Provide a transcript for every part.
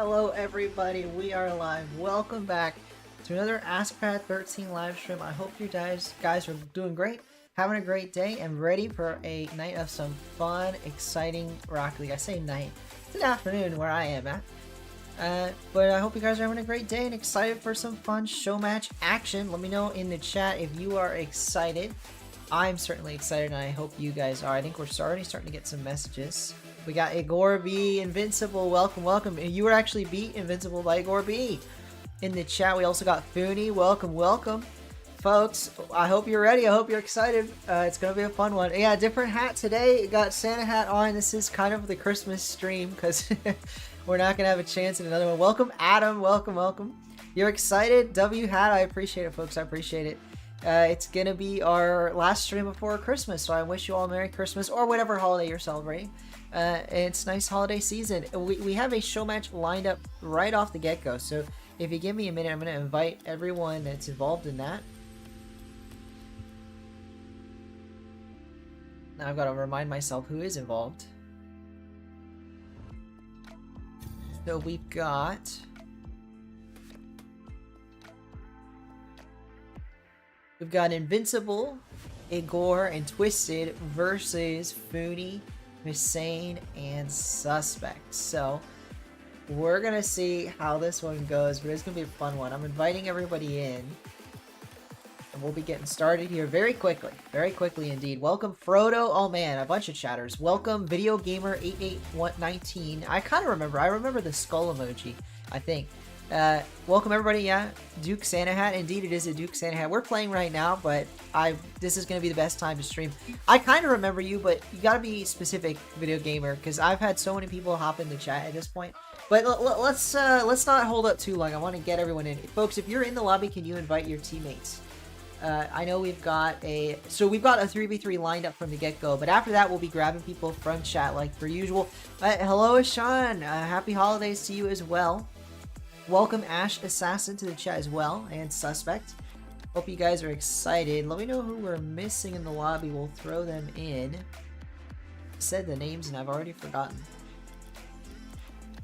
Hello everybody, we are live. Welcome back to another AskPad 13 live stream. I hope you guys are doing great, having a great day, and ready for a night of some fun, exciting Rocket League. I say night, it's an afternoon where I am at. But I hope you guys are having a great day and excited for some fun show match action. Let me know in the chat if you are excited. I'm certainly excited, and I hope you guys are. I think we're already starting to get some messages. We got Igor B, Invincible, welcome, welcome. You were actually beat Invincible by Igor B. In the chat, we also got Fooney, welcome, welcome. Folks, I hope you're ready, I hope you're excited. It's gonna be a fun one. Yeah, different hat today, got Santa hat on. This is kind of the Christmas stream, because we're not gonna have a chance in another one. Welcome, Adam, welcome, welcome. You're excited? W hat, I appreciate it, folks, I appreciate it. It's gonna be our last stream before Christmas, so I wish you all a Merry Christmas, or whatever holiday you're celebrating. It's nice holiday season. We have a show match lined up right off the get-go, so if you give me a minute, I'm going to invite everyone that's involved in that. Now I've got to remind myself who is involved. So we've got... Invincible, Igor, and Twisted versus Fooney, Hussein, and Suspect. So we're gonna see how this one goes, but it's gonna be a fun one. I'm inviting everybody in, and we'll be getting started here very quickly indeed. Welcome Frodo. Oh man, a bunch of chatters. Welcome Video Gamer 88119. I remember the skull emoji, I think. Welcome everybody. Yeah, Duke Santa hat. Indeed, it is a Duke Santa hat. We're playing right now, but this is gonna be the best time to stream. I kind of remember you, but you gotta be specific, Video Gamer, because I've had so many people hop in the chat at this point. But let's not hold up too long. I want to get everyone in, folks. If you're in the lobby, can you invite your teammates? I know we've got a 3v3 lined up from the get-go, but after that we'll be grabbing people from chat like per usual. Hello, Sean. Happy holidays to you as well. Welcome Ash Assassin to the chat as well, and Suspect. Hope you guys are excited. Let me know who we're missing in the lobby. We'll throw them in. Said the names and I've already forgotten.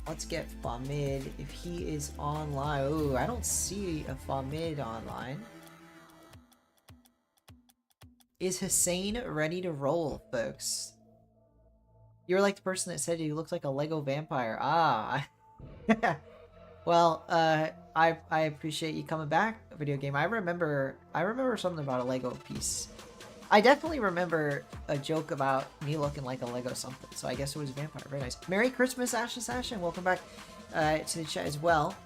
Let's get Famid if he is online. Ooh, I don't see a Famid online. Is Hussein ready to roll, folks? You're like the person that said you looked like a Lego vampire. Ah. Well, I appreciate you coming back, Video Game. I remember something about a Lego piece. I definitely remember a joke about me looking like a Lego something, so I guess it was a vampire. Very nice. Merry Christmas, Ash Assassin. Welcome back to the chat as well.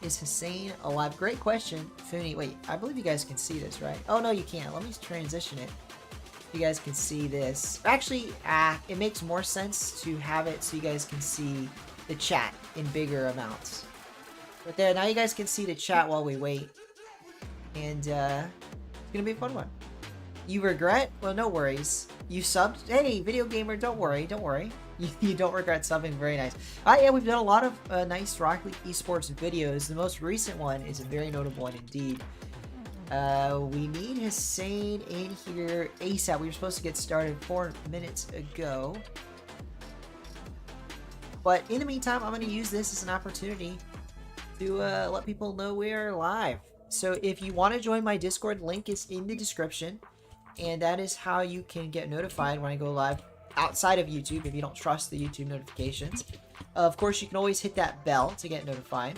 Is Hussein alive? Great question, Fooney. Wait, I believe you guys can see this, right? Oh, no, you can't. Let me transition it. You guys can see this. Actually, it makes more sense to have it so you guys can see the chat in bigger amounts. But there, now you guys can see the chat while we wait. And, it's gonna be a fun one. You regret? Well, no worries. You subbed? Hey, Video Gamer, don't worry, don't worry. You don't regret subbing, very nice. Yeah, we've done a lot of nice Rocket League Esports videos. The most recent one is a very notable one indeed. We need Hussein in here ASAP. We were supposed to get started 4 minutes ago. But in the meantime, I'm going to use this as an opportunity to let people know we're live. So if you want to join my Discord, link is in the description. And that is how you can get notified when I go live outside of YouTube if you don't trust the YouTube notifications. Of course, you can always hit that bell to get notified.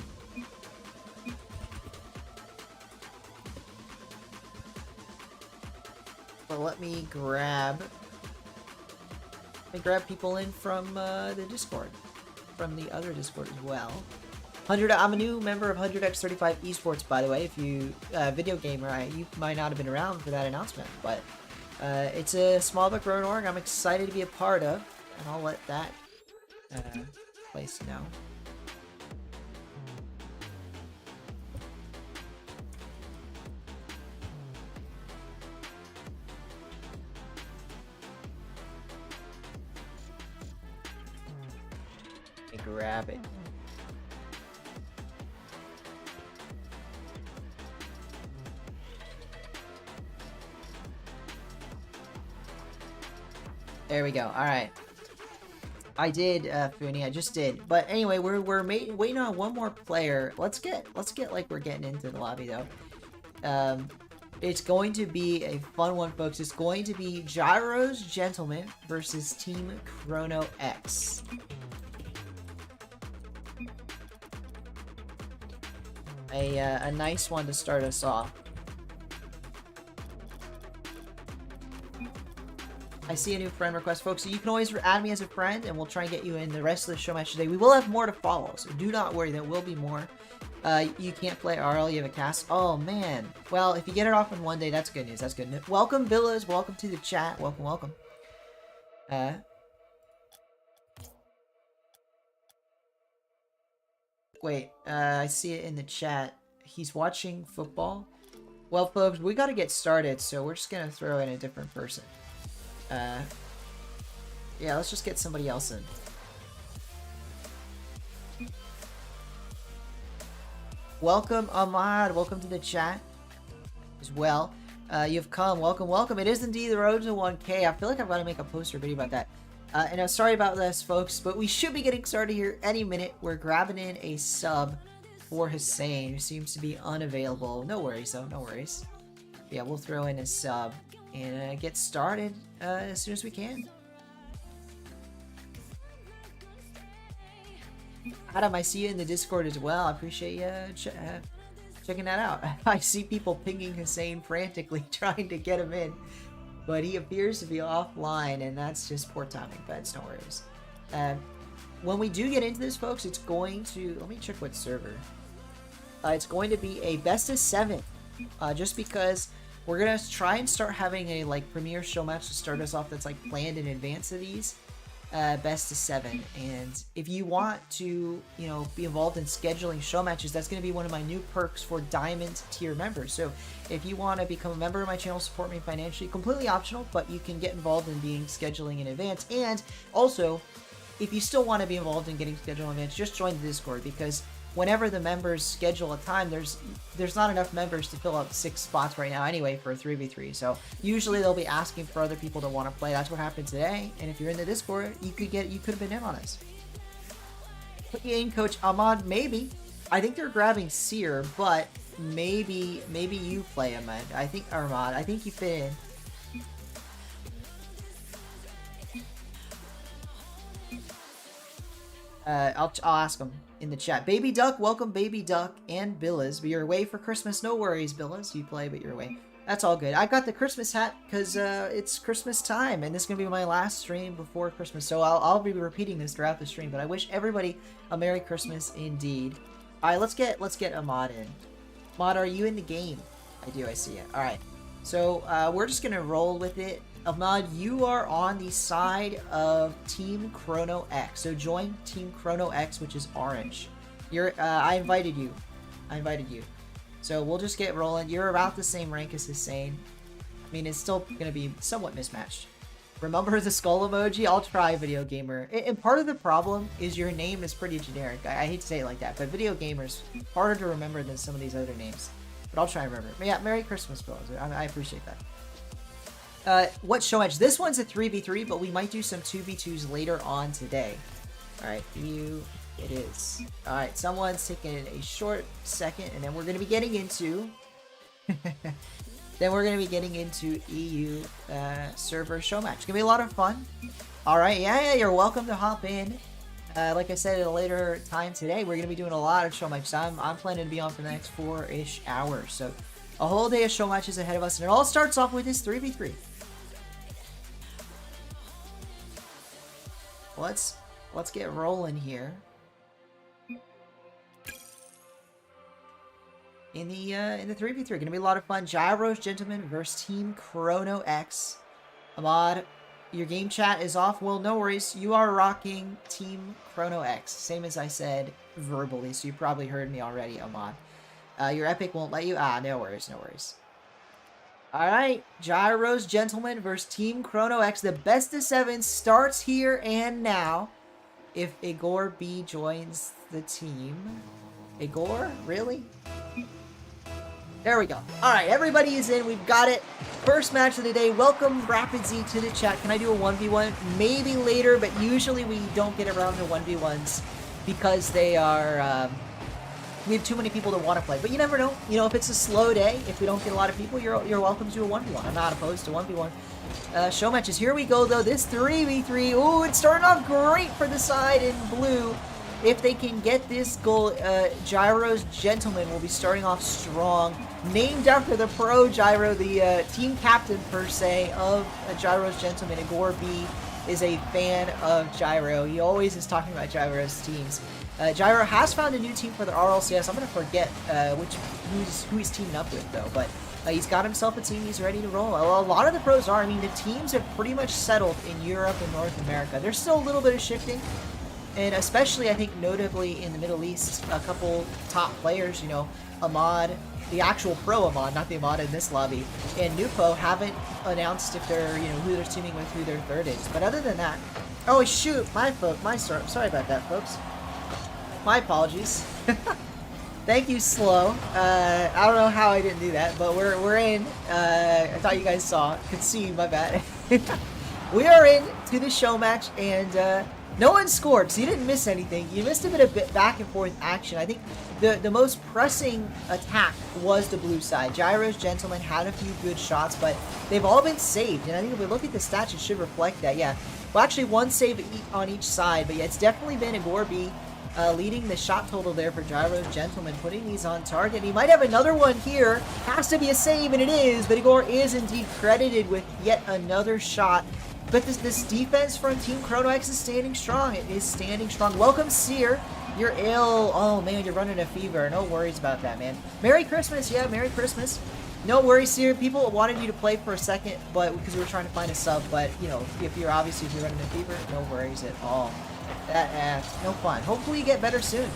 But let me grab people in from the Discord. From the other Discord as well. I'm a new member of 100x35 Esports, by the way. If you Video Gamer, you might not have been around for that announcement, but it's a small but growing org I'm excited to be a part of, and I'll let that place know. Grab it. There we go. All right. I did, Funi. I just did. But anyway, we're waiting on one more player. Let's get like we're getting into the lobby though. It's going to be a fun one, folks. It's going to be Gyro's Gentleman versus Team Chrono X. A nice one to start us off. I see a new friend request, folks. So you can always add me as a friend, and we'll try and get you in the rest of the show match today. We will have more to follow, so do not worry. There will be more. You can't play RL. You have a cast. Oh, man. Well, if you get it off in one day, that's good news. That's good news. Welcome, Villas. Welcome to the chat. Welcome, welcome. Wait. I see it in the chat. He's watching football. Well, folks, we got to get started, so we're just going to throw in a different person. Yeah, let's just get somebody else in. Welcome, Ahmad. Welcome to the chat as well. You've come. Welcome, welcome. It is indeed the road to 1K. I feel like I've got to make a poster video about that. And I'm sorry about this, folks, but we should be getting started here any minute. We're grabbing in a sub for Hussein, who seems to be unavailable. No worries, though. No worries. Yeah, we'll throw in a sub and get started as soon as we can. Adam, I see you in the Discord as well. I appreciate you checking that out. I see people pinging Hussein frantically trying to get him in, but he appears to be offline, and that's just poor timing, but no worries. When we do get into this, folks, it's going to... Let me check what server. It's going to be a best of 7, just because we're going to try and start having a, like, premier show match to start us off that's, like, planned in advance of these. Best of 7. And if you want to, you know, be involved in scheduling show matches, that's going to be one of my new perks for Diamond tier members. So if you want to become a member of my channel, support me financially, completely optional, but you can get involved in being scheduling in advance. And also, if you still want to be involved in getting scheduled in advance, just join the Discord, because whenever the members schedule a time, there's not enough members to fill up 6 spots right now anyway for a 3v3. So usually they'll be asking for other people to want to play. That's what happened today. And if you're in the Discord, you could have been in on us. Put you in, Coach Ahmad. Maybe. I think they're grabbing Seer, but maybe you play Ahmad. I think Ahmad. I think you fit in. I'll ask him in the chat. Baby Duck, welcome Baby Duck and Billas. But you're away for Christmas. No worries, Billas. You play, but you're away. That's all good. I got the Christmas hat because it's Christmas time, and this is going to be my last stream before Christmas. So I'll be repeating this throughout the stream, but I wish everybody a Merry Christmas indeed. All right, let's get Ahmad in. Ahmad, are you in the game? I do, I see it. All right. So we're just going to roll with it. Ahmad, you are on the side of Team Chrono X. So join Team Chrono X, which is orange. I invited you. So we'll just get rolling. You're about the same rank as Hussein. I mean, it's still going to be somewhat mismatched. Remember the skull emoji? I'll try, Video Gamer. And part of the problem is your name is pretty generic. I hate to say it like that, but Video Gamer's harder to remember than some of these other names. But I'll try and remember. But yeah, Merry Christmas, Bill. I appreciate that. What show match? This one's a 3v3, but we might do some 2v2s later on today. Alright, it is. Alright, someone's taking a short second, and then we're going to be getting into... EU server show match. It's going to be a lot of fun. Alright, yeah, you're welcome to hop in. Like I said, at a later time today, we're going to be doing a lot of show matches. I'm planning to be on for the next 4-ish hours, so... A whole day of show matches ahead of us, and it all starts off with this 3v3. Let's get rolling here. In the 3v3, gonna be a lot of fun. Gyro's Gentleman versus Team Chrono X. Ahmad, your game chat is off. Well, no worries. You are rocking Team Chrono X, same as I said verbally. So you probably heard me already, Ahmad. Your epic won't let you. No worries, no worries. Alright, Gyro's Gentleman versus Team Chrono X. The best of 7 starts here and now. If Igor B joins the team. Igor? Really? There we go. All right, everybody is in. We've got it. First match of the day. Welcome Rapid Z to the chat. Can I do a 1v1? Maybe later, but usually we don't get around to 1v1s because they are, we have too many people that want to play. But you never know. You know, if it's a slow day, if we don't get a lot of people, you're welcome to do a 1v1. I'm not opposed to 1v1. Show matches. Here we go, though. This 3v3. Ooh, it's starting off great for the side in blue. If they can get this goal, Gyro's Gentleman will be starting off strong. Named after the pro Gyro, the team captain, per se, of Gyro's Gentleman. Igor B is a fan of Gyro. He always is talking about Gyro's teams. Gyro has found a new team for the RLCS. I'm going to forget who he's teaming up with, though. But he's got himself a team. He's ready to roll. A lot of the pros are. I mean, the teams have pretty much settled in Europe and North America. There's still a little bit of shifting. And especially, I think, notably in the Middle East, a couple top players, you know, Ahmad, the actual pro Ahmad, not the Ahmad in this lobby, and Nupo haven't announced if they're, you know, who they're teaming with, who their third is. But other than that, oh shoot, sorry about that, folks. My apologies. Thank you, Slow. I don't know how I didn't do that, but we're in. I thought you guys could see, my bad. We are in to the show match, and no one scored, so you didn't miss anything. You missed a bit of back and forth action. I think the most pressing attack was the blue side. Gyro's Gentleman had a few good shots, but they've all been saved. And I think if we look at the stats, it should reflect that. Yeah, well, actually one save on each side, but yeah, it's definitely been Igor B leading the shot total there for Gyro's Gentleman, putting these on target. He might have another one here. Has to be a save, and it is, but Igor is indeed credited with yet another shot. But this defense from Team Chrono X is standing strong. It is standing strong. Welcome, Seer. You're ill. Oh, man, you're running a fever. No worries about that, man. Merry Christmas. Yeah, Merry Christmas. No worries, Seer. People wanted you to play for a second, but because we were trying to find a sub. But, you know, if you're running a fever, no worries at all. No fun. Hopefully you get better soon.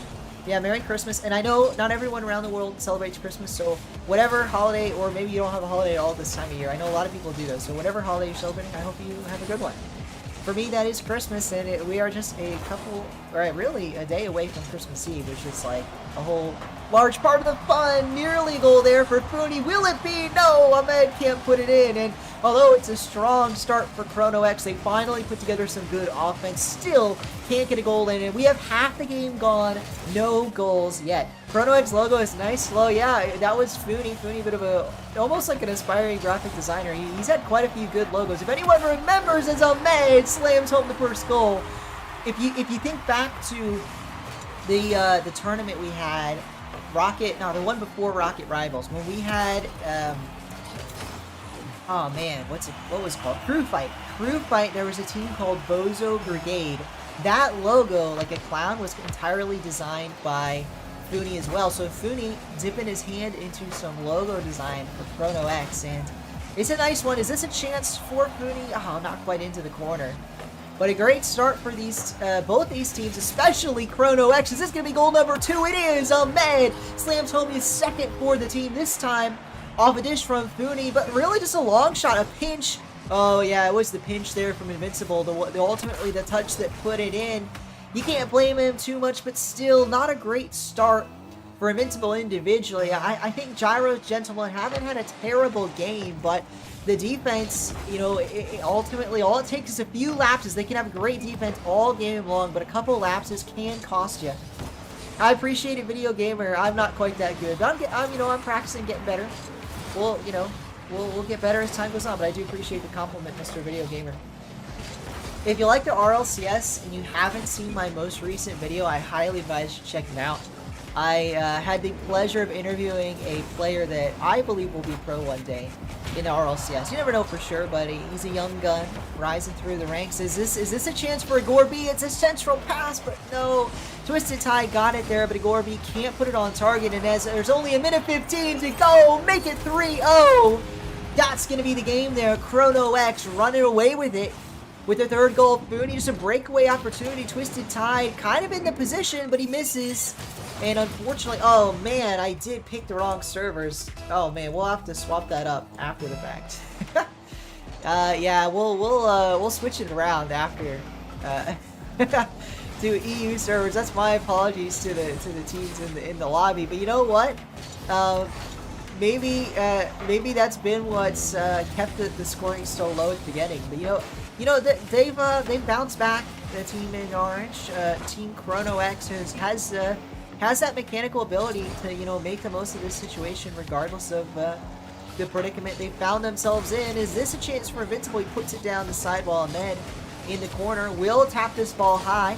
Yeah, Merry Christmas. And I know not everyone around the world celebrates Christmas, so whatever holiday, or maybe you don't have a holiday at all this time of year. I know a lot of people do those, so whatever holiday you're celebrating, I hope you have a good one. For me, that is Christmas, and we are just really a day away from Christmas Eve, which is like a whole large part of the fun. Nearly goal there for Fooney. Will it be? No, Ahmed can't put it in, and although it's a strong start for Chrono X, they finally put together some good offense. Still can't get a goal in, and we have half the game gone. No goals yet. Chrono X logo is nice, slow. Yeah, that was Fooney. Fooney, a bit of almost like an aspiring graphic designer. He's had quite a few good logos. If anyone remembers, as Ahmed slams home the first goal. If you think back to the tournament we had, the one before Rocket Rivals, when we had oh man, what was it called? Crew Fight. There was a team called Bozo Brigade. That logo, like a clown, was entirely designed by Fooney as well. So Fooney dipping his hand into some logo design for Chrono X, and it's a nice one. Is this a chance for Fooney? Oh, not quite into the corner. But a great start for these both these teams, especially Chrono X. Is this going to be goal number 2? It is. Ahmed slams home his second for the team, this time off a dish from Fooney, but really just a long shot, a pinch. Oh yeah, it was the pinch there from Invincible, ultimately the touch that put it in. You can't blame him too much, but still not a great start for Invincible individually. I think Gyro's Gentleman haven't had a terrible game, but the defense, you know, ultimately all it takes is a few lapses. They can have great defense all game long, but a couple lapses can cost you. I appreciate it, Video Gamer. I'm not quite that good, but I'm practicing getting better. Well, you know, we'll get better as time goes on, but I do appreciate the compliment, Mr. Video Gamer. If you like the RLCS and you haven't seen my most recent video, I highly advise you check it out. I had the pleasure of interviewing a player that I believe will be pro one day in the RLCS. You never know for sure, but he's a young gun rising through the ranks. Is this a chance for Igor B? It's a central pass, but no. Twisted Tie got it there, but Igor B can't put it on target, and as there's only a minute 15 to go, make it 3-0. That's going to be the game there. Chrono X running away with it with the third goal. Fooney, just a breakaway opportunity. Twisted Tide kind of in the position, but he misses. And unfortunately, oh man, I did pick the wrong servers. Oh man, we'll have to swap that up after the fact. Yeah, we'll switch it around after to EU servers. That's my apologies to the teams in the lobby. But you know what? maybe that's been what's kept the scoring so low at the beginning. But they've bounced back. The team in orange, Team Chrono X has that mechanical ability to make the most of this situation regardless of the predicament they found themselves in. Is this a chance for Invincible? He puts it down the sidewall, and then in the corner will tap this ball high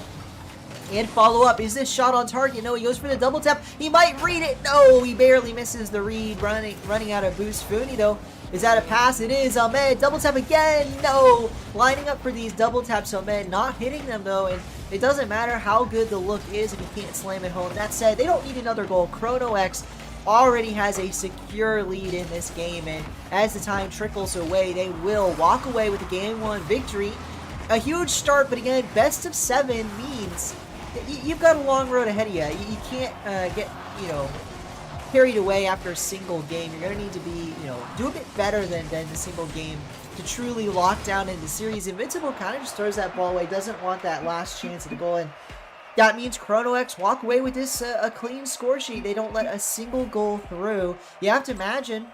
and follow up. Is this shot on target? No, he goes for the double tap. He might read it. No, he barely misses the read. Running out of boost. Funi though, is that a pass? It is. Ahmed double tap again. No, lining up for these double taps. Ahmed not hitting them though, and it doesn't matter how good the look is if you can't slam it home. That said, they don't need another goal. Chrono X already has a secure lead in this game, and as the time trickles away, they will walk away with a Game 1 victory. A huge start, but again, best of 7 means you've got a long road ahead of you. You can't get, carried away after a single game. You're going to need to be, do a bit better than the single game to truly lock down in the series. Invincible kind of just throws that ball away, doesn't want that last chance at the goal, and that means Chrono X walk away with this a clean score sheet. They don't let a single goal through. You have to imagine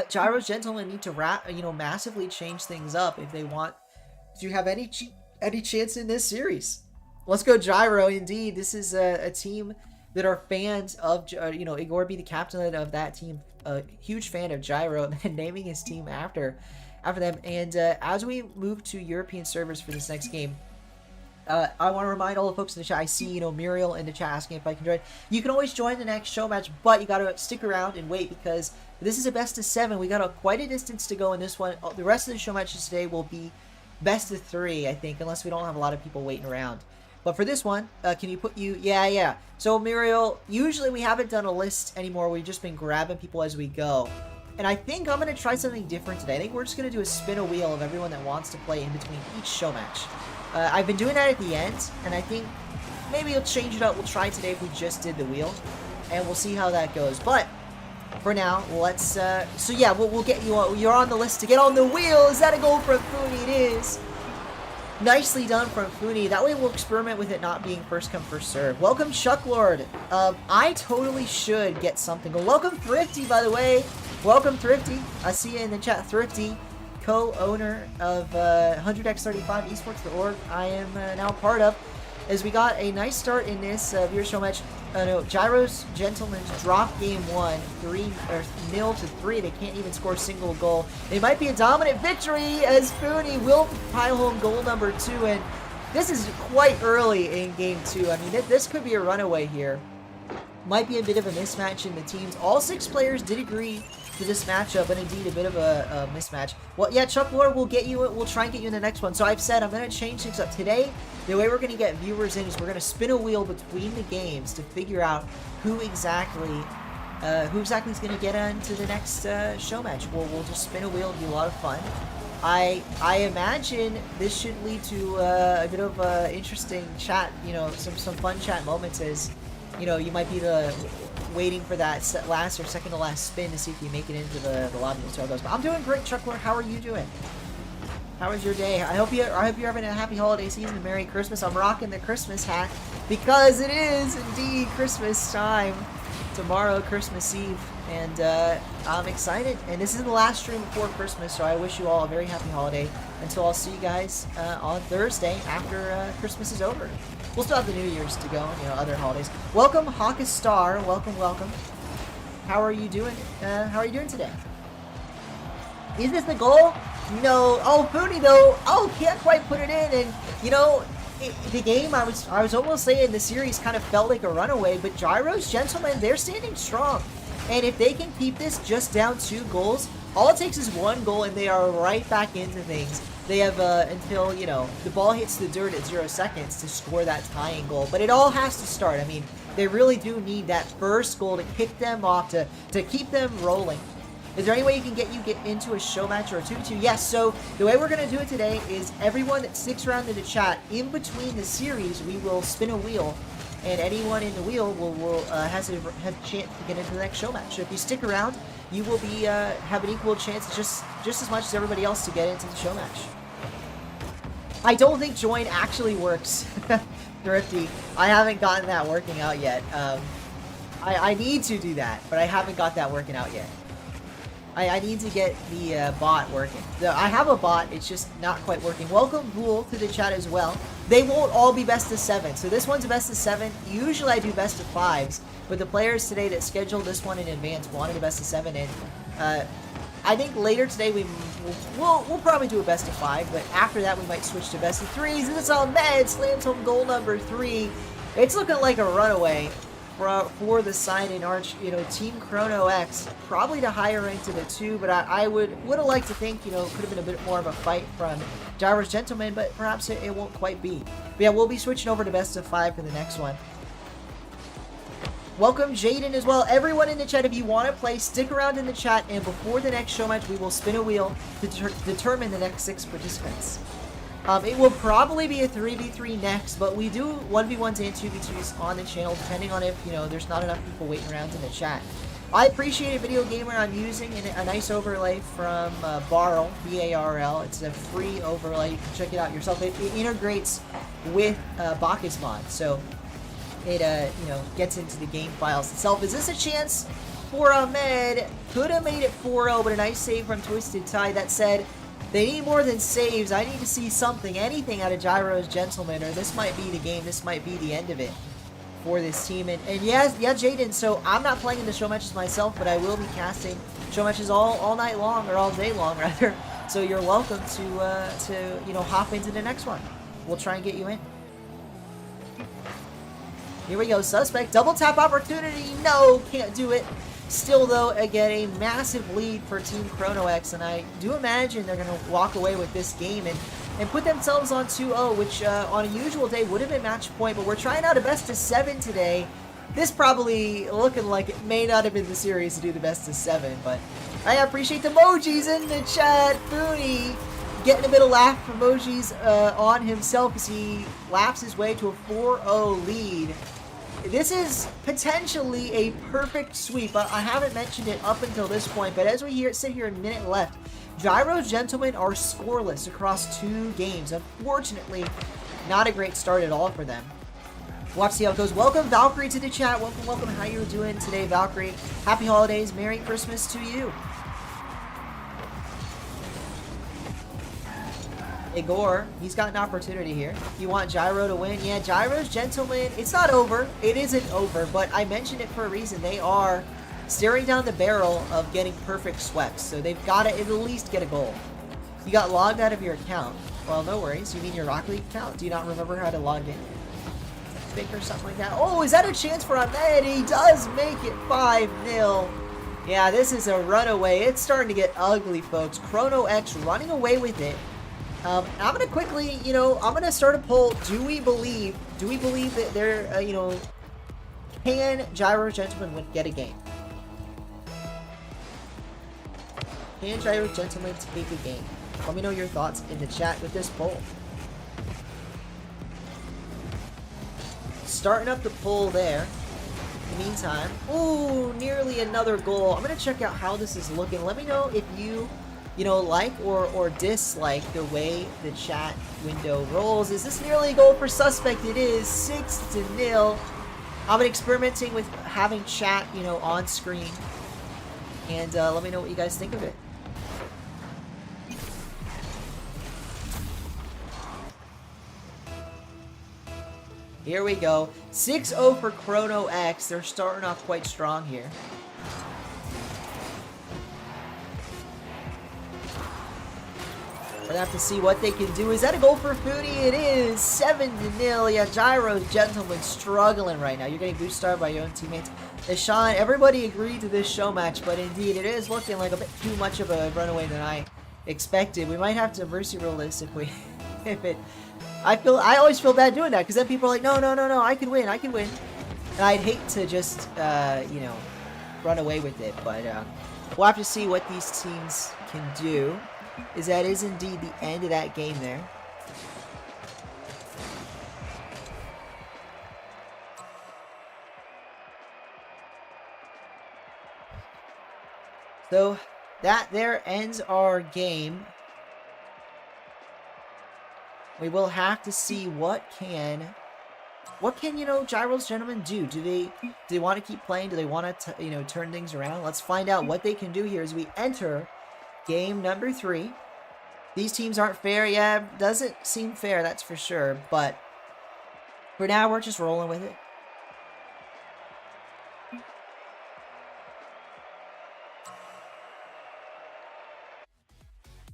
Gyro's Gentlemen need to massively change things up if they want to have any chance in this series. Let's go Gyro. Indeed, this is a team that are fans of, Igor be the captain of that team, a huge fan of Gyro, and naming his team after them. And as we move to European servers for this next game, I want to remind all the folks in the chat. I see, Muriel in the chat asking if I can join. You can always join the next show match, but you got to stick around and wait because this is a best of 7. We got quite a distance to go in this one. The rest of the show matches today will be best of 3, I think, unless we don't have a lot of people waiting around. But for this one, can you put you... Yeah. So, Muriel, usually we haven't done a list anymore. We've just been grabbing people as we go. And I think I'm going to try something different today. I think we're just going to do a spin a wheel of everyone that wants to play in between each show match. I've been doing that at the end, and I think maybe we'll change it up. We'll try today if we just did the wheel, and we'll see how that goes. But for now, let's... so yeah, we'll get you on... You're on the list to get on the wheel. Is that a goal from Funi? It is. Nicely done from Funi. That way we'll experiment with it not being first come, first serve. Welcome, Chucklord. I totally should get something. Welcome, Thrifty, by the way. Welcome, Thrifty. I see you in the chat, Thrifty. Co-owner of 100x35 esports.org. I am now part of, as we got a nice start in this viewer show match. Gyro's Gentlemen's drop game 1, 0-3. They can't even score a single goal. It might be a dominant victory as Funi will pile home goal number 2, and this is quite early in game 2. I mean, this could be a runaway here. Might be a bit of a mismatch in the teams. All 6 players did agree to this matchup, and indeed a bit of a mismatch. Well, yeah, Chuck Lord will get you. We'll try and get you in the next one. So I've said I'm going to change things up today. The way we're going to get viewers in is we're going to spin a wheel between the games to figure out who exactly is going to get into the next show match. We'll just spin a wheel. It'll be a lot of fun. I imagine this should lead to a bit of interesting chat. Some fun chat moments as you might be waiting for that last or second to last spin to see if you make it into the lobby and so goes. But I'm doing great, Chuckler. How are you doing? How was your day? I hope you're having a happy holiday season and Merry Christmas. I'm rocking the Christmas hat because it is indeed Christmas time. Tomorrow, Christmas Eve, and I'm excited. And this is the last stream before Christmas, so I wish you all a very happy holiday. Until I'll see you guys on Thursday after Christmas is over. We'll still have the New Year's to go, and other holidays. Welcome, Hawkes Star. Welcome. How are you doing? How are you doing today? Is this the goal? No. Oh, Funi though. Oh, can't quite put it in. And the game, I was almost saying the series kind of felt like a runaway, but Gyro's Gentlemen, they're standing strong. And if they can keep this just down 2 goals, all it takes is 1 goal and they are right back into things. They have until, the ball hits the dirt at 0 seconds to score that tying goal. But it all has to start. I mean, they really do need that first goal to kick them off, to keep them rolling. Is there any way you can get into a show match or a 2v2? Yes, so the way we're going to do it today is everyone that sticks around in the chat, in between the series, we will spin a wheel, and anyone in the wheel will has a chance to get into the next show match. So if you stick around, you will be have an equal chance, just as much as everybody else, to get into the show match. I don't think join actually works, Thrifty. I haven't gotten that working out yet. I need to do that, but I haven't got that working out yet. I need to get the bot working. I have a bot, it's just not quite working. Welcome, Ghoul, to the chat as well. They won't all be best of 7. So this one's a best of 7. Usually I do best of 5s, but the players today that scheduled this one in advance wanted a best of 7, and I think later today we'll probably do a best of 5, but after that we might switch to best of 3s. And it's all Med slams home goal number 3. It's looking like a runaway for the side in Arch, you know, Team Chrono X, probably the higher rank of the two, but I would have liked to think, you know, it could have been a bit more of a fight from Gyro's Gentleman, but perhaps it won't quite be. But yeah, we'll be switching over to best of 5 for the next one. Welcome Jaden as well. Everyone in the chat, if you want to play, stick around in the chat, and before the next show match, we will spin a wheel to determine the next 6 participants. It will probably be a 3v3 next, but we do 1v1s and 2v2s on the channel, depending on if, you know, there's not enough people waiting around in the chat. I appreciate a Video Gamer. I'm using a nice overlay from Barl, B-A-R-L. It's a free overlay. You can check it out yourself. It integrates with Bacchus mod, so it, you know, gets into the game files itself. Is this a chance for Ahmed? Could have made it 4-0, but a nice save from Twisted Tie. That said, they need more than saves. I need to see something, anything out of Gyro's Gentleman, or this might be the game. This might be the end of it for this team. And yeah, Jaden, so I'm not playing in the show matches myself, but I will be casting show matches all night long, or all day long, rather. So you're welcome to you know, hop into the next one. We'll try and get you in. Here we go, Suspect. Double tap opportunity. No, can't do it. Still, though, again, a massive lead for Team Chrono X, and I do imagine they're going to walk away with this game and put themselves on 2-0, which on a usual day would have been match point, but we're trying out a best of 7 today. This probably looking like it may not have been the series to do the best of 7, but I appreciate the emojis in the chat. Booney getting a bit of laugh emojis on himself as he laughs his way to a 4-0 lead. This is potentially a perfect sweep. I haven't mentioned it up until this point, but as we sit here, a minute left, Gyro's Gentlemen are scoreless across 2 games. Unfortunately, not a great start at all for them. Watch see how it goes. Welcome, Valkyrie, to the chat. Welcome. How you doing today, Valkyrie? Happy holidays. Merry Christmas to you. Igor, he's got an opportunity here. You want Gyro to win? Yeah, Gyro's Gentleman, it's not over. It isn't over, but I mentioned it for a reason. They are staring down the barrel of getting perfect sweeps, so they've got to at least get a goal. You got logged out of your account. Well, no worries. You mean your Rocket League account? Do you not remember how to log in? I think or something like that. Oh, is that a chance for Ahmed? He does make it 5-0. Yeah, this is a runaway. It's starting to get ugly, folks. Chrono X running away with it. I'm going to quickly, you know, I'm going to start a poll. Do we believe that they're, you know, can Gyro's Gentleman get a game? Can Gyro's Gentleman take a game? Let me know your thoughts in the chat with this poll. Starting up the poll there. In the meantime, ooh, nearly another goal. I'm going to check out how this is looking. Let me know if you know, like or dislike the way the chat window rolls. Is this nearly a goal for Suspect? It is 6-0. I've been experimenting with having chat, you know, on screen. And let me know what you guys think of it. Here we go. 6-0 for Chrono X. They're starting off quite strong here. We're gonna have to see what they can do. Is that a goal for Foodie? It is 7-0. Yeah, Gyro's Gentleman struggling right now. You're getting boosted star by your own teammates. Sean, everybody agreed to this show match, but indeed it is looking like a bit too much of a runaway than I expected. We might have to mercy roll this if we, I always feel bad doing that because then people are like, no, I can win. And I'd hate to just, you know, run away with it, but we'll have to see what these teams can do. That is indeed the end of that game there. So that there ends our game. We will have to see what can what can, Gyro's gentlemen do? Do they want to keep playing? Do they want to, turn things around? Let's find out what they can do here as we enter game number 3. These teams aren't fair. Yeah, doesn't seem fair, that's for sure. But for now, we're just rolling with it.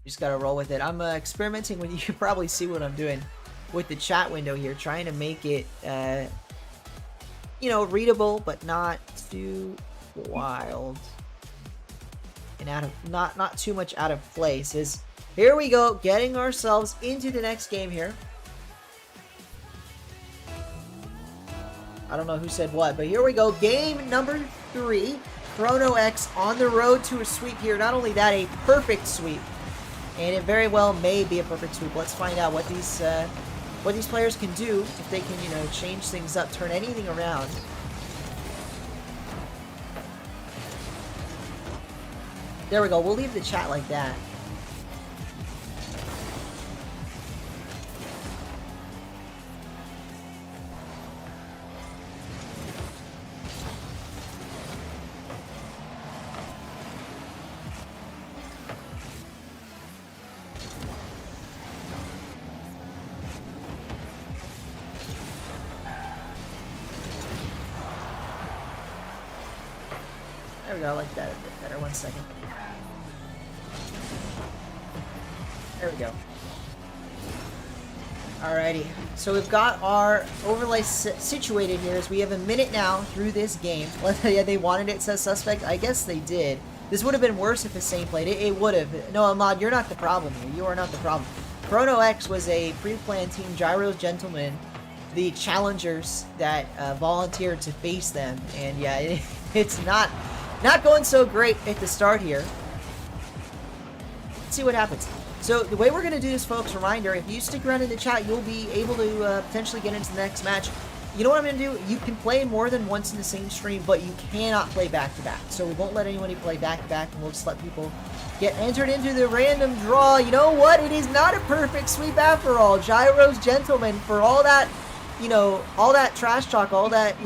Just gotta roll with it. I'm experimenting with, you can probably see what I'm doing with the chat window here, trying to make it, readable, but not too wild and out of not too much out of place. Here we go, getting ourselves into the next game here. I don't know who said what, but here we go. Game number 3. Chrono X on the road to a sweep here. Not only that, a perfect sweep. And it very well may be a perfect sweep. Let's find out what these players can do if they can, change things up, turn anything around. There we go. We'll leave the chat like that. There we go, I like that a bit better. 1 second. There we go. Alrighty, so we've got our overlay situated here as we have a minute now through this game. Yeah, they wanted it, says Suspect. I guess they did. This would have been worse if Hussein played it. It would have. No, Ahmad, you're not the problem here. You are not the problem. Chrono X was a pre-planned team. Gyro's Gentlemen, the challengers that volunteered to face them. And yeah, it's not going so great at the start here. Let's see what happens. So the way we're going to do this, folks, reminder, if you stick around in the chat, you'll be able to potentially get into the next match. You know what I'm going to do? You can play more than once in the same stream, but you cannot play back-to-back. So we won't let anybody play back-to-back, and we'll just let people get entered into the random draw. You know what? It is not a perfect sweep after all. Gyro's Gentlemen, for all that, all that trash talk, all that,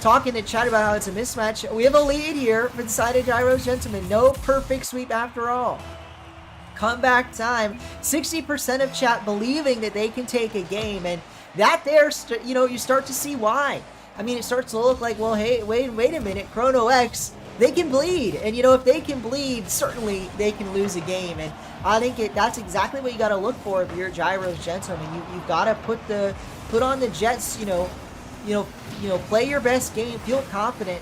talking to chat about how it's a mismatch, we have a lead here for the side of Gyro's Gentlemen. No perfect sweep after all. Comeback time. 60% of chat believing that they can take a game, and that there, you start to see why. I mean, it starts to look like, well, hey, wait a minute, Chrono X, they can bleed, and if they can bleed, certainly they can lose a game, and I think that's exactly what you got to look for if you're Gyro's Gentlemen. You've got to put on the Jets, play your best game, feel confident,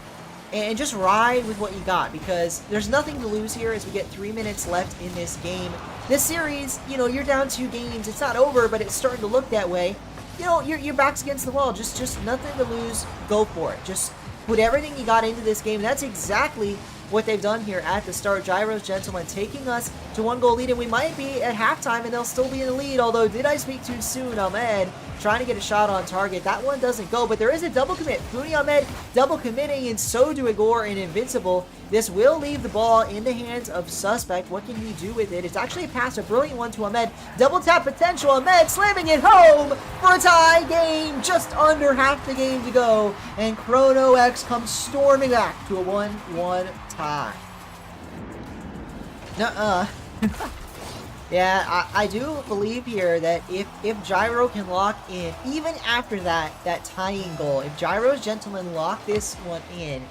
and just ride with what you got, because there's nothing to lose here as we get 3 minutes left in this game. This series, you're down 2 games. It's not over, but it's starting to look that way. Your back's against the wall. Just nothing to lose. Go for it. Just put everything you got into this game. That's exactly what they've done here at the start. Gyro's Gentlemen taking us to 1-goal lead, and we might be at halftime, and they'll still be in the lead. Although, did I speak too soon? Ahmed trying to get a shot on target. That one doesn't go, but there is a double commit. Funi Ahmed double committing, and so do Igor and Invincible. This will leave the ball in the hands of Suspect. What can he do with it? It's actually a pass, a brilliant one to Ahmed. Double tap potential. Ahmed slamming it home for a tie game. Just under half the game to go, and Chrono X comes storming back to a 1-1 tie. Nuh-uh. Yeah, I do believe here that if Gyro can lock in, even after that tying goal, if Gyro's Gentlemen lock this one in,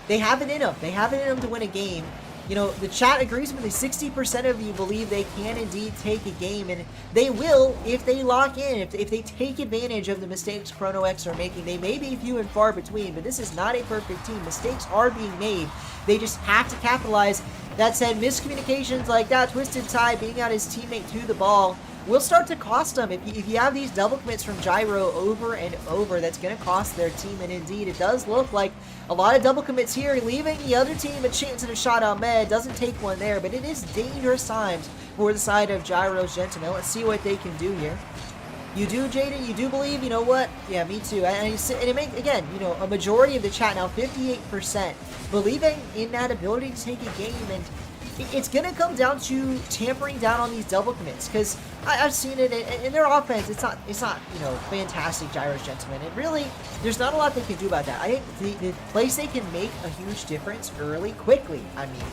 they have it in them. They have it in them to win a game. The chat agrees with me. 60% of you believe they can indeed take a game, and they will if they lock in, if they take advantage of the mistakes Chrono X are making. They may be few and far between, but this is not a perfect team. Mistakes are being made. They just have to capitalize. That said, miscommunications like that, Twisted Tie being out his teammate to the ball, will start to cost them. If you have these double commits from Gyro over and over, that's going to cost their team. And indeed, it does look like a lot of double commits here, leaving the other team a chance at a shot. Ahmed doesn't take one there, but it is dangerous times for the side of Gyro's Gentlemen. Let's see what they can do here. You do, Jaden? You do believe? You know what? Yeah, me too. And it makes, again, a majority of the chat now, 58%, believing in that ability to take a game. And it's going to come down to tampering down on these double commits, because I've seen it in their offense. It's not you know, fantastic, Gyros Gentlemen. It really, there's not a lot they can do about that. I think the place they can make a huge difference early, quickly, I mean,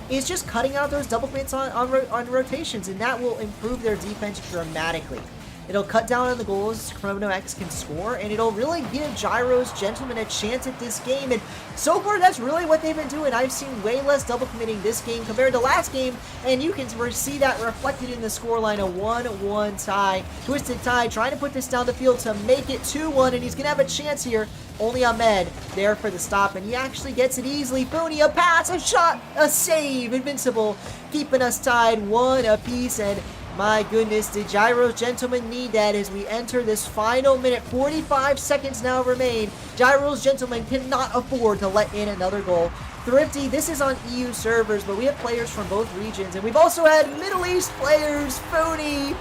is just cutting out those double commits on rotations, and that will improve their defense dramatically. It'll cut down on the goals Chrono X can score, and it'll really give Gyros Gentlemen a chance at this game. And so far, that's really what they've been doing. I've seen way less double committing this game compared to last game, and you can see that reflected in the scoreline, a 1-1 tie. Twisted Tie trying to put this down the field to make it 2-1, and he's going to have a chance here. Only Ahmed there for the stop, and he actually gets it easily. Fooney, a pass, a shot, a save. Invincible keeping us tied 1 apiece, and my goodness, the Gyros Gentlemen need that as we enter this final minute. 45 seconds now remain. Gyros Gentlemen cannot afford to let in another goal. Thrifty, this is on EU servers, but we have players from both regions, and we've also had Middle East players. Fooney,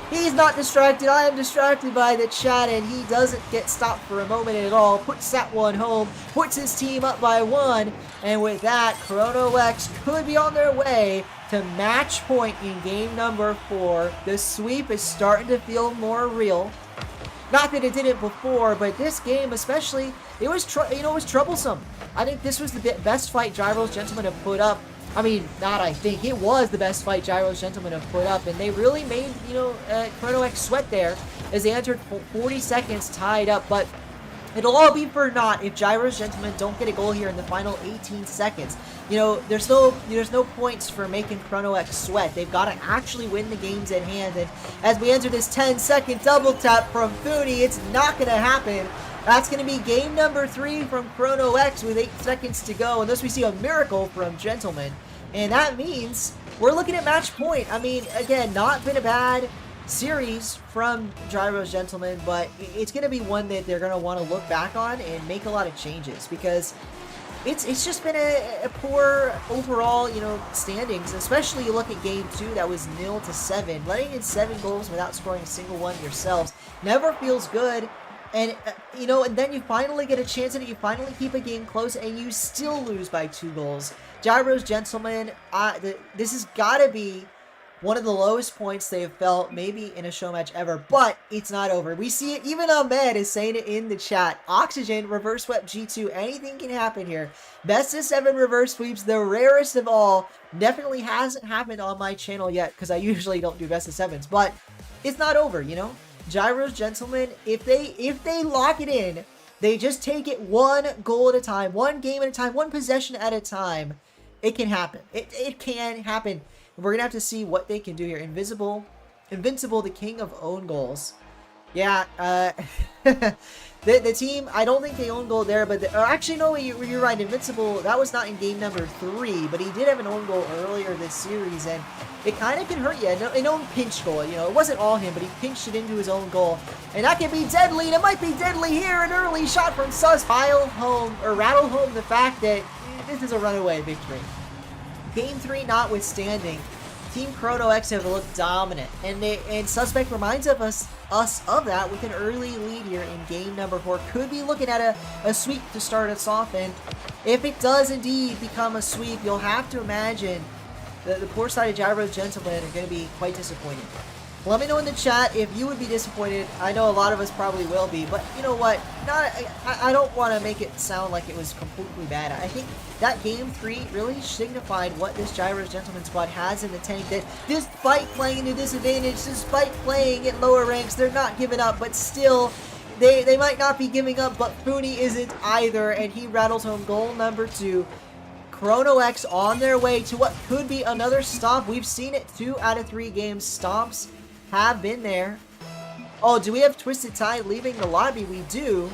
he's not distracted. I am distracted by the chat, and he doesn't get stopped for a moment at all. Puts that one home, puts his team up by 1, and with that, Chrono X could be on their way to match point in game number 4. The sweep is starting to feel more real. Not that it didn't before, but this game especially, it was troublesome. I think this was the best fight Gyros Gentlemen have put up. I mean, not I think, it was the best fight Gyros Gentlemen have put up, and they really made, you know, Chrono X sweat there as they entered 40 seconds tied up, but it'll all be for naught if Gyros Gentlemen don't get a goal here in the final 18 seconds. You know, there's no points for making Chrono X sweat. They've got to actually win the games at hand. And as we enter this 10-second double tap from Fooney, it's not going to happen. That's going to be game number 3 from Chrono X with 8 seconds to go. Unless we see a miracle from Gentlemen. And that means we're looking at match point. I mean, again, not been a bad series from Gyros Gentlemen, but it's going to be one that they're going to want to look back on and make a lot of changes, because it's just been a poor overall, you know, standings. Especially you look at game 2, that was 0-7. Letting in 7 goals without scoring a single one yourselves never feels good. And, you know, and then you finally get a chance at it, you finally keep a game close, and you still lose by 2 goals. Gyros Gentlemen, this has got to be one of the lowest points they've felt, maybe in a show match ever, but it's not over. We see it, even Ahmed is saying it in the chat. Oxygen, reverse swept G2, anything can happen here. Best of 7 reverse sweeps, the rarest of all. Definitely hasn't happened on my channel yet, because I usually don't do best of 7s, but it's not over, you know? Gyros Gentlemen, if they lock it in, they just take it 1 goal at a time, 1 game at a time, 1 possession at a time, it can happen. It can happen. We're going to have to see what they can do here. Invincible, the king of own goals. Yeah, the team, I don't think they own goal there, but actually, no, you're right. Invincible, that was not in game number 3, but he did have an own goal earlier this series, and it kind of can hurt you. An own pinch goal, you know, it wasn't all him, but he pinched it into his own goal, and that can be deadly, and it might be deadly here. An early shot from Sus, rattle home the fact that this is a runaway victory. Game 3 notwithstanding, Team Chrono X have looked dominant, and Suspect reminds us of that with an early lead here in game number 4. Could be looking at a sweep to start us off, and if it does indeed become a sweep, you'll have to imagine the poor side of Gyros Gentlemen are going to be quite disappointed. Let me know in the chat if you would be disappointed. I know a lot of us probably will be, but you know what? I don't want to make it sound like it was completely bad. I think that game 3 really signified what this Gyros Gentlemen squad has in the tank. That despite playing to disadvantage, despite playing at lower ranks, they're not giving up, but still, they might not be giving up, but Fooney isn't either, and he rattles home goal number 2. Chrono X on their way to what could be another stomp. We've seen it 2 out of 3 games. Stomps have been there. Oh, do we have Twisted Tie leaving the lobby? We do.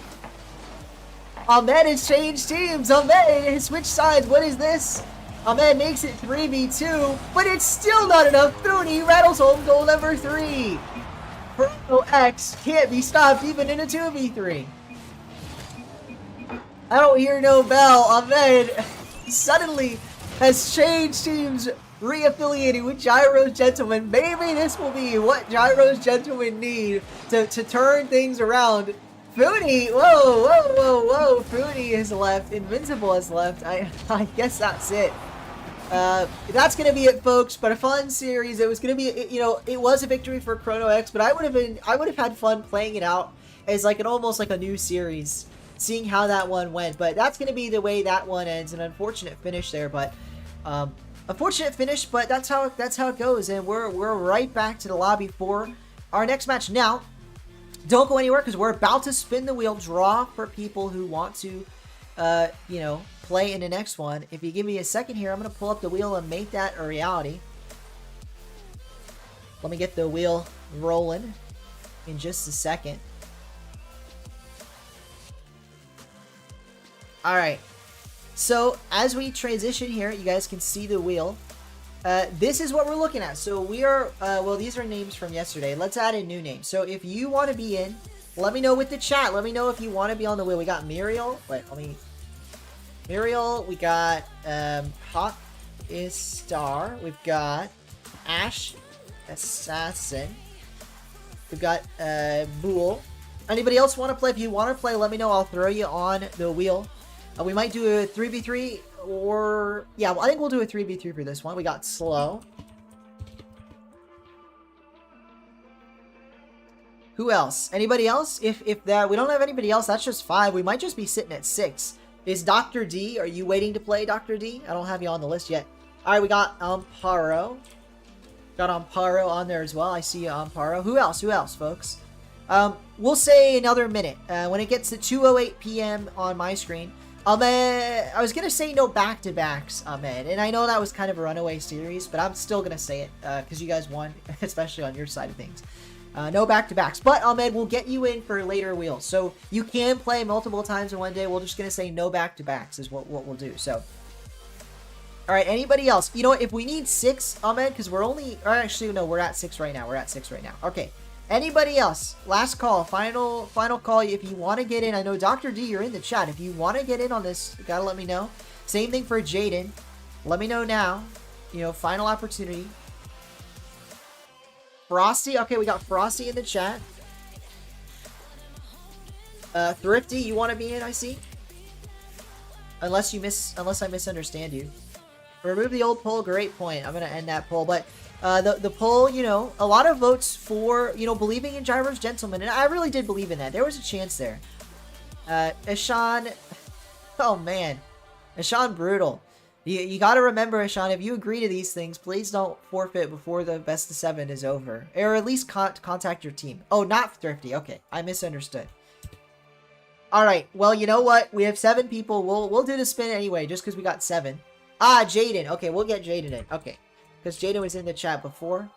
Ahmed has changed teams. Ahmed has switched sides. What is this? Ahmed makes it 3v2, but it's still not enough. Fooney rattles home goal number 3. Chrono X can't be stopped even in a 2v3. I don't hear no bell. Ahmed suddenly has changed teams, reaffiliating with Gyros Gentlemen. Maybe this will be what Gyros Gentlemen need to turn things around. Fooney, whoa, Fooney has left. Invincible has left. I guess that's it. That's gonna be it, folks. But a fun series. It was gonna be, you know, it was a victory for Chrono X, but I would have had fun playing it out as like almost like a new series, seeing how that one went. But that's gonna be the way that one ends. An unfortunate finish there, but unfortunate finish. But that's how it goes. And we're right back to the lobby for our next match. Now, don't go anywhere because we're about to spin the wheel, draw for people who want to, you know, play in the next one. If you give me a second here, I'm going to pull up the wheel and make that a reality. Let me get the wheel rolling in just a second. Alright. So, as we transition here, you guys can see the wheel. This is what we're looking at. So, we are, well, these are names from yesterday. Let's add a new name. So, if you want to be in, let me know with the chat. Let me know if you want to be on the wheel. We got Muriel. Wait, let me... Muriel, we got Hot is Star, we've got Ash Assassin, we've got Bool. Anybody else want to play? If you want to play, let me know. I'll throw you on the wheel. We might do a 3v3 or... yeah, well, I think we'll do a 3v3 for this one. We got Slow. Who else? Anybody else? If that we don't have anybody else, that's just 5. We might just be sitting at 6. Is Dr. D? Are you waiting to play, Dr. D? I don't have you on the list yet. Alright, we got Amparo. Got Amparo on there as well. I see you, Amparo. Who else? Who else, folks? We'll say another minute. When it gets to 2:08 p.m. on my screen. I was going to say no back-to-backs, Ahmed. And I know that was kind of a runaway series, but I'm still going to say it because you guys won, especially on your side of things. No back-to-backs. But, Ahmed, we'll get you in for later wheels. So, you can play multiple times in one day. We're just going to say no back-to-backs is what we'll do. So, alright, anybody else? You know what? If we need 6, Ahmed, because we're only... or actually, no, we're at 6 right now. We're at 6 right now. Okay. Anybody else? Last call. Final call. If you want to get in, I know Dr. D, you're in the chat. If you want to get in on this, you gotta let me know. Same thing for Jaden. Let me know now. You know, final opportunity. Frosty. Okay, we got Frosty in the chat. Thrifty, you want to be in, I see. Unless I misunderstand you. Remove the old poll. Great point. I'm going to end that poll. But the poll, you know, a lot of votes for, you know, believing in Gyro's Gentleman. And I really did believe in that. There was a chance there. Ishan. Oh, man. Ishan Brutal. You got to remember, Ishan, if you agree to these things, please don't forfeit before the best of 7 is over. Or at least contact your team. Oh, not Thrifty. Okay, I misunderstood. Alright, well, you know what? We have 7 people. We'll do the spin anyway, just because we got 7. Ah, Jaden. Okay, we'll get Jaden in. Okay, because Jaden was in the chat before.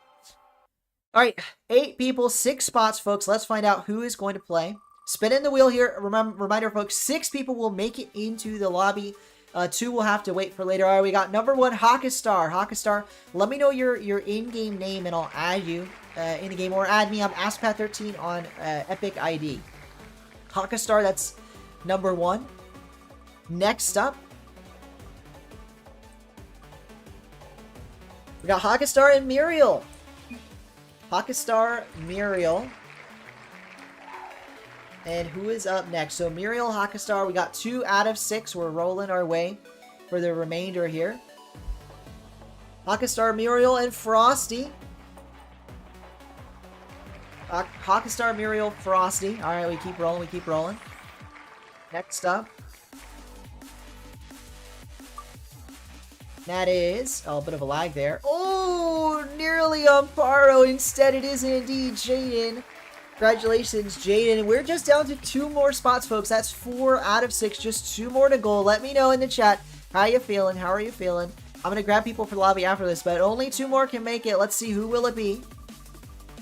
Alright, 8 people, 6 spots, folks. Let's find out who is going to play. Spinning the wheel here. Reminder, folks, 6 people will make it into the lobby. 2 will have to wait for later. Alright, we got number 1, Hawkestar. Hawkestar, let me know your in-game name and I'll add you in the game. Or add me. I'm AskPat13 on Epic ID. Hawkestar, that's number 1. Next up, we got Hawkestar and Muriel. Hawkestar, Muriel. And who is up next? So Muriel, Hawkestar, we got 2 out of 6. We're rolling our way for the remainder here. Hawkestar, Muriel, and Frosty. Hawkestar, Muriel, Frosty. Alright, we keep rolling, we keep rolling. Next up. That is... oh, a bit of a lag there. Oh, nearly Amparo. Instead, it is indeed Jaden. Congratulations, Jaden. We're just down to 2 more spots, folks. That's 4 out of 6. Just 2 more to go. Let me know in the chat. How you feeling? How are you feeling? I'm going to grab people for the lobby after this, but only 2 more can make it. Let's see. Who will it be?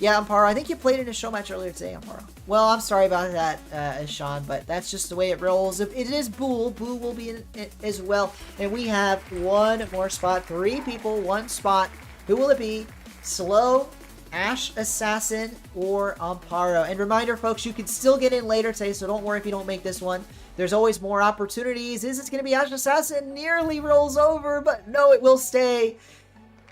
Yeah, Amparo. I think you played in a show match earlier today, Amparo. Well, I'm sorry about that, Sean, but that's just the way it rolls. If it is Bool, Bool will be in it as well. And we have 1 more spot. 3 people, 1 spot. Who will it be? Slow, Ash Assassin, or Amparo. And reminder, folks, you can still get in later today, so don't worry if you don't make this one. There's always more opportunities. Is it going to be Ash Assassin? Nearly rolls over, but no, it will stay.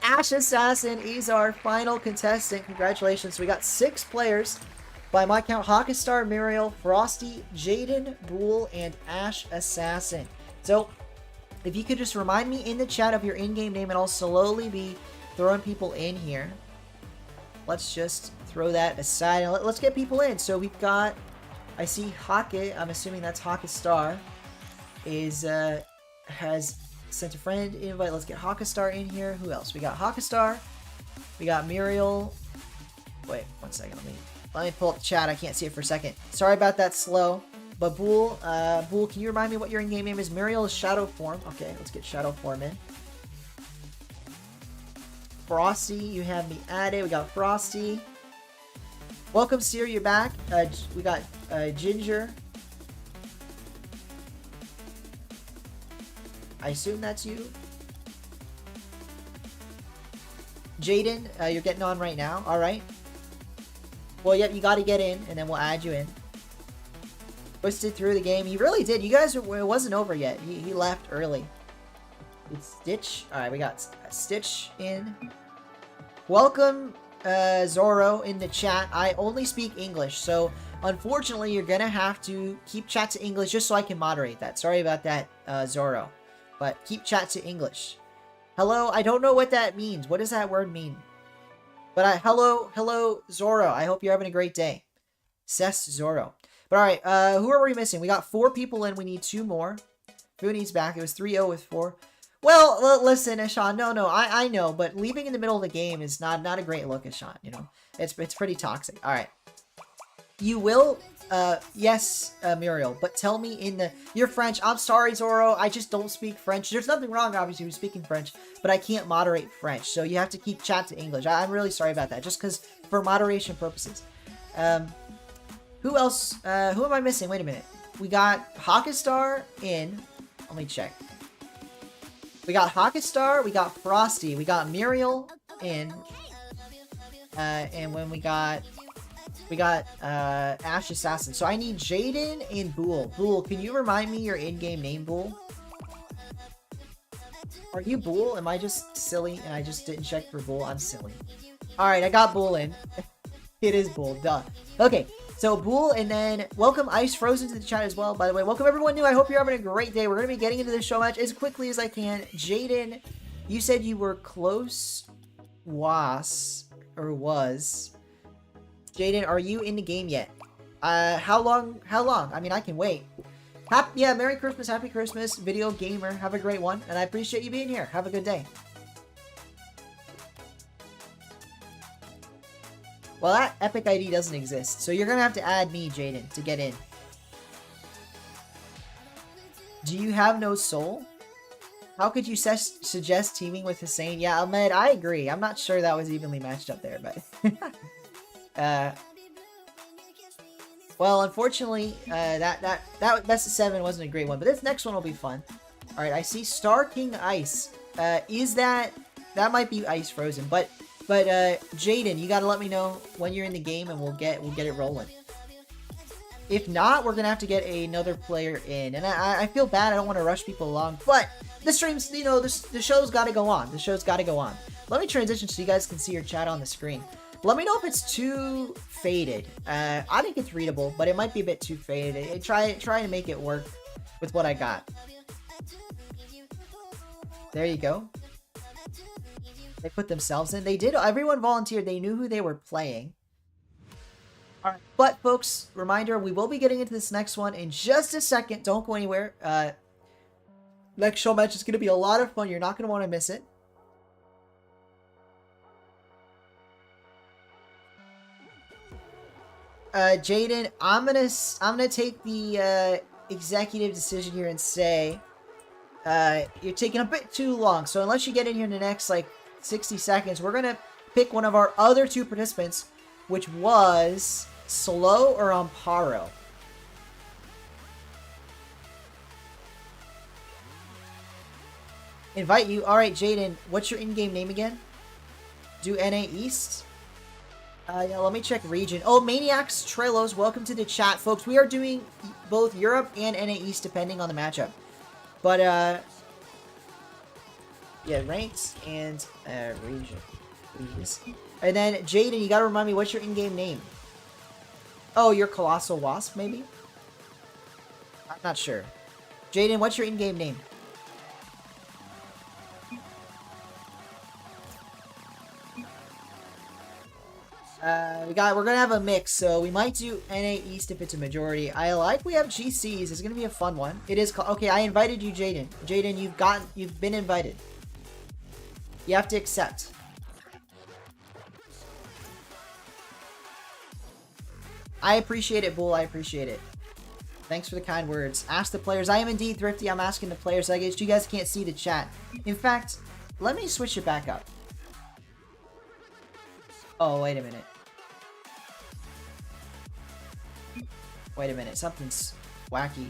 Ash Assassin is our final contestant. Congratulations. We got 6 players. By my count, Hawkestar, Muriel, Frosty, Jaden, Bool, and Ash Assassin. So, If you could just remind me in the chat of your in-game name, and I'll slowly be throwing people in here. Let's just throw that aside and let's get people in. So we've got, I see Hake, I'm assuming that's Hake Star, has sent a friend invite. Let's get Hake Star in here. Who else? We got Hake Star, we got Muriel. Wait, 1 second, let me pull up the chat. I can't see it for a second. Sorry about that slow. But Bool, can you remind me what your in-game name is? Muriel is Shadow Form. Okay, let's get Shadow Form in. Frosty, you have me added. We got Frosty. Welcome, Seer, you're back. We got Ginger. I assume that's you. Jaden, you're getting on right now. All right. Well, yep, you got to get in, and then we'll add you in. Twisted through the game. He really did. You guys, it wasn't over yet. He left early. It's Stitch. All right, we got Stitch in. Welcome, Zoro, in the chat. I only speak English, so unfortunately, you're gonna have to keep chat to English just so I can moderate that. Sorry about that, Zoro, but keep chat to English. Hello. I don't know what that means. What does that word mean? But hello, Zoro. I hope you're having a great day. Cess Zoro. But alright, who are we missing? We got 4 people in. We need 2 more. Fooney's back. It was 3-0 with 4. Well, listen, Ishan. No, I know. But leaving in the middle of the game is not a great look, Ishan. You know, it's pretty toxic. Alright. You will, yes, Muriel. But tell me you're French. I'm sorry, Zoro. I just don't speak French. There's nothing wrong, obviously, with speaking French. But I can't moderate French. So you have to keep chat to English. I'm really sorry about that. Just because, for moderation purposes. Who else? Who am I missing? Wait a minute. We got Hakastar in. Let me check. We got Hakastar. We got Frosty. We got Muriel in. And when we got Ash Assassin. So I need Jaden and Bool. Bool, can you remind me your in-game name, Bool? Are you Bool? Am I just silly and I just didn't check for Bool? I'm silly. Alright, I got Bool in. It is Bool, duh. Okay. So, Bool, and then welcome Ice Frozen to the chat as well, by the way. Welcome everyone new. I hope you're having a great day. We're going to be getting into this show match as quickly as I can. Jaden, you said you were close. Was. Jaden, are you in the game yet? How long? I mean, I can wait. Yeah, Merry Christmas, Happy Christmas, Video Gamer. Have a great one, and I appreciate you being here. Have a good day. Well, that Epic ID doesn't exist, so you're gonna have to add me, Jaden, to get in. Do you have no soul? How could you suggest teaming with Hussein? Yeah, Ahmed, I agree. I'm not sure that was evenly matched up there, but... well, unfortunately, that Best of 7 wasn't a great one, but this next one will be fun. Alright, I see Star King Ice. Is that might be Ice Frozen, but Jaden, you gotta let me know when you're in the game and we'll get it rolling. If not, we're gonna have to get another player in. And I feel bad, I don't want to rush people along, but the streams, you know, the show's gotta go on. The show's gotta go on. Let me transition so you guys can see your chat on the screen. Let me know if it's too faded. I think it's readable, but it might be a bit too faded. Try to make it work with what I got. There you go. They put themselves in. They did. Everyone volunteered. They knew who they were playing. All right. But, folks, reminder, we will be getting into this next one in just a second. Don't go anywhere. Next show match is going to be a lot of fun. You're not going to want to miss it. Jaden, I'm gonna take the executive decision here and say you're taking a bit too long. So unless you get in here in the next like 60 seconds, we're gonna pick one of our other 2 participants, which was Slow or Amparo. Invite you. All right, Jaden, what's your in-game name again? Do NA East. Yeah, let me check region. Oh, Maniacs Trelos, welcome to the chat, folks. We are doing both Europe and NA East depending on the matchup. But, yeah, ranks and region, please. And then, Jaden, you gotta remind me, what's your in-game name? Oh, you're Colossal Wasp, maybe? I'm not sure. Jaden, what's your in-game name? we're gonna have a mix, so we might do NA East if it's a majority. I like we have GCs. It's gonna be a fun one. It is okay. I invited you, Jaden. Jaden, you've been invited. You have to accept. I appreciate it, Bull. I appreciate it. Thanks for the kind words. Ask the players. I am indeed thrifty. I'm asking the players. I guess you guys can't see the chat. In fact, let me switch it back up. Oh, wait a minute. Wait a minute. Something's wacky.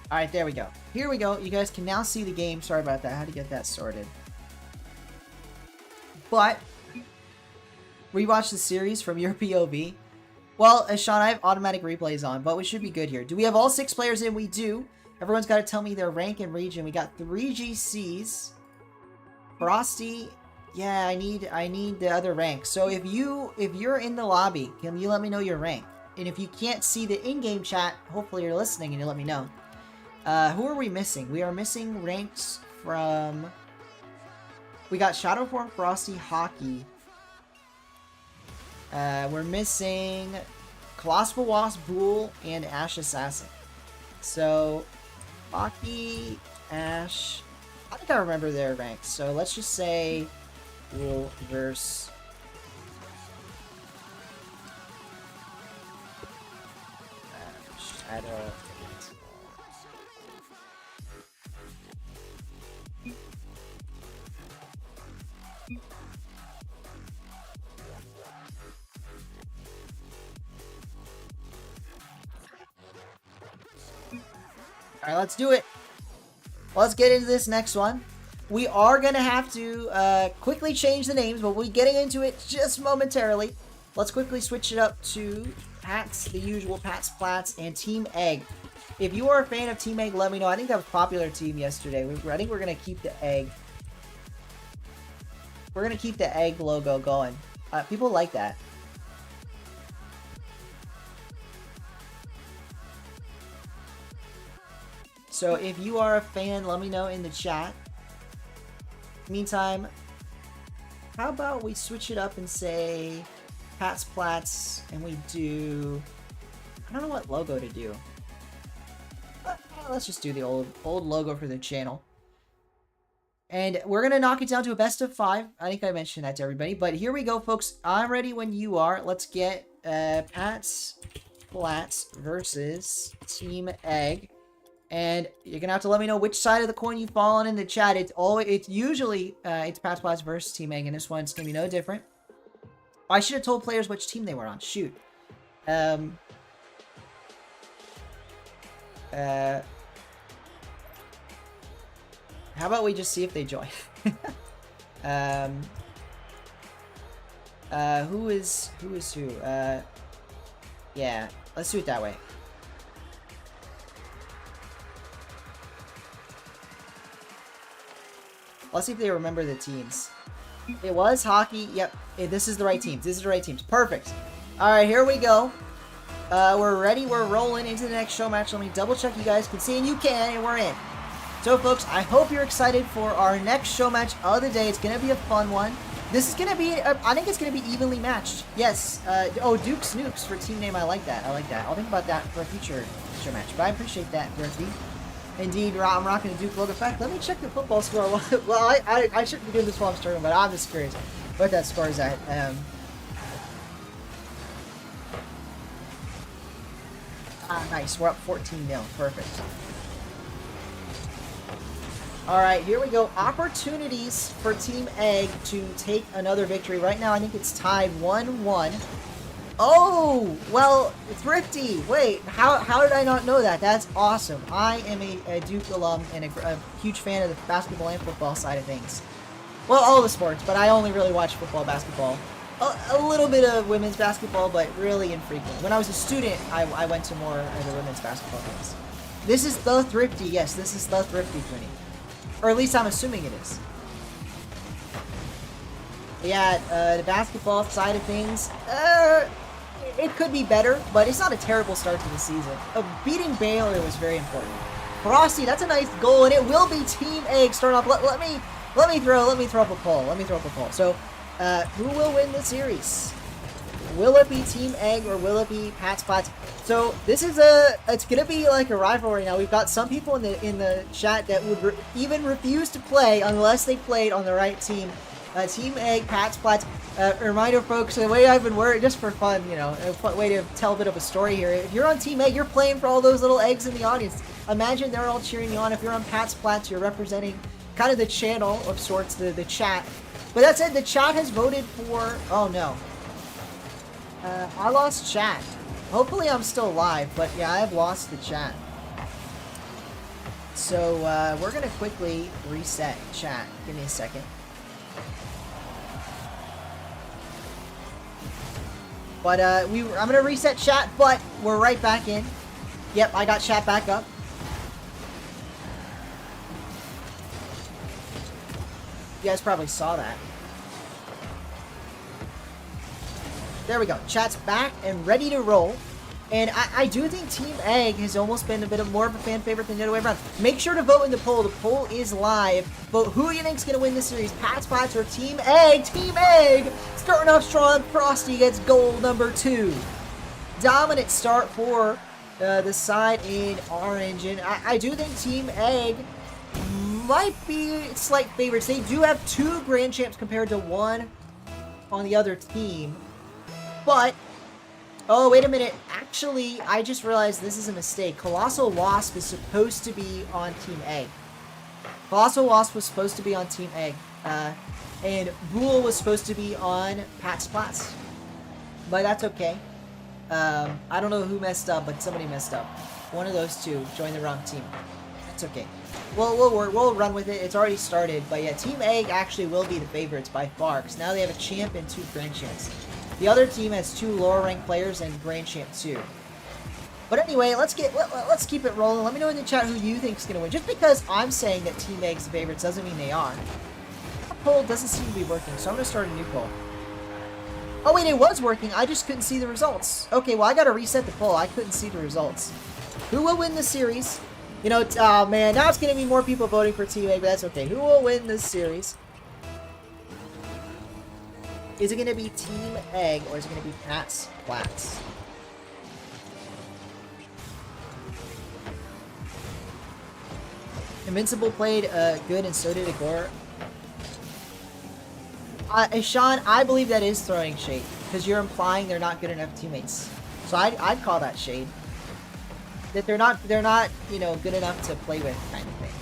Alright, there we go. Here we go. You guys can now see the game. Sorry about that. I had to get that sorted. But, rewatch the series from your POV. Well, Sean, I have automatic replays on, but we should be good here. Do we have all 6 players in? We do. Everyone's got to tell me their rank and region. We got 3 GCs. Frosty. Yeah, I need the other rank. So if you're in the lobby, can you let me know your rank? And if you can't see the in-game chat, hopefully you're listening and you let me know. Who are we missing? We are missing ranks from... We got Shadowform, Frosty, Hockey. We're missing Colossal Wasp, Bull, and Ash Assassin. So, Hockey, Ash... I think I remember their ranks. So let's just say Bull versus... Shadow... Alright, let's do it. Let's get into this next one. We are going to have to quickly change the names, but we'll be getting into it just momentarily. Let's quickly switch it up to Pats, the usual Pats, Plats, and Team Egg. If you are a fan of Team Egg, let me know. I think that was a popular team yesterday. I think we're going to keep the Egg. We're going to keep the Egg logo going. People like that. So if you are a fan, let me know in the chat. Meantime, how about we switch it up and say Pats Plats, and we do... I don't know what logo to do. Let's just do the old logo for the channel. And we're going to knock it down to a best of 5. I think I mentioned that to everybody. But here we go, folks. I'm ready when you are. Let's get Pats Plats versus Team Egg. And you're gonna have to let me know which side of the coin you fall on in the chat. It's usually it's Pats Plats versus Team Egg, and this one's gonna be no different. I should have told players which team they were on. Shoot. How about we just see if they join? Who is who? Yeah, let's do it that way. Let's see if they remember the teams. It was Hockey. Yep. Hey, this is the right teams. This is the right teams. Perfect. Alright, here we go. We're ready. We're rolling into the next show match. Let me double check you guys can see, and you can, and we're in. So, folks, I hope you're excited for our next show match of the day. It's going to be a fun one. This is going to be, I think it's going to be evenly matched. Yes. Oh, Duke's Nukes for team name. I like that. I like that. I'll think about that for a future show match. But I appreciate that, Dorothy. Indeed, I'm rocking a Duke logo. In fact, let me check the football score. Well, I shouldn't be doing this while I'm starting, but I'm just curious what that score is at. Nice. We're up 14-0. Perfect. Alright, here we go. Opportunities for Team Egg to take another victory. Right now, I think it's tied 1-1. Oh, well, Thrifty. Wait, how did I not know that? That's awesome. I am a Duke alum and a huge fan of the basketball and football side of things. Well, all the sports, but I only really watch football, basketball. A little bit of women's basketball, but really infrequent. When I was a student, I went to more of the women's basketball games. This is the Thrifty. Yes, this is the Thrifty, Twinny. Or at least I'm assuming it is. Yeah, the basketball side of things, it could be better, but it's not a terrible start to the season. Beating Baylor was very important. Frosty, that's a nice goal, and it will be Team Egg starting off. Let me throw up a poll. So, who will win the series? Will it be Team Egg or will it be Pat's Plats? So this is it's gonna be like a rivalry now. We've got some people in the chat that would even refuse to play unless they played on the right team. Team Egg, Pat's Plats. Reminder, folks, the way I've been working, just for fun, you know, a way to tell a bit of a story here. If you're on Team Egg, you're playing for all those little eggs in the audience. Imagine they're all cheering you on. If you're on Pat's Plats, you're representing kind of the channel of sorts, the chat. But that said, the chat has voted for... Oh, no. I lost chat. Hopefully I'm still live, but yeah, I have lost the chat. So, we're going to quickly reset chat. Give me a second. But, I'm going to reset chat, but we're right back in. Yep, I got chat back up. You guys probably saw that. There we go. Chat's back and ready to roll. And I do think Team Egg has almost been a bit more of a fan favorite than the other way around. Make sure to vote in the poll. The poll is live. Vote who you think's going to win this series, Pat's Plats or Team Egg. Team Egg starting off strong. Frosty gets goal number 2. Dominant start for the side in orange. And I do think Team Egg might be slight favorites. They do have 2 grand champs compared to 1 on the other team. But, oh, wait a minute. Actually, I just realized this is a mistake. Colossal Wasp is supposed to be on Team Egg. Colossal Wasp was supposed to be on Team Egg. And Boole was supposed to be on Pat's Plats. But that's okay. I don't know who messed up, but somebody messed up. One of those two joined the wrong team. That's okay. We'll run with it. It's already started. But yeah, Team Egg actually will be the favorites by far, because now they have a champ and 2 grand champs. The other team has 2 lower ranked players and grand champ 2. But anyway, let's keep it rolling. Let me know in the chat who you think is going to win. Just because I'm saying that Team Egg's the favorites doesn't mean they are. That poll doesn't seem to be working, so I'm going to start a new poll. Oh wait, it was working. I just couldn't see the results. Okay, well I got to reset the poll. I couldn't see the results. Who will win the series? You know, oh man, now it's going to be more people voting for Team Egg, but that's okay. Who will win this series? Is it going to be Team Egg, or is it going to be Pat's Plats? Invincible played good, and so did Agor. Sean, I believe that is throwing shade, because you're implying they're not good enough teammates. So I'd call that shade. That they're not, you know, good enough to play with, kind of thing.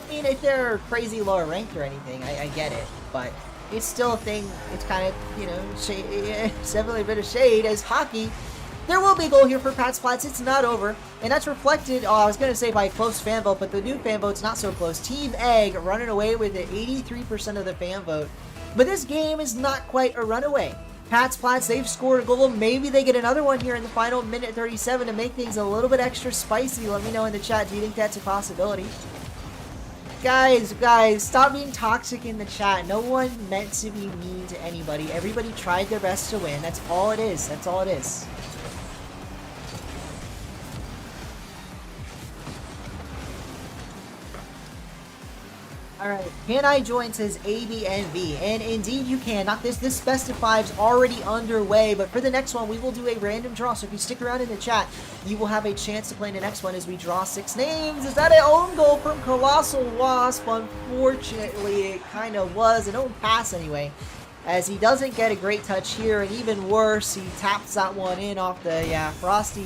I mean, if they're crazy lower ranked or anything, I get it, but it's still a thing. It's kind of, you know, shade, it's definitely a bit of shade as hockey. There will be a goal here for Pat's Plats. It's not over, and that's reflected, I was going to say by a close fan vote, but the new fan vote's not so close. Team Egg running away with it, 83% of the fan vote. But this game is not quite a runaway. Pat's Plats, they've scored a goal. Maybe they get another one here in the final minute 37 to make things a little bit extra spicy. Let me know in the chat, do you think that's a possibility? Guys, stop being toxic in the chat. No one meant to be mean to anybody. Everybody tried their best to win. That's all it is. That's all it is. Alright, can I join, says ABNV, and indeed you can. Not this best of 5's already underway, but for the next one we will do a random draw, so if you stick around in the chat, you will have a chance to play in the next one as we draw 6 names. Is that an own goal from Colossal Wasp? Unfortunately, it kind of was an own pass anyway, as he doesn't get a great touch here, and even worse, he taps that one in off the, Frosty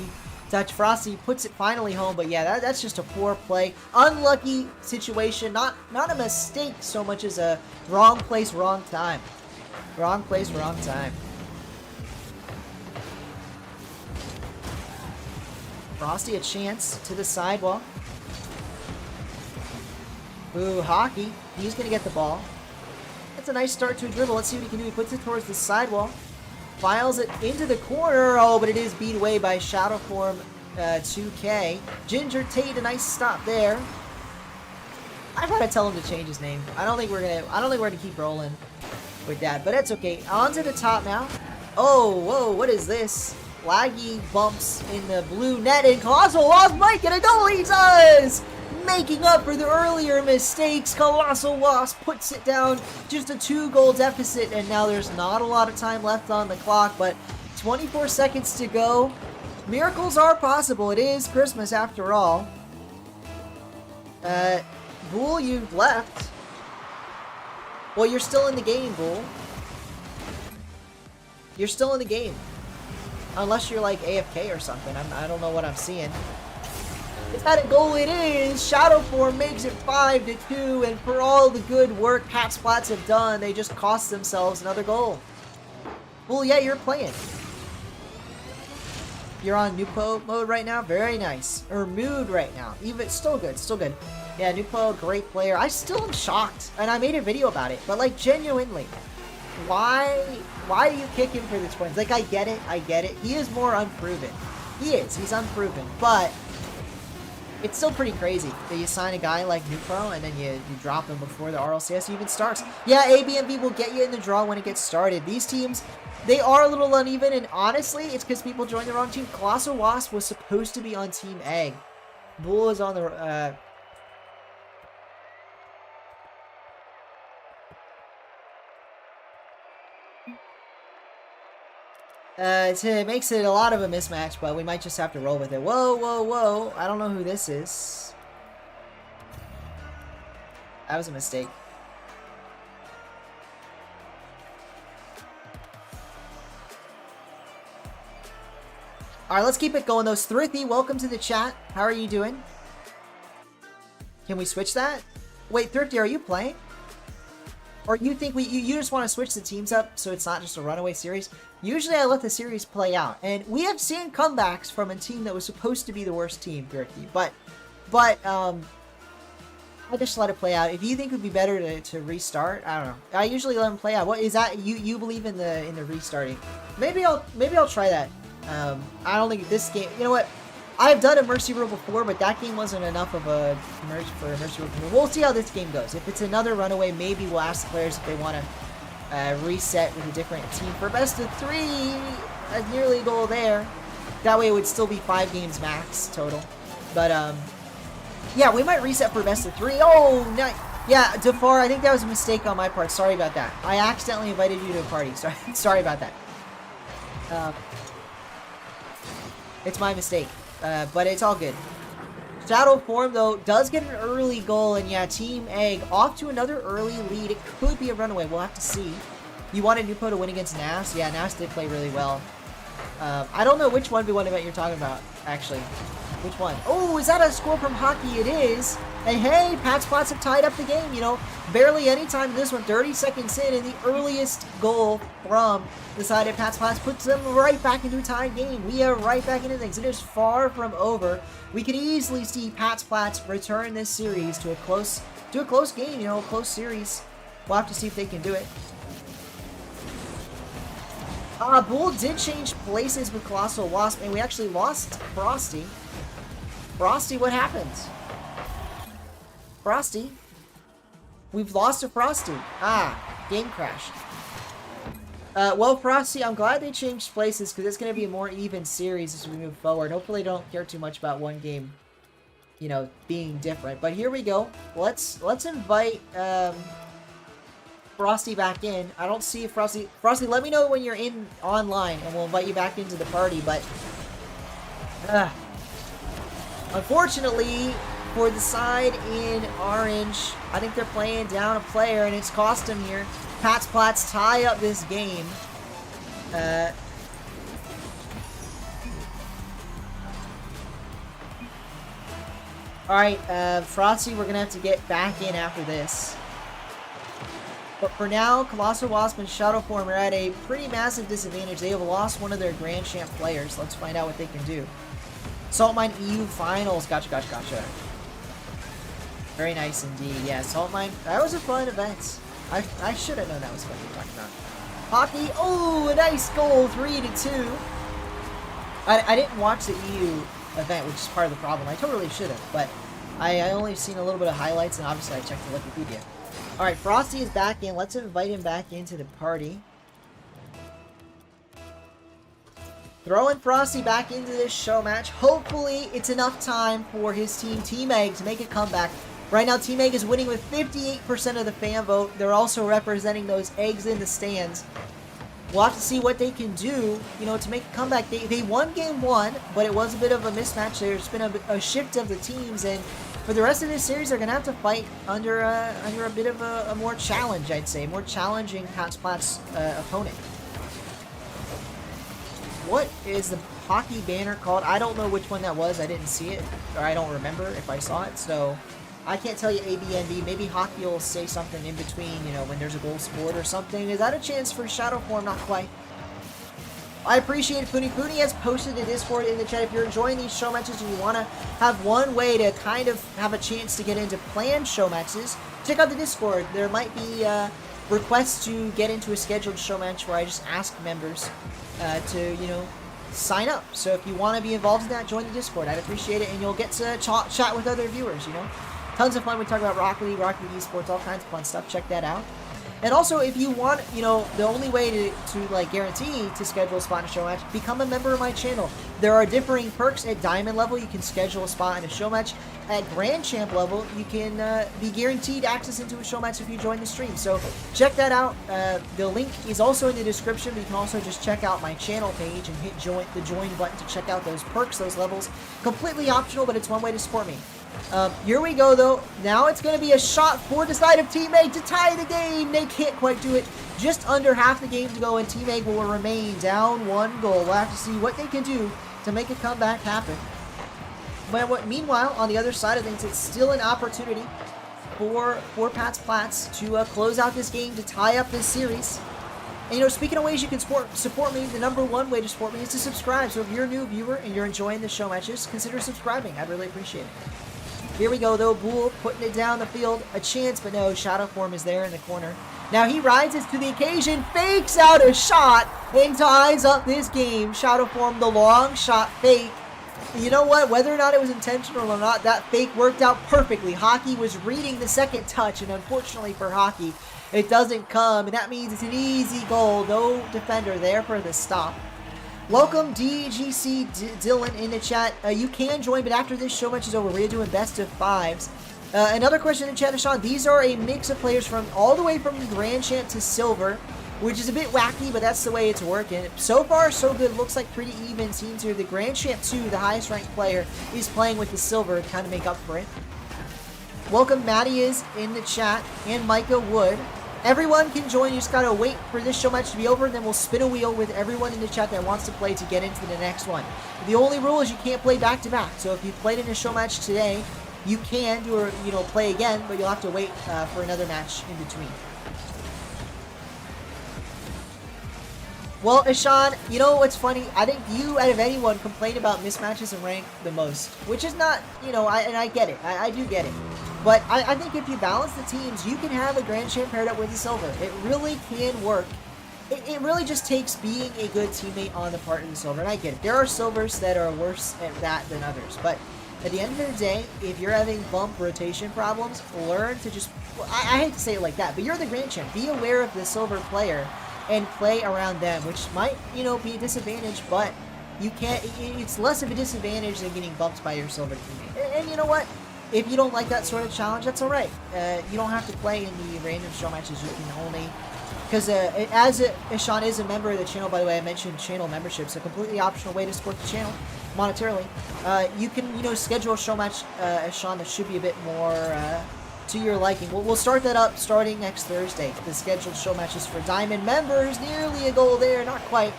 touch. Frosty puts it finally home, but yeah, that's just a poor play. Unlucky situation, not a mistake so much as a wrong place, wrong time. Wrong place, wrong time. Frosty a chance to the sidewall. Ooh, hockey. He's gonna get the ball. That's a nice start to a dribble. Let's see what he can do. He puts it towards the sidewall. Files it into the corner. Oh, but it is beat away by Shadowform 2K. Ginger Tate, a nice stop there. I've got to tell him to change his name. I don't think we're gonna keep rolling. with that. But that's okay. On to the top now. Oh, whoa, what is this? Laggy bumps in the blue net, and Colossal Wasp might get a goal. He does! Making up for the earlier mistakes, Colossal Wasp puts it down. Just a 2-goal deficit, and now there's not a lot of time left on the clock, but 24 seconds to go. Miracles are possible. It is Christmas after all. Bull, you've left. Well, you're still in the game, Bull. You're still in the game. Unless you're like AFK or something. I don't know what I'm seeing. Is that a goal? It is! Shadow Form makes it 5-2, and for all the good work Patsplats have done, they just cost themselves another goal. Well, yeah, you're playing. You're on Nupo mode right now? Very nice. Or mood right now. Even still good, still good. Yeah, Nupo, great player. I still am shocked, and I made a video about it, but like genuinely. Why are you kicking for the Twins? Like, I get it. He is more unproven. He's unproven, but it's still pretty crazy that you sign a guy like Nupro and then you drop him before the RLCS even starts. Yeah, ABMV will get you in the draw when it gets started. These teams, they are a little uneven, and honestly, it's because people joined the wrong team. Colossal Wasp was supposed to be on Team Egg. Bull is on the, it makes it a lot of a mismatch, but we might just have to roll with it. Whoa, whoa, whoa. I don't know who this is. That was a mistake. Alright, let's keep it going though. Thrifty, welcome to the chat. How are you doing? Can we switch that? Wait, Thrifty, are you playing? Or you think you just want to switch the teams up so it's not just a runaway series? Usually I let the series play out, and we have seen comebacks from a team that was supposed to be the worst team, Thrifty. But I just let it play out. If you think it would be better to restart, I don't know. I usually let them play out. What is that? You believe in the restarting? Maybe I'll try that. I don't think this game. You know what? I've done a Mercy Rule before, but that game wasn't enough of a Mercy Rule. We'll see how this game goes. If it's another runaway, maybe we'll ask the players if they want to reset with a different team for best of 3. That's nearly a goal there. That way it would still be 5 games max total. But yeah, we might reset for best of 3. Oh, nice. Yeah, Defar, I think that was a mistake on my part. Sorry about that. I accidentally invited you to a party. Sorry about that. It's my mistake. But it's all good. Shadow Form, though, does get an early goal, and yeah, Team Egg off to another early lead. It could be a runaway. We'll have to see. You wanted Nupo to win against Nas? Yeah, Nas did play really well. I don't know which 1v1 event you're talking about, actually. Which one? Oh, is that a score from hockey? It is. And hey, Patspots have tied up the game, you know. Barely any time in this one. 30 seconds in, and the earliest goal from the side of Patspots puts them right back into a tied game. We are right back into things. It is far from over. We could easily see Patspots return this series to a close game, you know, a close series. We'll have to see if they can do it. Bull did change places with Colossal Wasp, and we actually lost Frosty. Frosty, what happened? Frosty? We've lost to Frosty. Game crashed. Well, Frosty, I'm glad they changed places, because it's going to be a more even series as we move forward. Hopefully they don't care too much about one game, you know, being different. But here we go. Let's invite Frosty back in. I don't see Frosty. Frosty, let me know when you're in online, and we'll invite you back into the party. But unfortunately, for the side in orange, I think they're playing down a player, and it's cost them here. Patsplats tie up this game. Alright, Frosty, we're going to have to get back in after this. But for now, Colossal Wasp and Shadow Form are at a pretty massive disadvantage. They have lost one of their Grand Champ players. Let's find out what they can do. Salt Mine EU Finals. Gotcha. Very nice indeed. Yeah, Salt Mine. That was a fun event. I should have known that was what you were talking about. Hockey. Oh, a nice goal. 3-2. I didn't watch the EU event, which is part of the problem. I totally should have, but I only seen a little bit of highlights, and obviously I checked the Wikipedia. Alright, Frosty is back in. Let's invite him back into the party. Throwing Frosty back into this show match. Hopefully, it's enough time for his team, Team Egg, to make a comeback. Right now, Team Egg is winning with 58% of the fan vote. They're also representing those eggs in the stands. We'll have to see what they can do, you know, to make a comeback. They won game 1, but it was a bit of a mismatch. There's been a shift of the teams, and for the rest of this series, they're going to have to fight under a bit of a more challenge, I'd say. More challenging Plat's opponent. What is the hockey banner called? I don't know which one that was. I didn't see it, or I don't remember if I saw it, so I can't tell you A, B, and B. Maybe hockey will say something in between, you know, when there's a goal scored or something. Is that a chance for Shadow Form? Not quite. I appreciate it. Puni has posted a Discord in the chat. If you're enjoying these show matches and you want to have one way to kind of have a chance to get into planned show matches, check out the Discord. There might be requests to get into a scheduled show match where I just ask members to, you know, sign up. So if you want to be involved in that, join the Discord. I'd appreciate it, and you'll get to chat with other viewers, you know. Tons of fun. We talk about Rocket League Esports, all kinds of fun stuff. Check that out. And also, if you want, you know, the only way to like guarantee to schedule a spot in a show match, become a member of my channel. There are differing perks. At Diamond level, you can schedule a spot in a show match. At Grand Champ level, you can be guaranteed access into a show match if you join the stream. So check that out. The link is also in the description, but you can also just check out my channel page and hit the join button to check out those perks, those levels. Completely optional, but it's one way to support me. Here we go, though. Now it's going to be a shot for the side of Team Egg to tie the game. They can't quite do it. Just under half the game to go, and Team Egg will remain down 1 goal. We'll have to see what they can do to make a comeback happen. But meanwhile, on the other side of things, it's still an opportunity for Platts to close out this game, to tie up this series. And, you know, speaking of ways you can support me, the #1 way to support me is to subscribe. So if you're a new viewer and you're enjoying the show matches, consider subscribing. I'd really appreciate it. Here we go, though. Bull putting it down the field. A chance, but no. Shadow Form is there in the corner. Now he rises to the occasion, fakes out a shot, and ties up this game. Shadow Form, the long shot fake. You know what? Whether or not it was intentional or not, that fake worked out perfectly. Hockey was reading the second touch, and unfortunately for Hockey, it doesn't come, and that means it's an easy goal. No defender there for the stop. Welcome DGC Dylan in the chat. You can join, but after this show match is over, we're doing best of 5s. Another question in chat, Sean. These are a mix of players from all the way from Grand Champ to Silver, which is a bit wacky, but that's the way it's working. So far, so good. Looks like pretty even teams here. The Grand Champ 2, the highest ranked player, is playing with the Silver to kind of make up for it. Welcome Maddie is in the chat, and Micah Wood. Everyone can join. You just gotta wait for this show match to be over, and then we'll spin a wheel with everyone in the chat that wants to play to get into the next one. The only rule is you can't play back-to-back. So if you played in a show match today, you can do or, you know, play again, but you'll have to wait for another match in between. Well, Ishan, you know what's funny? I think you, out of anyone, complain about mismatches in rank the most, which is not, you know, and I get it. I do get it. But I think if you balance the teams, you can have a Grand Champ paired up with a Silver. It really can work. It really just takes being a good teammate on the part of the Silver, and I get it. There are Silvers that are worse at that than others, but at the end of the day, if you're having bump rotation problems, learn to just, I hate to say it like that, but you're the Grand Champ. Be aware of the Silver player and play around them, which might, you know, be a disadvantage, but you can't, it's less of a disadvantage than getting bumped by your Silver teammate. And you know what? If you don't like that sort of challenge, that's alright. You don't have to play in the random show matches. You can only, because Sean is a member of the channel, by the way, I mentioned channel membership, so a completely optional way to support the channel monetarily. You can, you know, schedule a show match, Sean, that should be a bit more to your liking. We'll start that up starting next Thursday. The scheduled show matches for Diamond members. Nearly a goal there, not quite.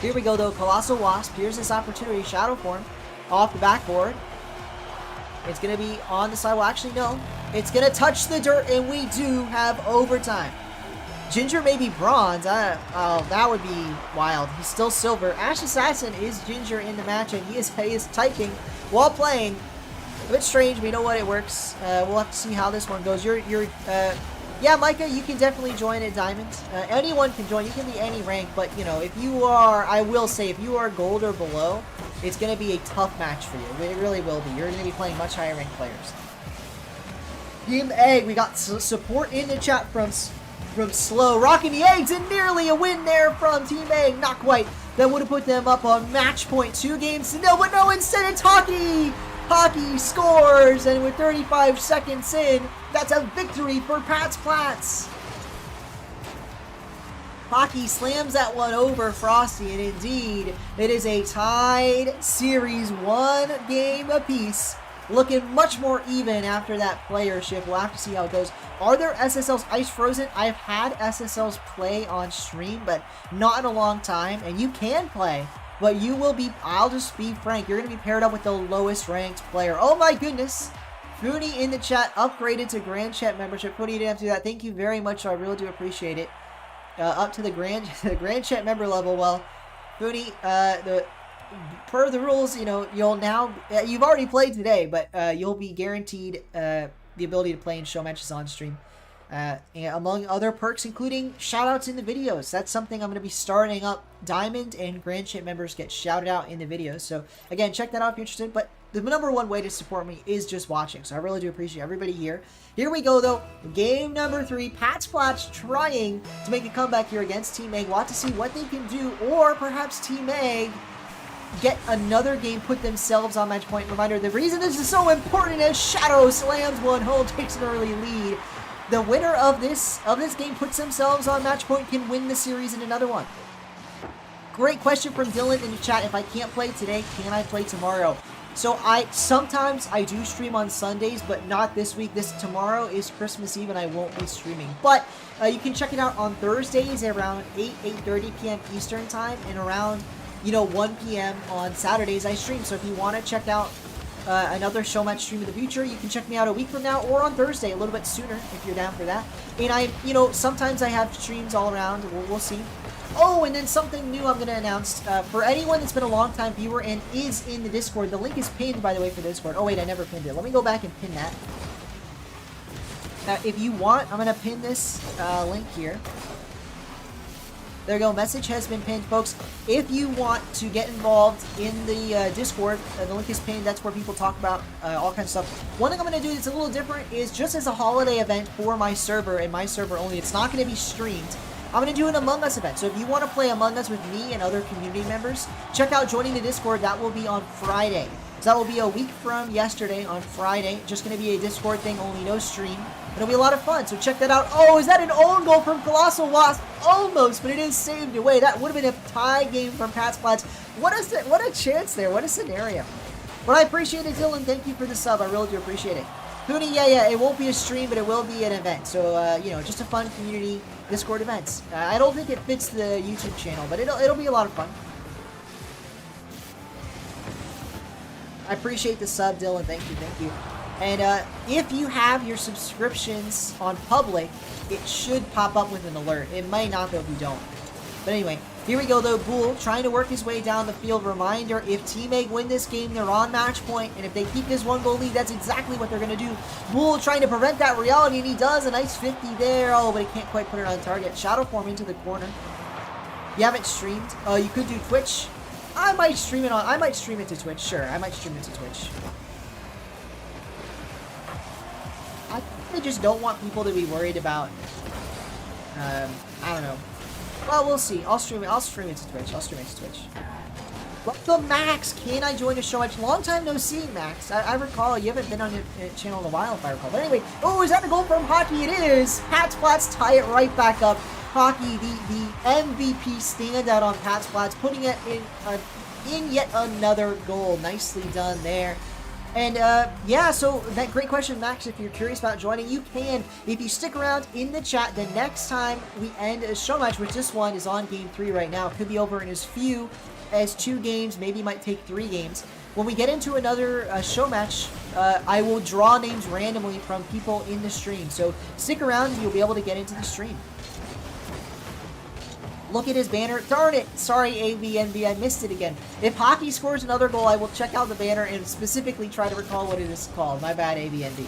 Here we go, though. Colossal Wasp. Here's this opportunity. Shadow Form off the backboard. It's going to be on the side. Well, actually, no. It's going to touch the dirt, and we do have overtime. Ginger may be bronze. Oh, that would be wild. He's still Silver. Ash Assassin is Ginger in the match, and he is typing while playing. A bit strange, but you know what? It works. We'll have to see how this one goes. Yeah, Micah, you can definitely join at Diamonds. Anyone can join. You can be any rank, but, you know, if you are, I will say, if you are gold or below, it's going to be a tough match for you. It really will be. You're going to be playing much higher ranked players. Team Egg, we got support in the chat from Slow. Rocking the eggs and nearly a win there from Team Egg. Not quite. That would have put them up on match point. 2 games to 0, but no, instead it's Hockey. Hockey scores, and with 35 seconds in, that's a victory for Pat's Plats. Hockey slams that one over Frosty, and indeed, it is a tied series, 1 game apiece. Looking much more even after that player shift. We'll have to see how it goes. Are there SSLs ice frozen? I've had SSLs play on stream, but not in a long time, and you can play. But you will be, I'll just be frank, you're going to be paired up with the lowest ranked player. Oh my goodness. Foodie in the chat upgraded to Grand Chat membership. Foodie, you didn't have to do that. Thank you very much. I really do appreciate it. Up to the Grand Chat member level. Well, Foodie, per the rules, you know, you'll now, you've already played today, but you'll be guaranteed the ability to play in show matches on stream. Among other perks, including shoutouts in the videos. That's something I'm going to be starting up. Diamond and Grand Champ members get shouted out in the videos. So, again, check that out if you're interested. But the #1 way to support me is just watching. So, I really do appreciate everybody here. Here we go, though. Game number 3. Pat's Plats trying to make a comeback here against Team Egg. We'll have to see what they can do. Or perhaps Team Egg get another game, put themselves on match point. Reminder, the reason this is so important is Shadow slams one hole, takes an early lead. The winner of this game puts themselves on match point, can win the series in another one. Great question from Dylan in the chat. If I can't play today, can I play tomorrow? So sometimes I do stream on Sundays, but not this week. Tomorrow is Christmas Eve and I won't be streaming. But you can check it out on Thursdays around 8:30 p.m. Eastern time, and around 1 p.m. on Saturdays I stream. So if you want to check out another show match stream in the future, you can check me out a week from now or on Thursday, a little bit sooner if you're down for that. And sometimes I have streams all around. We'll see. Oh, and then something new I'm going to announce. For anyone that's been a long-time viewer and is in the Discord, the link is pinned, by the way, for the Discord. Oh, wait, I never pinned it. Let me go back and pin that. If you want, I'm going to pin this link here. There you go. Message has been pinned, folks. If you want to get involved in the Discord, the link is pinned. That's where people talk about all kinds of stuff. One thing I'm going to do that's a little different is just as a holiday event for my server, and my server only, it's not going to be streamed. I'm going to do an Among Us event. So if you want to play Among Us with me and other community members, check out joining the Discord. That will be on Friday. So that will be a week from yesterday on Friday. Just going to be a Discord thing, only no stream. It'll be a lot of fun, so check that out. Oh, is that an own goal from Colossal Wasp? Almost, but it is saved away. That would have been a tie game from Pat's Plats. What a chance there. What a scenario. But I appreciate it, Dylan. Thank you for the sub. I really do appreciate it. Hooney, yeah, it won't be a stream, but it will be an event. So, just a fun community Discord event. I don't think it fits the YouTube channel, but it'll be a lot of fun. I appreciate the sub, Dylan. Thank you. And if you have your subscriptions on public, it should pop up with an alert. It might not, though, if you don't. But anyway, here we go, though. Bull trying to work his way down the field. Reminder, if Team Egg win this game, they're on match point. And if they keep this 1-goal lead, that's exactly what they're going to do. Bull trying to prevent that reality, and he does. A nice 50 there. Oh, but he can't quite put it on target. Shadow form into the corner. You haven't streamed. Oh, you could do Twitch. I might stream it to Twitch. Sure, I might stream it to Twitch. I think they just don't want people to be worried about, I don't know. Well, we'll see. I'll stream it to Twitch. Welcome, Max. Can I join a show match? Long time no see, Max. I recall you haven't been on your channel in a while, if I recall. But anyway, oh, is that a goal from Hockey? It is. Pat's Plats tie it right back up. Hockey, the MVP standout on Pat's Plats, putting it in yet another goal. Nicely done there. And, yeah, so that great question, Max. If you're curious about joining, you can. If you stick around in the chat, the next time we end a show match, which this one is on game 3 right now, could be over in as few as 2 games, maybe might take 3 games. When we get into another show match, I will draw names randomly from people in the stream. So stick around and you'll be able to get into the stream. Look at his banner. Darn it. Sorry, AVNB. I missed it again. If Hockey scores another goal, I will check out the banner and specifically try to recall what it is called. My bad, AVNB.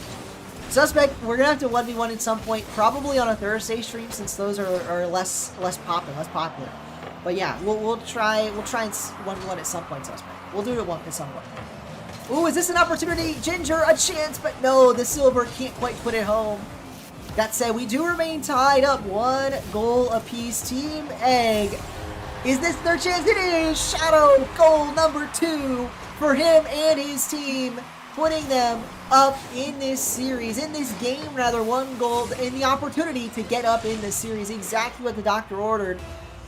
Suspect, we're going to have to 1v1 at some point, probably on a Thursday stream, since those are less popular. But yeah, we'll try and 1v1 at some point, Suspect. We'll do it at some point. Ooh, is this an opportunity? Ginger, a chance, but no, the silver can't quite put it home. That said, we do remain tied up 1 goal apiece. Team Egg, is this their chance? It is! Shadow, goal number 2 for him and his team, putting them up in this series, in this game rather, 1 goal, and the opportunity to get up in this series. Exactly what the doctor ordered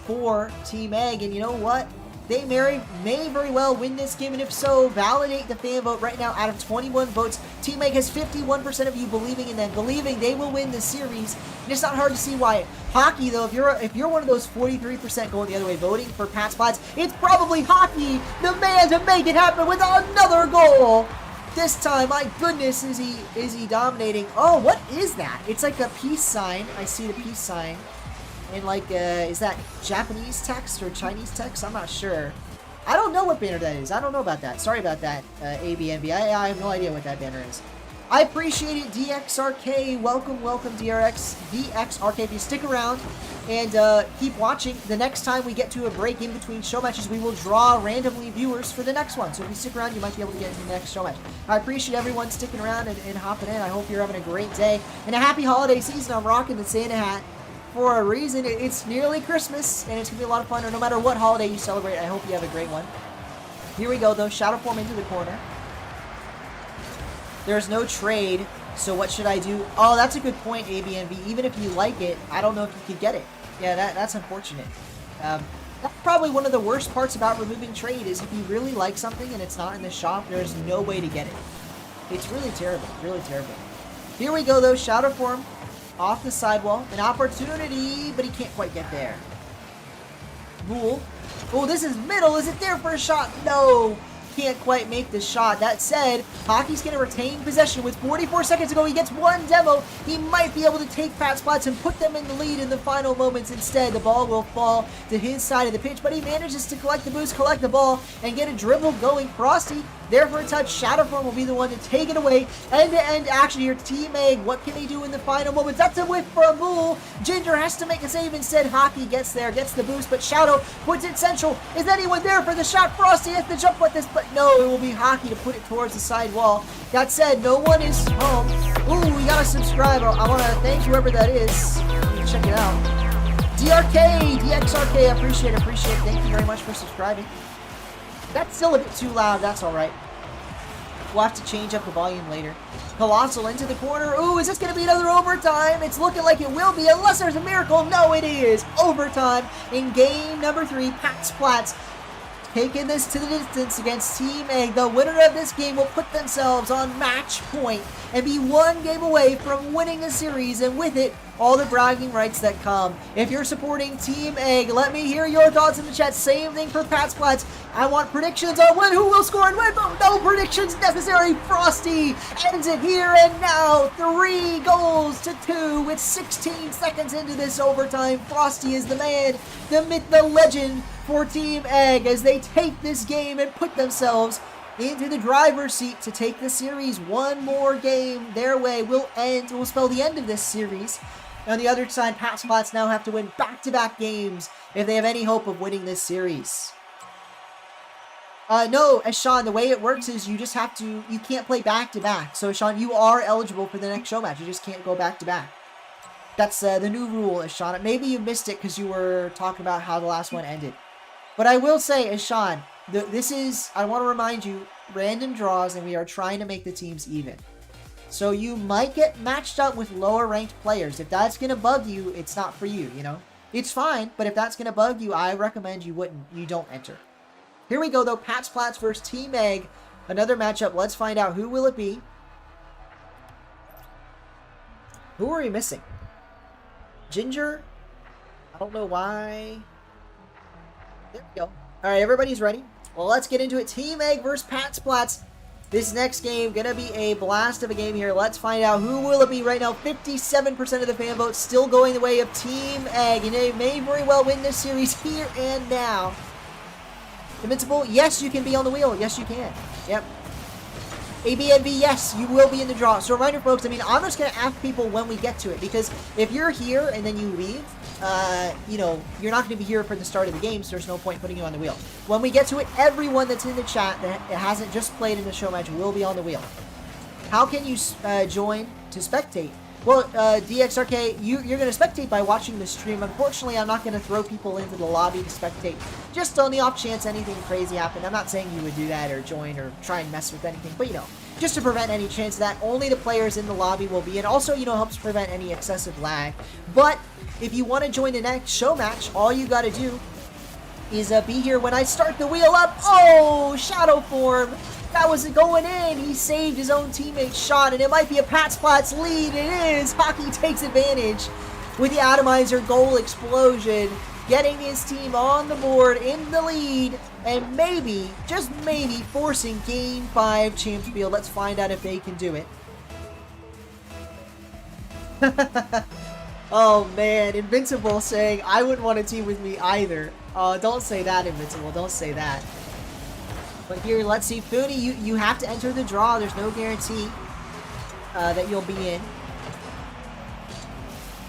for Team Egg, and you know what? They may very well win this game, and if so, validate the fan vote right now. Out of 21 votes, Team Egg has 51% of you believing in them, believing they will win the series. And it's not hard to see why. Hockey, though, if you're one of those 43% going the other way, voting for Pat Spots, it's probably Hockey, the man to make it happen with another goal. This time, my goodness, is he dominating? Oh, what is that? It's like a peace sign. I see the peace sign. And like, is that Japanese text or Chinese text? I'm not sure. I don't know what banner that is. I don't know about that. Sorry about that, ABNB. I have no idea what that banner is. I appreciate it, DXRK. Welcome, DXRK. If you stick around and keep watching, the next time we get to a break in between show matches, we will draw randomly viewers for the next one. So if you stick around, you might be able to get into the next show match. I appreciate everyone sticking around and hopping in. I hope you're having a great day and a happy holiday season. I'm rocking the Santa hat for a reason. It's nearly Christmas, and it's going to be a lot of fun, or no matter what holiday you celebrate, I hope you have a great one. Here we go, though. Shadow form into the corner. There's no trade, so what should I do? Oh, that's a good point, ABNV. Even if you like it, I don't know if you could get it. Yeah, that's unfortunate. That's probably one of the worst parts about removing trade, is if you really like something and it's not in the shop, there's no way to get it. It's really terrible, really terrible. Here we go, though. Shadow form off the sidewall. An opportunity, but he can't quite get there. Bull. Oh, this is middle. Is it there for a shot? No. Can't quite make the shot. That said, Hockey's going to retain possession with 44 seconds to go. He gets 1 demo. He might be able to take Pat Spots and put them in the lead in the final moments. Instead, the ball will fall to his side of the pitch, but he manages to collect the boost, collect the ball, and get a dribble going. Frosty there for a touch. Shadowform will be the one to take it away. End-to-end action here. Team Egg, what can they do in the final moments? That's a whiff for a Bull. Ginger has to make a save instead. Hockey gets there, gets the boost, but Shadow puts it central. Is anyone there for the shot? Frosty has to jump with this, but no, it will be Hockey to put it towards the side wall. That said, no one is home. Ooh, we gotta subscribe. I want to thank whoever that is. Check it out. DXRK, appreciate it. Thank you very much for subscribing. That's still a bit too loud. That's all right. We'll have to change up the volume later. Colossal into the corner. Ooh, is this going to be another overtime? It's looking like it will be, unless there's a miracle. No, it is. Overtime in game number 3. Pat Splats taking this to the distance against Team Egg. The winner of this game will put themselves on match point and be 1 game away from winning the series, and with it, all the bragging rights that come. If you're supporting Team Egg, let me hear your thoughts in the chat. Same thing for Pat Splats. I want predictions on who will score and when, but no predictions necessary. Frosty ends it here and now. 3 goals to 2 with 16 seconds into this overtime. Frosty is the man, the myth, the legend for Team Egg as they take this game and put themselves into the driver's seat to take the series. 1 more game their way will spell the end of this series. On the other side, Pat Spots now have to win back-to-back games if they have any hope of winning this series. No, Sean, the way it works is you just have to, you can't play back-to-back. So, Sean, you are eligible for the next show match. You just can't go back-to-back. That's the new rule, Sean. Maybe you missed it because you were talking about how the last one ended. But I will say, Sean, this is, I want to remind you, random draws, and we are trying to make the teams even. So you might get matched up with lower ranked players. If that's going to bug you, it's not for you, you know? It's fine, but if that's going to bug you, I recommend you don't enter. Here we go, though. Pat Splats versus Team Egg. Another matchup. Let's find out who will it be. Who are we missing? Ginger? I don't know why. There we go. All right, everybody's ready. Well, let's get into it. Team Egg versus Pat Splats. This next game, gonna be a blast of a game here. Let's find out who will it be right now. 57% of the fan votes still going the way of Team Egg, and they may very well win this series here and now. Invincible, yes, you can be on the wheel. Yes, you can. Yep. ABNB, yes, you will be in the draw. So reminder, folks, I mean, I'm just going to ask people when we get to it, because if you're here and then you leave, you know, you're not going to be here for the start of the game, so there's no point putting you on the wheel. When we get to it, everyone that's in the chat that hasn't just played in the show match will be on the wheel. How can you join to spectate? Well, DXRK, you're going to spectate by watching the stream. Unfortunately, I'm not going to throw people into the lobby to spectate, just on the off chance anything crazy happened. I'm not saying you would do that or join or try and mess with anything, but, you know, just to prevent any chance of that, only the players in the lobby will be. And also, you know, helps prevent any excessive lag. But if you want to join the next show match, all you got to do is be here when I start the wheel up. Oh, Shadow Form. That wasn't going in. He saved his own teammate's shot, and it might be a Pat Splats lead. It is. Hockey takes advantage with the atomizer goal explosion, getting his team on the board in the lead, and maybe, just maybe, forcing Game 5 Champs Field. Let's find out if they can do it. Oh man, Invincible saying, I wouldn't want to team with me either. Don't say that, Invincible. Don't say that. But here, let's see. Foodie, you have to enter the draw. There's no guarantee that you'll be in.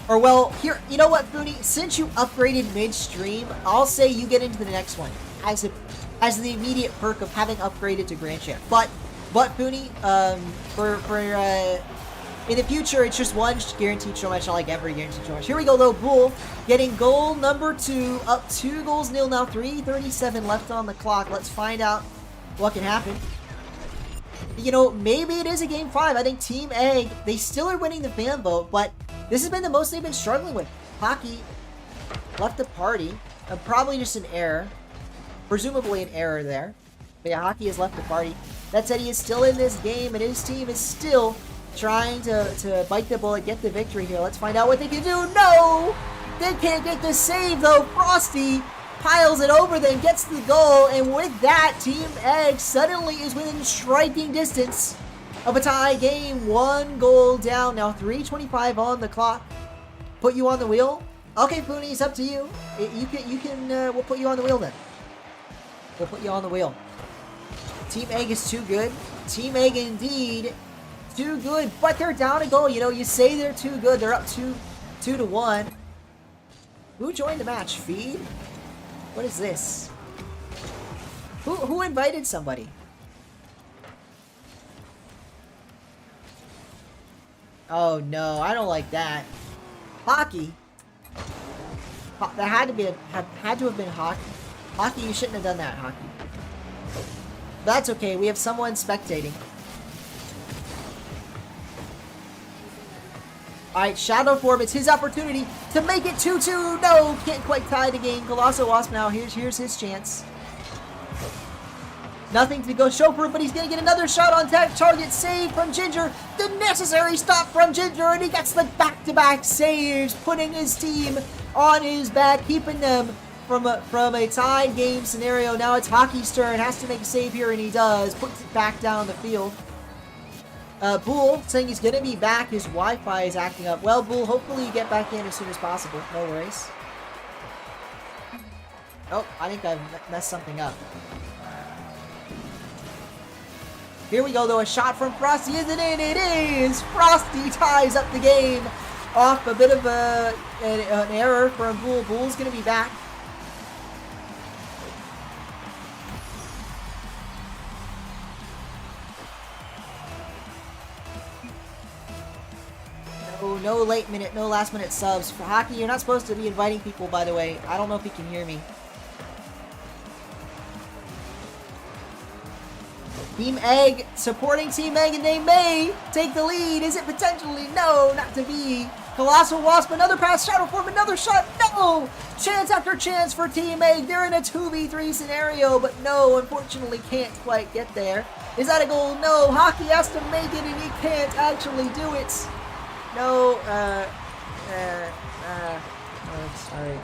Or, well, here, you know what, Foodie? Since you upgraded midstream, I'll say you get into the next one as the immediate perk of having upgraded to Grand Champ. But Foodie, in the future, it's just one guaranteed show match, not like every guaranteed show match. Here we go, though. Bull getting goal number 2, up 2-0 now. 3:37 left on the clock. Let's find out what can happen. You know, maybe it is a Game 5. I think Team Egg, they still are winning the fan vote, but this has been the most they've been struggling with. Hockey left the party. Probably just an error. Presumably an error there. But yeah, Hockey has left the party. That said, he is still in this game, and his team is still trying to bite the bullet, get the victory here. Let's find out what they can do. No! They can't get the save, though. Frosty piles it over them, gets the goal, and with that, Team Egg suddenly is within striking distance of a tie game. 1 goal down. Now 3:25 on the clock. Put you on the wheel? Okay, Pooney, it's up to you. We'll put you on the wheel then. We'll put you on the wheel. Team Egg is too good. Team Egg indeed too good, but they're down a goal. You know, you say they're too good. They're up 2-1. Who joined the match? Feed? What is this? Who invited somebody? Oh no, I don't like that. Hockey. That had to have been Hockey. Hockey, you shouldn't have done that, Hockey. That's okay. We have someone spectating. Alright, Shadow Form, it's his opportunity to make it 2-2. No, can't quite tie the game. Colossal Wasp now, here's his chance. Nothing to go show for it, but he's going to get another shot on target. Save from Ginger. The necessary stop from Ginger, and he gets the back-to-back saves, putting his team on his back, keeping them from a tied game scenario. Now it's Hockey's turn. Has to make a save here, and he does. Puts it back down the field. Bull saying he's going to be back. His Wi-Fi is acting up. Well, Bull, hopefully you get back in as soon as possible. No worries. Oh, I think I've messed something up. Here we go, though. A shot from Frosty. Is it in? It is! Frosty ties up the game off a bit of an error from Bull. Bull's going to be back. No late minute, no last minute subs. For Hockey, you're not supposed to be inviting people, by the way. I don't know if he can hear me. Team Egg supporting Team Egg, and they may take the lead. Is it potentially? No, not to be. Colossal Wasp, another pass, Shadow Form, another shot. No! Chance after chance for Team Egg. They're in a 2v3 scenario, but no, unfortunately can't quite get there. Is that a goal? No. Hockey has to make it, and he can't actually do it. No, sorry.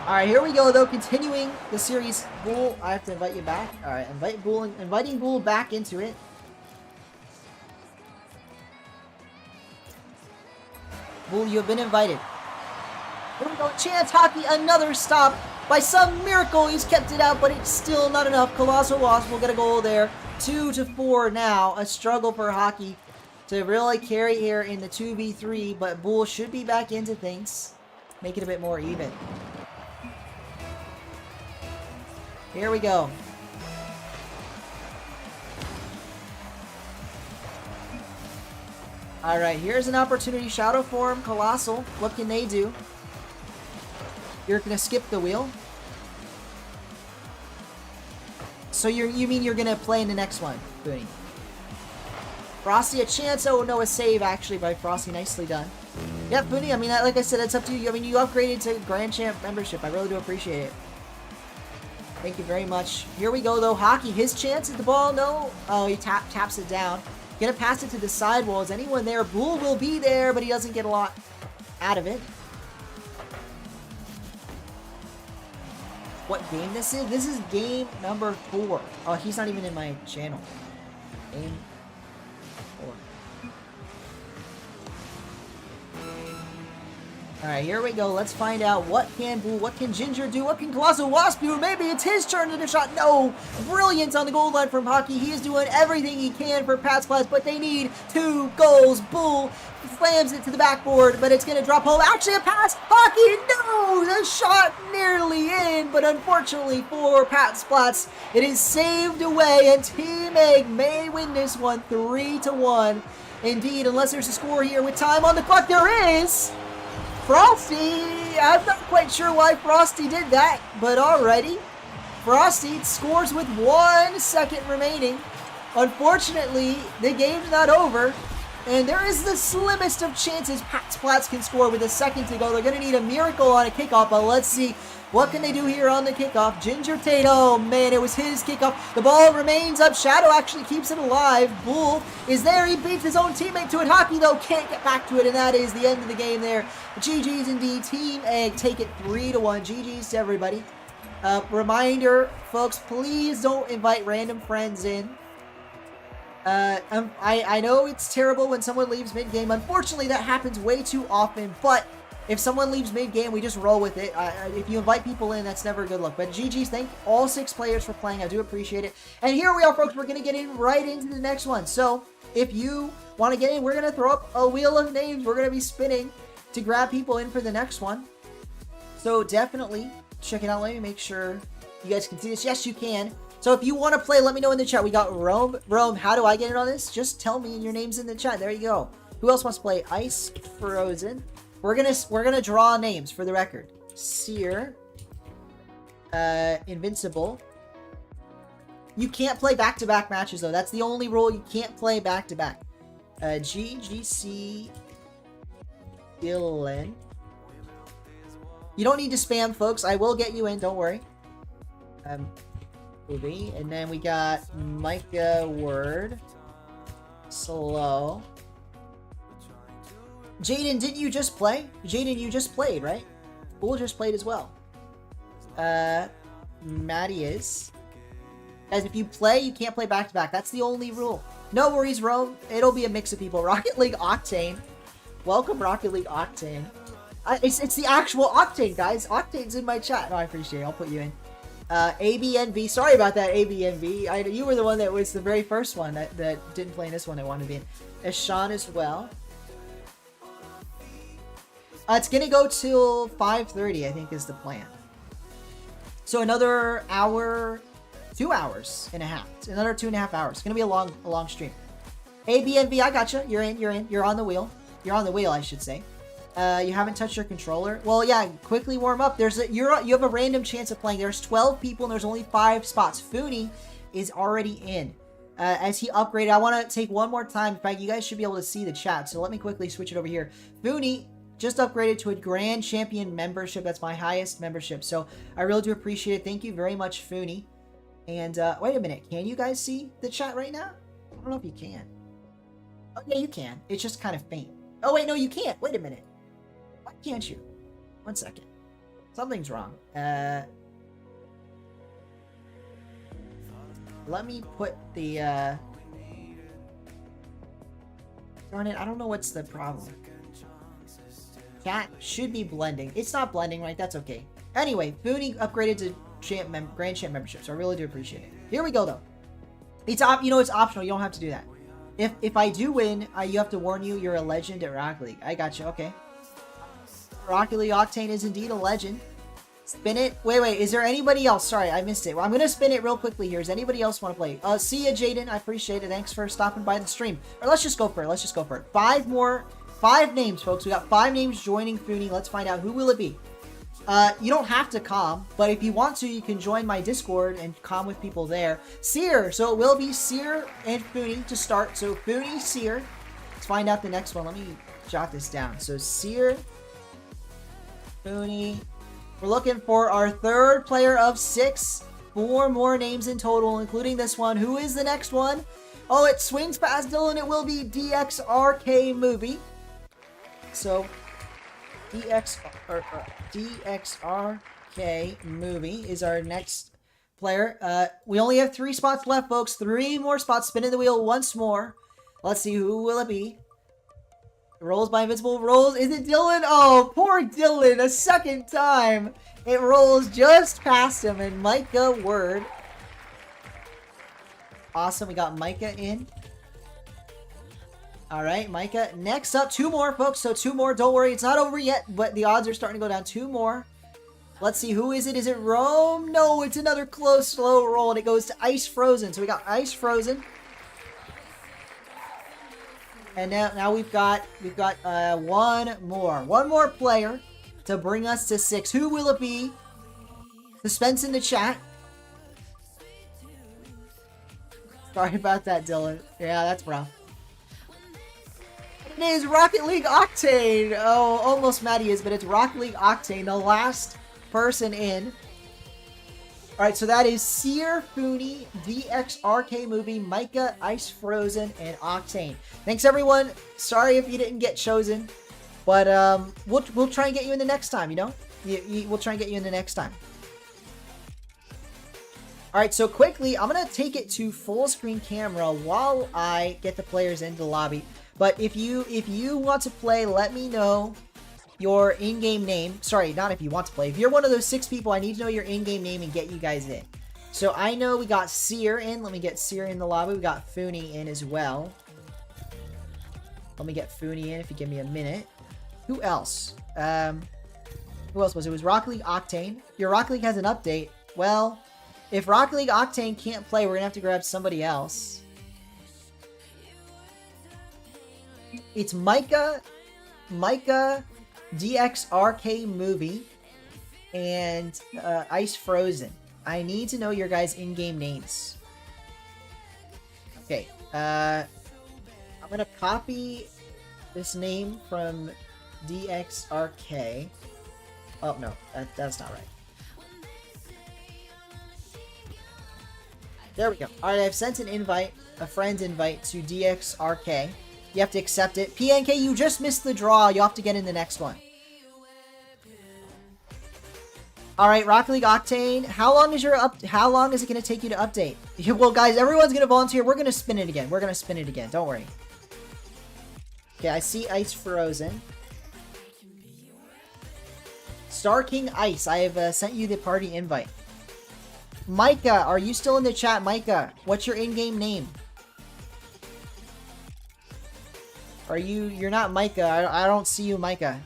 Alright, here we go, though, continuing the series. Bull, I have to invite you back. Alright, inviting Bull back into it. Bull, you have been invited. Here we go. Chance Hockey, another stop. By some miracle, he's kept it out, but it's still not enough. Colossal Wasp will get a goal there. 2-4 now. A struggle for Hockey to really carry here in the 2v3, but Bull should be back into things. Make it a bit more even. Here we go. Alright, here's an opportunity. Shadow Form, Colossal. What can they do? You're going to skip the wheel? So you mean you're going to play in the next one, Booney? Frosty, a chance. Oh, no, a save, actually, by Frosty. Nicely done. Yep, Booney, I mean, like I said, it's up to you. I mean, you upgraded to Grand Champ membership. I really do appreciate it. Thank you very much. Here we go, though. Hockey, his chance at the ball. No. Oh, he taps it down. Gonna pass it to the sidewall. Is anyone there? Bull will be there, but he doesn't get a lot out of it. What game this is? This is game number 4. Oh, he's not even in my channel. Game 4. Alright, here we go. Let's find out what can Bull, what can Ginger do, what can Colossal Wasp do? Maybe it's his turn to the shot. No! Brilliant on the goal line from Hockey. He is doing everything he can for Pat's Class, but they need 2 goals. Bull slams it to the backboard, but it's going to drop home. Actually, a pass. Hockey, no! The shot nearly in, but unfortunately for Pat Splats, it is saved away, and Team Egg may win this one 3-1. Indeed, unless there's a score here with time on the clock. There is! Frosty! I'm not quite sure why Frosty did that, but alrighty. Frosty scores with 1 second remaining. Unfortunately, the game's not over, and there is the slimmest of chances Pat Splats can score with a second to go. They're going to need a miracle on a kickoff, but let's see. What can they do here on the kickoff? Ginger Tate, oh man, it was his kickoff. The ball remains up. Shadow actually keeps it alive. Bull is there. He beats his own teammate to it. Hockey, though, can't get back to it, and that is the end of the game there. GG's indeed. Team Egg take it 3-1. GG's to everybody. Reminder, folks, please don't invite random friends in. I know it's terrible when someone leaves mid-game. Unfortunately, that happens way too often, but if someone leaves mid-game, we just roll with it. If you invite people in, that's never a good look. But GG's, thank all 6 players for playing. I do appreciate it. And here we are, folks. We're going to get in right into the next one. So if you want to get in, we're going to throw up a wheel of names. We're going to be spinning to grab people in for the next one. So definitely check it out. Let me make sure you guys can see this. Yes, you can. So if you want to play, let me know in the chat. We got Rome. Rome, how do I get in on this? Just tell me, and your name's in the chat. There you go. Who else wants to play? Ice Frozen. We're gonna draw names for the record. Seer, Invincible. You can't play back-to-back matches though. That's the only rule. You can't play back-to-back. GGC Dylan. You don't need to spam, folks. I will get you in. Don't worry. Movie, and then we got Micah Word. Slow. Jaden, didn't you just play? Jaden, you just played, right? Bull just played as well. Maddie is. Guys, if you play, you can't play back-to-back. That's the only rule. No worries, Rome. It'll be a mix of people. Rocket League Octane. Welcome, Rocket League Octane. It's the actual Octane, guys. Octane's in my chat. No, I appreciate it. I'll put you in. ABNV. Sorry about that, ABNV. You were the one that was the very first one that didn't play in this one. I wanted to be in. Eshan as well. It's going to go till 5:30, I think, is the plan. So another hour, 2 hours and a half. Another 2.5 hours. It's going to be a long stream. ABNV, I gotcha. You're in. You're on the wheel. You're on the wheel, I should say. You haven't touched your controller. Well, yeah, quickly warm up. You have a random chance of playing. There's 12 people and there's only 5 spots. Fooney is already in. As he upgraded, I want to take one more time. In fact, you guys should be able to see the chat. So let me quickly switch it over here. Fooney just upgraded to a Grand Champion membership. That's my highest membership. So I really do appreciate it. Thank you very much, Fooney. And wait a minute. Can you guys see the chat right now? I don't know if you can. Oh, yeah, you can. It's just kind of faint. Oh, wait, no, you can't. Wait a minute. Why can't you? 1 second. Something's wrong. Let me put the, darn it, I don't know what's the problem. Chat should be blending. It's not blending, right? That's okay. Anyway, Booney upgraded to Grand Champ membership, so I really do appreciate it. Here we go, though. It's it's optional. You don't have to do that. If I do win, you have to warn you you're a legend at Rocket League. I got you. Okay. Rocket League Octane is indeed a legend. Spin it. Wait. Is there anybody else? Sorry, I missed it. Well, I'm going to spin it real quickly here. Does anybody else want to play? See ya, Jaden. I appreciate it. Thanks for stopping by the stream. Or let's just go for it. 5 names, folks. We got 5 names joining Fooney. Let's find out who will it be. You don't have to comm, but if you want to, you can join my Discord and comm with people there. Seer. So it will be Seer and Fooney to start. So Fooney, Seer. Let's find out the next one. Let me jot this down. So Seer, Fooney. We're looking for our 3rd player of 6. 4 more names in total, including this one. Who is the next one? Oh, it swings past Dylan. It will be DXRK Movie. So DXRK Movie is our next player. We only have 3 spots left, folks. 3 more spots. Spinning the wheel once more. Let's see, who will it be? Rolls by Invincible. Rolls. Is it Dylan? Oh, poor Dylan. A second time. It rolls just past him. And Micah Word. Awesome. We got Micah in. All right, Micah. Next up, 2 more, folks. So 2 more. Don't worry, it's not over yet, but the odds are starting to go down. 2 more. Let's see, who is it? Is it Rome? No, it's another close, slow roll, and it goes to Ice Frozen. So we got Ice Frozen. And now we've got 1 more player to bring us to 6. Who will it be? Suspense in the chat. Sorry about that, Dylan. Yeah, that's rough. It is Rocket League Octane. Oh, almost Maddie is, but it's Rocket League Octane, the last person in. Alright, so that is Seer, Fooney, DXRK Movie, Micah, Ice Frozen, and Octane. Thanks, everyone. Sorry if you didn't get chosen, but we'll try and get you in the next time, you know? We'll try and get you in the next time. Alright, so quickly, I'm going to take it to full screen camera while I get the players into the lobby. But if you want to play, let me know your in-game name. Sorry, not if you want to play. If you're one of those 6 people, I need to know your in-game name and get you guys in. So I know we got Seer in. Let me get Seer in the lobby. We got Fooney in as well. Let me get Fooney in if you give me a minute. Who else? Who else was it? It was Rocket League Octane. Your Rocket League has an update. Well, if Rocket League Octane can't play, we're going to have to grab somebody else. It's Micah, DXRK Movie, and Ice Frozen. I need to know your guys' in-game names. Okay, I'm gonna copy this name from DXRK. Oh no, that's not right. There we go. Alright, I've sent an invite, a friend's invite to DXRK. You have to accept it. PNK, you just missed the draw. You'll have to get in the next one. Alright, Rocket League Octane. How long is it going to take you to update? Well, guys, everyone's going to volunteer. We're going to spin it again. Don't worry. Okay, I see Ice Frozen. Star King Ice. I have sent you the party invite. Micah, are you still in the chat? Micah, what's your in-game name? You're not Micah. I don't see you, Micah.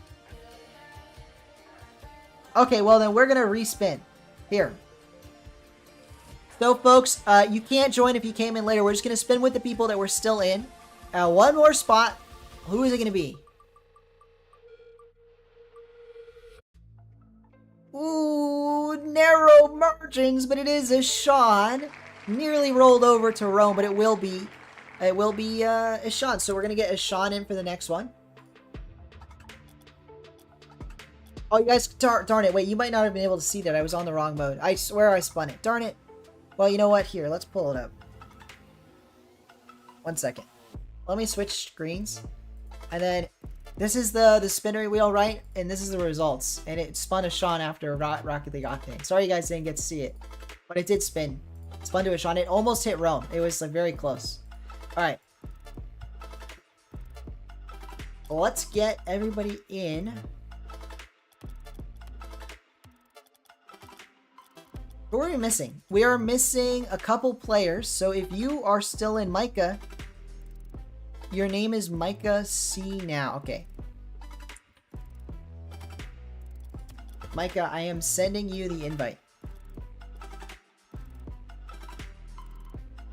Okay, well then we're gonna respin. Here. So folks, you can't join if you came in later. We're just gonna spin with the people that were still in. 1 more spot. Who is it gonna be? Ooh, narrow margins, but it is a Sean. Nearly rolled over to Rome, but it will be a Sean. So we're gonna get a Sean in for the next one. Oh, you guys, darn it. Wait, you might not have been able to see that. I was on the wrong mode. I swear I spun it. Darn it. Well, you know what? Here, let's pull it up. 1 second. Let me switch screens. And then this is the spinner wheel, right? And this is the results. And it spun a Sean after Rocket League Octane. Sorry you guys didn't get to see it. But it did spin. It spun to a Sean. It almost hit Rome. It was like very close. Alright. Let's get everybody in. Who are we missing? We are missing a couple players. So if you are still in Micah, your name is Micah C now. Okay. Micah, I am sending you the invite.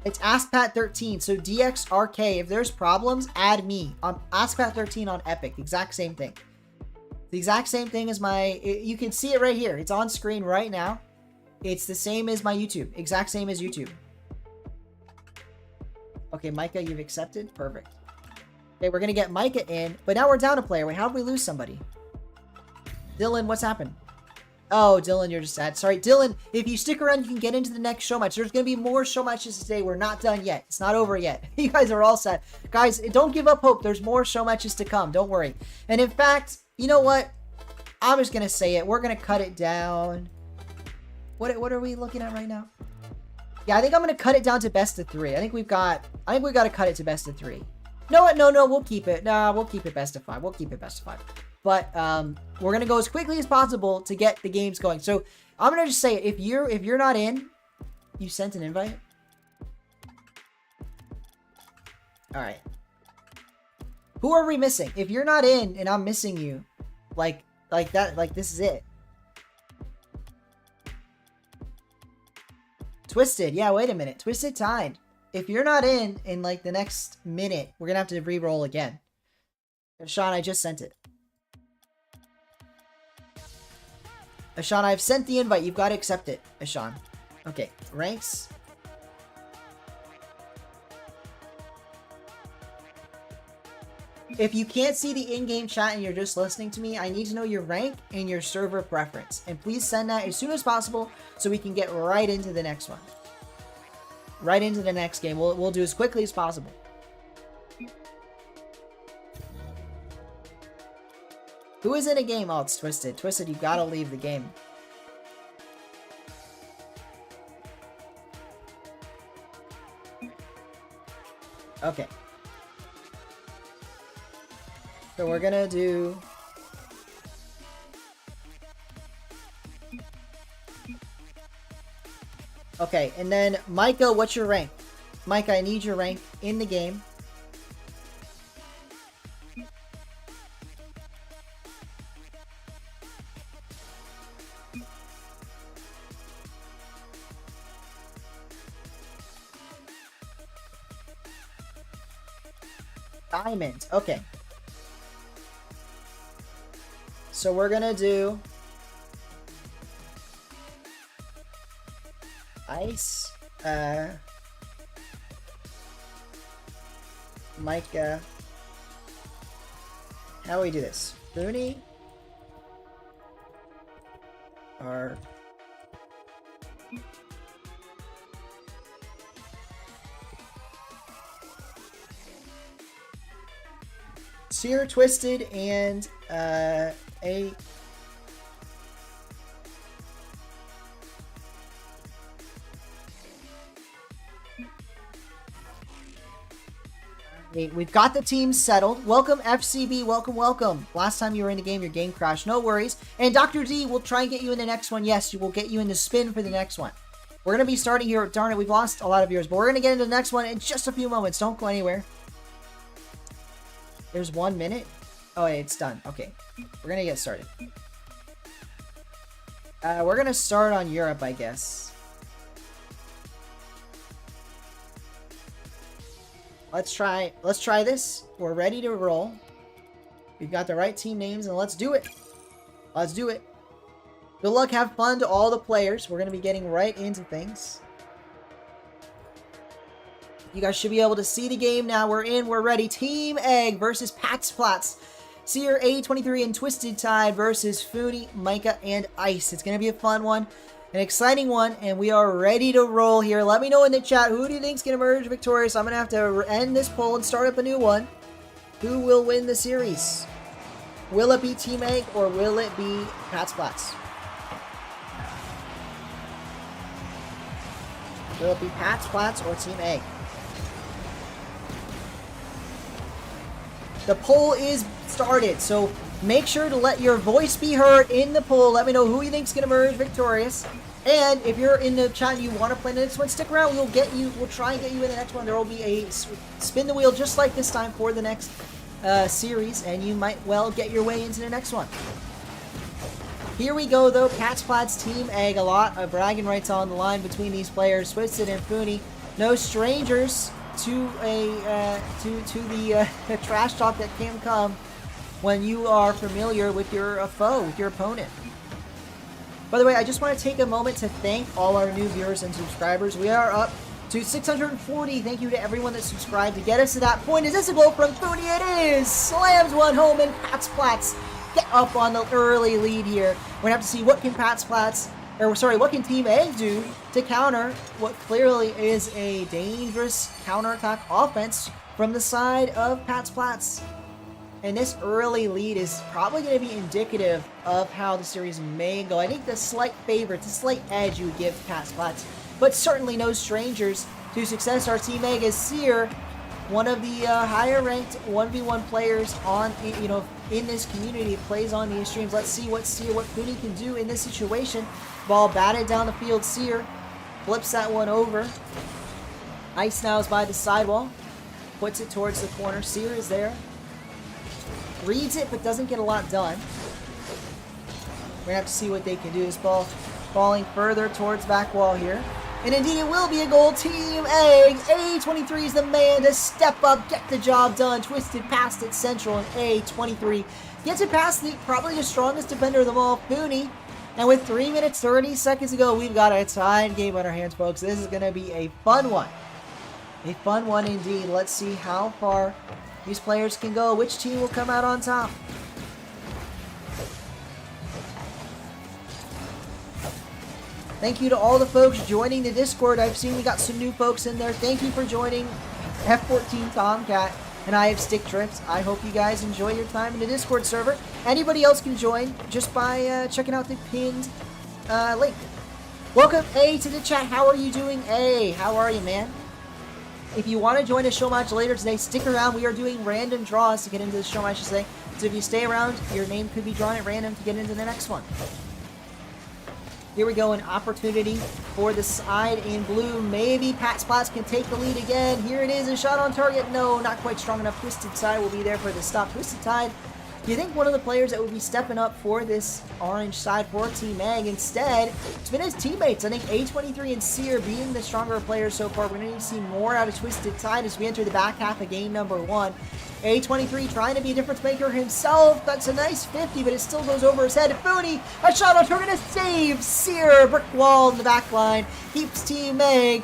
It's AskPat13. So DXRK, if there's problems, add me. AskPat13 on Epic. Exact same thing. The exact same thing as my... You can see it right here. It's on screen right now. It's the same as my YouTube. Exact same as YouTube. Okay, Micah, you've accepted? Perfect. Okay, we're going to get Micah in. But now we're down a player. Wait, how did we lose somebody? Dylan, what's happened? Oh, Dylan, you're just sad. Sorry, Dylan, if you stick around, you can get into the next show match. There's going to be more show matches today. We're not done yet. It's not over yet. You guys are all sad. Guys, don't give up hope. There's more show matches to come. Don't worry. And in fact, you know what? I'm just going to say it. We're going to cut it down. What are we looking at right now? Yeah, I think I'm going to cut it down to best of 3. I think we've got to cut it to best of 3. No, we'll keep it. Nah, we'll keep it best of 5. We'll keep it best of 5. But we're gonna go as quickly as possible to get the games going. So I'm gonna just say, if you're not in, you sent an invite. All right. Who are we missing? If you're not in and I'm missing you, like that, like this is it. Twisted, yeah. Wait a minute, Twisted tied. If you're not in like the next minute, we're gonna have to re-roll again. Sean, I just sent it. Ashan, I've sent the invite. You've got to accept it, Ashan. Okay, ranks. If you can't see the in-game chat and you're just listening to me, I need to know your rank and your server preference. And please send that as soon as possible so we can get right into the next one. Right into the next game. We'll do as quickly as possible. Who is in a game? Oh, it's Twisted. Twisted, you've got to leave the game. Okay. So we're going to do... Okay, and then Micah, what's your rank? Micah, I need your rank in the game. Diamond. Okay. So we're gonna do ice. Micah. How do we do this? Booney. Or Sear, Twisted, and a... We've got the team settled. Welcome, FCB. Welcome, welcome. Last time you were in the game, your game crashed. No worries. And Dr. D will try and get you in the next one. Yes, we will get you in the spin for the next one. We're going to be starting here. Darn it, we've lost a lot of viewers, but we're going to get into the next one in just a few moments. Don't go anywhere. There's 1 minute. Oh, yeah, it's done. Okay. We're going to get started. We're going to start on Europe, I guess. Let's try this. We're ready to roll. We've got the right team names, and let's do it. Let's do it. Good luck, have fun to all the players. We're going to be getting right into things. You guys should be able to see the game now. We're in, we're ready. Team Egg versus Pat's Flats. Seer, A23, and Twisted Tide versus Foodie, Micah, and Ice. It's going to be a fun one. An exciting one, and we are ready to roll here. Let me know in the chat, who do you think is going to emerge victorious? I'm going to have to end this poll and start up a new one. Who will win the series? Will it be Team Egg, or will it be Pat's Flats? Will it be Pat's Flats or Team Egg? The poll is started, so make sure to let your voice be heard in the poll. Let me know who you think is going to emerge victorious. And if you're in the chat and you want to play the next one, stick around. We'll try and get you in the next one. There will be a spin the wheel just like this time for the next series, and you might well get your way into the next one. Here we go, though. Patsplat's Team Egg. A lot of bragging rights on the line between these players. Twisted and Foony. No strangers to the trash talk that can come when you are familiar with your foe, with your opponent. By the way, I just want to take a moment to thank all our new viewers and subscribers. We are up to 640. Thank you to everyone that subscribed to get us to that point. Is this a goal from Foony? It is! Slams one home, and Patsplat's get up on the early lead here. We're going to have to see what can what can Team A do to counter what clearly is a dangerous counterattack offense from the side of Patsplat's. And this early lead is probably going to be indicative of how the series may go. I think the slight favorite, the slight edge you would give Patsplat's, but certainly no strangers to success. Our Team Egg is Seer, one of the higher ranked 1v1 players on, in this community, plays on these streams. Let's see what Foony can do in this situation. Ball batted down the field. Seer flips that one over. Ice now is by the sidewall. Puts it towards the corner. Seer is there. Reads it, but doesn't get a lot done. We're gonna have to see what they can do. This ball falling further towards back wall here. And indeed, it will be a goal. Team Egg. A23 is the man to step up, get the job done. Twisted past it central, and A23 gets it past probably the strongest defender of them all, Foony. And with 3 minutes 30 seconds to go, we've got a tied game on our hands, folks. This is going to be a fun one. A fun one indeed. Let's see how far these players can go. Which team will come out on top? Thank you to all the folks joining the Discord. I've seen we got some new folks in there. Thank you for joining F14 Tomcat and I have Stick Trips. I hope you guys enjoy your time in the Discord server. Anybody else can join just by checking out the pinned link. Welcome, A, to the chat. How are you doing, A? How are you, man? If you want to join a show match later today, stick around. We are doing random draws to get into the show match today. So if you stay around, your name could be drawn at random to get into the next one. Here we go, an opportunity for the side in blue. Maybe Patsplat's can take the lead again. Here it is, a shot on target. No, not quite strong enough. Twisted Tide will be there for the stop. Twisted Tide, do you think one of the players that would be stepping up for this orange side for Team Egg? Instead, it's been his teammates. I think A23 and Seer being the stronger players so far. We're going to see more out of Twisted Tide as we enter the back half of game number 1. A23 trying to be a difference maker himself. That's a nice 50, but it still goes over his head. Foony, a shot on target, a save. Seer, brick wall in the back line. Keeps Team Egg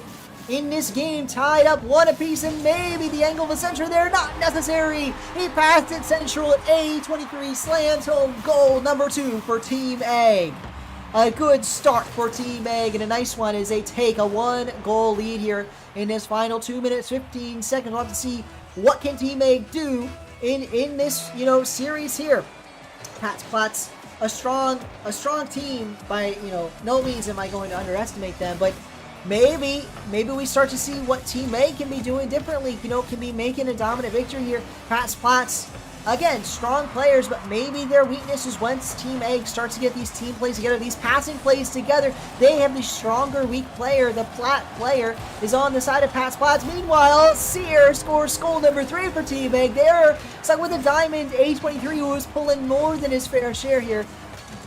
in this game tied up 1 apiece, and maybe the angle of the center there, not necessary. He passed it central, at A23 slams home goal number 2 for Team Egg. A good start for Team Egg, and a nice one as they take a 1-goal lead here in this final 2 minutes 15 seconds. We'll have to see what can Team Egg do in this series here. Patsplat's a strong team. By no means am I going to underestimate them, but maybe we start to see what Team A can be doing differently. Can be making a dominant victory here. Patsplat's, again, strong players, but maybe their weakness is once Team Egg starts to get these team plays together, these passing plays together. They have the stronger weak player. The Plat player is on the side of Patsplat's. Meanwhile, Seer scores goal number 3 for Team Egg. They're stuck with a diamond. A23 who was pulling more than his fair share here.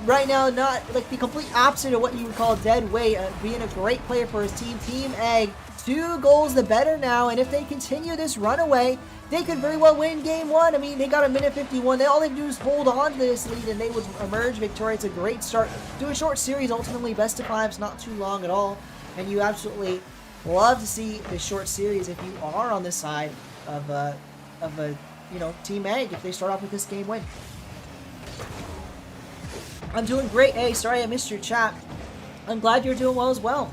Right now, not like the complete opposite of what you would call dead weight, being a great player for his team. Team Egg, 2 goals the better now, and if they continue this runaway, they could very well win game 1. I mean, they got a minute 51. All they have to do is hold on to this lead, and they would emerge victorious. It's a great start to a short series. Ultimately, best of 5's not too long at all, and you absolutely love to see the short series if you are on the side of a Team Egg if they start off with this game win. I'm doing great. Hey, sorry I missed your chat. I'm glad you're doing well as well.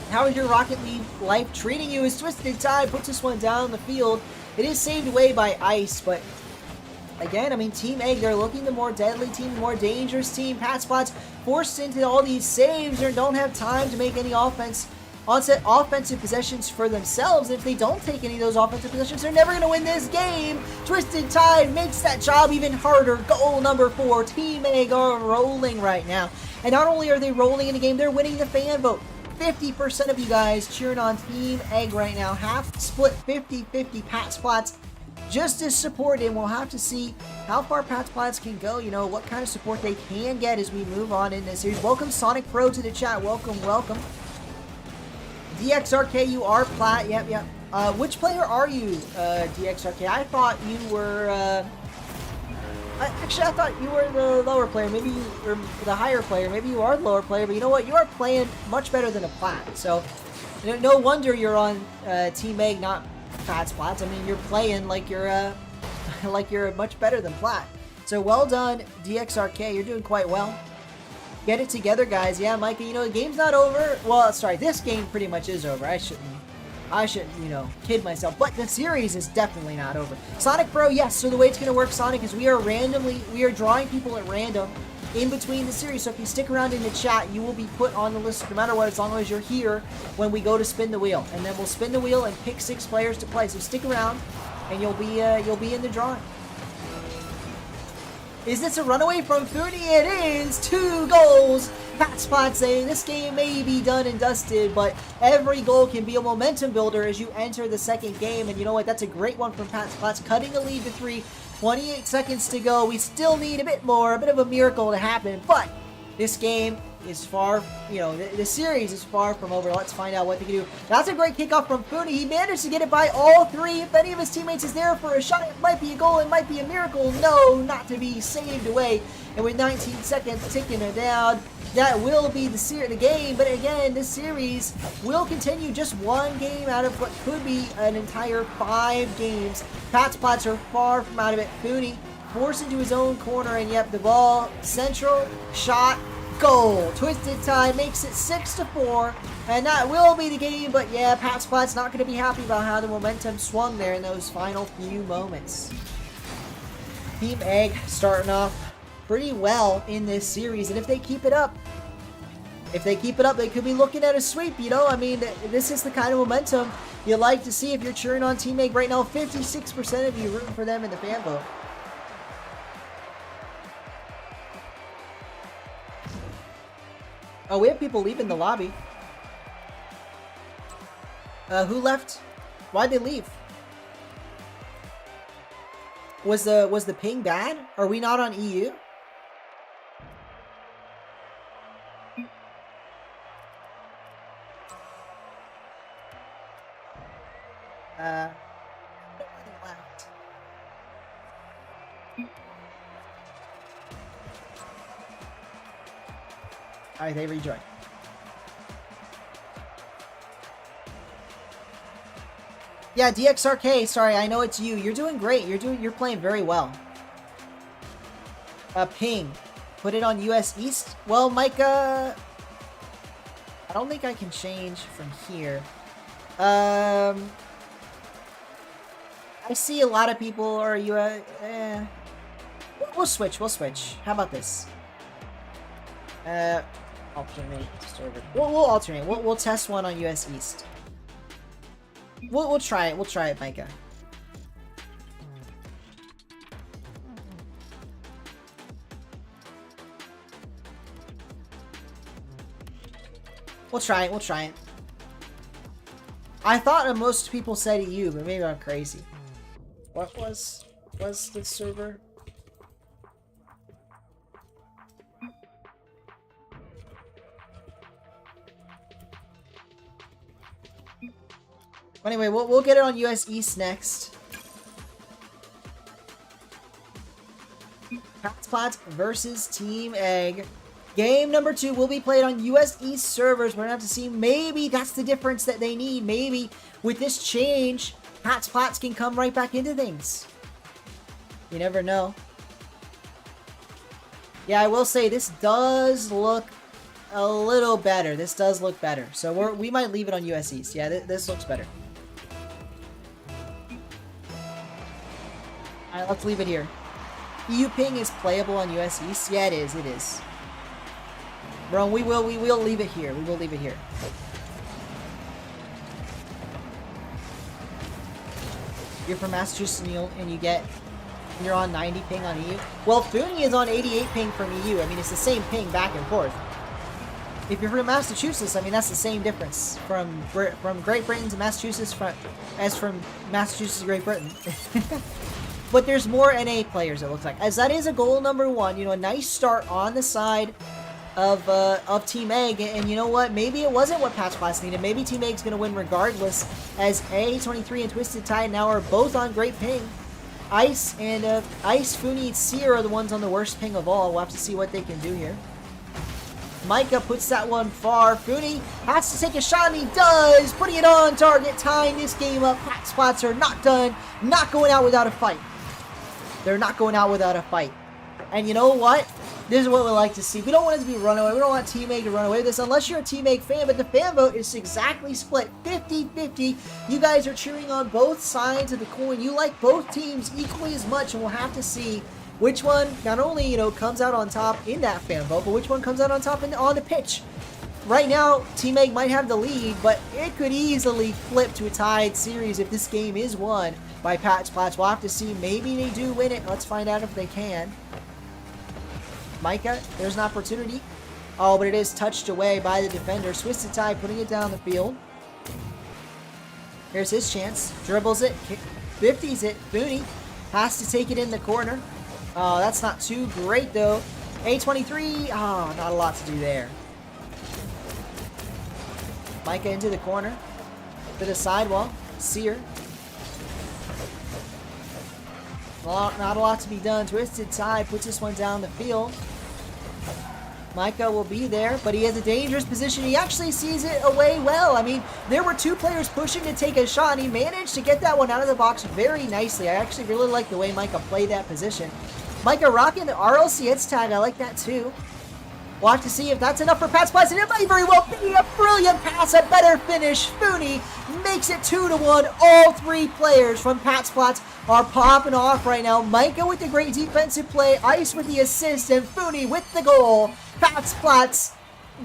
How is your Rocket League life treating you? As Twisted Tide puts this one down the field. It is saved away by ice, but again, I mean, Team Egg, they're looking the more deadly team, the more dangerous team. Patsplat's forced into all these saves and don't have time to make any offensive possessions for themselves. If they don't take any of those offensive possessions, they're never going to win this game. Twisted Tide makes that job even harder. Goal number 4. Team Egg are rolling right now. And not only are they rolling in the game, they're winning the fan vote. 50% of you guys cheering on Team Egg right now. Half split 50-50 Patsplots just as support, and we'll have to see how far Patsplots can go, you know, what kind of support they can get as we move on in this series. Welcome Sonic Pro to the chat. Welcome, welcome. DXRK, you are plat. Yep. Which player are you, DXRK? I thought you were, actually, I thought you were the lower player. Maybe you were the higher player. Maybe you are the lower player. But you know what? You are playing much better than a plat. So, no wonder you're on Team Egg, not Patsplots. I mean, you're playing like you're much better than plat. So, well done, DXRK. You're doing quite well. Get it together, guys. Yeah, Micah, you know, the game's not over. Well, sorry, this game pretty much is over. I shouldn't, you know, kid myself. But the series is definitely not over. Sonic Pro, yes. So the way it's going to work, Sonic, is we are drawing people at random in between the series. So if you stick around in the chat, you will be put on the list no matter what, as long as you're here when we go to spin the wheel. And then we'll spin the wheel and pick 6 players to play. So stick around, and you'll be in the drawing. Is this a runaway from Foodie? It is! 2 goals! Patsplots saying this game may be done and dusted, but every goal can be a momentum builder as you enter the second game. And you know what? That's a great one from Patsplots, cutting the lead to 3. 28 seconds to go. We still need a bit more, a bit of a miracle to happen, but this game is far, you know, the series is far from over. Let's find out what they can do. That's a great kickoff from Foodie. He managed to get it by all 3. If any of his teammates is there for a shot, it might be a goal, it might be a miracle. No, not to be saved away. And with 19 seconds ticking it down, that will be the game. But again, this series will continue, just 1 game out of what could be an entire 5 games. Patsplots are far from out of it. Foodie forced into his own corner, and yep, the ball central shot. Goal. Twisted Time makes it 6-4, and that will be the game. But yeah, Patsplots not going to be happy about how the momentum swung there in those final few moments. Team Egg starting off pretty well in this series, and if they keep it up, they could be looking at a sweep, you know? I mean, this is the kind of momentum you like to see if you're cheering on Team Egg right now. 56% of you rooting for them in the fan vote. Oh, we have people leaving the lobby. Who left? Why'd they leave? Was the ping bad? Are we not on EU? Alright, they rejoined. Yeah, DXRK, sorry, I know it's you. You're doing great. You're playing very well. Ping. Put it on US East. Well, Micah, I don't think I can change from here. I see a lot of people are we'll switch. How about this? Alternate server. We'll alternate. We'll test one on US East. We'll try it. We'll try it, Micah. We'll try it. I thought most people said EU, but maybe I'm crazy. What was the server? Anyway, we'll get it on US East next. Patsplots versus Team Egg. Game number 2 will be played on US East servers. We're gonna have to see. Maybe that's the difference that they need. Maybe with this change, Patsplots can come right back into things. You never know. Yeah, I will say this does look a little better. This does look better. So we might leave it on US East. Yeah, this looks better. Alright, let's leave it here. EU ping is playable on US East? Yeah, it is. Bro, we will leave it here. We will leave it here. You're from Massachusetts and you're on 90 ping on EU. Well, Foodie is on 88 ping from EU. I mean, it's the same ping back and forth. if you're from Massachusetts, I mean, that's the same difference from Great Britain to Massachusetts as from Massachusetts to Great Britain. But there's more NA players, it looks like. As that is a goal number 1, you know, a nice start on the side of Team Egg. And you know what? Maybe it wasn't what Patch Blast needed. Maybe Team Egg's going to win regardless, as A23 and Twisted Tide now are both on great ping. Ice, Funi, and Seer are the ones on the worst ping of all. We'll have to see what they can do here. Micah puts that one far. Funi has to take a shot, and he does, putting it on target, tying this game up. Patch Splats are not done, not going out without a fight. They're not going out without a fight. And you know what? This is what we like to see. We don't want it to be runaway. We don't want Team Egg to run away with this unless you're a Team Egg fan. But the fan vote is exactly split 50-50. You guys are cheering on both sides of the coin. You like both teams equally as much. And we'll have to see which one not only, you know, comes out on top in that fan vote, but which one comes out on top on the pitch. Right now, Team Egg might have the lead, but it could easily flip to a tied series if this game is won by Patch Splats. We'll have to see. Maybe they do win it. Let's find out if they can. Micah, there's an opportunity. Oh, but it is touched away by the defender. Twisted Tide putting it down the field. Here's his chance. Dribbles it. 50s it. Booney has to take it in the corner. Oh, that's not too great, though. A23. Oh, not a lot to do there. Micah into the corner. To the sidewall. Seer. Not a lot to be done. Twisted Tide puts this one down the field. Micah will be there, but he has a dangerous position. He actually sees it away well. I mean, there were two players pushing to take a shot, and he managed to get that one out of the box very nicely. I actually really like the way Micah played that position. Micah rocking the RLCS tag. I like that too. We'll have to see if that's enough for Patch Splats, and it might very well be a brilliant pass, a better finish. Funi makes it 2-1. All three players from Patch Splats are popping off right now. Micah with the great defensive play, Ice with the assist, and Funi with the goal. Patch Splats,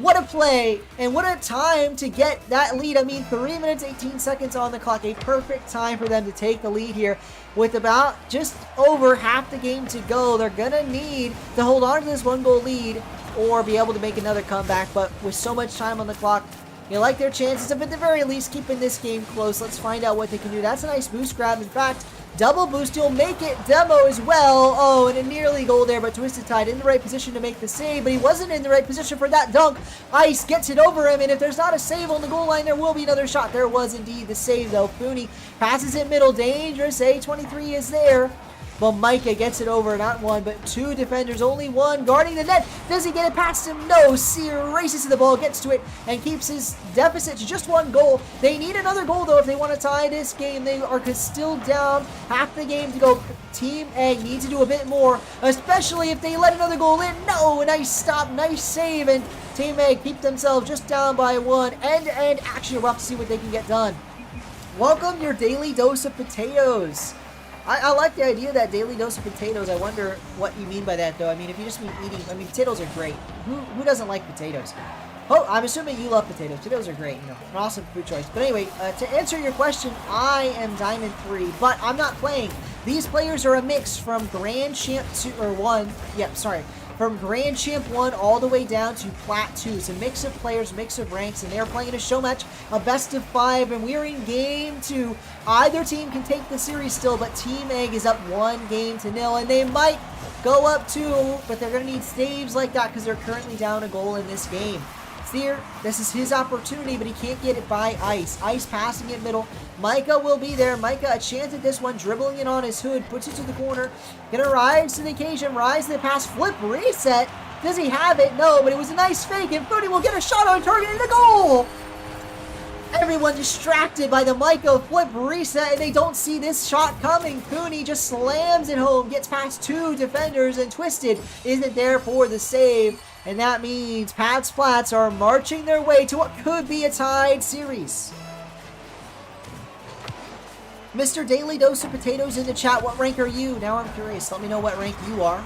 what a play, and what a time to get that lead. I mean, 3 minutes, 18 seconds on the clock. A perfect time for them to take the lead here. With about just over half the game to go, they're going to need to hold on to this 1-goal lead or be able to make another comeback. But with so much time on the clock, you like their chances of at the very least keeping this game close. Let's find out what they can do. That's a nice boost grab. In fact, double boost, you'll make it. Demo as well. Oh, and a nearly goal there, but Twisted Tide in the right position to make the save, but he wasn't in the right position for that dunk. Ice gets it over him, and if there's not a save on the goal line, there will be another shot. There was indeed the save, though. Funi passes it middle. Dangerous. A23 is there. But Micah gets it over, not one, but two defenders, only one guarding the net. Does he get it past him? No. Seer races to the ball, gets to it, and keeps his deficit to just 1 goal. They need another goal, though, if they want to tie this game. They are still down half the game to go. Team Egg needs to do a bit more, especially if they let another goal in. No, nice stop, nice save, and Team Egg keep themselves just down by 1. End-to-end action. We'll have to see what they can get done. Welcome your daily dose of potatoes. I like the idea of that daily dose of potatoes. I wonder what you mean by that, though. I mean, if you just mean eating, I mean, potatoes are great. Who doesn't like potatoes? Oh, I'm assuming you love potatoes. Potatoes are great, you know, an awesome food choice. But anyway, to answer your question, I am Diamond 3, but I'm not playing. These players are a mix from Grand Champ 2, or 1, from Grand Champ 1 all the way down to Plat 2. It's a mix of players, mix of ranks, and they're playing in a show match, a best of 5, and we're in game 2. Either team can take the series still, but Team Egg is up 1-0, and they might go up 2, but they're going to need saves like that because they're currently down a goal in this game. Seer, this is his opportunity, but he can't get it by Ice. Ice passing it middle. Micah will be there. Micah, a chance at this one, dribbling it on his hood, puts it to the corner. Gonna rise to the occasion, rise to the pass, flip, reset. Does he have it? No, but it was a nice fake, and Funi will get a shot on target and a goal! Everyone distracted by the Micah flip reset, and they don't see this shot coming. Funi just slams it home, gets past 2 defenders, and Twisted isn't there for the save. And that means Patch Splats are marching their way to what could be a tied series. Mr. Daily Dose of Potatoes in the chat, what rank are you? Now I'm curious. Let me know what rank you are.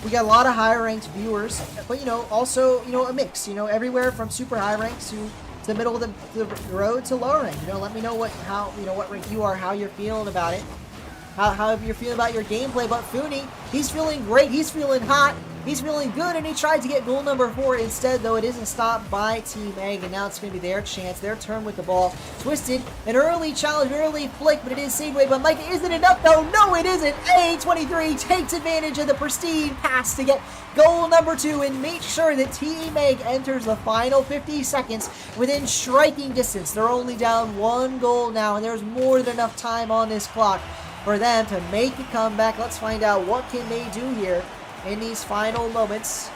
We got a lot of higher ranked viewers, but you know, also, you know, a mix, you know, everywhere from super high ranks to the middle of the road to lower rank. You know, let me know what rank you are, how you're feeling about it. How you're feeling about your gameplay. But Funi, he's feeling great. He's feeling hot. He's feeling good, and he tried to get goal number 4 instead, though it isn't stopped by Team Egg, and now it's going to be their chance, their turn with the ball. Twisted, an early challenge, an early flick, but it is saved away by Micah. Isn't enough, though? No, it isn't. A23 takes advantage of the pristine pass to get goal number 2 and make sure that Team Egg enters the final 50 seconds within striking distance. They're only down 1 goal now, and there's more than enough time on this clock for them to make a comeback. Let's find out what can they do here in these final moments.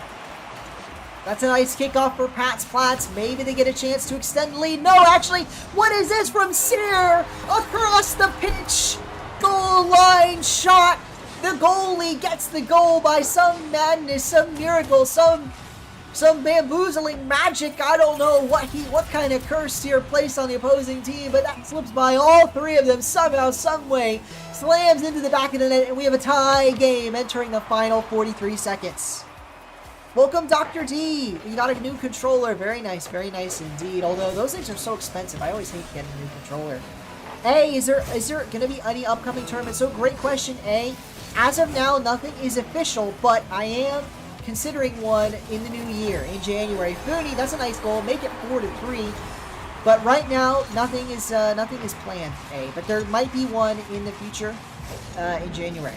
That's a nice kickoff for Pats Platts. Maybe they get a chance to extend the lead. No, actually, what is this from Sear? Across the pitch. Goal line shot. The goalie gets the goal by some madness, some miracle, some bamboozling magic. I don't know what kind of curse here placed on the opposing team, but that slips by all 3 of them somehow, some way. Slams into the back of the net, and we have a tie game entering the final 43 seconds. Welcome, Dr. D. You got a new controller. Very nice indeed. Although those things are so expensive, I always hate getting a new controller. A, is there going to be any upcoming tournaments? So great question, A. As of now, nothing is official, but I am considering one in the new year, in January. Fooney, that's a nice goal. Make it 4-3. But right now, nothing is planned, A. But there might be one in the future in January.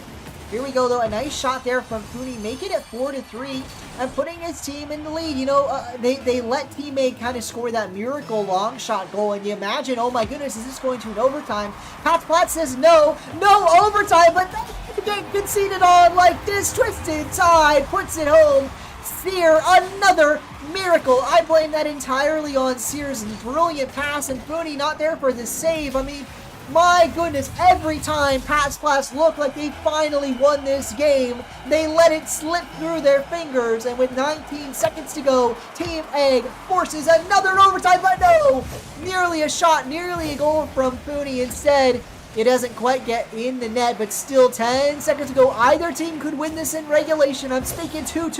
Here we go, though. A nice shot there from Fooney, making it 4-3 and putting his team in the lead. You know, they let teammate kind of score that miracle long shot goal, and you imagine, oh my goodness, is this going to an overtime? Pat Platt says no overtime, but they get conceded on like this. Twisted Tide puts it home. Sear, another miracle. I blame that entirely on Sear's brilliant pass, and Fooney not there for the save. I mean, my goodness, every time Pats Blast looked like they finally won this game, they let it slip through their fingers, and with 19 seconds to go, Team Egg forces another overtime, but no! Nearly a shot, nearly a goal from Fooney. Instead, it doesn't quite get in the net, but still 10 seconds to go. Either team could win this in regulation. I'm speaking too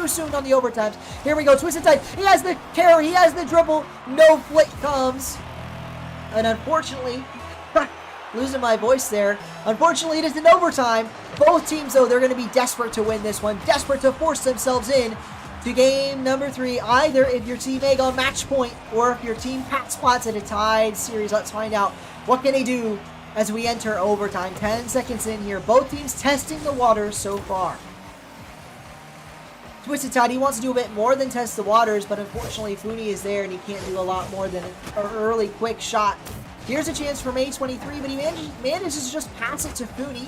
soon on the overtimes. Here we go, Twisted Tide. He has the carry, he has the dribble. No flick comes. And unfortunately, losing my voice there. Unfortunately, it is in overtime. Both teams, though, they're going to be desperate to win this one. Desperate to force themselves in to game number 3. Either if your team Egg on match point or if your team Pat Spots at a tied series. Let's find out what can they do as we enter overtime. 10 seconds in here. Both teams testing the waters so far. Twisted Tide, he wants to do a bit more than test the waters, but unfortunately Fooney is there and he can't do a lot more than an early quick shot. Here's a chance for A23, but he manages to just pass it to Fooney.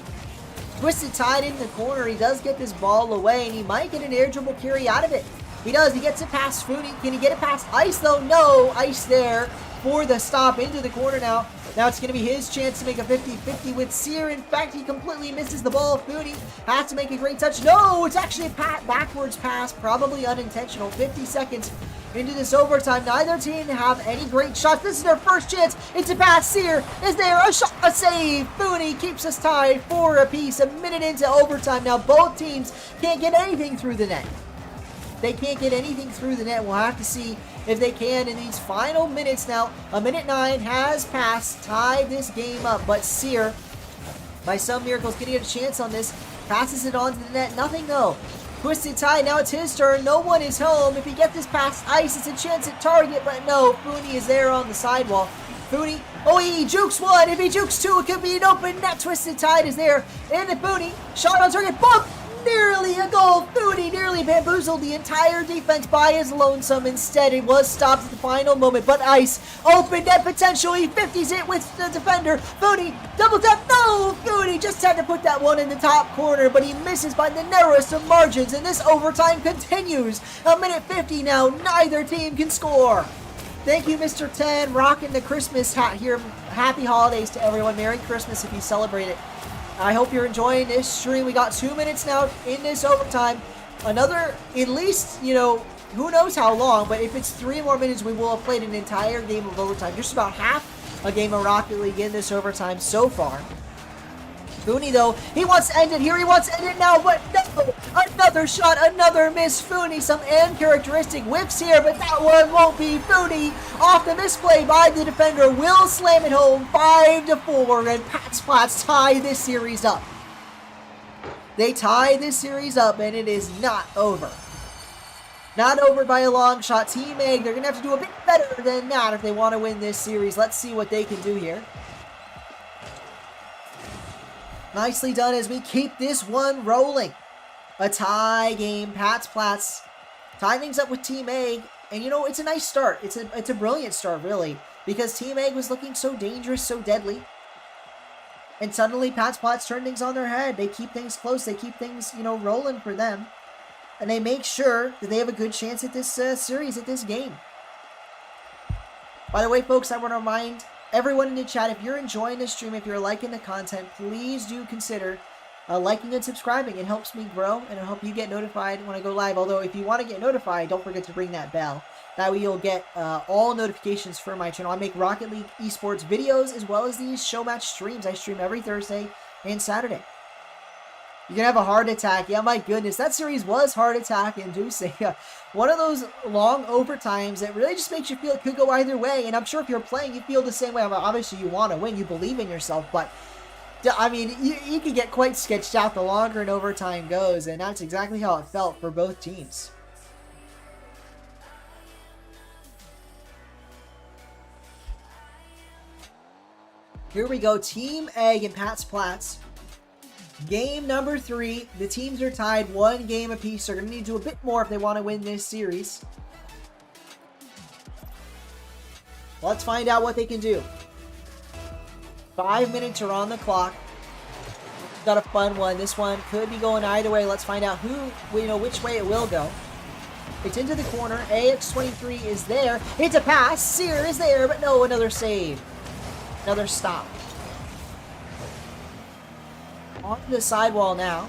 Twisted Tide in the corner. He does get this ball away, and he might get an air dribble carry out of it. He does. He gets it past Fooney. Can he get it past Ice, though? No. Ice there for the stop into the corner now. Now it's going to be his chance to make a 50-50 with Sear. In fact, he completely misses the ball. Fooney has to make a great touch. No, it's actually a backwards pass, probably unintentional. 50 seconds into this overtime. Neither team have any great shots. This is their first chance. It's a pass. Sear is there. A shot, a save. Fooney keeps us tied 4 apiece. A minute into overtime. Now both teams can't get anything through the net. They can't get anything through the net. We'll have to see if they can in these final minutes now. A minute 9 has passed, tied this game up, but Sear, by some miracles, getting a chance on this, passes it on to the net. Nothing though. Twisted Tide, now it's his turn. No one is home. If he gets this past Ice, it's a chance at target, but no. Fooney is there on the sidewall. Fooney, oh, he jukes one. If he jukes 2, it could be an open net. Twisted Tide is there. And the Fooney, shot on target, bump! Nearly a goal. Fooney nearly bamboozled the entire defense by his lonesome. Instead, it was stopped at the final moment. But Ice opened net potential. He 50s it with the defender. Fooney double tap. No! Fooney just had to put that one in the top corner, but he misses by the narrowest of margins. And this overtime continues. A minute 50 now. Neither team can score. Thank you, Mr. 10, rocking the Christmas hat here. Happy holidays to everyone. Merry Christmas if you celebrate it. I hope you're enjoying this stream. We got 2 minutes now in this overtime. Another, at least, you know, who knows how long, but if it's 3 more minutes, we will have played an entire game of overtime. Just about half a game of Rocket League in this overtime so far. Fooney, though, he wants to end it here. He wants to end it now, but no. Another shot, another miss. Fooney, some uncharacteristic whips here, but that one won't be. Fooney, off the misplay by the defender, will slam it home 5-4, and Pat Spots tie this series up. They tied this series up, and it is not over. Not over by a long shot. Team Egg, they're going to have to do a bit better than that if they want to win this series. Let's see what they can do here. Nicely done as we keep this one rolling. A tie game. Pats Platts tie things up with Team Egg. And you know, it's a nice start. It's a brilliant start, really. Because Team Egg was looking so dangerous, so deadly. And suddenly, Pats Platts turn things on their head. They keep things close. They keep things, you know, rolling for them. And they make sure that they have a good chance at this series, at this game. By the way, folks, I want to remind everyone in the chat, if you're enjoying this stream, if you're liking the content, please do consider liking and subscribing. It helps me grow, and it'll help you get notified when I go live. Although, if you want to get notified, don't forget to ring that bell. That way you'll get all notifications for my channel. I make Rocket League Esports videos as well as these show match streams. I stream every Thursday and Saturday. You're going to have a heart attack. Yeah, my goodness. That series was heart attack inducing. One of those long overtimes that really just makes you feel it could go either way. And I'm sure if you're playing, you feel the same way. I mean, obviously, you want to win. You believe in yourself. But, I mean, you can get quite sketched out the longer an overtime goes. And that's exactly how it felt for both teams. Here we go. Team Egg and Pats Platts. Game number 3. The teams are tied 1 game apiece. They're going to need to do a bit more if they want to win this series. Let's find out what they can do. 5 minutes are on the clock. Got a fun one. This one could be going either way. Let's find out which way it will go. It's into the corner. AX23 is there. It's a pass. Sear is there, but no, another save. Another stop. On the sidewall now.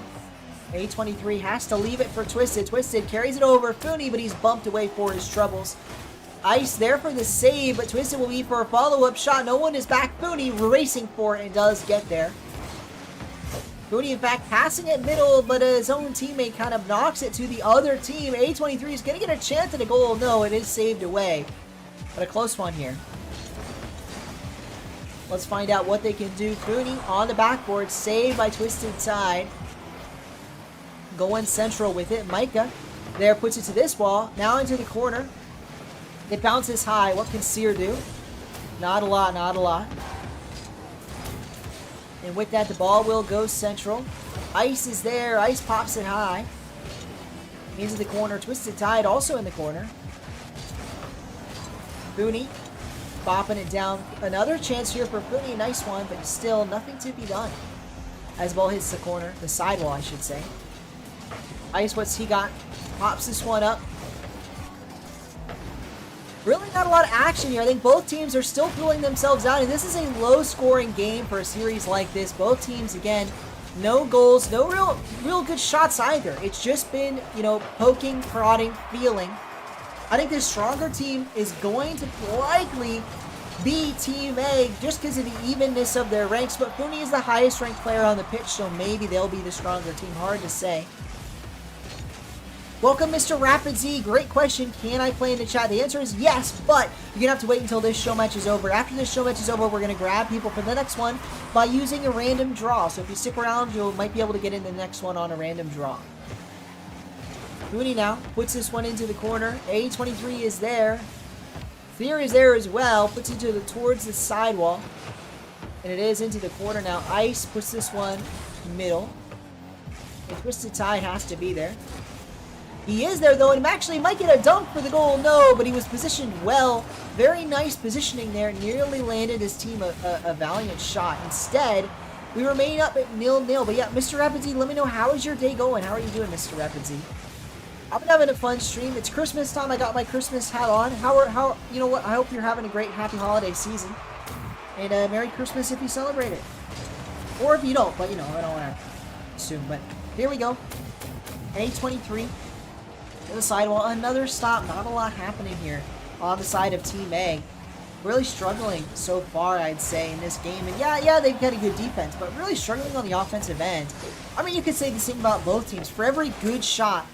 A23 has to leave it for Twisted. Twisted carries it over Fooney, but he's bumped away for his troubles. Ice there for the save, but Twisted will be for a follow-up shot. No one is back. Fooney racing for it and does get there. Fooney, in fact, passing it middle, but his own teammate kind of knocks it to the other team. A23 is going to get a chance at a goal. No, it is saved away. But a close one here. Let's find out what they can do. Fooney on the backboard. Saved by Twisted Tide. Going central with it. Micah there puts it to this wall. Now into the corner. It bounces high. What can Sear do? Not a lot, not a lot. And with that, the ball will go central. Ice is there. Ice pops it high. Into the corner. Twisted Tide also in the corner. Fooney bopping it down. Another chance here for Fooney. Nice one, but still nothing to be done. As ball hits the corner. The sidewall, I should say. Ice, what's he got? Pops this one up. Really not a lot of action here. I think both teams are still pulling themselves out, and this is a low-scoring game for a series like this. Both teams, again, no goals, no real good shots either. It's just been, you know, poking, prodding, feeling. I think the stronger team is going to likely be Team A just because of the evenness of their ranks, but Fooney is the highest ranked player on the pitch, so maybe they'll be the stronger team. Hard to say. Welcome, Mr. Rapid Z. Great question. Can I play in the chat? The answer is yes, but you're going to have to wait until this show match is over. After this show match is over, we're going to grab people for the next one by using a random draw. So if you stick around, you might be able to get in the next one on a random draw. Fooney now puts this one into the corner. A23 is there. Fear is there as well. Puts it towards the sidewall. And it is into the corner now. Ice puts this one middle. And Twisted Tide has to be there. He is there, though, and actually might get a dunk for the goal. No, but he was positioned well. Very nice positioning there. Nearly landed his team a valiant shot. Instead, we remain up at 0-0. But yeah, Mr. Rapidsy, let me know, how is your day going? How are you doing, Mr. Rapidsy? I've been having a fun stream. It's Christmas time. I got my Christmas hat on. You know what? I hope you're having a great, happy holiday season. And Merry Christmas if you celebrate it. Or if you don't, but you know, I don't want to assume. But here we go. A23. To the sidewall, another stop. Not a lot happening here on the side of Team A. Really struggling so far, I'd say, in this game. And yeah, they've got a good defense, but really struggling on the offensive end. I mean, you could say the same about both teams. For every good shot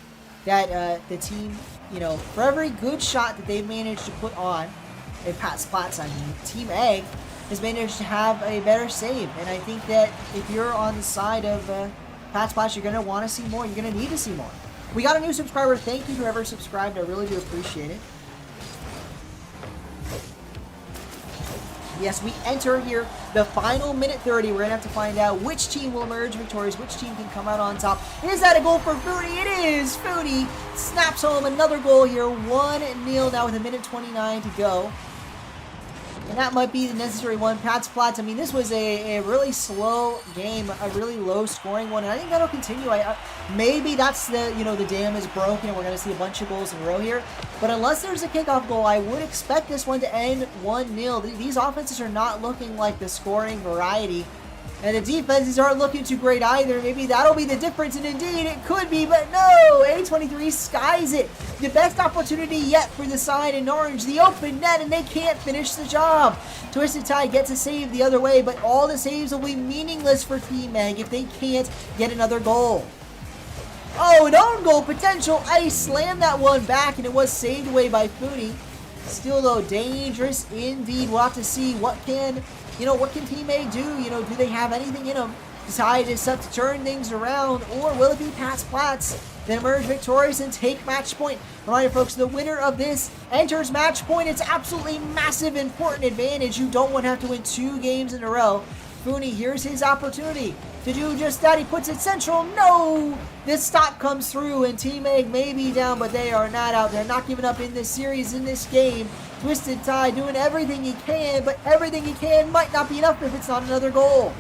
that the team, you know, for every good shot that they've managed to put on, Pats Platts, I mean, Team A has managed to have a better save. And I think that if you're on the side of Pat Splash, you're going to want to see more. You're going to need to see more. We got a new subscriber. Thank you whoever subscribed. I really do appreciate it. Yes, we enter here the final minute 30. We're going to have to find out which team will emerge victorious, which team can come out on top. Is that a goal for Foodie? It is! Foodie snaps home another goal here. 1-0 now with 1:29 to go. And that might be the necessary one. Pat's Plats, I mean, this was a really slow game, a really low scoring one, and I think that'll continue. Maybe that's the, you know, the dam is broken and we're going to see a bunch of goals in a row here. But unless there's a kickoff goal, I would expect this one to end 1-0. These offenses are not looking like the scoring variety. And the defenses aren't looking too great either. Maybe that'll be the difference, and indeed it could be, but no! A23 skies it. The best opportunity yet for the side in orange. The open net, and they can't finish the job. Twisted Tide gets a save the other way, but all the saves will be meaningless for Team Meg if they can't get another goal. Oh, an own goal potential. Ice slammed that one back, and it was saved away by Foodie. Still, though, dangerous indeed. We'll have to see what can Team A do? You know, do they have anything in them? Decide it's up to turn things around, or will it be Pat's Plats that emerge victorious and take match point? Reminder, folks, the winner of this enters match point. It's absolutely massive, important advantage. You don't want to have to win 2 games in a row. Fooney, here's his opportunity to do just that. He puts it central. No! This stop comes through, and Team Egg may be down, but they are not out. They're not giving up in this series, in this game. Twisted Tide doing everything he can, but everything he can might not be enough if it's not another goal.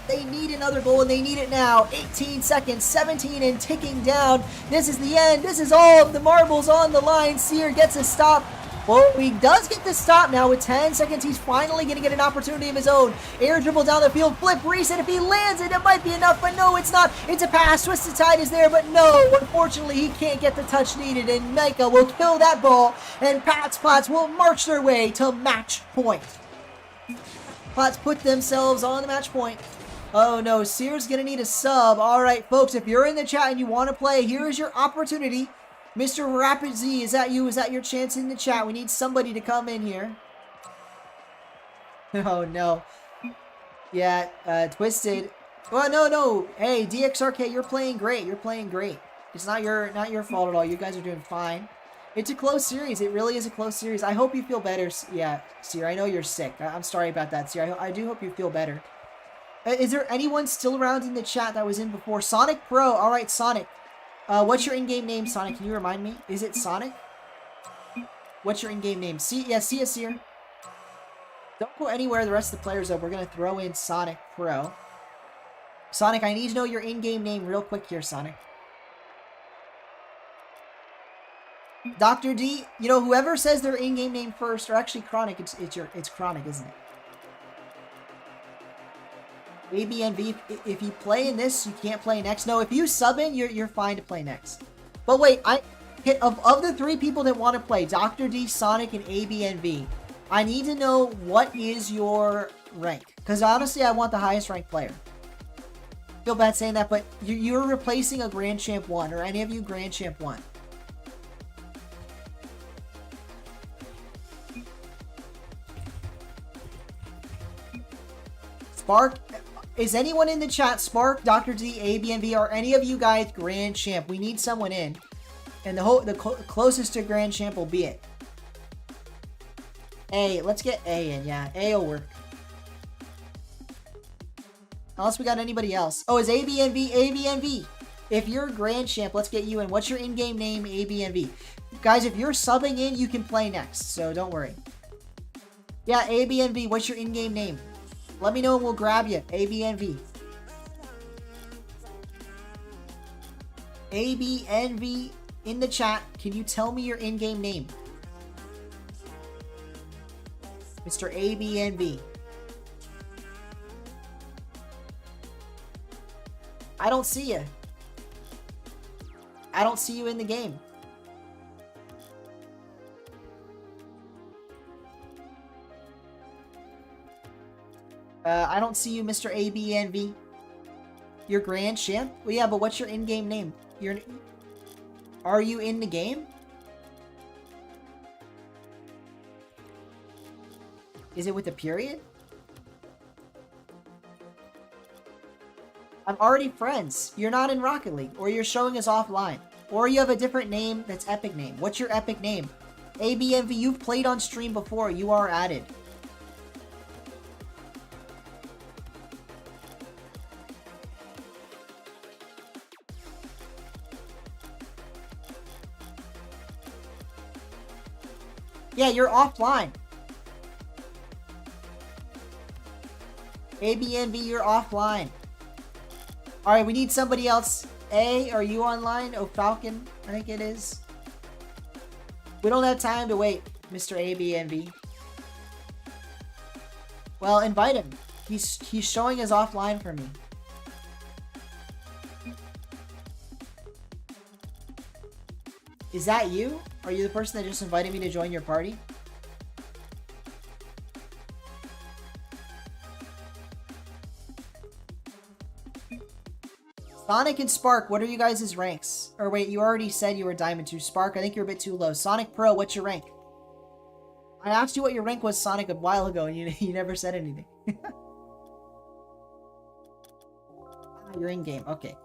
They need another goal, and they need it now. 18 seconds, 17 and ticking down. This is the end. This is all of the marbles on the line. Sear gets a stop. Well, he does get the stop now with 10 seconds. He's finally going to get an opportunity of his own. Air dribble down the field, flip, reset. If he lands it, it might be enough, but no, it's not. It's a pass. Twisted Tide is there, but no. Unfortunately, he can't get the touch needed, and Micah will kill that ball, and Pat's Plats will march their way to match point. Plats put themselves on the match point. Oh no, Sear's going to need a sub. All right, folks, if you're in the chat and you want to play, here is your opportunity. Mr. Rapid Z, is that you? Is that your chance in the chat? We need somebody to come in here. Oh, no. Yeah, Twisted. Oh, no. Hey, DXRK, you're playing great. You're playing great. It's not your fault at all. You guys are doing fine. It's a close series. It really is a close series. I hope you feel better. Yeah, Sear, I know you're sick. I'm sorry about that, Sear. I do hope you feel better. Is there anyone still around in the chat that was in before? Sonic Pro. All right, Sonic. What's your in-game name, Sonic? Can you remind me? Is it Sonic? What's your in-game name? See us here. Don't go anywhere the rest of the players are. We're going to throw in Sonic Pro. Sonic, I need to know your in-game name real quick here, Sonic. Dr. D, you know, whoever says their in-game name first, or actually Chronic, it's Chronic, isn't it? ABNV, if you play in this, you can't play next. No, if you sub in, you're fine to play next. But wait, of the 3 people that want to play, Dr. D, Sonic, and ABNV, I need to know what is your rank. Because honestly, I want the highest ranked player. Feel bad saying that, but you're replacing a Grand Champ 1, or any of you Grand Champ 1. Spark, is anyone in the chat, Spark, Dr. D, ABNV, are any of you guys Grand Champ? We need someone in. And the closest to Grand Champ will be it. A, let's get A in, yeah. A will work. Unless we got anybody else. Oh, is ABNV? If you're Grand Champ, let's get you in. What's your in-game name, ABNV? Guys, if you're subbing in, you can play next, so don't worry. Yeah, ABNV, what's your in-game name? Let me know and we'll grab you. ABNV. ABNV in the chat. Can you tell me your in-game name? Mr. ABNV. I don't see you. I don't see you in the game. I don't see you, Mr. ABNV. You're Grand Champ? Well, yeah, but what's your in-game name? Are you in the game? Is it with a period? I'm already friends. You're not in Rocket League, or you're showing us offline, or you have a different name that's epic name. What's your epic name? ABMV, you've played on stream before. You are added. Yeah, you're offline. ABNB, you're offline. Alright, we need somebody else. A, are you online? Oh, Falcon, I think it is. We don't have time to wait, Mr. ABNB. Well, invite him. He's showing us offline for me. Is that you? Are you the person that just invited me to join your party? Sonic and Spark, what are you guys' ranks? Or wait, you already said you were Diamond 2. Spark, I think you're a bit too low. Sonic Pro, what's your rank? I asked you what your rank was, Sonic, a while ago, and you never said anything. You're in game. Okay.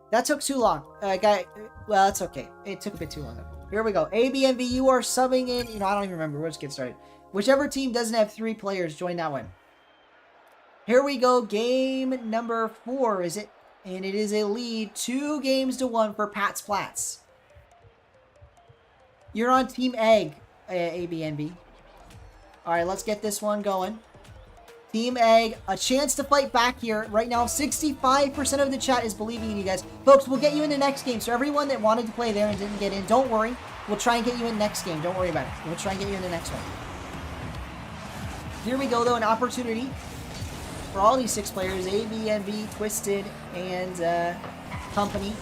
That took too long. Well, that's okay. It took a bit too long, though. Here we go. ABMV, you are subbing in. I don't even remember. We'll just get started. Whichever team doesn't have 3 players, join that one. Here we go. Game number 4, is it? And it is a lead 2-1 for Pat's Plats. You're on Team Egg, ABNB. Alright, let's get this one going. Team Egg, a chance to fight back here. Right now, 65% of the chat is believing in you guys. Folks, we'll get you in the next game. So everyone that wanted to play there and didn't get in, don't worry. We'll try and get you in next game. Don't worry about it. We'll try and get you in the next one. Here we go, though, an opportunity for all these 6 players, ABNB, Twisted, and company,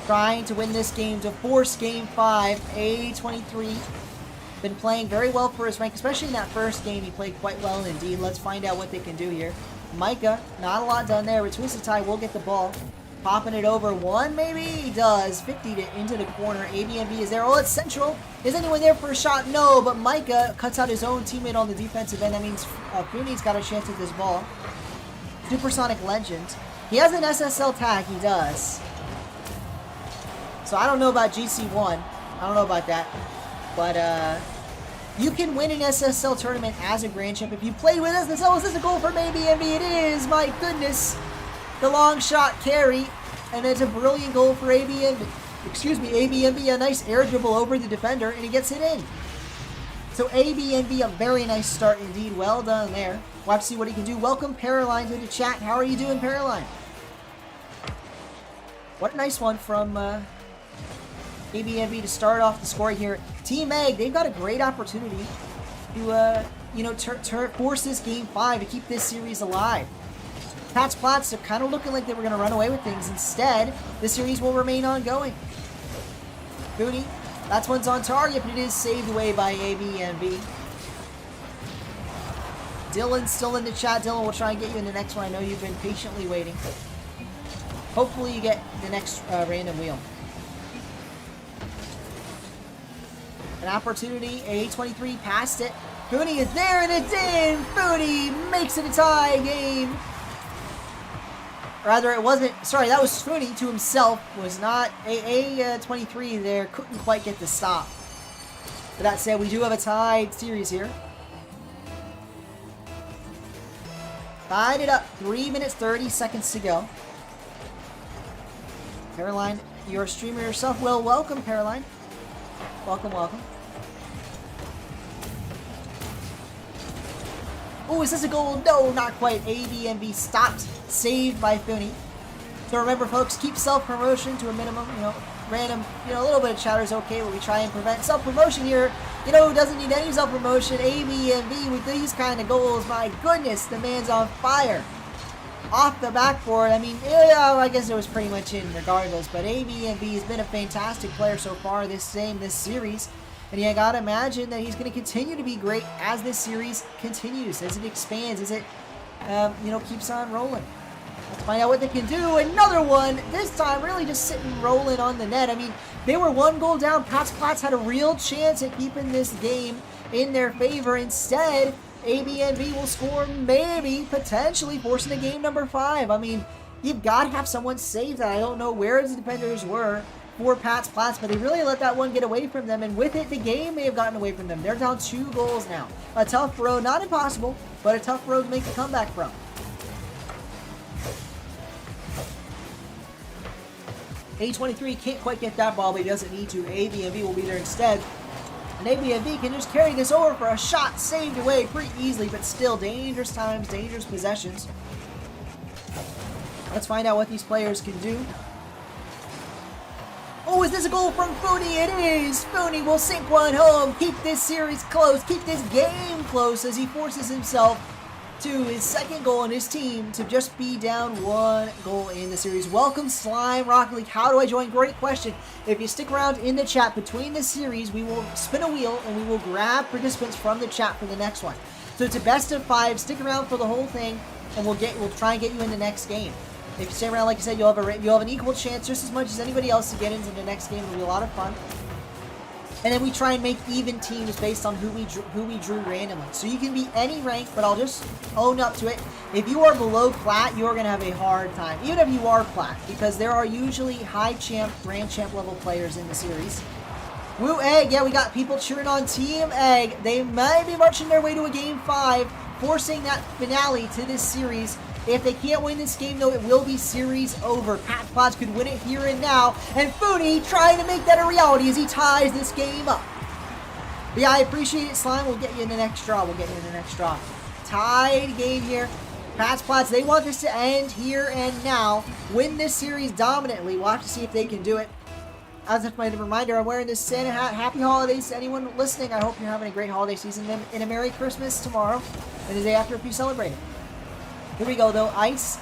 trying to win this game to force Game 5. A23 been playing very well for his rank, especially in that first game. He played quite well indeed. Let's find out what they can do here. Micah, not a lot done there, but Twisted Tie will get the ball. Popping it over. One, maybe? He does. 50 into the corner. ABNB is there. Oh, it's central. Is anyone there for a shot? No, but Micah cuts out his own teammate on the defensive end. That means Fooney's got a chance at this ball. Supersonic Legend. He has an SSL tag. He does. So I don't know about GC1. I don't know about that. But, you can win an SSL tournament as a Grand Champ if you played with SSL. Is this a goal for ABNB? It is. My goodness. The long shot carry. And it's a brilliant goal for ABNB. Excuse me, ABNB. A nice air dribble over the defender. And he gets it in. So ABNB, a very nice start indeed. Well done there. We'll have to see what he can do. Welcome, Paraline, to the chat. How are you doing, Paraline? What a nice one from ABNB to start off the scoring here. Team Egg, they've got a great opportunity to force this Game 5 to keep this series alive. Pat's Plats are kind of looking like they were going to run away with things. Instead, the series will remain ongoing. Booty, that one's on target, but it is saved away by ABNB. Dylan's still in the chat. Dylan, we'll try and get you in the next one. I know you've been patiently waiting. Hopefully you get the next random wheel. An opportunity. A23 passed it. Fooney is there and it's in. Fooney makes it a tie game. Rather, it wasn't. Sorry, that was Fooney to himself. Was not A23 there. Couldn't quite get the stop. But that said, we do have a tied series here. Tied it up. 3 minutes 30 seconds to go. Caroline, you're a streamer yourself. Well, welcome, Caroline. Welcome, welcome. Oh, is this a goal? No, not quite. ABNB stopped. Saved by Fooney. So remember, folks, keep self-promotion to a minimum. Random, a little bit of chatter is okay, but we try and prevent self-promotion here. Who doesn't need any self-promotion? ABNB with these kind of goals. My goodness, the man's on fire. Off the backboard. I mean, yeah, I guess it was pretty much in regardless, but ABNB has been a fantastic player so far this series. And you gotta imagine that he's going to continue to be great as this series continues, as it expands, as it, keeps on rolling. Let's find out what they can do. Another one, this time really just sitting rolling on the net. I mean, they were 1 goal down. Pat's Plats had a real chance at keeping this game in their favor. Instead, ABNB will score, maybe, potentially, forcing the game number 5. I mean, You've got to have someone save that. I don't know where the defenders were for Pat's Platts, but they really let that one get away from them, and with it, the game may have gotten away from them. They're down 2 goals now. A tough road, not impossible, but a tough road to make a comeback from. A23 can't quite get that ball, but he doesn't need to. ABMV will be there instead. And ABMV can just carry this over for a shot saved away pretty easily, but still dangerous times, dangerous possessions. Let's find out what these players can do. Oh, is this a goal from Fooney? It is! Fooney will sink one home, keep this series close, keep this game close as he forces himself to his 2nd goal in his team to just be down 1 goal in the series. Welcome, Slime Rocket League. How do I join? Great question. If you stick around in the chat between the series, we will spin a wheel and we will grab participants from the chat for the next one. So it's a best of 5. Stick around for the whole thing, and we'll try and get you in the next game. If you stay around, like I said, you'll have an equal chance, just as much as anybody else, to get into the next game. It'll be a lot of fun. And then we try and make even teams based on who we drew randomly. So you can be any rank, but I'll just own up to it. If you are below plat, you're going to have a hard time, even if you are plat, because there are usually high champ, grand champ level players in the series. Woo Egg, yeah, we got people cheering on Team Egg. They might be marching their way to a game 5, forcing that finale to this series. If they can't win this game, though, it will be series over. Pat Potts could win it here and now. And Fooney trying to make that a reality as he ties this game up. But yeah, I appreciate it, Slime. We'll get you in the next draw. Tied game here. Pat's Platts, they want this to end here and now. Win this series dominantly. We'll have to see if they can do it. As a reminder, I'm wearing this Santa hat. Happy holidays to anyone listening. I hope you're having a great holiday season and a Merry Christmas tomorrow and the day after if you celebrate it. Here we go, though. Ice.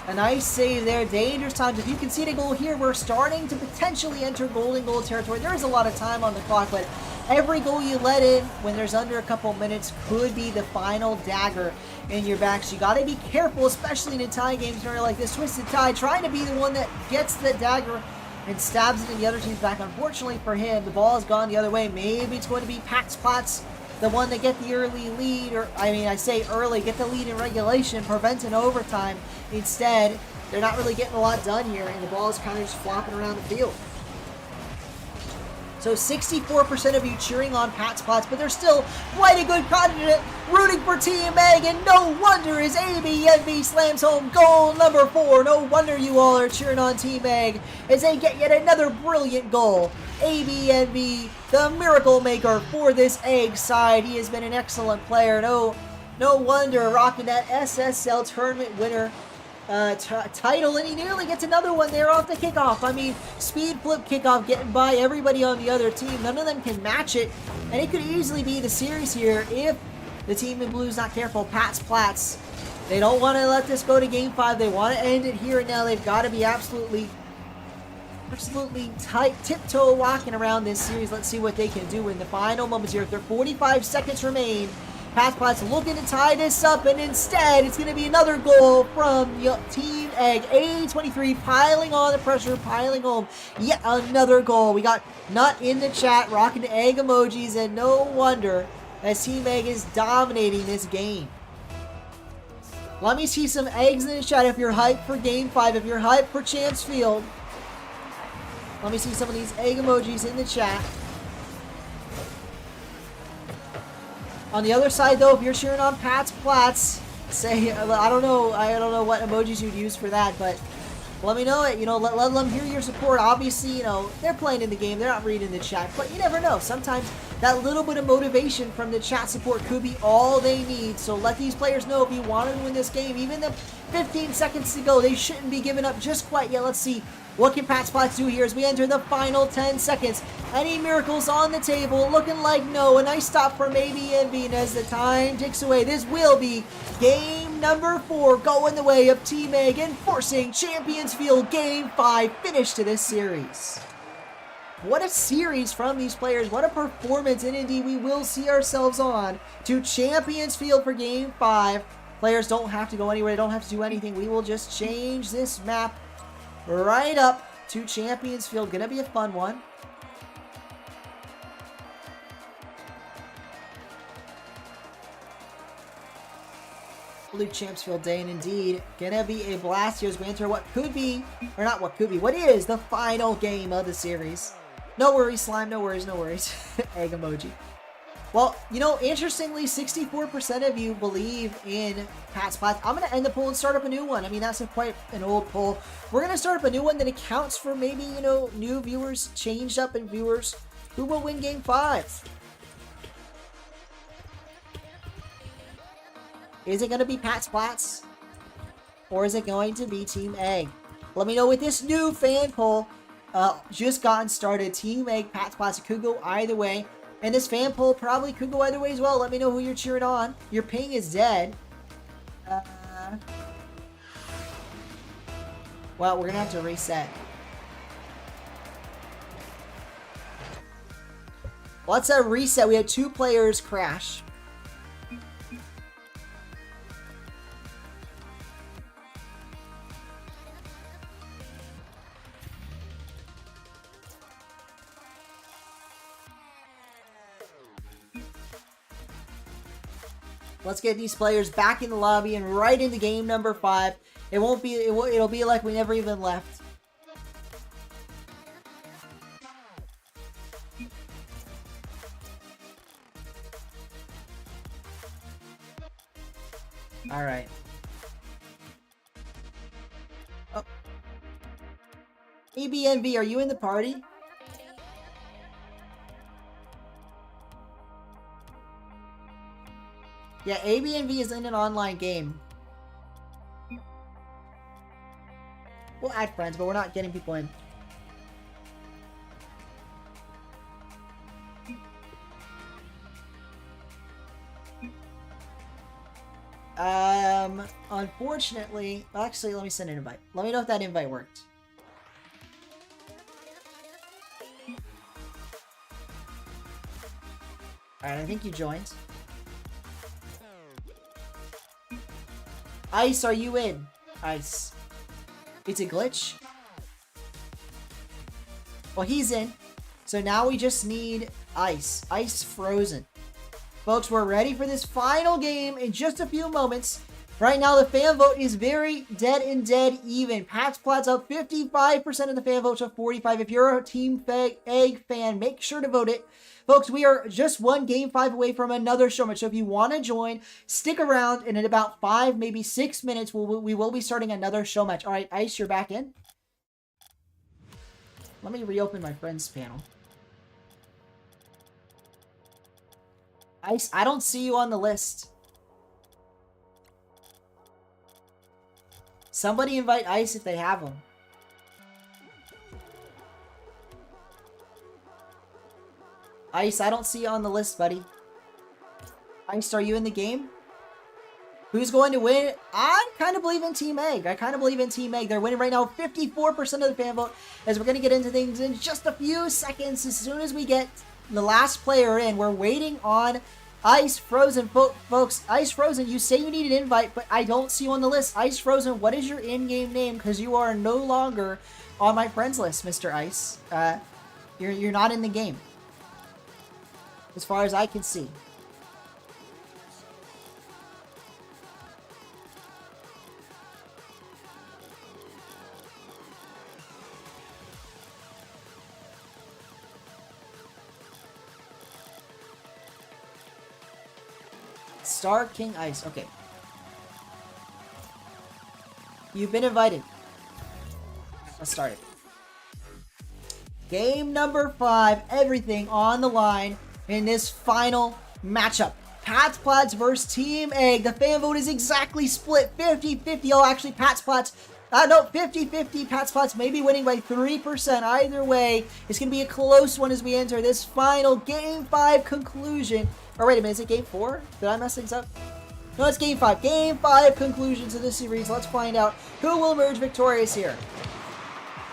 A nice save there. Dangerous times. If you concede a goal here, we're starting to potentially enter golden goal territory. There is a lot of time on the clock, but every goal you let in when there's under a couple minutes could be the final dagger in your back. So you got to be careful, especially in a tie game scenario like this. Twisted Tie trying to be the one that gets the dagger and stabs it in the other team's back. Unfortunately for him, the ball has gone the other way. Maybe it's going to be Pat's Platts, the one that get the early lead, or I say early, get the lead in regulation, prevent an overtime. Instead, they're not really getting a lot done here, and the ball is kind of just flopping around the field. So 64% of you cheering on Pat's Platts, but there's still quite a good contingent rooting for Team Egg, and no wonder as ABNB slams home goal number 4. No wonder you all are cheering on Team Egg as they get yet another brilliant goal. ABNB, the miracle maker for this Egg side. He has been an excellent player. No wonder rocking that SSL tournament winner title, and he nearly gets another one there off the kickoff. I mean, speed flip kickoff getting by everybody on the other team. None of them can match it, and it could easily be the series here if the team in blue is not careful. Pat's Platts, they don't want to let this go to game 5. They want to end it here and now. They've got to be absolutely tight, tiptoe walking around this series. Let's see what they can do in the final moments here. 45 seconds remain. Pat's Platts looking to tie this up, and instead it's going to be another goal from Team Egg. A23 piling on the pressure, piling home yet another goal. We got Nut in the chat rocking the egg emojis, and no wonder as Team Egg is dominating this game. Let me see some eggs in the chat if you're hyped for game 5, if you're hyped for Chance Field. Let me see some of these egg emojis in the chat. On the other side, though, if you're cheering on Pat's Platts, say, I don't know what emojis you'd use for that, but let me know it. Let them hear your support. Obviously, they're playing in the game. They're not reading the chat, but you never know. Sometimes that little bit of motivation from the chat support could be all they need. So let these players know if you want to win this game, even the 15 seconds to go, they shouldn't be giving up just quite yet. Let's see. What can Pat's Platts do here as we enter the final 10 seconds? Any miracles on the table? Looking like no. A nice stop from ABNB, and as the time ticks away, this will be game number 4 going the way of Team Egg and forcing Champions Field game 5 finish to this series. What a series from these players. What a performance, and indeed we will see ourselves on to Champions Field for game 5. Players don't have to go anywhere. They don't have to do anything. We will just change this map right up to Champions Field. Gonna be a fun one. Blue Champs Field Day, and indeed, gonna be a blast here as we enter what could be, or not what could be, what is the final game of the series. No worries, Slime, no worries, no worries. Egg emoji. Well, you know, interestingly, 64% of you believe in Pat's Plots. I'm going to end the poll and start up a new one. I mean, that's quite an old poll. We're going to start up a new one that accounts for maybe, you know, new viewers, changed up in viewers. Who will win Game 5? Is it going to be Pat's Plots? Or is it going to be Team Egg? Let me know with this new fan poll. Just gotten started. Team Egg, Pat's Plots. It could go either way. And this fan poll probably could go either way as well. Let me know who you're cheering on. Your ping is dead. Well, we're going to have to reset. Let's reset. We had 2 players crash. Let's get these players back in the lobby and right into game number 5. It won't be. It'll be like we never even left. All right. Oh. ABNV, are you in the party? Yeah, ABNV is in an online game. We'll add friends, but we're not getting people in. Unfortunately, actually, let me send an invite. Let me know if that invite worked. Alright, I think you joined. Ice, are you in? Ice. It's a glitch? Well, he's in. So now we just need Ice. Ice frozen. Folks, we're ready for this final game in just a few moments. Right now, the fan vote is very dead even. Pat's Plots up 55% of the fan vote to 45. If you're a Team Egg fan, make sure to vote it. Folks, we are just one Game 5 away from another show match. So if you want to join, stick around. And in about 5, maybe 6 minutes, we will be starting another show match. All right, Ice, you're back in. Let me reopen my friends panel. Ice, I don't see you on the list. Somebody invite Ice if they have them. Ice, I don't see you on the list, buddy. Ice, are you in the game? Who's going to win? I kind of believe in Team Egg. I kind of believe in Team Egg. They're winning right now 54% of the fan vote. As we're going to get into things in just a few seconds. As soon as we get the last player in, we're waiting on Ice Frozen. Folks, Ice Frozen, you say you need an invite, but I don't see you on the list. Ice Frozen, what is your in-game name? Because you are no longer on my friends list, Mr. Ice. You're not in the game. As far as I can see. Star King Ice. Okay. You've been invited. Let's start it. Game number 5. Everything on the line in this final matchup. Pat's Plots versus Team Egg. The fan vote is exactly split 50-50. Oh, actually, Pat's Plots. No, 50-50. Pat's Plots may be winning by 3%. Either way, it's going to be a close one as we enter this final Game 5 conclusion. Or wait a minute, is it Game 4? Did I mess things up? No, it's Game 5. Game 5 conclusion to this series. Let's find out who will emerge victorious here.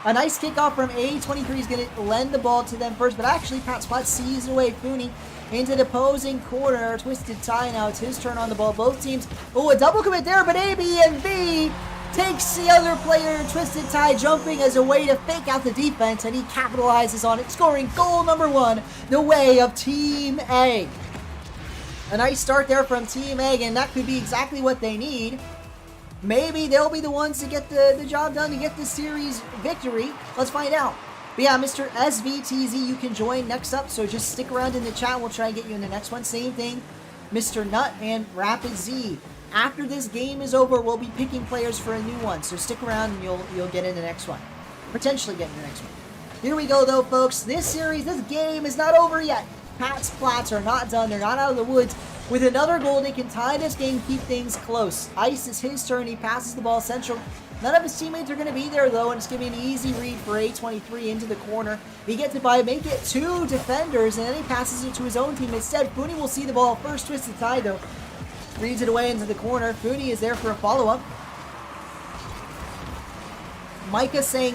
A nice kickoff from A23 is going to lend the ball to them first, but actually Pat's Plots sees away Fooney into the opposing corner. Twisted Tie now. It's his turn on the ball. Both teams. Oh, a double commit there, but ABNV takes the other player. Twisted Tie jumping as a way to fake out the defense, and he capitalizes on it, scoring goal number 1, the way of Team Egg. A nice start there from Team Egg, and that could be exactly what they need. Maybe they'll be the ones to get the job done to get the series victory. Let's find out. But yeah, Mr. SVTZ, you can join next up, so just stick around in the chat. We'll try and get you in the next one. Same thing, Mr. Nut and Rapid Z. After this game is over, we'll be picking players for a new one, so stick around and you'll get in the next one. Potentially get in the next one. Here we go, though, folks. This game is not over yet. Pat's Plats are not done. They're not out of the woods. With another goal, they can tie this game, keep things close. Ice is his turn. He passes the ball central. None of his teammates are going to be there, though, and it's going to be an easy read for A23 into the corner. He gets it by, make it 2 defenders, and then he passes it to his own team. Instead, Fooney will see the ball first. Twisted tie, though. Reads it away into the corner. Fooney is there for a follow-up. Micah saying,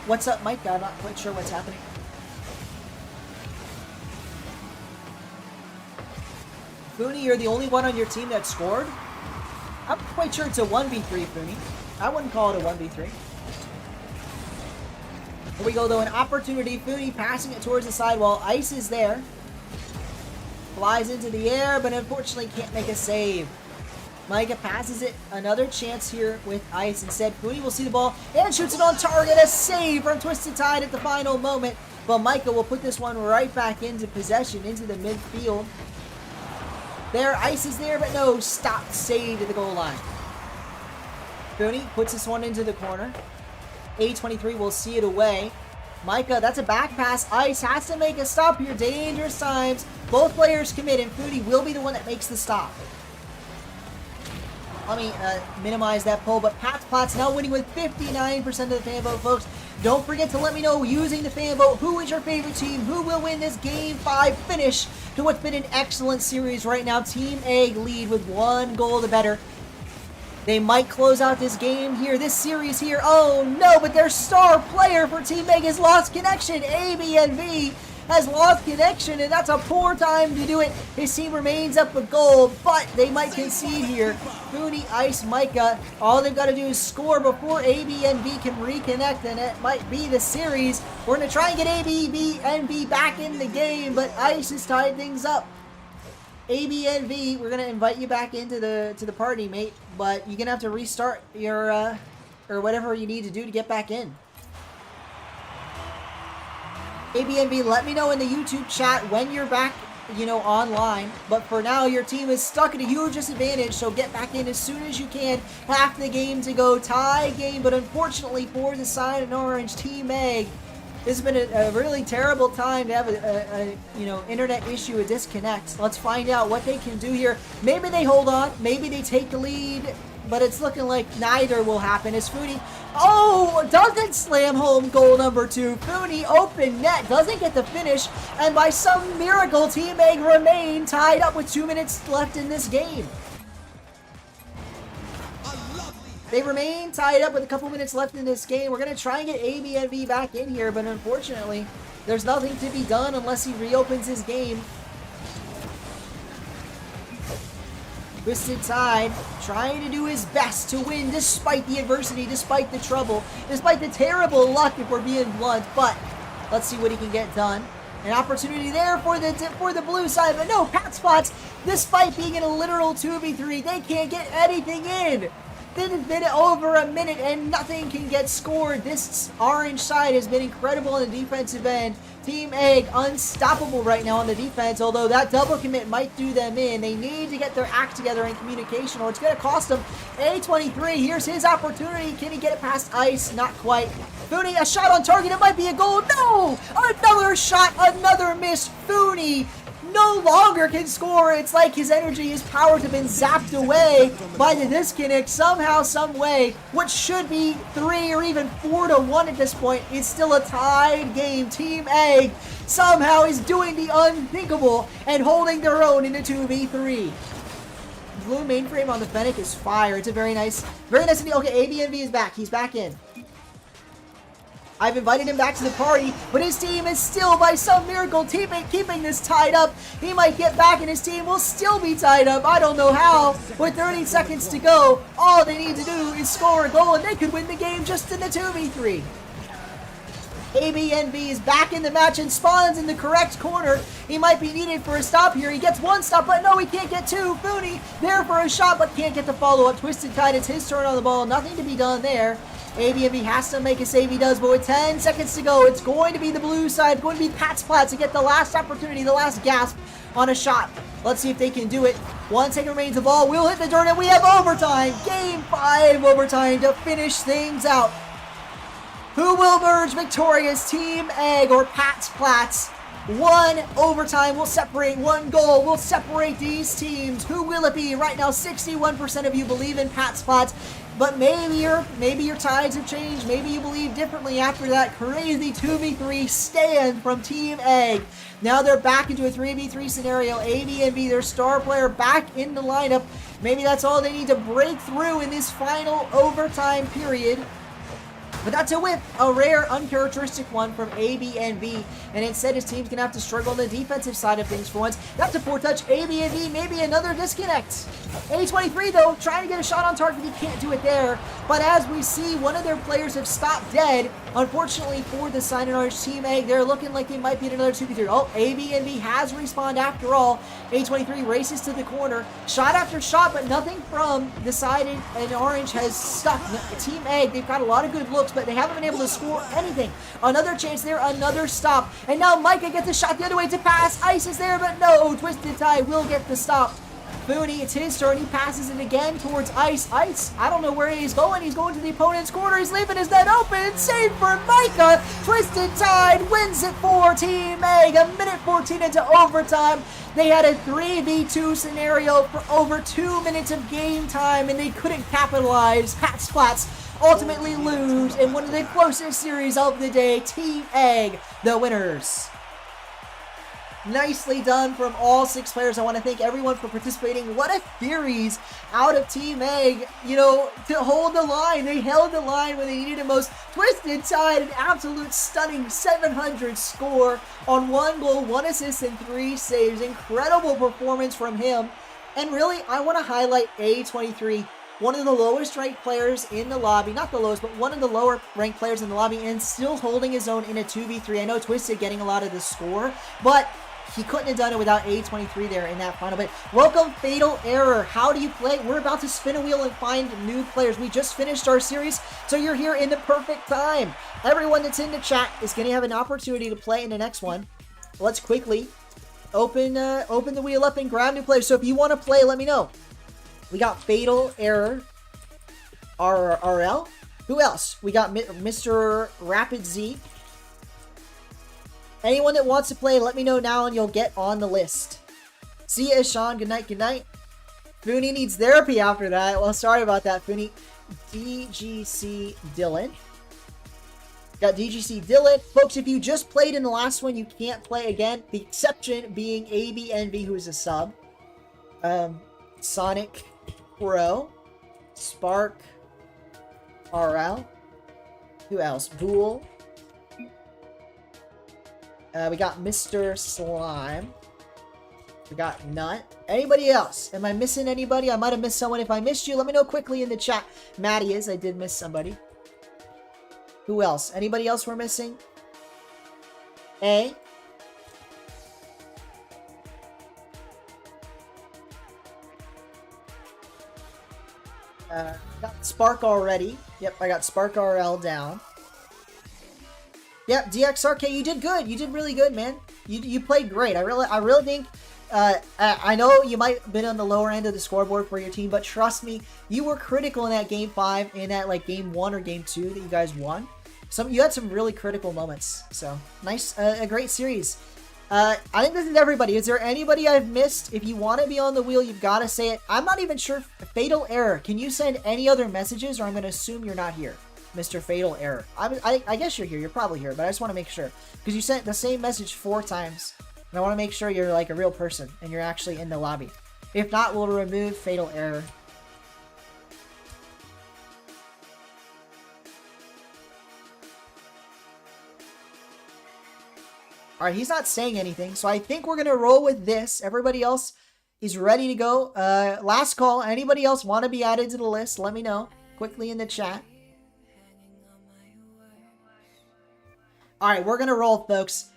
what's up, Micah? I'm not quite sure what's happening. Fooney, you're the only one on your team that scored? I'm quite sure it's a 1v3, Fooney. I wouldn't call it a 1v3. Here we go, though. An opportunity. Fooney passing it towards the side while Ice is there. Flies into the air, but unfortunately can't make a save. Micah passes it. Another chance here with Ice. Instead, Fooney will see the ball and shoots it on target. A save from Twisted Tide at the final moment. But Micah will put this one right back into possession, into the midfield. There, Ice is there, but no, stopped, saved at the goal line. Fooney puts this one into the corner. A23 will see it away. Micah, that's a back pass. Ice has to make a stop here. Dangerous times. Both players commit, and Fooney will be the one that makes the stop. Let me minimize that pull, but Pat's Plats now winning with 59% of the fan vote, folks. Don't forget to let me know, using the fan vote, who is your favorite team? Who will win this Game 5 finish to what's been an excellent series right now? Team Egg lead with 1 goal to better. They might close out this game here, this series here. Oh no, but their star player for Team Egg has lost connection. ABNV has lost connection, and that's a poor time to do it. His team remains up a goal, but they might concede here. Fooney, Ice, Micah, all they've got to do is score before ABNV can reconnect, and it might be the series. We're going to try and get ABNV back in the game, but Ice has tied things up. ABNV, we're going to invite you back into the party, mate, but you're going to have to restart your, or whatever you need to do to get back in. ABNV, let me know in the YouTube chat when you're back, online. But for now, your team is stuck at a huge disadvantage, so get back in as soon as you can. Half the game to go. Tie game, but unfortunately for the Cyan and Orange Team Egg, this has been a really terrible time to have a internet issue, a disconnect. Let's find out what they can do here. Maybe they hold on. Maybe they take the lead. But it's looking like neither will happen as Fooney, doesn't slam home goal number 2. Fooney, open net, doesn't get the finish, and by some miracle, Team Egg remain tied up with 2 minutes left in this game. They remain tied up with a couple minutes left in this game. We're going to try and get ABNV back in here, but unfortunately, there's nothing to be done unless he reopens his game. Twisted Tide trying to do his best to win despite the adversity, despite the trouble, despite the terrible luck if we're being blunt, but let's see what he can get done. An opportunity there for the blue side, but no, Pat's Plats, despite being in a literal 2v3, they can't get anything in. It's been over a minute and nothing can get scored. This orange side has been incredible on the defensive end. Team Egg unstoppable right now on the defense, although that double commit might do them in. They need to get their act together in communication or it's going to cost them. A23, here's his opportunity. Can he get it past Ice? Not quite. Fooney, a shot on target. It might be a goal. No! Another shot, another miss. Fooney no longer can score. It's like his energy, his powers have been zapped away by the disconnect somehow, some way. What should be 3 or even 4-1 at this point is still a tied game. Team Egg somehow is doing the unthinkable and holding their own in a 2v3. Blue mainframe on the Fennec is fire. It's a very nice. Okay, ABNV is back. He's back in. I've invited him back to the party, but his team is still, by some miracle, keeping this tied up. He might get back and his team will still be tied up. I don't know how. With 30 seconds to go, all they need to do is score a goal and they could win the game just in the 2v3. ABNB is back in the match and spawns in the correct corner. He might be needed for a stop here. He gets one stop, but no, he can't get two. Fooney there for a shot, but can't get the follow-up. Twisted Tide, it's his turn on the ball. Nothing to be done there. ABNB has to make a save. He does, but with 10 seconds to go, it's going to be the blue side, going to be Pat's Plat to get the last opportunity, the last gasp on a shot. Let's see if they can do it. 1 second remains. The ball will hit the dirt, and we have overtime. Game 5 overtime to finish things out. Who will emerge victorious? Team Egg or Pat's Plats? 1 overtime will separate, 1 goal will separate these teams. Who will it be? Right now, 61% of you believe in Pat's Plats, but maybe your tides have changed. Maybe you believe differently after that crazy 2v3 stand from Team Egg. Now they're back into a 3v3 scenario. ABNB, their star player, back in the lineup. Maybe that's all they need to break through in this final overtime period. But that's a whip, a rare, uncharacteristic one from ABNB. And instead, his team's going to have to struggle on the defensive side of things for once. That's a 4-touch. ABNB, maybe another disconnect. A23, though, trying to get a shot on target. He can't do it there. But as we see, one of their players have stopped dead. Unfortunately for the Sign and Orange Team Egg, they're looking like they might be in another 2v3. Oh, ABNB has respawned after all. A23 races to the corner. Shot after shot, but nothing from the Sign and Orange has stuck. Team Egg, they've got a lot of good looks, but they haven't been able to score anything. Another chance there, another stop. And now Micah gets a shot the other way to pass. Ice is there, but no. Twisted Tie will get the stop. Fooney, it's his turn. He passes it again towards Ice. Ice, I don't know where he's going. He's going to the opponent's corner. He's leaving his net open. Save for Micah. Twisted Tide wins it for Team Egg. A minute 14 into overtime. They had a 3v2 scenario for over 2 minutes of game time, and they couldn't capitalize. Pat's Plats ultimately lose in one of the closest series of the day. Team Egg, the winners. Nicely done from all 6 players. I want to thank everyone for participating. What a series out of Team Egg, you know, to hold the line. They held the line when they needed it most. Twisted Tide, an absolute stunning 700 score on 1 goal, 1 assist, and 3 saves. Incredible performance from him. And really, I want to highlight A23, one of the lowest ranked players in the lobby. Not the lowest, but one of the lower ranked players in the lobby, and still holding his own in a 2v3. I know Twisted getting a lot of the score, but he couldn't have done it without A23 there in that final bit. Welcome, Fatal Error. How do you play? We're about to spin a wheel and find new players. We just finished our series, so you're here in the perfect time. Everyone that's in the chat is going to have an opportunity to play in the next one. Let's quickly open the wheel up and grab new players. So if you want to play, let me know. We got Fatal Error, RL. Who else? We got Mr. Rapid Z. Anyone that wants to play, let me know now and you'll get on the list. See ya, Sean. Good night, good night. Fooney needs therapy after that. Well, sorry about that, Fooney. DGC Dylan. Got DGC Dylan. Folks, if you just played in the last one, you can't play again. The exception being ABNB, who is a sub. Sonic Pro. Spark. RL. Who else? Bool. We got Mr. Slime. We got Nut. Anybody else? Am I missing anybody? I might have missed someone. If I missed you, let me know quickly in the chat. Maddie is. I did miss somebody. Who else? Anybody else we're missing? A. Got Spark already. Yep, I got Spark RL down. Yep, DXRK, you did good. You did really good, man. You played great. I really think. I know you might have been on the lower end of the scoreboard for your team, but trust me, you were critical in that game 5, in that like game 1 or game 2 that you guys won. You had some really critical moments. So nice, a great series. I think this is everybody. Is there anybody I've missed? If you want to be on the wheel, you've got to say it. I'm not even sure. Fatal Error. Can you send any other messages, or I'm going to assume you're not here? Mr. Fatal Error. I guess you're here. You're probably here, but I just want to make sure. Because you sent the same message 4 times. And I want to make sure you're like a real person and you're actually in the lobby. If not, we'll remove Fatal Error. Alright, he's not saying anything, so I think we're going to roll with this. Everybody else is ready to go. Last call. Anybody else want to be added to the list? Let me know quickly in the chat. All right, we're going to roll, folks.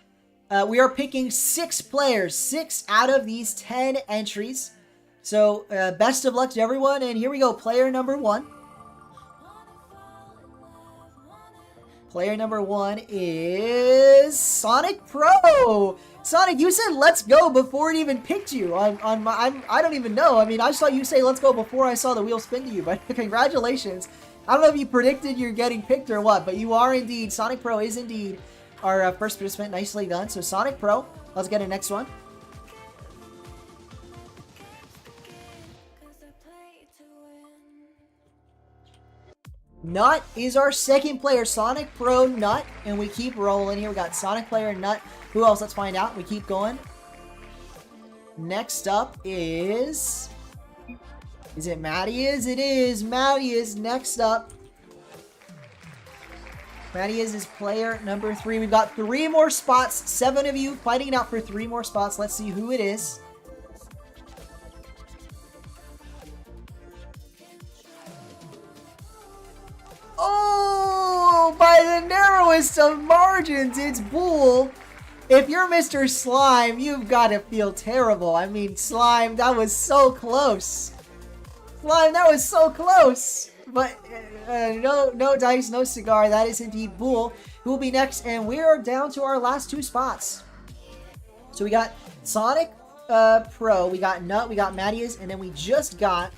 We are picking 6 players, 6 out of these 10 entries. So, best of luck to everyone. And here we go. Player number 1. Player number 1 is Sonic Pro. Sonic, you said let's go before it even picked you. I don't even know. I mean, I saw you say let's go before I saw the wheel spin to you, but congratulations. I don't know if you predicted you're getting picked or what, but you are indeed. Sonic Pro is indeed our first participant. Nicely done. So Sonic Pro, let's get a next one. Nut is our second player. Sonic Pro Nut, and we keep rolling here. We got Sonic player Nut. Who else? Let's find out. We keep going. Next up is it Matty is? It is. Matty is next up. Matty is player number 3. We've got 3 more spots. 7 of you fighting it out for 3 more spots. Let's see who it is. Oh, by the narrowest of margins, it's Bull. If you're Mr. Slime, you've got to feel terrible. I mean, Slime, that was so close. Slime, that was so close. But no dice, no cigar. That is indeed Bull, who will be next. And we are down to our last 2 spots. So we got Sonic Pro, we got Nut, we got Mattias, and then we just got...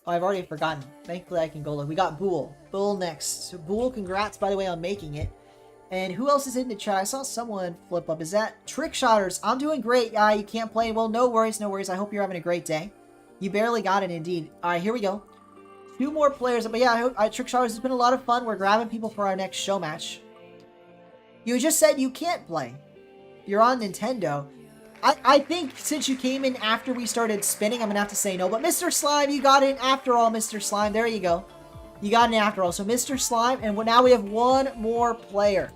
Oh, I've already forgotten. Thankfully, I can go look. We got Bull. Bull next. So Bull, congrats, by the way, on making it. And who else is in the chat? I saw someone flip up. Is that Trickshotters? I'm doing great. You can't play. Well, no worries, no worries. I hope you're having a great day. You barely got it, indeed. All right, here we go. 2 more players. But yeah, Trickshotters has been a lot of fun. We're grabbing people for our next show match. You just said you can't play. You're on Nintendo. I think since you came in after we started spinning, I'm going to have to say no. But Mr. Slime, you got in after all, Mr. Slime. There you go. You got in after all. So Mr. Slime, and now we have 1 more player.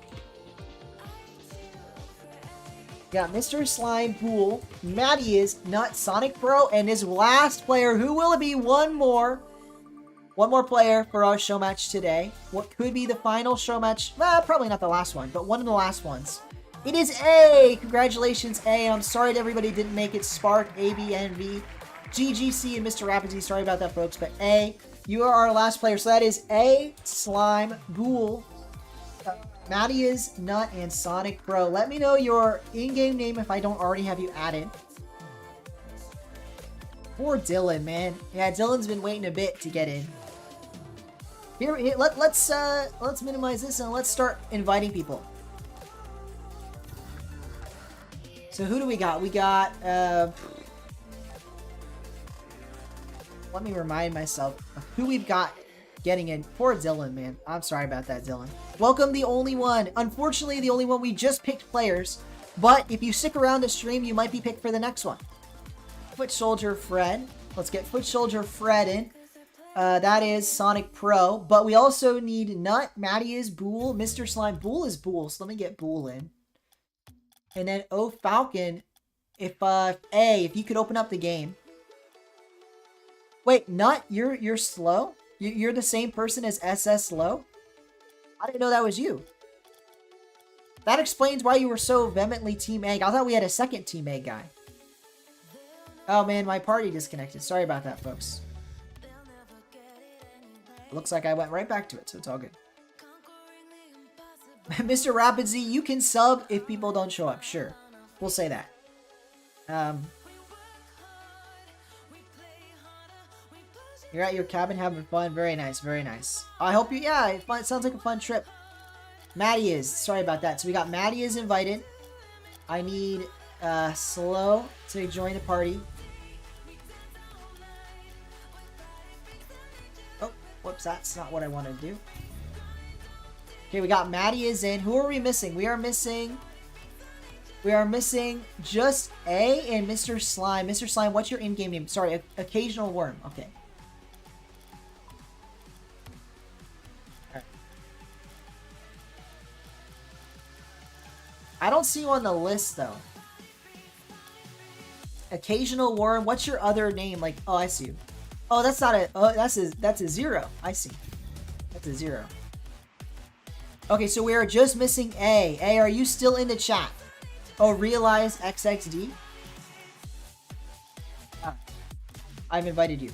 Got Mr. Slime, Bull, Matty is, Nut, Sonic Pro, and his last player. Who will it be? 1 more. 1 more player for our show match today. What could be the final show match? Well, probably not the last one, but one of the last ones. It is A! Congratulations, A. I'm sorry that everybody didn't make it. Spark, ABNV, GGC, and Mr. Rapidsy. Sorry about that, folks. But A, you are our last player. So that is A, Slime, Bull, Matty is, Nut, and Sonic Pro. Let me know your in-game name if I don't already have you added. Poor Dylan, man. Yeah, Dylan's been waiting a bit to get in. Here, let's minimize this and let's start inviting people. So who do we got? We got, let me remind myself of who we've got getting in. Poor Dylan, man. I'm sorry about that, Dylan. Welcome, the only one. Unfortunately, the only one. We just picked players, but if you stick around the stream, you might be picked for the next one. Foot Soldier Fred. Let's get Foot Soldier Fred in. That is Sonic Pro, but we also need Nut, Matty is Bull, Mr. Slime. Bull is Bull, so let me get Bull in. And then O Falcon, if you could open up the game. Wait, Nut, you're slow? You're the same person as SS Slow? I didn't know that was you. That explains why you were so vehemently Team Egg. I thought we had a second Team Egg guy. Oh man, my party disconnected. Sorry about that, folks. Looks like I went right back to it, so it's all good. Mr. Rapidsy, you can sub if people don't show up. Sure. We'll say that. You're at your cabin having fun. Very nice, very nice. I hope you... Yeah, it sounds like a fun trip. Matty is. Sorry about that. So we got Matty is invited. I need Slow to join the party. Oh, whoops. That's not what I want to do. Okay, we got Matty is in. Who are we missing? We are missing just A and Mr. Slime. Mr. Slime, what's your in-game name? Sorry, Occasional Worm. Okay. Alright. I don't see you on the list, though. Occasional Worm. What's your other name? Like, oh, I see you. Oh, that's not a... Oh, that's a 0. I see. That's a 0. Okay, so we are just missing A. A, are you still in the chat? Oh, realize XXD? I've invited you.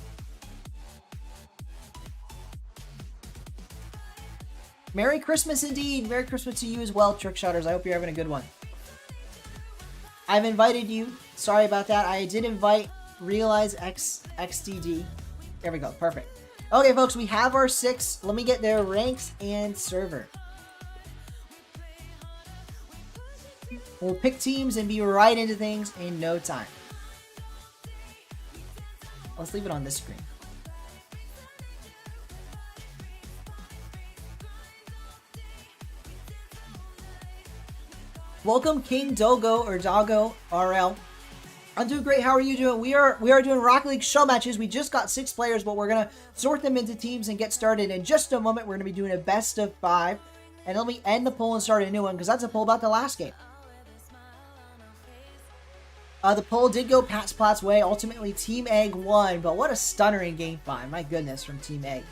Merry Christmas indeed. Merry Christmas to you as well, Trickshotters. I hope you're having a good one. I've invited you. Sorry about that. I did invite Realize XDD. There we go. Perfect. Okay, folks, we have our 6. Let me get their ranks and server. We'll pick teams and be right into things in no time. Let's leave it on this screen. Welcome King Dogo or Doggo RL. I'm doing great. How are you doing? We are doing Rocket League show matches. We just got 6 players, but we're gonna sort them into teams and get started in just a moment. We're gonna be doing a best of 5, and let me end the poll and start a new one because that's a poll about the last game. The poll did go Pat's Plat's way. Ultimately, Team Egg won, but what a stunner in Game 5. My goodness, from Team Egg.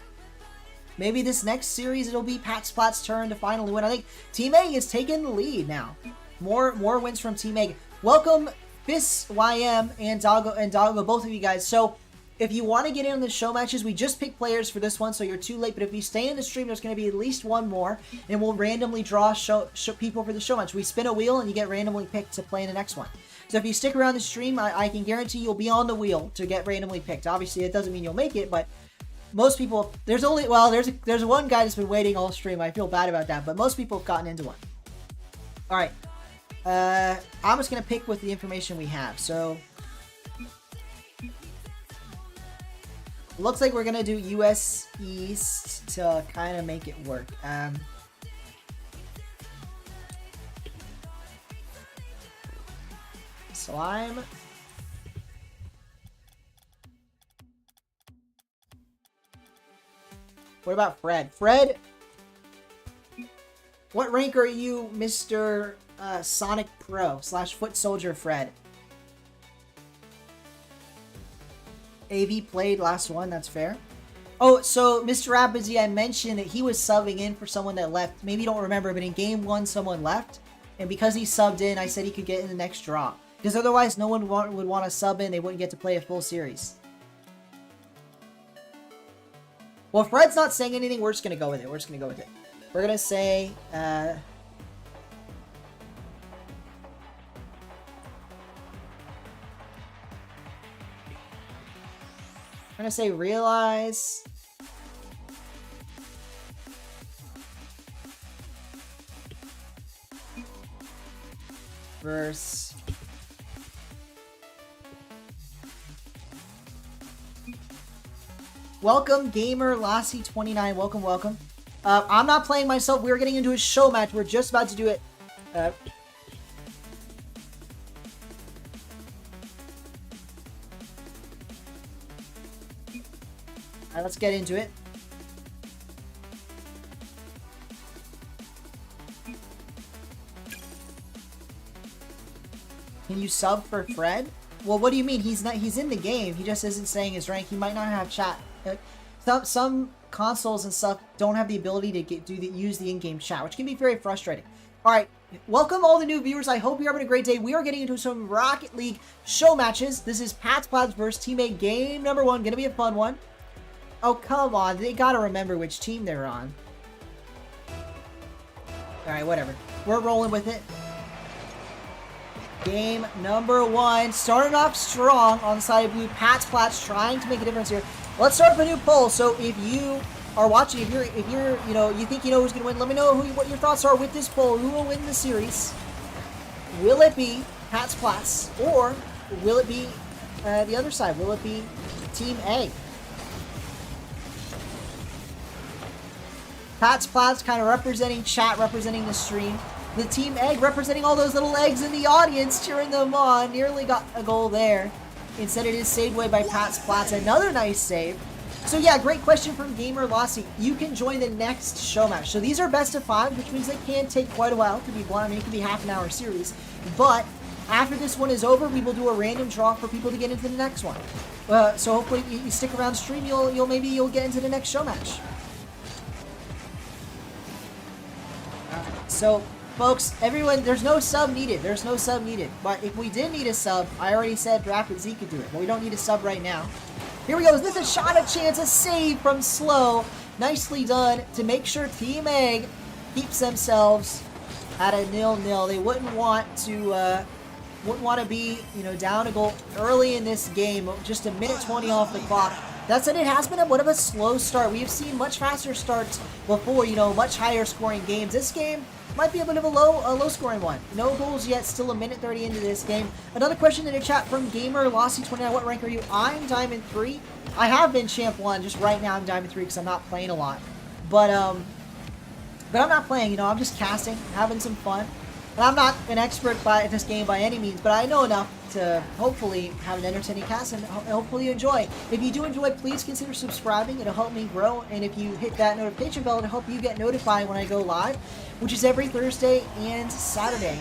Maybe this next series it'll be Pat's Plat's turn to finally win. I think Team Egg is taking the lead now. More wins from Team Egg. Welcome Fist YM and Doggo, both of you guys. So if you want to get in on the show matches, we just picked players for this one, so you're too late. But if you stay in the stream, there's going to be at least one more, and we'll randomly draw people for the show match. We spin a wheel, and you get randomly picked to play in the next one. So if you stick around the stream, I can guarantee you'll be on the wheel to get randomly picked. Obviously, it doesn't mean you'll make it, but most people, there's one guy that's been waiting all stream. I feel bad about that, but most people have gotten into one. All right. I'm just going to pick with the information we have. So, looks like we're going to do US East to kind of make it work. Slime. What about Fred? Fred, what rank are you, Mr. Sonic Pro / Foot Soldier Fred? AV played last one, that's fair. Oh, so Mr. Rapidsy, I mentioned that he was subbing in for someone that left. Maybe you don't remember, but in game 1 someone left. And because he subbed in, I said he could get in the next draw. Because otherwise no one would want to sub in, they wouldn't get to play a full series. Well, Fred's not saying anything, we're just going to go with it. We're going to say, I'm going to say realize. Verse. Welcome, Gamer Lassie 29. Welcome. I'm not playing myself. We're getting into a show match. We're just about to do it. Alright, let's get into it. Can you sub for Fred? Well, what do you mean? He's in the game. He just isn't saying his rank. He might not have chat. Some consoles and stuff don't have the ability to use the in-game chat, which can be very frustrating. All right, welcome all the new viewers. I hope you're having a great day. We are getting into some Rocket League show matches. This is Pat's Plats versus Teammate game number 1. Gonna be a fun one. Oh, come on. They gotta remember which team they're on. All right, whatever. We're rolling with it. Game number 1. Starting off strong on the side of blue. Pat's Plats trying to make a difference here. Let's start up a new poll. So if you are watching, if you're you think you know who's gonna win, let me know what your thoughts are with this poll. Who will win the series? Will it be Pat's Plats, or will it be the other side? Will it be Team A? Pat's Plats kind of representing chat, representing the stream. The Team Egg representing all those little eggs in the audience, cheering them on. Nearly got a goal there. Instead, it is saved away by Pat's Plats. Another nice save. So yeah, great question from Gamer Lassie. You can join the next show match. So these are best of 5, which means they can take quite a while to be blunt. I mean, it could be half an hour series. But after this one is over, we will do a random draw for people to get into the next one. So hopefully you stick around stream, you'll get into the next show match. So, folks, everyone, there's no sub needed. There's no sub needed. But if we did need a sub, I already said Rapid Z could do it. But we don't need a sub right now. Here we go. Is this a shot, a chance, a save from Slow? Nicely done to make sure Team Egg keeps themselves at a 0-0. They wouldn't want to be, you know, down a goal early in this game. Just a minute 20 off the clock. That said, it has been a bit of a slow start. We have seen much faster starts before, you know, much higher scoring games. This game might be a bit of a low scoring one. No goals yet, still a minute 30 into this game. Another question in the chat from Gamer Lossy29. What rank are you? I'm Diamond 3. I have been Champ 1, just right now I'm Diamond 3 because I'm not playing a lot. But I'm not playing, you know, I'm just casting, having some fun. And I'm not an expert at this game by any means, but I know enough to hopefully have an entertaining cast and hopefully you enjoy. If you do enjoy, please consider subscribing. It'll help me grow. And if you hit that notification bell, it'll help you get notified when I go live, which is every Thursday and Saturday.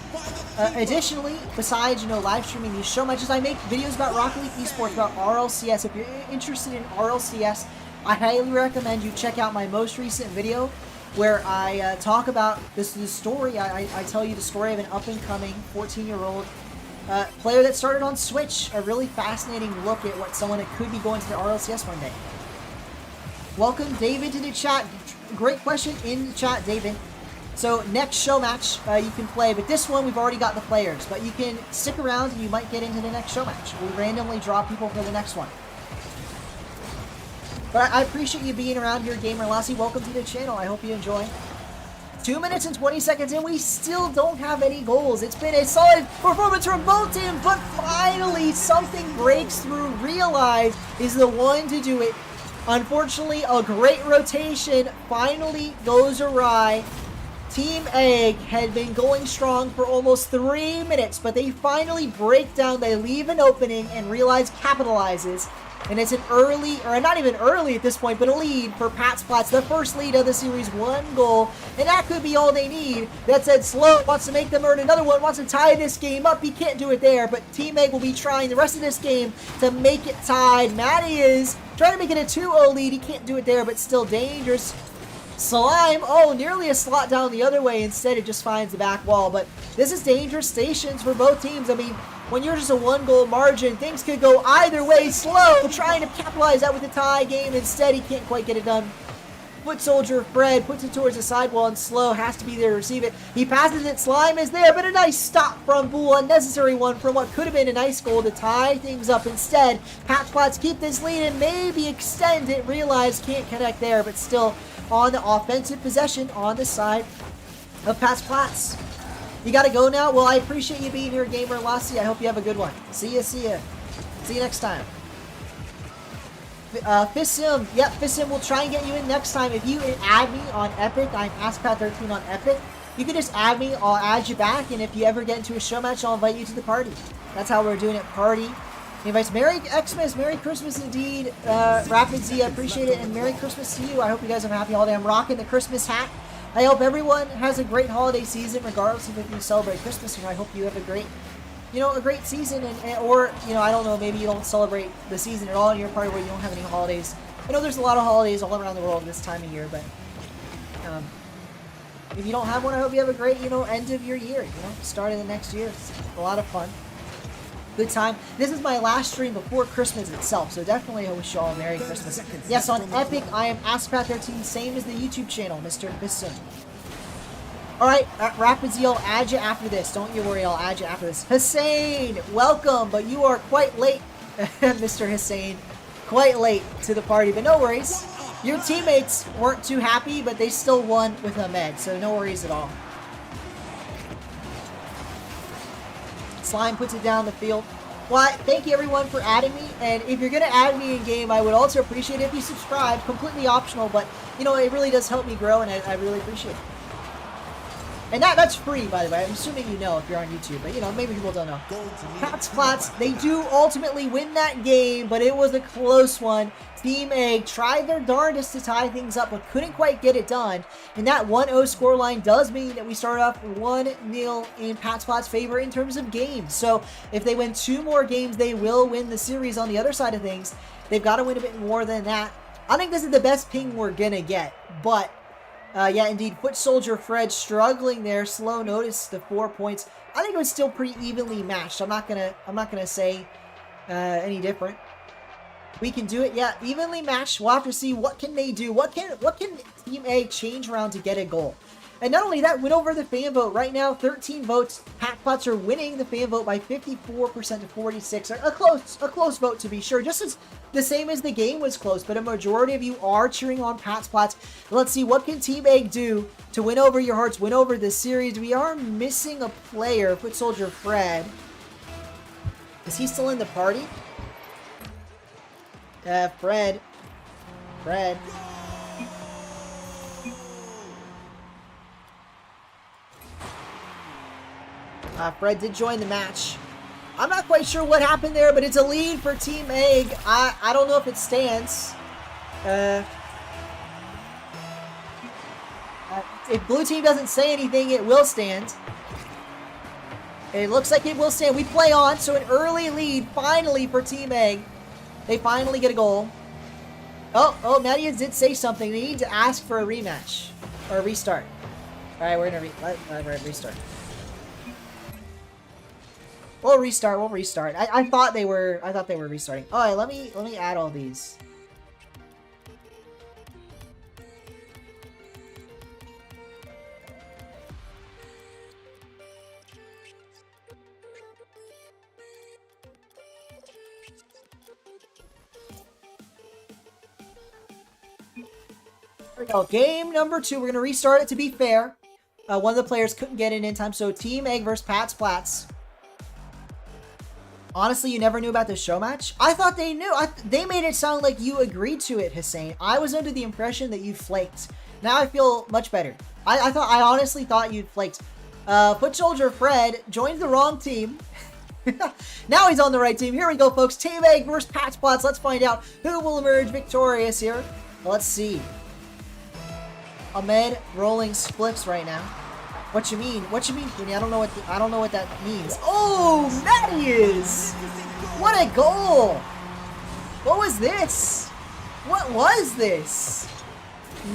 Additionally, besides, you know, live streaming these show matches, I make videos about RL Esports, about RLCS. If you're interested in RLCS, I highly recommend you check out my most recent video where I talk about the story. I tell you the story of an up-and-coming 14-year-old player that started on Switch. A really fascinating look at what someone that could be going to the RLCS one day. Welcome, David, to the chat. Great question in the chat, David. So next show match you can play, but this one we've already got the players. But you can stick around and you might get into the next show match. We randomly draw people for the next one. But I appreciate you being around here, Gamer Lassie. Welcome to the channel. I hope you enjoy. 2 minutes and 20 seconds in. We still don't have any goals. It's been a solid performance from both teams, but finally something breaks through. Realize is the one to do it. Unfortunately, a great rotation finally goes awry. Team Egg had been going strong for almost 3 minutes, but they finally break down. They leave an opening and Realize capitalizes. And it's an early, or not even early at this point, but a lead for Pat's Platts. The first lead of the series, 1 goal. And that could be all they need. That said, Slow wants to make them earn another one, wants to tie this game up. He can't do it there, but Team Egg will be trying the rest of this game to make it tied. Matty is trying to make it a 2-0 lead. He can't do it there, but still dangerous. Slime, oh, nearly a slot down the other way. Instead, it just finds the back wall. But this is dangerous stations for both teams. I mean, when you're just a 1-goal margin, things could go either way. Slow trying to capitalize that with a tie game. Instead, he can't quite get it done. Foot Soldier Fred puts it towards the sidewall, and Slow has to be there to receive it. He passes it. Slime is there, but a nice stop from Bull. Unnecessary one from what could have been a nice goal to tie things up. Instead, Pat's Platts keep this lead and maybe extend it. Realize can't connect there, but still on the offensive possession on the side of Pat's Platts. You gotta go now? Well, I appreciate you being here, Gamer Lassie. I hope you have a good one. See ya, see ya. See you next time. Fissim, yep, Fissim will try and get you in next time. If you add me on Epic, I'm AskPat13 on Epic. You can just add me, I'll add you back, and if you ever get into a show match, I'll invite you to the party. That's how we're doing it, party. Invites. Merry Xmas, Merry Christmas indeed, Rapid Z, I appreciate it, and Merry Christmas to you. I hope you guys have a happy holiday. I'm rocking the Christmas hat. I hope everyone has a great holiday season, regardless of if you celebrate Christmas. And I hope you have a great, a great season, or I don't know, maybe you don't celebrate the season at all in your party where you don't have any holidays. I know there's a lot of holidays all around the world this time of year, but if you don't have one, I hope you have a great, end of your year, start of the next year. It's a lot of fun. Good time. This is my last stream before Christmas itself, so definitely I wish you all a Merry Christmas. Yes, on Epic, I am AskPat13, same as the YouTube channel, Mr. Bisson. Alright, Rapid Z, I'll add you after this. Don't you worry, I'll add you after this. Hussein, welcome, but you are quite late, Mr. Hussein. Quite late to the party, but no worries. Your teammates weren't too happy, but they still won with Ahmed, so no worries at all. Slime puts it down the field. Well, thank you everyone for adding me, and if you're going to add me in game, I would also appreciate it if you subscribe. Completely optional, but it really does help me grow, and I really appreciate it. And that's free, by the way. I'm assuming you know if you're on YouTube, but maybe people don't know. Pat's Platts, they do ultimately win that game, but it was a close one. Team Egg tried their darndest to tie things up, but couldn't quite get it done. And that 1-0 scoreline does mean that we start off 1-0 in Pat's Platts' favor in terms of games. So if they win 2 more games, they will win the series on the other side of things. They've got to win a bit more than that. I think this is the best ping we're going to get, but Yeah, indeed. Foot Soldier Fred struggling there. Slow notice the 4 points. I think it was still pretty evenly matched. I'm not gonna say any different. We can do it. Yeah, evenly matched. We'll have to see what can they do. What can Team A change around to get a goal. And not only that, win over the fan vote. Right now, 13 votes. Patsplots are winning the fan vote by 54% to 46. A close vote to be sure. Just as the same as the game was close, but a majority of you are cheering on Patsplots. Let's see, what can Team A do to win over your hearts, win over the series? We are missing a player, Foot Soldier Fred. Is he still in the party? Fred. Fred did join the match. I'm not quite sure what happened there, but it's a lead for Team A. I don't know if it stands. If blue team doesn't say anything, it will stand. It looks like it will stand. We play on, so an early lead finally for Team A. They finally get a goal. Oh, Nadia did say something. They need to ask for a rematch or a restart. All right, we're gonna restart. We'll restart. I thought they were restarting. All right, let me add all these. There we go. Game number 2. We're gonna restart it to be fair. One of the players couldn't get in time, so Team Egg versus Patsplots. Honestly, you never knew about this show match? I thought they knew. They made it sound like you agreed to it, Hussein. I was under the impression that you flaked. Now I feel much better. I honestly thought you'd flaked. Foot Soldier Fred joined the wrong team. Now he's on the right team. Here we go, folks. Team Egg versus Patsplots. Let's find out who will emerge victorious here. Let's see. Ahmed rolling spliffs right now. What you mean? What you mean, Cooney? I don't know what that means. Oh, Mattias! What a goal! What was this? What was this?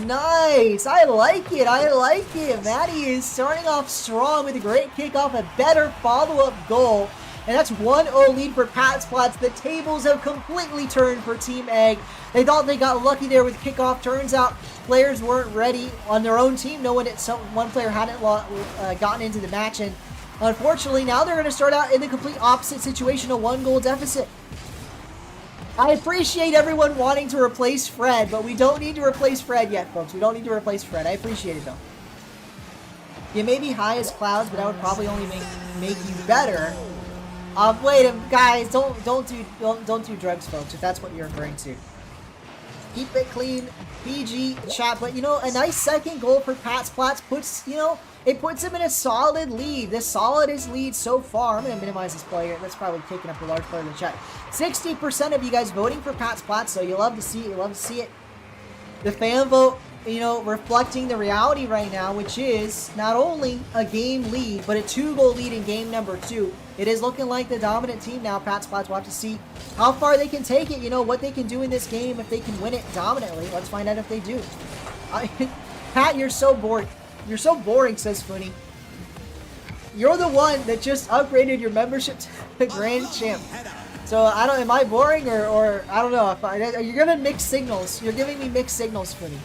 Nice! I like it. Mattias starting off strong with a great kickoff, a better follow-up goal. And that's 1-0 lead for Patsplots. The tables have completely turned for Team Egg. They thought they got lucky there with kickoff. Turns out players weren't ready on their own team. One player hadn't gotten into the match. And unfortunately, now they're going to start out in the complete opposite situation, a 1-goal deficit. I appreciate everyone wanting to replace Fred, but we don't need to replace Fred yet, folks. We don't need to replace Fred. I appreciate it, though. You may be high as clouds, but that would probably only make you better. Wait, guys, don't do drugs, folks, if that's what you're referring to. Keep it clean, PG, chat, but, a nice second goal for Patsplots puts, it puts him in a solid lead, the solidest lead so far. I'm going to minimize this player. That's probably taking up a large part of the chat. 60% of you guys voting for Patsplots, so you love to see it. The fan vote, reflecting the reality right now, which is not only a game lead, but a 2-goal lead in game number 2. It is looking like the dominant team now. Patsplots will have to see how far they can take it, what they can do in this game if they can win it dominantly. Let's find out if they do. Pat, you're so bored. You're so boring, says Fooney. You're the one that just upgraded your membership to the Grand Champ. So, am I boring or I don't know. You're gonna mix signals. You're giving me mixed signals, Fooney.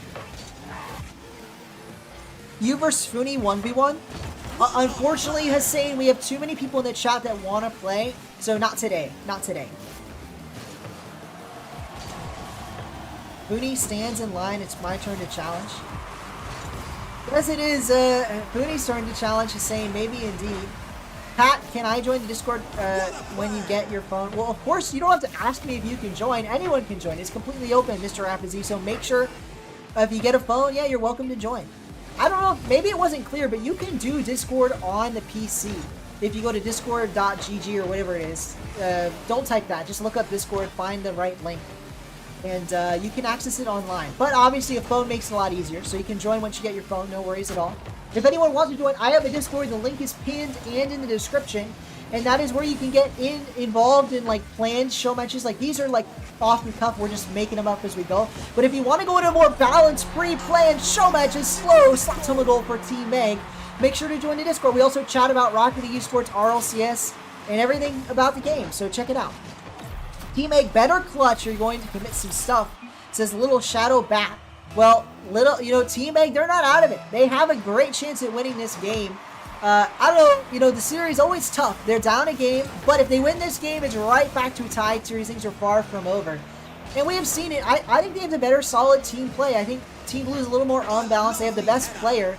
You versus Fooney 1v1? Unfortunately, Hussein, we have too many people in the chat that want to play, so not today. Not today. Fooney stands in line. It's my turn to challenge. Yes, it is. Fooney's turn to challenge Hussein. Maybe indeed. Pat, can I join the Discord when you get your phone? Well, of course, you don't have to ask me if you can join. Anyone can join. It's completely open, Mr. Rapizy, so make sure if you get a phone, yeah, you're welcome to join. I don't know, maybe it wasn't clear, but you can do Discord on the PC. If you go to discord.gg or whatever it is, don't type that. Just look up Discord, find the right link, and you can access it online. But obviously, a phone makes it a lot easier, so you can join once you get your phone, no worries at all. If anyone wants to join, I have a Discord. The link is pinned and in the description. and that is where you can get involved in like planned show matches. Like these are like off the cuff, we're just making them up as we go. But if you want to go into more balanced, pre-planned show matches, slow, slap on the goal for Team Meg, make sure to join the Discord. We also chat about RL Esports, RLCS, and everything about the game, so check it out. Team Egg, better clutch, you're going to commit some stuff. It says Little Shadow Bat. Well, Team Egg, they're not out of it. They have a great chance at winning this game. I don't know, the series is always tough. They're down a game, but if they win this game, it's right back to a tied series. Things are far from over. And we have seen it. I think they have the better solid team play. I think Team Blue is a little more unbalanced. They have the best player,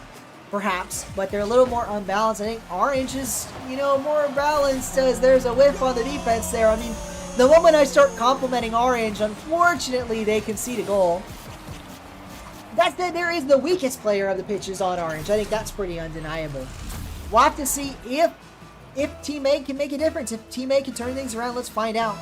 perhaps, but they're a little more unbalanced. I think Orange is, more balanced as there's a whiff on the defense there. I mean, the moment I start complimenting Orange, unfortunately, they concede a goal. There is the weakest player of the pitches on Orange. I think that's pretty undeniable. We'll have to see if Team A can make a difference. If Team A can turn things around, let's find out.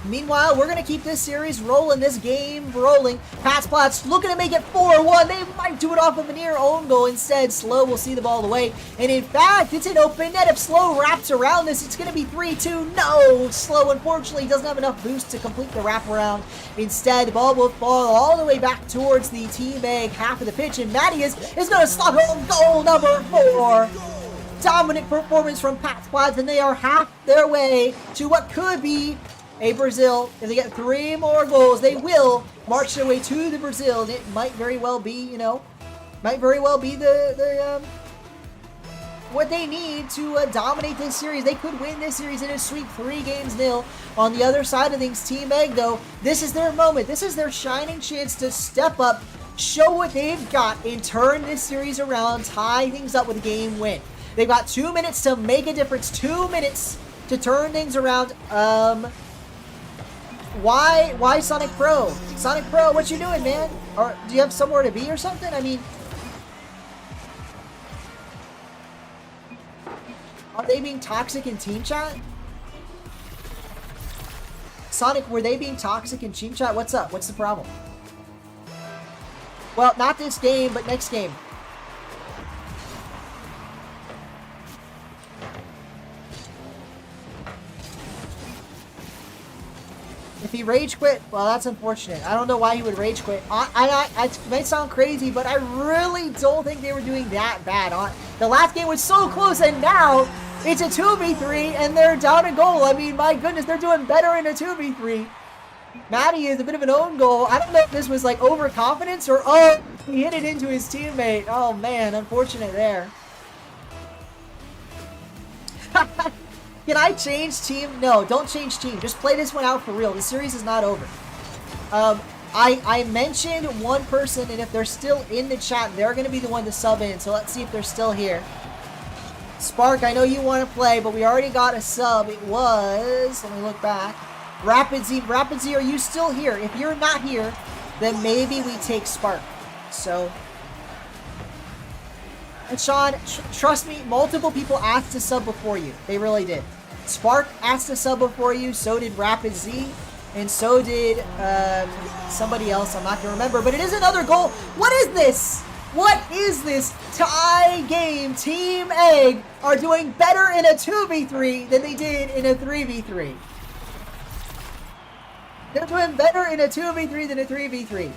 Meanwhile, we're going to keep this series rolling, this game rolling. Patsplat's looking to make it 4-1. They might do it off of a near own goal. Instead, Slow will see the ball away. And in fact, it's an open net. If Slow wraps around this, it's going to be 3-2. No! Slow, unfortunately, doesn't have enough boost to complete the wraparound. Instead, the ball will fall all the way back towards the Team A half of the pitch. And Matty is going to slot home goal number 4. Dominant performance from Patsplat, and they are half their way to what could be a Brazil. If they get 3 more goals, they will march their way to the Brazil. It might very well be, the what they need to dominate this series. They could win this series in a sweep 3-0. On the other side of things, Team Egg, though, this is their moment. This is their shining chance to step up, show what they've got, and turn this series around, tie things up with a game win. They've got 2 minutes to make a difference, 2 minutes to turn things around. Why Sonic Pro? Sonic Pro, what you doing, man? Or do you have somewhere to be or something? I mean, are they being toxic in team chat? Sonic, were they being toxic in team chat? What's up? What's the problem? Well, not this game, but next game. If he rage quit, well, that's unfortunate. I don't know why he would rage quit. It might sound crazy, but I really don't think they were doing that bad. The last game was so close, and now it's a 2v3, and they're down a goal. I mean, my goodness, they're doing better in a 2v3. Matty is a bit of an own goal. I don't know if this was like overconfidence or, oh, he hit it into his teammate. Oh, man, unfortunate there. Can I change team? No, don't change team. Just play this one out for real. The series is not over. I mentioned one person, and if they're still in the chat, they're going to be the one to sub in. So let's see if they're still here. Spark, I know you want to play, but we already got a sub. It was, let me look back. Rapid Z, are you still here? If you're not here, then maybe we take Spark. So, and Sean, trust me, multiple people asked to sub before you. They really did. Spark asked to sub before you, so did Rapid Z, and so did somebody else. I'm not going to remember, but it is another goal. What is this? What is this tie game? Team Egg are doing better in a 2v3 than they did in a 3v3. They're doing better in a 2v3 than a 3v3.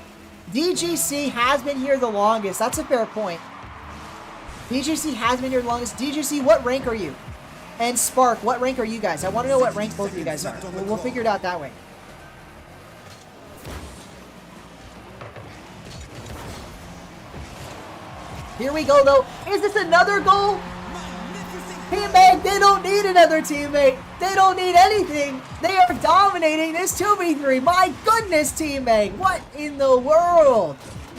DGC has been here the longest. That's a fair point. DGC has been here the longest. DGC, what rank are you? And Spark, what rank are you guys? I want to know what rank both of you guys are. We'll figure it out that way. Here we go, though. Is this another goal? Teammate, they don't need another teammate. They don't need anything. They are dominating this 2v3. My goodness, teammate. What in the world?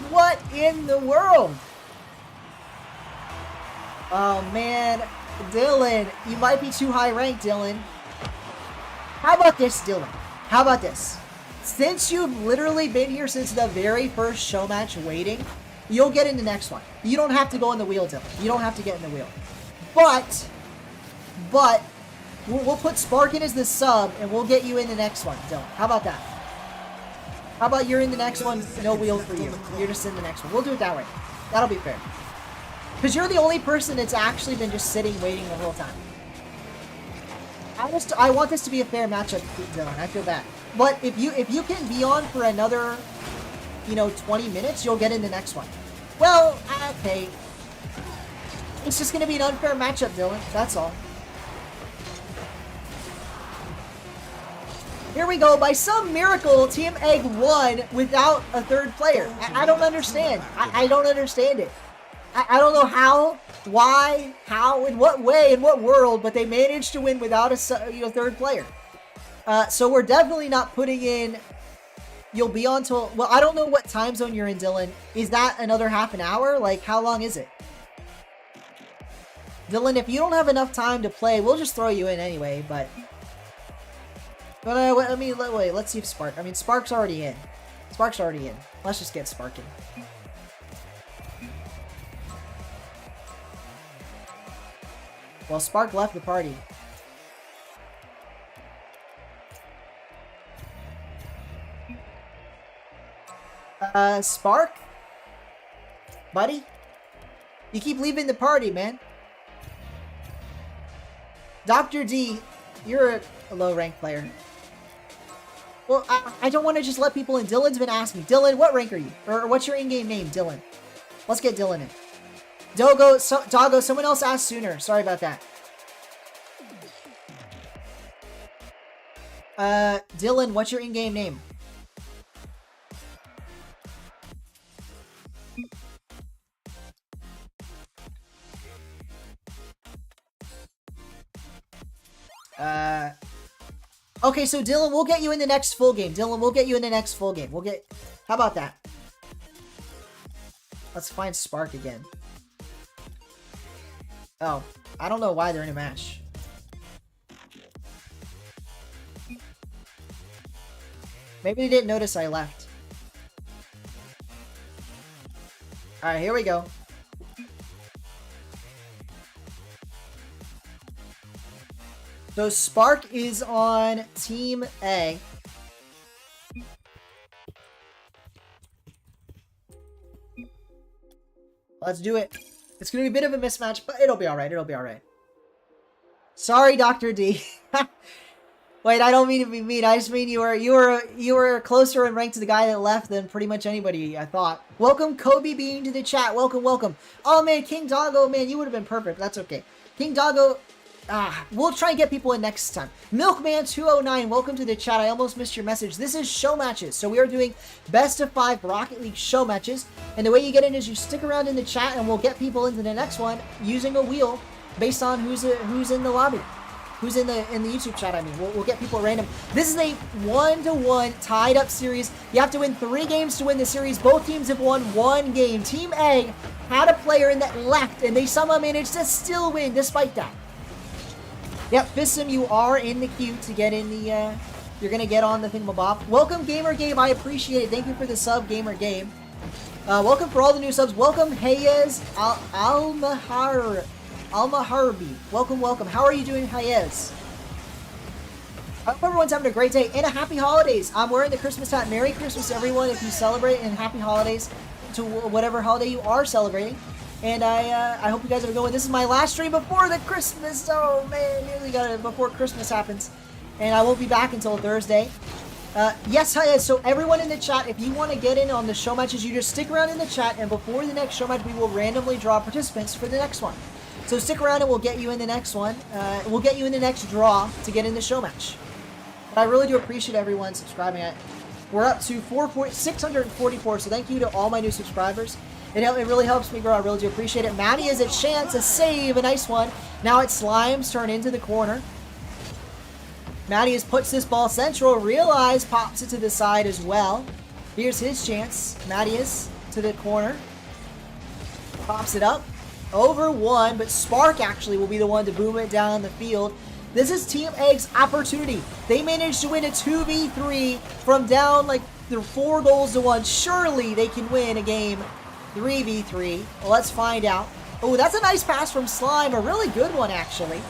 What in the world? Oh, man. Dylan, you might be too high ranked, Dylan. How about this, Dylan? How about this? Since you've literally been here since the very first show match waiting, you'll get in the next one. You don't have to go in the wheel, Dylan. You don't have to get in the wheel. But we'll put Spark in as the sub, and we'll get you in the next one, Dylan. How about that? How about you're in the next one, no wheel for you. You're just in the next one. We'll do it that way. That'll be fair. Because you're the only person that's actually been just sitting waiting the whole time. I want this to be a fair matchup, Dylan. I feel bad. But if you can be on for another, 20 minutes, you'll get in the next one. Well, okay. It's just going to be an unfair matchup, Dylan. That's all. Here we go. By some miracle, Team Egg won without a third player. I don't understand. I don't understand it. I don't know how, why, how, in what way, in what world, but they managed to win without a third player. So we're definitely not putting in... You'll be on till... Well, I don't know what time zone you're in, Dylan. Is that another half an hour? Like, how long is it? Dylan, if you don't have enough time to play, we'll just throw you in anyway, but... wait, let's see if Spark... I mean, Spark's already in. Spark's already in. Let's just get Spark in. Well, Spark left the party. Spark? Buddy? You keep leaving the party, man. Dr. D, you're a low-rank player. Well, I don't want to just let people in. Dylan's been asking. Dylan, what rank are you? Or what's your in-game name, Dylan? Let's get Dylan in. Doggo, someone else asked sooner. Sorry about that. Dylan, what's your in-game name? Okay, so Dylan, we'll get you in the next full game. Dylan, we'll get you in the next full game. How about that? Let's find Spark again. Oh, I don't know why they're in a match. Maybe they didn't notice I left. Alright, here we go. So Spark is on Team A. Let's do it. It's going to be a bit of a mismatch, but it'll be alright. It'll be alright. Sorry, Dr. D. Wait, I don't mean to be mean. I just mean you were closer in rank to the guy that left than pretty much anybody, I thought. Welcome, Kobe Bean, to the chat. Welcome, welcome. Oh, man, King Doggo, man, you would have been perfect. That's okay. King Doggo... we'll try and get people in next time. Milkman209, welcome to the chat. I almost missed your message. This is show matches. So we are doing best of 5 Rocket League show matches. And the way you get in is you stick around in the chat and we'll get people into the next one using a wheel based on who's in the lobby. Who's in the YouTube chat, I mean. We'll get people random. This is a 1-to-1 tied up series. You have to win 3 games to win the series. Both teams have won 1 game. Team A had a player in that left and they somehow managed to still win despite that. Yep, Fissim, you are in the queue to get in the, you're gonna get on the thingamabob. Welcome, Gamer Gabe, I appreciate it. Thank you for the sub, Gamer Gabe. Welcome for all the new subs. Welcome, Hayez Almaharbi. Welcome, welcome. How are you doing, Hayez? I hope everyone's having a great day and a happy holidays. I'm wearing the Christmas hat. Merry Christmas, everyone, if you celebrate, and happy holidays to whatever holiday you are celebrating. And I hope you guys have a good one. This is my last stream before the Christmas. Oh man, nearly got it before Christmas happens. And I won't be back until Thursday. Yes, hi. So everyone in the chat, if you want to get in on the show matches, you just stick around in the chat. And before the next show match, we will randomly draw participants for the next one. So stick around and we'll get you in the next one. We'll get you in the next draw to get in the show match. But I really do appreciate everyone subscribing. We're up to 644. So thank you to all my new subscribers. It really helps me grow. I really do appreciate it. Maddie has a chance, a save, a nice one. Now it's Slime's turn into the corner. Maddie puts this ball central. Realize pops it to the side as well. Here's his chance. Maddie to the corner. Pops it up. Over 1, but Spark actually will be the one to boom it down the field. This is Team Egg's opportunity. They managed to win a 2v3 from down like 4 goals to 1. Surely they can win a game 3v3. Well, let's find out. Oh, that's a nice pass from Slime. A really good one, actually.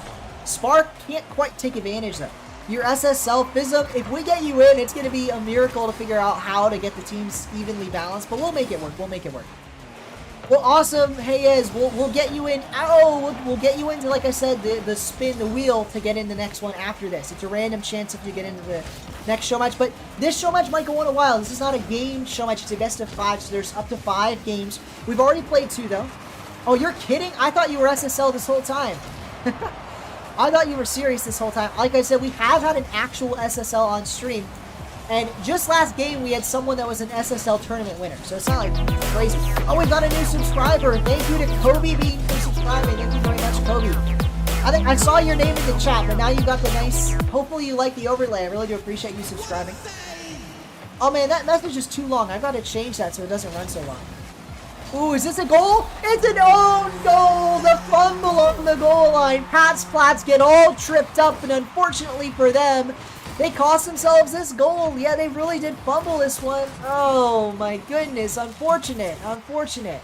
Spark can't quite take advantage, though. Your SSL, Fizzum, if we get you in, it's going to be a miracle to figure out how to get the teams evenly balanced, but we'll make it work. We'll make it work. Well, awesome, Hayes. We'll get you in. Oh, we'll get you into, like I said, the spin the wheel to get in the next one after this. It's a random chance if you get into the next show match. But this show match might go on a while. This is not a game show match. It's a best of 5, so there's up to 5 games. We've already played 2, though. Oh, you're kidding? I thought you were SSL this whole time. I thought you were serious this whole time. Like I said, we have had an actual SSL on stream. And just last game, we had someone that was an SSL tournament winner. So it's not like crazy. Oh, we got a new subscriber. Thank you to Kobe being subscribing. Thank you very much, Kobe. I think I saw your name in the chat, but now you got the nice... Hopefully you like the overlay. I really do appreciate you subscribing. Oh, man, that message is too long. I've got to change that so it doesn't run so long. Ooh, is this a goal? It's an own goal! The fumble on the goal line. Pats Plats get all tripped up, and unfortunately for them... They cost themselves this goal. Yeah, they really did fumble this one. Oh, my goodness. Unfortunate. Unfortunate.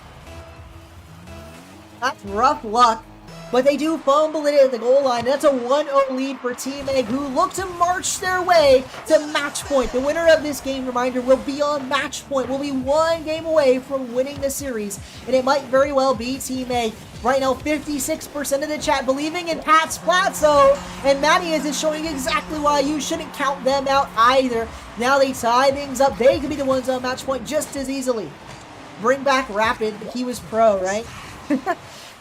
That's rough luck. But they do fumble it at the goal line. That's a 1-0 lead for Team Egg, who look to march their way to match point. The winner of this game, reminder, will be on match point. Will be 1 game away from winning the series. And it might very well be Team Egg. Right now, 56% of the chat believing in Pat's Platzo, and Matty is showing exactly why you shouldn't count them out either. Now they tie things up. They could be the ones on match point just as easily. Bring back Rapid. He was pro, right?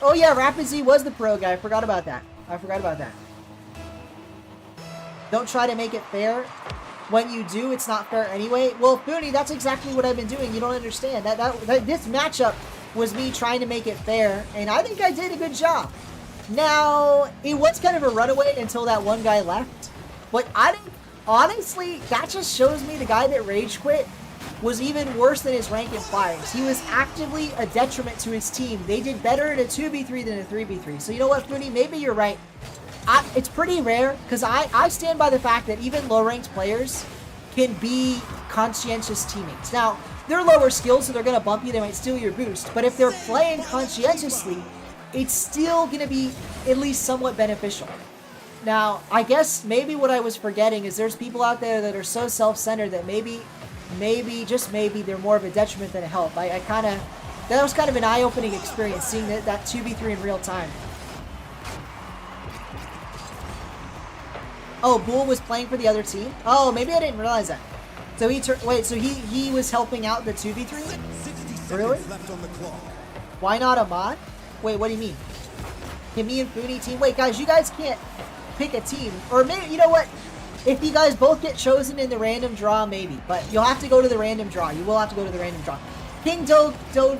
Oh yeah, Rapid Z was the pro guy. I forgot about that. Don't try to make it fair. When you do, it's not fair anyway. Well, Foodie, that's exactly what I've been doing. You don't understand. This matchup was me trying to make it fair, and I think I did a good job. Now, it was kind of a runaway until that one guy left, but I think, honestly, that just shows me the guy that rage quit was even worse than his rank and flyers. He was actively a detriment to his team. They did better in a 2v3 than a 3v3. So you know what, Foodie, maybe you're right. It's pretty rare, because I stand by the fact that even low-ranked players can be conscientious teammates. Now, they're lower skills, so they're going to bump you. They might steal your boost. But if they're playing conscientiously, it's still going to be at least somewhat beneficial. Now, I guess maybe what I was forgetting is there's people out there that are so self-centered that maybe, just maybe, they're more of a detriment than a help. That was kind of an eye-opening experience, seeing that 2v3 in real time. Oh, Bull was playing for the other team? Oh, maybe I didn't realize that. So he was helping out the 2v3? Really? Why not a mod? Wait, what do you mean? Can me and Foodie team? Wait, guys, you guys can't pick a team. Or maybe, you know what? If you guys both get chosen in the random draw, maybe. But you'll have to go to the random draw. You will have to go to the random draw. King Doggo?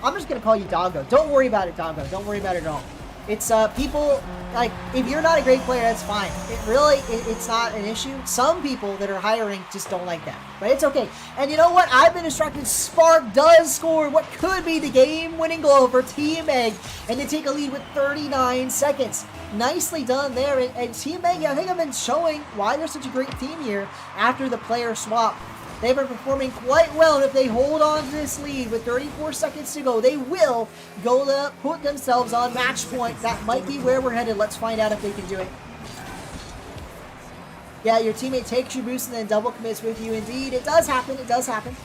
I'm just going to call you Doggo. Don't worry about it, Doggo. Don't worry about it at all. It's, people, like, if you're not a great player, that's fine. It's not an issue. Some people that are higher ranked just don't like that. But it's okay. And you know what? I've been instructed Spark does score what could be the game-winning goal for Team Egg. And they take a lead with 39 seconds. Nicely done there. And Team Egg, I think I've been showing why they're such a great team here after the player swap. They've been performing quite well, and if they hold on to this lead with 34 seconds to go, they will go to put themselves on match point. That might be where we're headed. Let's find out if they can do it. Yeah, your teammate takes your boost and then double commits with you. Indeed, it does happen. It does happen.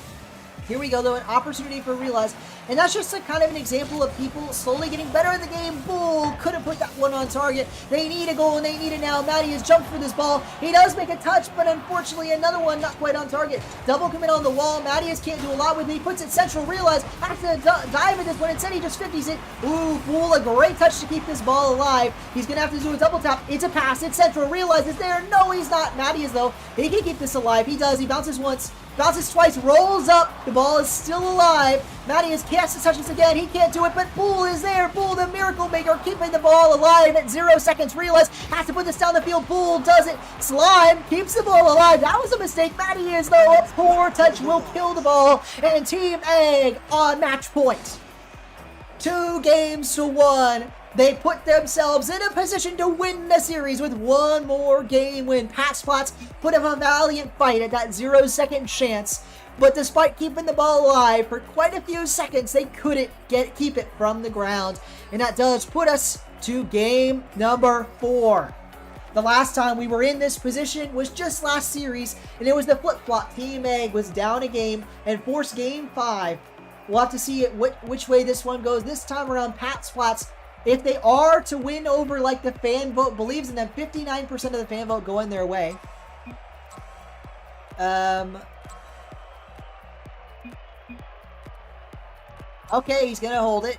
Here we go, though, an opportunity for Realize. And that's just a kind of an example of people slowly getting better in the game. Bull couldn't put that one on target. They need a goal, and they need it now. Matty has jumped for this ball. He does make a touch, but unfortunately, another one not quite on target. Double commit on the wall. Matty can't do a lot with it. He puts it central. Realize has to dive at this one. Instead, he just 50s it. Ooh, Bull, a great touch to keep this ball alive. He's going to have to do a double tap. It's a pass. It's central. Realize it's there. No, he's not. Matty though. He can keep this alive. He does. He bounces once. Bounces twice, rolls up, the ball is still alive. Matty has to touch this again, he can't do it, but Bull is there. Bull, the miracle maker, keeping the ball alive at 0 seconds. Realize has to put this down the field. Bull does it. Slime keeps the ball alive. That was a mistake. Matty though, a poor touch will kill the ball. And Team Egg on match point. 2 games to 1. They put themselves in a position to win the series with one more game win. Pat Plots put up a valiant fight at that 0 second chance, but despite keeping the ball alive for quite a few seconds, they couldn't keep it from the ground. And that does put us to game number 4. The last time we were in this position was just last series, and it was the flip-flop. Team Egg was down a game and forced game 5 We'll have to see which way this one goes. This time around, Patsplats, if they are to win over like the fan vote believes in them, 59% of the fan vote going their way. Okay, he's gonna hold it.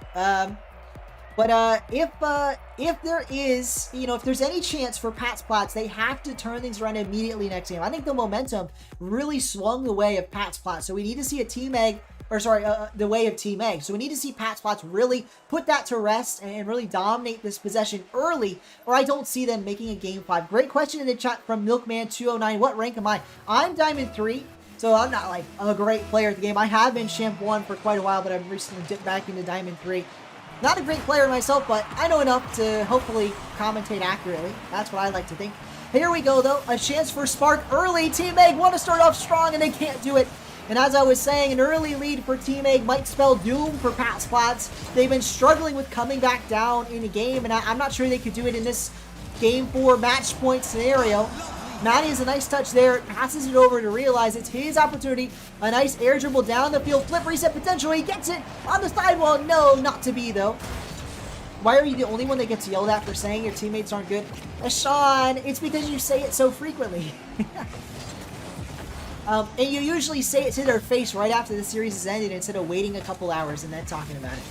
But if there is, if there's any chance for Patsplats, they have to turn things around immediately next game. I think the momentum really swung the way of Patsplats, so we need to see a Team Egg, the way of Team Egg. So we need to see Patsplats really put that to rest and really dominate this possession early, or I don't see them making a Game 5. Great question in the chat from Milkman209. What rank am I? I'm Diamond 3. So I'm not like a great player at the game. I have been Champ 1 for quite a while, but I've recently dipped back into Diamond 3. Not a great player myself, but I know enough to hopefully commentate accurately. That's what I like to think. Here we go, though. A chance for Spark early. Team Egg want to start off strong, and they can't do it. And as I was saying, an early lead for Team Egg might spell doom for Patsplats. They've been struggling with coming back down in a game, and I'm not sure they could do it in this Game 4 match point scenario. Matty has a nice touch there, passes it over to realize it's his opportunity. A nice air dribble down the field, flip reset potential, he gets it on the sidewall. No, not to be though. Why are you the only one that gets yelled at for saying your teammates aren't good? Sean, it's because you say it so frequently. And you usually say it to their face right after the series is ended instead of waiting a couple hours and then talking about it.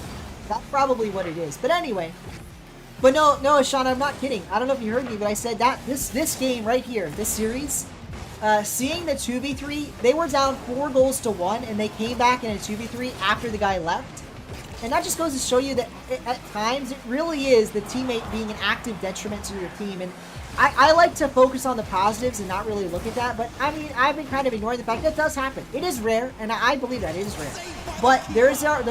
That's probably what it is. But anyway. But no, Sean, I'm not kidding. I don't know if you heard me, but I said that this game right here, this series, seeing the 2v3, they were down 4-1, and they came back in a 2v3 after the guy left. And that just goes to show you that at times it really is the teammate being an active detriment to your team. And I like to focus on the positives and not really look at that. But I mean, I've been kind of ignoring the fact that does happen. It is rare, and I believe that it is rare. But there are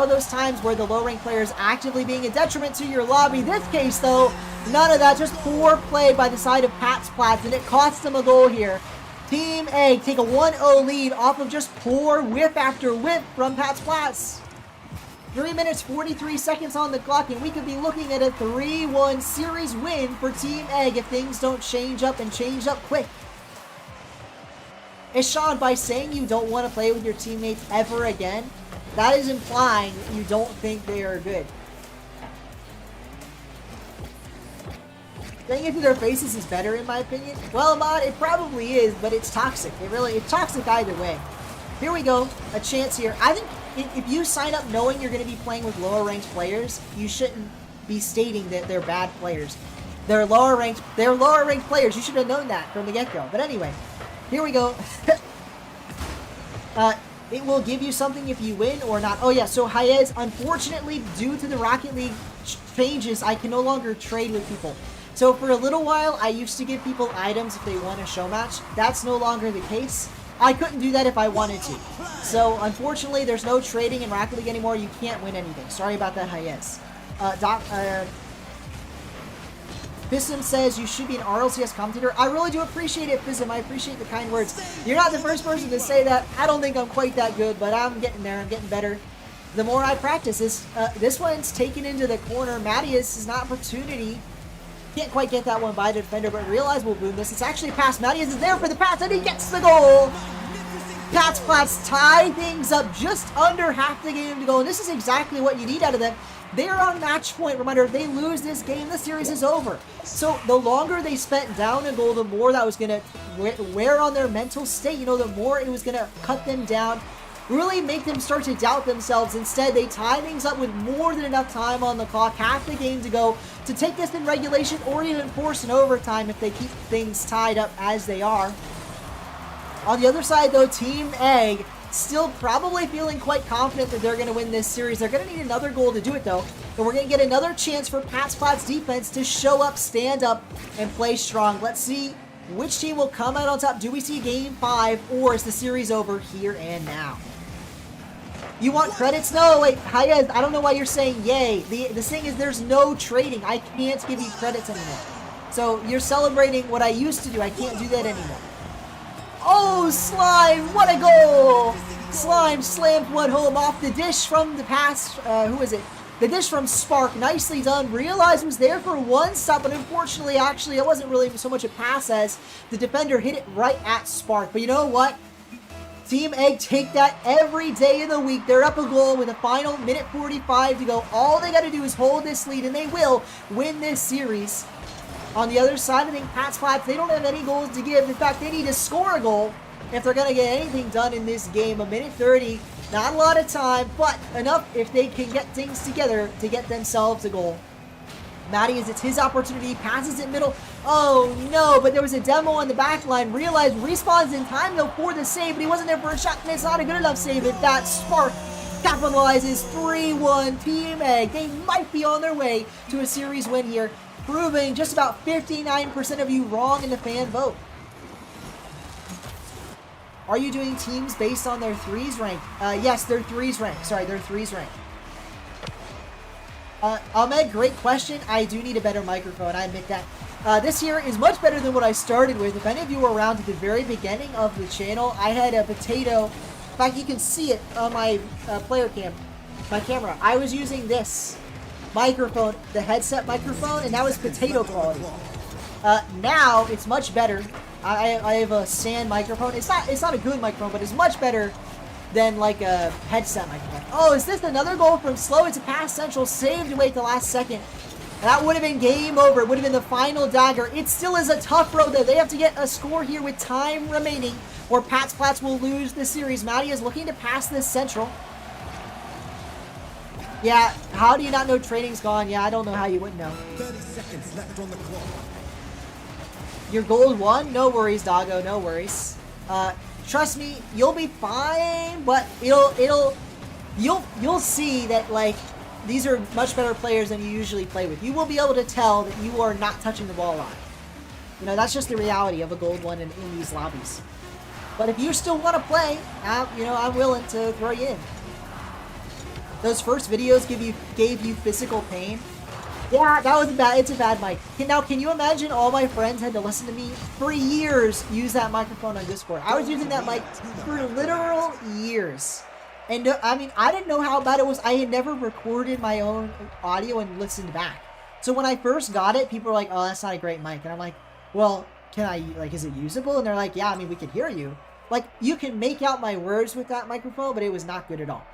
those times where the low-ranked player is actively being a detriment to your lobby. This case, though, none of that. Just poor play by the side of Patsplats, and it costs them a goal here. Team Egg take a 1-0 lead off of just poor whip after whip from Patsplats. 3 minutes, 43 seconds on the clock, and we could be looking at a 3-1 series win for Team Egg if things don't change up and change up quick. And Sean, by saying you don't want to play with your teammates ever again, that is implying you don't think they are good. Saying it to their faces is better, in my opinion. Well, Ahmad, it probably is, but it's toxic. It's toxic either way. Here we go, a chance here. I think if you sign up knowing you're going to be playing with lower ranked players, you shouldn't be stating that they're bad players. They're lower ranked players. You should have known that from the get-go. But anyway, here we go. It will give you something if you win or not. Oh yeah, so Hayez, unfortunately, due to the Rocket League changes, I can no longer trade with people. So for a little while, I used to give people items if they won a show match. That's no longer the case. I couldn't do that if I wanted to. So, unfortunately, there's no trading in Rocket League anymore. You can't win anything. Sorry about that, Hayez. Fism says you should be an RLCS commentator. I really do appreciate it, Fism. I appreciate the kind words. You're not the first person to say that. I don't think I'm quite that good, but I'm getting there. I'm getting better. The more I practice this one's taken into the corner. Mattias is an opportunity. Can't quite get that one by the defender, but realize we'll boom this. It's actually a pass. Mattias is there for the pass, and he gets the goal. Patsplats tie things up just under half the game to go, and this is exactly what you need out of them. They are on match point. Reminder, if they lose this game, the series is over. So the longer they spent down a goal, the more that was going to wear on their mental state. The more it was going to cut them down, really make them start to doubt themselves. Instead, they tie things up with more than enough time on the clock, half the game to go, to take this in regulation or even force an overtime if they keep things tied up as they are. On the other side, though, Team Egg still probably feeling quite confident that they're going to win this series. They're going to need another goal to do it, though. And we're going to get another chance for Patsplats defense to show up, stand up, and play strong. Let's see which team will come out on top. Do we see Game 5, or is the series over here and now? You want credits? No, wait, Hayez, I don't know why you're saying yay. The thing is, there's no trading. I can't give you credits anymore. So you're celebrating what I used to do. I can't do that anymore. Oh, Slime, what a goal! Slime slammed one home off the dish from the pass. Who is it? The dish from Spark. Nicely done. Realized was there for one stop, but unfortunately, actually, it wasn't really so much a pass as the defender hit it right at Spark. But you know what? Team Egg take that every day of the week. They're up a goal with a final minute 45 to go. All they got to do is hold this lead, and they will win this series. On the other side, I think Pat's Flats, they don't have any goals to give. In fact, they need to score a goal if they're going to get anything done in this game. A minute 30, not a lot of time, but enough if they can get things together to get themselves a goal. Matty, it's his opportunity, passes it middle. Oh no, but there was a demo on the back line. Realized respawns in time though for the save, but he wasn't there for a shot, and it's not a good enough save. If that Spark capitalizes 3-1 Team Egg. They might be on their way to a series win here, proving just about 59% of you wrong in the fan vote. Are you doing teams based on their threes rank? Yes, their threes rank. Sorry, their threes rank. Ahmed, great question. I do need a better microphone, I admit that. This here is much better than what I started with. If any of you were around at the very beginning of the channel, I had a potato. In fact, you can see it on my player cam, my camera. I was using this microphone, the headset microphone, and that was potato quality. Now, it's much better. I have a sand microphone. It's not a good microphone, but it's much better than like a headset microphone. Oh, is this another goal from Slow? It's a pass central, saved away at the last second. That would have been game over. It would have been the final dagger. It still is a tough road though. They have to get a score here with time remaining, or Pat's Flats will lose the series. Matty is looking to pass this central. Yeah, how do you not know training's gone? Yeah, I don't know how you wouldn't know. 30 seconds left on the clock. Your gold won? No worries, doggo, no worries. Trust me, you'll be fine, but you'll see that like these are much better players than you usually play with. You will be able to tell that you are not touching the ball a lot. You know, that's just the reality of a gold one in these lobbies. But if you still want to play, you know, I'm willing to throw you in. Those first videos gave you physical pain. Yeah, that was it's a bad mic. Now, can you imagine all my friends had to listen to me for years use that microphone on Discord? I was using that mic for literal years. And I mean, I didn't know how bad it was. I had never recorded my own audio and listened back. So when I first got it, people were like, oh, that's not a great mic. And I'm like, well, is it usable? And they're like, yeah, I mean, we can hear you. Like, you can make out my words with that microphone, but it was not good at all.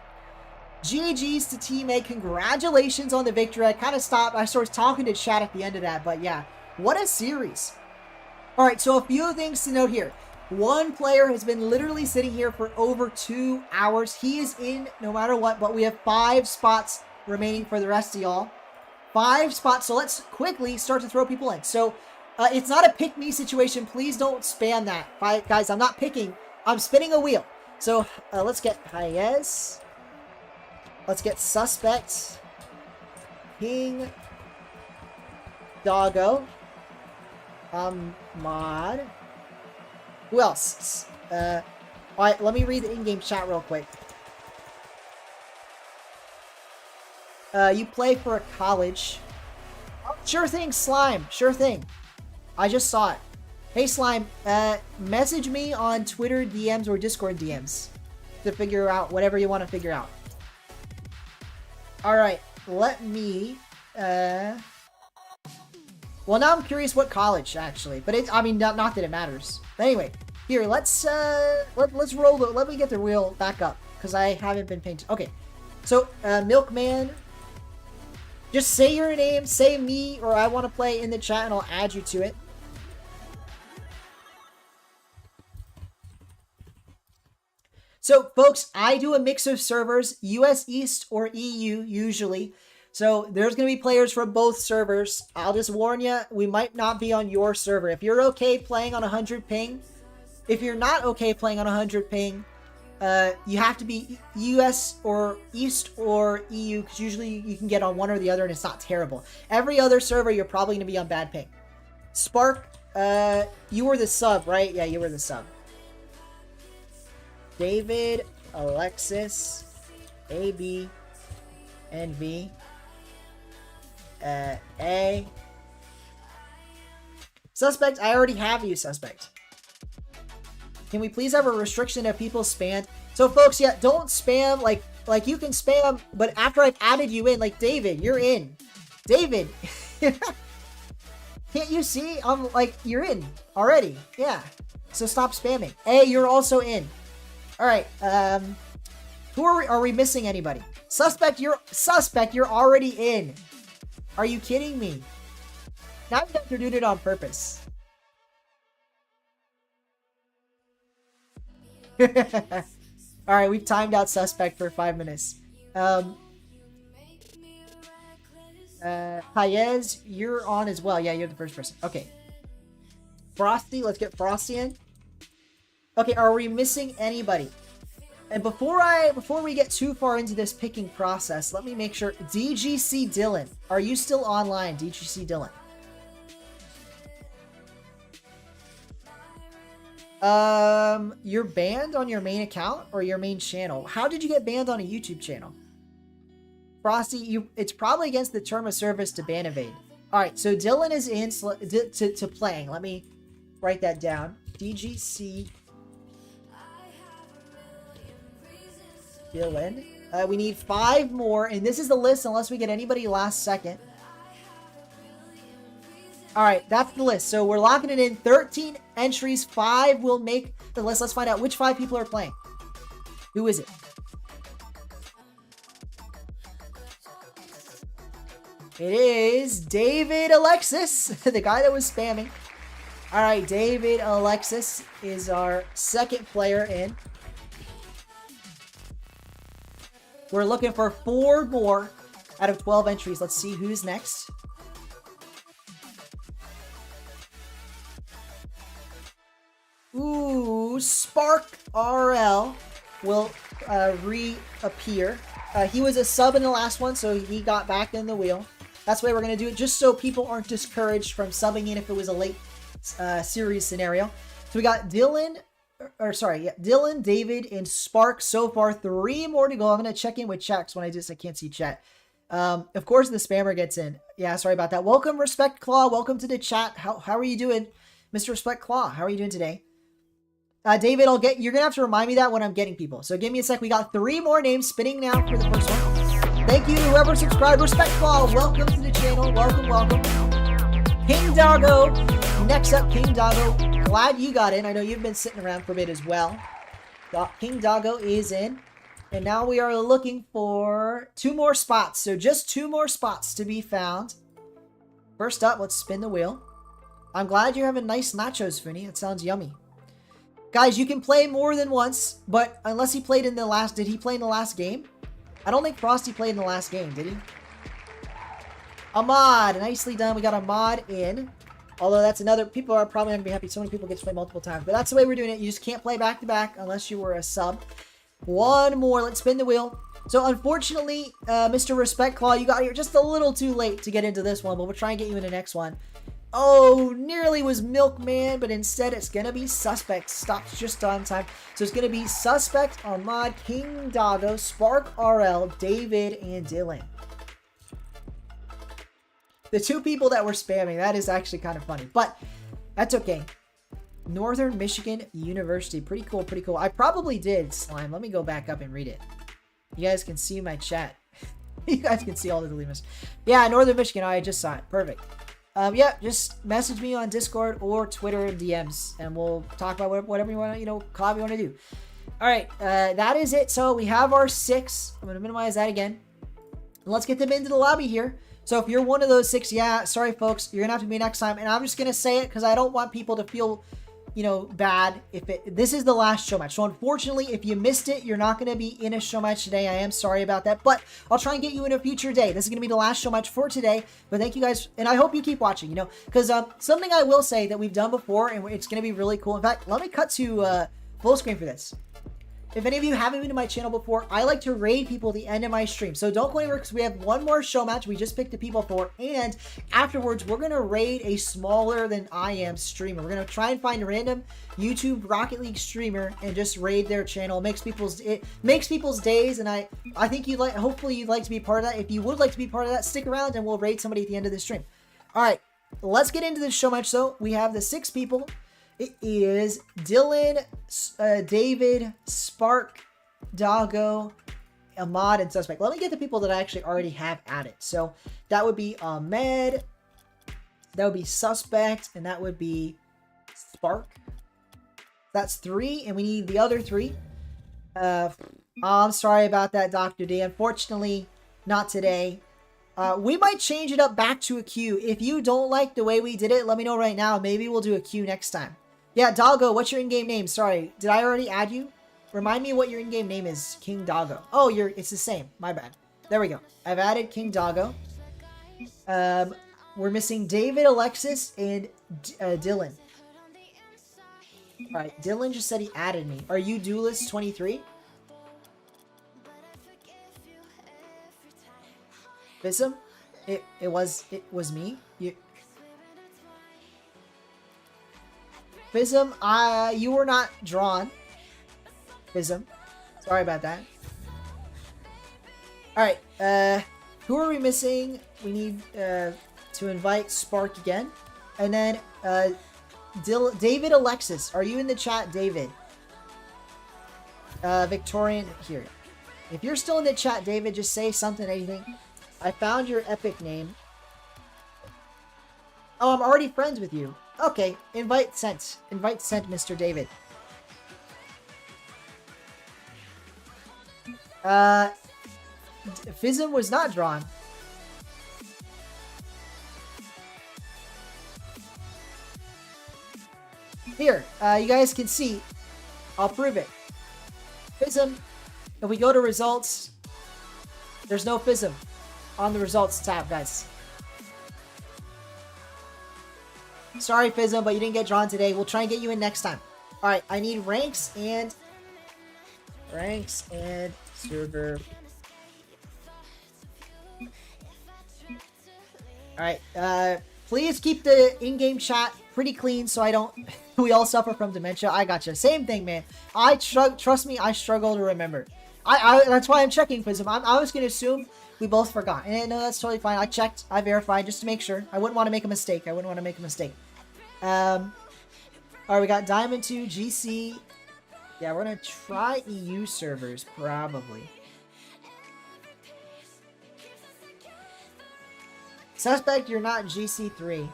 GG's to Team A. Congratulations on the victory. I kind of stopped. I started talking to chat at the end of that, but yeah, what a series. All right, so a few things to note here. One player has been literally sitting here for over 2 hours. He is in no matter what, but we have 5 spots remaining for the rest of y'all. 5 spots, so let's quickly start to throw people in. So it's not a pick me situation. Please don't spam that. Guys, I'm not picking. I'm spinning a wheel. So let's get Hayez. Let's get Suspect, King, Doggo, Mod. Who else? Alright, let me read the in-game chat real quick. You play for a college. Oh, sure thing, Slime. Sure thing. I just saw it. Hey, Slime, message me on Twitter DMs or Discord DMs to figure out whatever you want to figure out. Alright, let me, well, now I'm curious what college, actually. But I mean, not that it matters. But anyway, here, let's roll let me get the wheel back up. Because I haven't been paying okay. So, Milkman, just say your name, say me, or I want to play in the chat, and I'll add you to it. So, folks, I do a mix of servers, US East or EU, usually. So, there's going to be players from both servers. I'll just warn you, we might not be on your server. If you're okay playing on 100 ping, if you're not okay playing on 100 ping, you have to be US or East or EU, because usually you can get on one or the other, and it's not terrible. Every other server, you're probably going to be on bad ping. Spark, you were the sub, right? Yeah, you were the sub. David, Alexis, AB, and V, A. Suspect, I already have you, Suspect. Can we please have a restriction of people spammed? So, folks, yeah, don't spam, like you can spam, but after I've added you in, like, David, you're in. David! Can't you see? I'm, like, you're in already. Yeah. So stop spamming. A, you're also in. All right. Who are we missing? Anybody? Suspect, you're already in. Are you kidding me? Now you guys are doing it on purpose. All right, we've timed out Suspect for 5 minutes. Hayez, you're on as well. Yeah, you're the first person. Okay. Frosty, let's get Frosty in. Okay, are we missing anybody? And before we get too far into this picking process, let me make sure. DGC Dylan, are you still online? DGC Dylan. You're banned on your main account or your main channel. How did you get banned on a YouTube channel? Frosty, it's probably against the term of service to ban evade. All right, so Dylan is in to playing. Let me write that down. DGC Dylan. We need 5 more, and this is the list unless we get anybody last second. All right, that's the list. So we're locking it in. 13 entries. 5 will make the list. Let's find out which 5 people are playing. Who is it? It is David Alexis, the guy that was spamming. All right, David Alexis is our second player in. We're looking for 4 more out of 12 entries. Let's see who's next. Ooh, Spark RL will reappear. He was a sub in the last one, so he got back in the wheel. That's the way we're going to do it, just so people aren't discouraged from subbing in if it was a late series scenario. So we got Dylan, David, and Spark so far. 3 more to go. I'm going to check in with checks when I can't see chat. Of course, the spammer gets in. Yeah, sorry about that. Welcome, Respect Claw. Welcome to the chat. How are you doing, Mr. Respect Claw? How are you doing today? David, you're going to have to remind me that when I'm getting people. So give me a sec. We got 3 more names spinning now for the first one. Thank you to whoever subscribed. Respect Claw. Welcome to the channel. Welcome. King Doggo. Next up, King Doggo. Glad you got in. I know you've been sitting around for a bit as well. King Doggo is in. And now we are looking for 2 more spots. So just 2 more spots to be found. First up, let's spin the wheel. I'm glad you're having nice nachos, Fooney. It sounds yummy. Guys, you can play more than once, but unless he played in the last... Did he play in the last game? I don't think Frosty played in the last game, did he? Ahmad, nicely done. We got Ahmad in. Although that's another... People are probably not going to be happy. So many people get to play multiple times. But that's the way we're doing it. You just can't play back-to-back unless you were a sub. 1 more. Let's spin the wheel. So, unfortunately, Mr. Respect Claw, you got here just a little too late to get into this one. But we'll try and get you in the next one. Oh, nearly was Milkman, but instead it's going to be Suspect. Stops just on time. So it's going to be Suspect, Ahmad, King Doggo, Spark RL, David, and Dylan. The 2 people that were spamming, that is actually kind of funny, but that's okay. Northern Michigan University. Pretty cool. I probably did, Slime. Let me go back up and read it. You guys can see my chat. You guys can see all the deletements. Yeah, Northern Michigan. I just saw it. Perfect. Yeah, just message me on Discord or Twitter and DMs, and we'll talk about whatever you want to, collab you want to do. All right, that is it. So we have our 6. I'm going to minimize that again. And let's get them into the lobby here. So if you're one of those 6, yeah, sorry, folks, you're going to have to be next time. And I'm just going to say it because I don't want people to feel, bad if this is the last show match. So unfortunately, if you missed it, you're not going to be in a show match today. I am sorry about that, but I'll try and get you in a future day. This is going to be the last show match for today, but thank you guys. And I hope you keep watching, because something I will say that we've done before, and it's going to be really cool. In fact, let me cut to full screen for this. If any of you haven't been to my channel before, I like to raid people at the end of my stream. So don't go anywhere because we have 1 more show match we just picked the people for. And afterwards, we're going to raid a smaller than I am streamer. We're going to try and find a random YouTube Rocket League streamer and just raid their channel. It makes people's days. And I think hopefully you'd like to be part of that. If you would like to be part of that, stick around and we'll raid somebody at the end of the stream. All right, let's get into this show match. So we have the 6 people. It is Dylan, David, Spark, Doggo, Ahmad, and Suspect. Let me get the people that I actually already have added. So that would be Ahmed, that would be Suspect, and that would be Spark. That's 3, and we need the other 3. I'm sorry about that, Dr. D. Unfortunately, not today. We might change it up back to a queue. If you don't like the way we did it, let me know right now. Maybe we'll do a queue next time. Yeah, Doggo, what's your in-game name? Sorry, did I already add you? Remind me what your in-game name is, King Doggo. Oh, it's the same. My bad. There we go. I've added King Doggo. We're missing David, Alexis, and Dylan. Alright, Dylan just said he added me. Are you Duelist23? Bism? It was me? Bism, you were not drawn. Bism. Sorry about that. Alright, who are we missing? We need to invite Spark again. And then David Alexis. Are you in the chat, David? Victorian here. If you're still in the chat, David, just say something, anything. I found your epic name. Oh, I'm already friends with you. Okay, invite sent. Invite sent, Mr. David. Fizzum was not drawn. Here, you guys can see. I'll prove it. Fizzum. If we go to results, there's no Fizzum on the results tab, guys. Sorry, Fizzum, but you didn't get drawn today. We'll try and get you in next time. Alright, I need ranks and server. Alright, please keep the in-game chat pretty clean so I don't... we all suffer from dementia. I gotcha. Same thing, man. Trust me, I struggle to remember. That's why I'm checking, Fizzum. I was going to assume we both forgot. And no, that's totally fine. I checked. I verified just to make sure. I wouldn't want to make a mistake. Alright, we got Diamond 2, GC. Yeah, we're going to try EU servers, probably. Suspect, you're not GC3.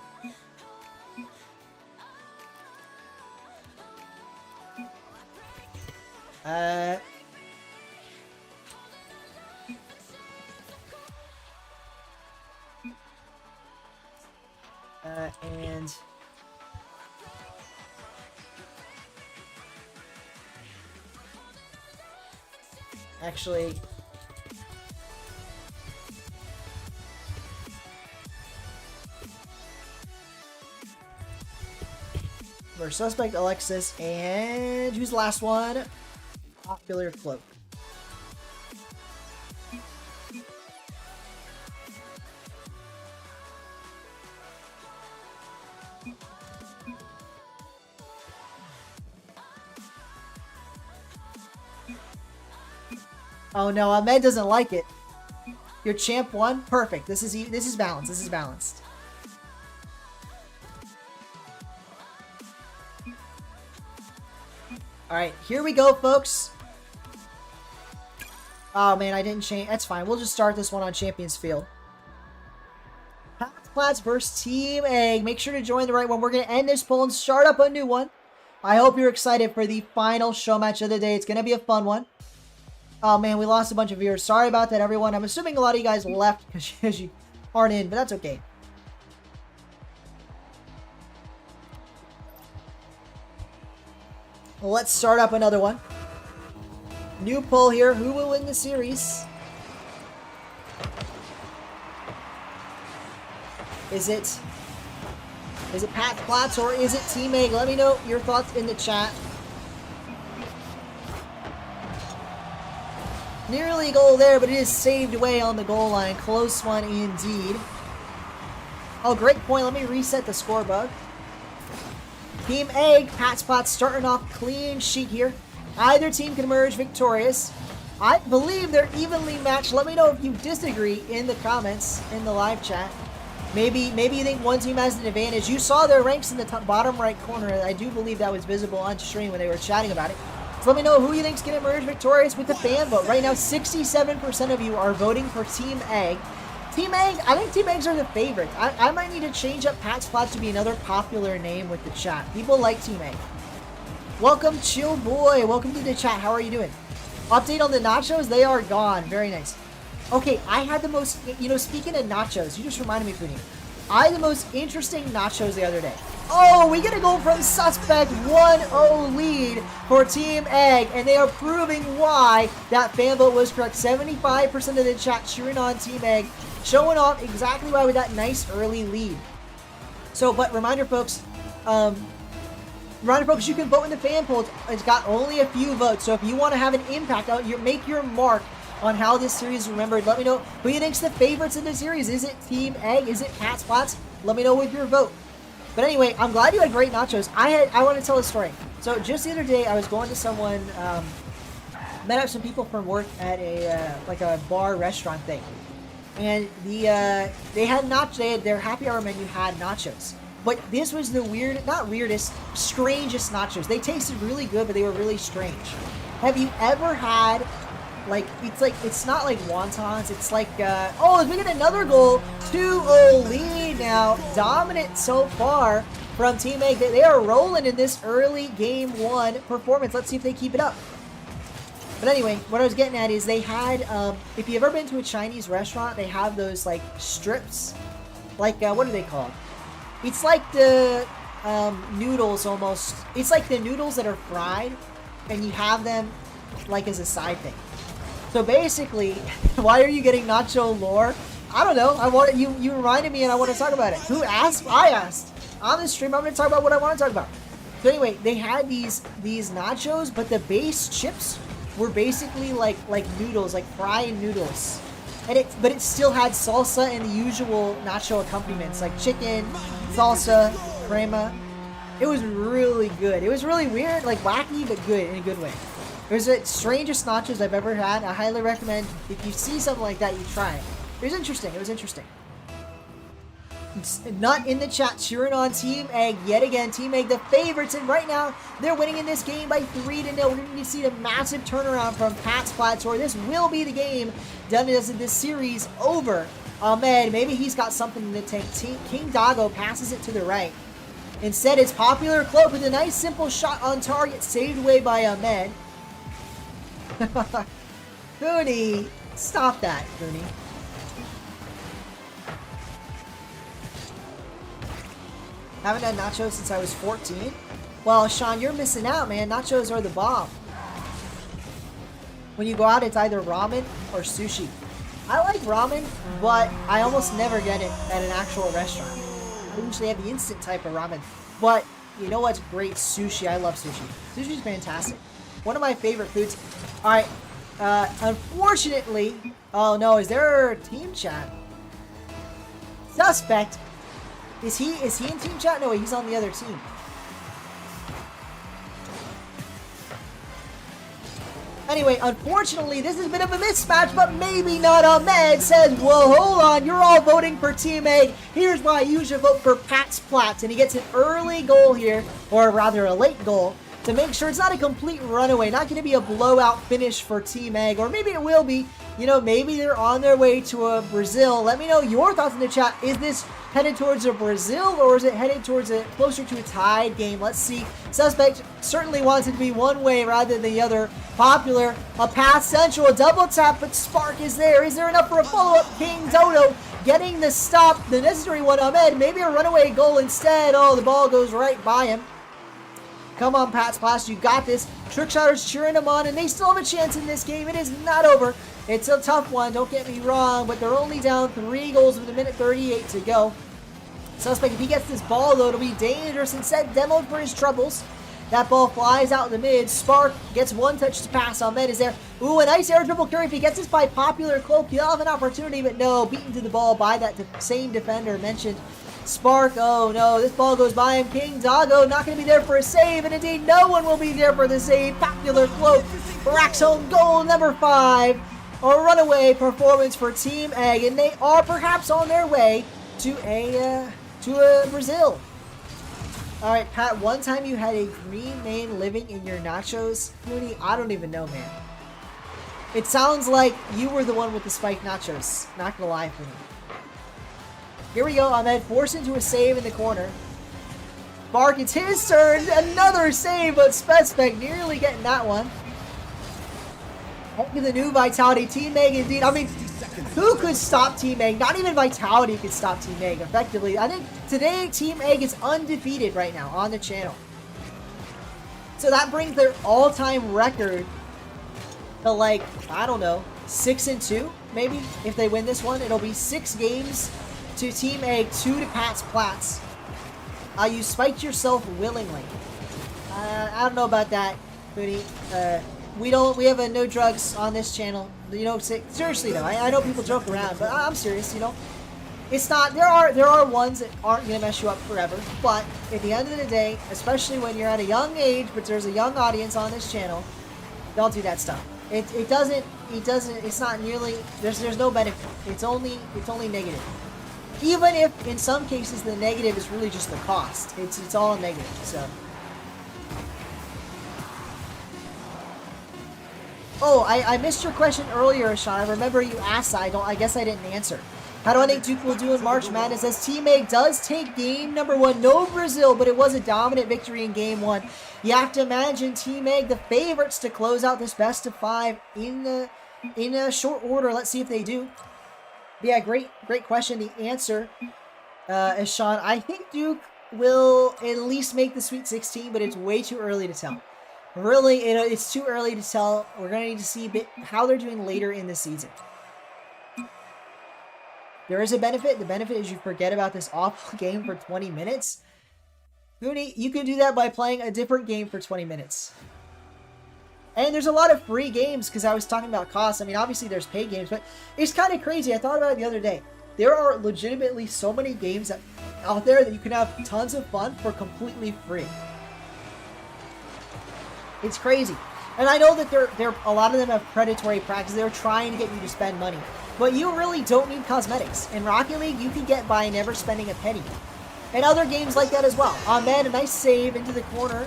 And actually, for suspect Alexis, and who's the last one? Popular Cloak. Oh no, Ahmed doesn't like it. Your champ won? Perfect. This is balanced. This is balanced. Alright, here we go, folks. Oh man, I didn't change. That's fine. We'll just start this one on Champions Field. Platts versus Team Egg. Make sure to join the right one. We're going to end this poll and start up a new one. I hope you're excited for the final show match of the day. It's going to be a fun one. Oh man, we lost a bunch of viewers. Sorry about that, everyone. I'm assuming a lot of you guys left because you aren't in, but that's okay. Well, let's start up another one. New poll here. Who will win the series? Is it Pat Platts or is it Team Egg? Let me know your thoughts in the chat. Nearly a goal there, but it is saved away on the goal line. Close one indeed. Oh, great point. Let me reset the score bug. Team Egg, Pat Platts starting off clean sheet here. Either team can emerge victorious. I believe they're evenly matched. Let me know if you disagree in the comments in the live chat. Maybe you think one team has an advantage. You saw their ranks in the top, bottom right corner. I do believe that was visible on stream when they were chatting about it. So let me know who you think's going to emerge victorious with the fan vote. Right now, 67% of you are voting for Team Egg. Team Egg, I think Team Eggs are the favorite. I might need to change up Pat Platts to be another popular name with the chat. People like Team Egg. Welcome, Chill Boy. Welcome to the chat. How are you doing? Update on the nachos, they are gone. Very nice. Okay, I had the most, you know, speaking of nachos, you just reminded me, Funi. I had the most interesting nachos the other day. Oh, we get to go from suspect 1-0 lead for Team Egg, and they are proving why that fan vote was correct. 75% of the chat cheering on Team Egg, showing off exactly why with that nice early lead. So, but reminder, folks, you can vote in the fan polls. It's got only a few votes, so if you want to have an impact, make your mark on how this series is remembered. Let me know who you think's the favorites in the series. Is it Team Egg? Is it Pat Splats? Let me know with your vote. But anyway, I'm glad you had great nachos. I want to tell a story. So just the other day, I was going to someone, met up some people from work at a like a bar restaurant thing, and they had their happy hour menu had nachos. But this was the strangest nachos. They tasted really good, but they were really strange. Have you ever had, it's not like wontons, it's like, oh, we get another goal, 2-0 lead now, dominant so far from Team Egg. They are rolling in this early game 1 performance. Let's see if they keep it up. But anyway, what I was getting at is they had, if you've ever been to a Chinese restaurant, they have those, like, strips, like, what are they called? It's like the noodles almost. It's like the noodles that are fried, and you have them like as a side thing. So basically, why are you getting nacho lore? I don't know. You reminded me, and I want to talk about it. Who asked? I asked on the stream. I'm going to talk about what I want to talk about. So anyway, they had these nachos, but the base chips were basically like noodles, like fried noodles. But it still had salsa and the usual nacho accompaniments, like chicken, salsa, crema. It was really good. It was really weird, like wacky, but good in a good way. It was the strangest nachos I've ever had. I highly recommend, if you see something like that, you try it. It was interesting. It was interesting. Not in the chat, cheering on Team Egg yet again. Team Egg, the favorites, and right now they're winning in this game by 3-0. We're going to see the massive turnaround from Pat's Plateau. This will be the game done as this series over. Ahmed, maybe he's got something in the tank. King Doggo passes it to the right. Instead, it's Popular Cloak with a nice simple shot on target, saved away by Ahmed. Foodie, stop that, Foodie. Haven't had nachos since I was 14. Well, Sean, you're missing out, man. Nachos are the bomb. When you go out, it's either ramen or sushi. I like ramen, but I almost never get it at an actual restaurant. I usually have the instant type of ramen. But you know what's great? Sushi. I love sushi. Sushi's fantastic. One of my favorite foods. All right. Unfortunately, oh no, is there a team chat? Suspect. Is he in team chat? No, he's on the other team. Anyway, unfortunately, this is a bit of a mismatch, but maybe not. Ahmed says, whoa, hold on, you're all voting for Team Egg. Here's why you should vote for Pat's Plats. And he gets an early goal here, or rather a late goal, to make sure it's not a complete runaway, not going to be a blowout finish for Team Egg, or maybe it will be. You know, maybe they're on their way to a Brazil. Let me know your thoughts in the chat. Is this headed towards a Brazil, or is it headed towards closer to a tied game? Let's see. Suspect certainly wants it to be one way rather than the other. Popular, a pass central, a double tap, but Spark is there. Is there enough for a follow-up? King Dodo getting the stop, the necessary one. Ahmed, maybe a runaway goal instead. Oh, the ball goes right by him. Come on, Pat Splash, you got this. Trickshotters cheering him on, and they still have a chance in this game. It is not over. It's a tough one, don't get me wrong, but they're only down 3 goals with a minute 38 to go. Suspect, if he gets this ball, though, it'll be dangerous. Instead, demoed for his troubles. That ball flies out in the mid. Spark gets one touch to pass. Ahmed is there. Ooh, a nice air dribble carry. If he gets this by Popular Cloak, he'll have an opportunity, but no, beaten to the ball by that same defender mentioned. Spark, oh no, this ball goes by him. King Doggo not going to be there for a save, and indeed no one will be there for the save. Popular Cloak racks home goal number 5. A runaway performance for Team Egg, and they are perhaps on their way to a Brazil. All right, Pat, one time you had a green man living in your nachos. Mooney, I don't even know, man. It sounds like you were the one with the spiked nachos. Not gonna lie, Mooney. Here we go. Ahmed forced into a save in the corner. Bark, it's his turn. Another save, but Suspect nearly getting that one. The new Vitality. Team Meg, indeed. I mean, who could stop Team Egg? Not even Vitality could stop Team Egg effectively. I think today Team Egg is undefeated right now on the channel. So that brings their all-time record to, like, I don't know, 6-2 maybe. If they win this one, it'll be 6 games to Team Egg, 2 to Pat's Platts. You spiked yourself willingly. I don't know about that, Booty. We have a no drugs on this channel. You know, seriously though, I know people joke around, but I'm serious, you know. It's not, there are ones that aren't going to mess you up forever, but at the end of the day, especially when you're at a young age, but there's a young audience on this channel, don't do that stuff. It's not nearly, there's no benefit. It's only negative. Even if, in some cases, the negative is really just the cost. It's all negative, so. Oh, I missed your question earlier, Sean. I remember you asked that. I guess I didn't answer. How do I think Duke will do in March Madness? As Team Egg does take game number 1. No Brazil, but it was a dominant victory in game 1. You have to imagine Team Egg, the favorites to close out this best of 5 in a short order. Let's see if they do. Yeah, great question. The answer is, Sean, I think Duke will at least make the Sweet 16, but it's way too early to tell. Really, it's too early to tell. We're going to need to see a bit how they're doing later in the season. There is a benefit. The benefit is you forget about this awful game for 20 minutes. Mooney, you can do that by playing a different game for 20 minutes. And there's a lot of free games because I was talking about costs. I mean, obviously there's paid games, but it's kind of crazy. I thought about it the other day. There are legitimately so many games out there that you can have tons of fun for completely free. It's crazy. And I know that a lot of them have predatory practices. They're trying to get you to spend money. But you really don't need cosmetics. In Rocket League, you can get by never spending a penny. And other games like that as well. Ahmed, a nice save into the corner.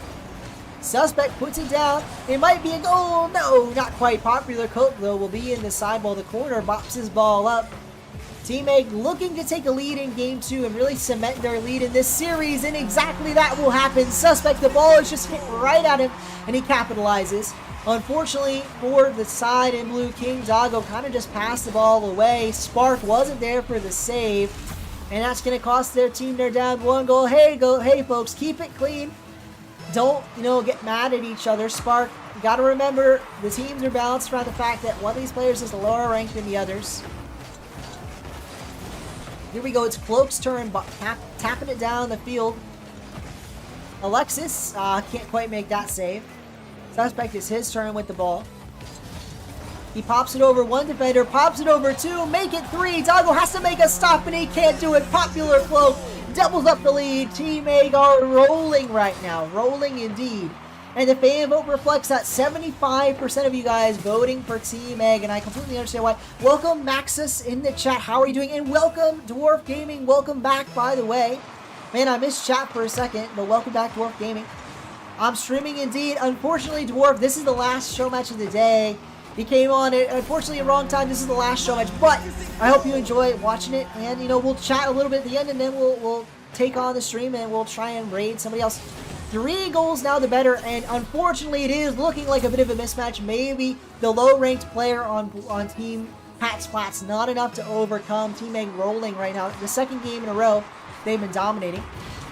Suspect puts it down. It might be a goal. No, not quite. Popular Coke, though, will be in the sideball. The corner bops his ball up. Team Egg looking to take a lead in game 2 and really cement their lead in this series, and exactly that will happen. Suspect, the ball is just hit right at him, and he capitalizes. Unfortunately for the side in blue, King Doggo kind of just passed the ball away. Spark wasn't there for the save, and that's going to cost their team. They're down 1 goal. Hey, folks, keep it clean. Don't, get mad at each other. Spark, you got to remember, the teams are balanced around the fact that one of these players is lower ranked than the others. Here we go, it's Cloak's turn, tapping it down the field. Alexis can't quite make that save. Suspect is his turn with the ball. He pops it over 1 defender, pops it over 2, make it 3. Doggo has to make a stop and he can't do it. Popular Cloak doubles up the lead. Team Egg are rolling right now, rolling indeed. And the fan vote reflects that 75% of you guys voting for Team Egg, and I completely understand why. Welcome, Maxus, in the chat. How are you doing? And welcome, Dwarf Gaming. Welcome back, by the way. Man, I missed chat for a second, but welcome back, Dwarf Gaming. I'm streaming indeed. Unfortunately, Dwarf, this is the last show match of the day. He came on it, unfortunately, at wrong time. This is the last show match, but I hope you enjoy watching it. And, we'll chat a little bit at the end, and then we'll take on the stream, and we'll try and raid somebody else. 3 goals now the better, and unfortunately it is looking like a bit of a mismatch. Maybe the low-ranked player on Team Pat's Platts not enough to overcome. Team Egg rolling right now. The second game in a row, they've been dominating.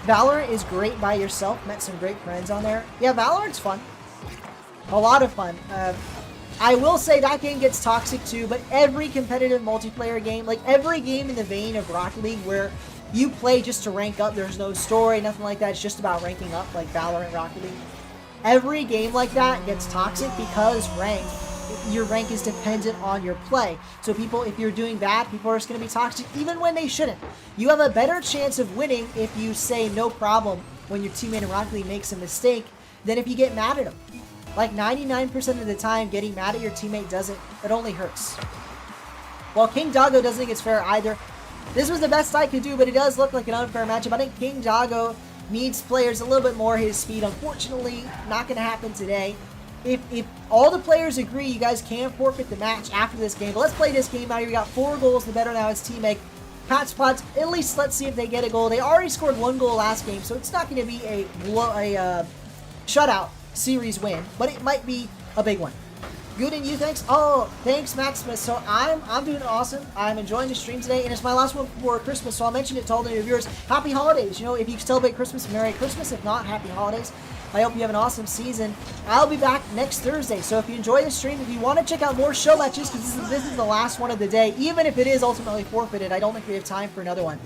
Valorant is great by yourself. Met some great friends on there. Yeah, Valorant's fun. A lot of fun. I will say that game gets toxic too, but every competitive multiplayer game, like every game in the vein of Rocket League where you play just to rank up, there's no story, nothing like that, it's just about ranking up, like Valorant, Rocket League. Every game like that gets toxic because your rank is dependent on your play. So people, if you're doing bad, people are just going to be toxic even when they shouldn't. You have a better chance of winning if you say no problem when your teammate in Rocket League makes a mistake than if you get mad at them. Like 99% of the time, getting mad at your teammate it only hurts. Well, King Doggo doesn't think it's fair either. This was the best I could do, but it does look like an unfair matchup. I think King Doggo needs players a little bit more his speed. Unfortunately, not going to happen today. If all the players agree, you guys can forfeit the match after this game. But let's play this game out here. We got 4 goals. The better now is Team Egg. Pat's Platts, at least let's see if they get a goal. They already scored 1 goal last game, so it's not going to be a shutout series win, but it might be a big one. Good, and you? Thanks. Oh, thanks, Maximus. So I'm doing awesome. I'm enjoying the stream today, and it's my last one before Christmas, so I'll mention it to all the new viewers. Happy holidays. You know, if you celebrate Christmas, Merry Christmas. If not, happy holidays. I hope you have an awesome season. I'll be back next Thursday, so if you enjoy the stream, if you want to check out more show matches, because this is the last one of the day, even if it is ultimately forfeited, I don't think we have time for another one.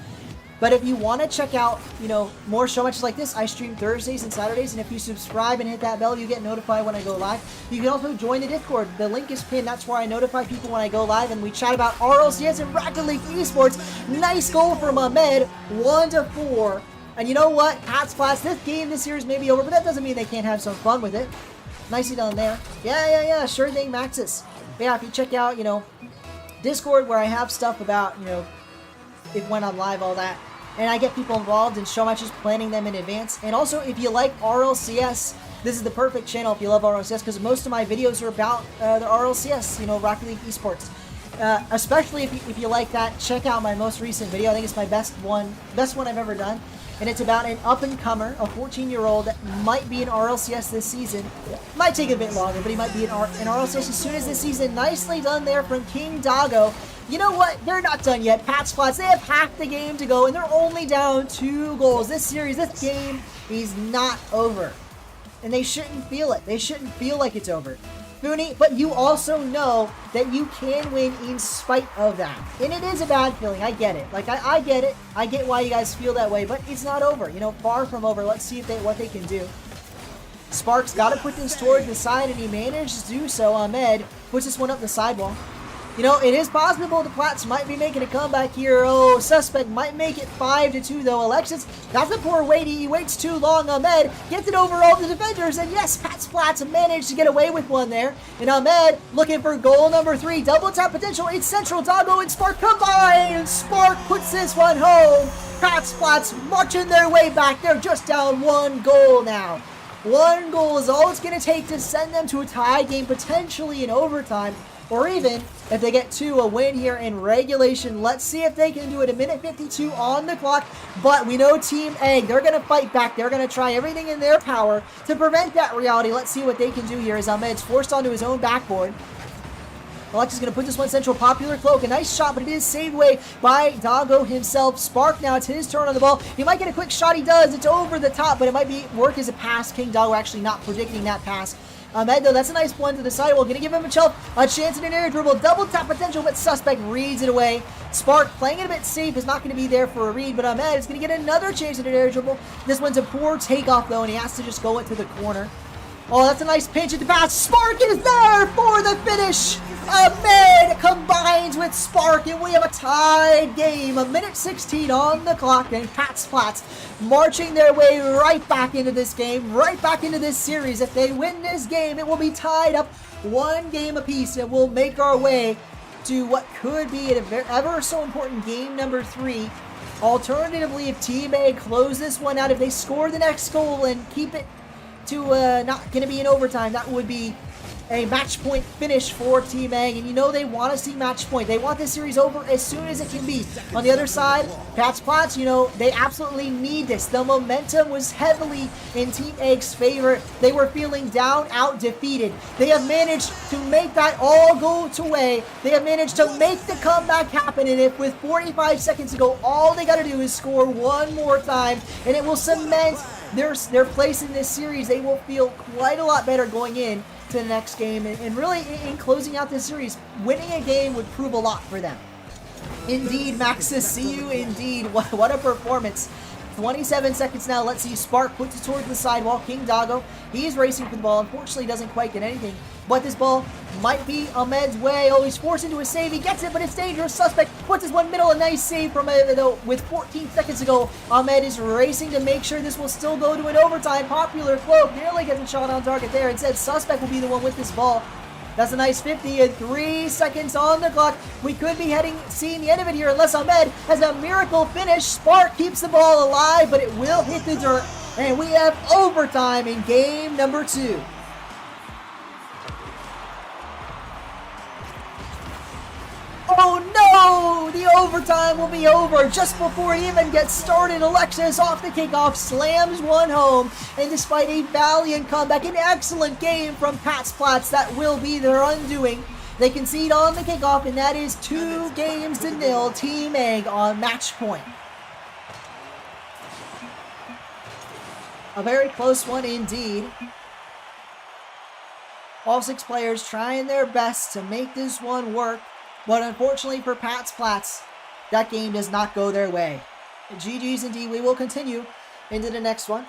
But if you want to check out, you know, more show matches like this, I stream Thursdays and Saturdays, and if you subscribe and hit that bell, you get notified when I go live. You can also join the Discord. The link is pinned. That's where I notify people when I go live, and we chat about RLCS and RL Esports. Nice goal from Ahmed, 1-4. And you know what? Hats Flats, this game, this series may be over, but that doesn't mean they can't have some fun with it. Nicely done there. Yeah, sure thing, Maxis. But yeah, if you check out, you know, Discord, where I have stuff about, you know, when I'm live, all that. And I get people involved in show matches, planning them in advance. And also, if you like RLCS, this is the perfect channel if you love RLCS, because most of my videos are about the RLCS, you know, RL Esports. Especially if you like that, check out my most recent video. I think it's my best one I've ever done. And it's about an up-and-comer, a 14-year-old that might be in RLCS this season. Might take a bit longer, but he might be in RLCS as soon as this season. Nicely done there from King Doggo. You know what? They're not done yet. Pat's Flats, they have half the game to go, and they're only down 2 goals. This game is not over. And they shouldn't feel it. They shouldn't feel like it's over. Fooney, but you also know that you can win in spite of that. And it is a bad feeling. I get it. Like, I get it. I get why you guys feel that way, but it's not over. You know, far from over. Let's see what they can do. Sparks got to put this towards the side, and he managed to do so. Ahmed puts this one up the sidewall. You know, it is possible the Plats might be making a comeback here. Oh, Suspect might make it 5-2, though. Alexis, that's a poor wait. He waits too long. Ahmed gets it over all the defenders. And yes, Pat's Plats managed to get away with one there. And Ahmed looking for goal number 3. Double tap potential. It's Central. Doggo and Spark combine. And Spark puts this one home. Pat's Plats marching their way back. They're just down 1 goal now. 1 goal is all it's going to take to send them to a tie game, potentially in overtime. Or even, if they get 2, a win here in regulation. Let's see if they can do it. 1:52 on the clock. But we know Team Egg, they're going to fight back. They're going to try everything in their power to prevent that reality. Let's see what they can do here as Ahmed's forced onto his own backboard. Alexis is going to put this one Central. Popular Cloak. A nice shot, but it is saved away by Doggo himself. Spark now. It's his turn on the ball. He might get a quick shot. He does. It's over the top, but it might work as a pass. King Doggo actually not predicting that pass. Ahmed, though, that's a nice one to the sidewall. Going to give him a chance in an air dribble. Double tap potential, but Suspect reads it away. Spark playing it a bit safe, is not going to be there for a read, but Ahmed is going to get another chance in an air dribble. This one's a poor takeoff, though, and he has to just go it to the corner. Oh, that's a nice pinch at the pass. Spark is there for the finish. Ahmed combines with Spark, and we have a tied game. 1:16 on the clock, and Pat's Flats marching their way right back into this game, right back into this series. If they win this game, it will be tied up 1 game apiece, and we'll make our way to what could be an ever so important game number 3. Alternatively, if Team A close this one out, if they score the next goal and keep it to not going to be in overtime, that would be a match point finish for Team Egg, and you know they want to see match point. They want this series over as soon as it can be. On the other side, Pat's Plats, you know, they absolutely need this. The momentum was heavily in Team Egg's favor. They were feeling down, out, defeated. They have managed to make that all go away. They have managed to make the comeback happen, and if with 45 seconds to go, all they got to do is score 1 more time, and it will cement their place in this series. They will feel quite a lot better going in to the next game, and really in closing out this series, winning a game would prove a lot for them. Indeed, Maxis, see you indeed. What a performance. 27 seconds now. Let's see. Spark puts it towards the sidewall. King Doggo, he's racing for the ball. Unfortunately, doesn't quite get anything. But this ball might be Ahmed's way. Oh, he's forced into a save. He gets it, but it's dangerous. Suspect puts his one middle. A nice save from Ahmed, though. With 14 seconds to go, Ahmed is racing to make sure this will still go to an overtime. Popular Cloak nearly gets a shot on target there. Instead, Suspect will be the one with this ball. That's a nice 50 and 3 seconds on the clock. We could be seeing the end of it here unless Ahmed has a miracle finish. Spark keeps the ball alive, but it will hit the dirt. And we have overtime in game number 2. Oh no! the overtime will be over just before it even gets started. Alexis off the kickoff, slams one home, and despite a valiant comeback, an excellent game from Platz that will be their undoing. They concede on the kickoff, and that is 2-0 Team Egg on match point. A very close one indeed. All 6 players trying their best to make this one work, but unfortunately for Platz, that game does not go their way. GG's indeed. We will continue into the next one.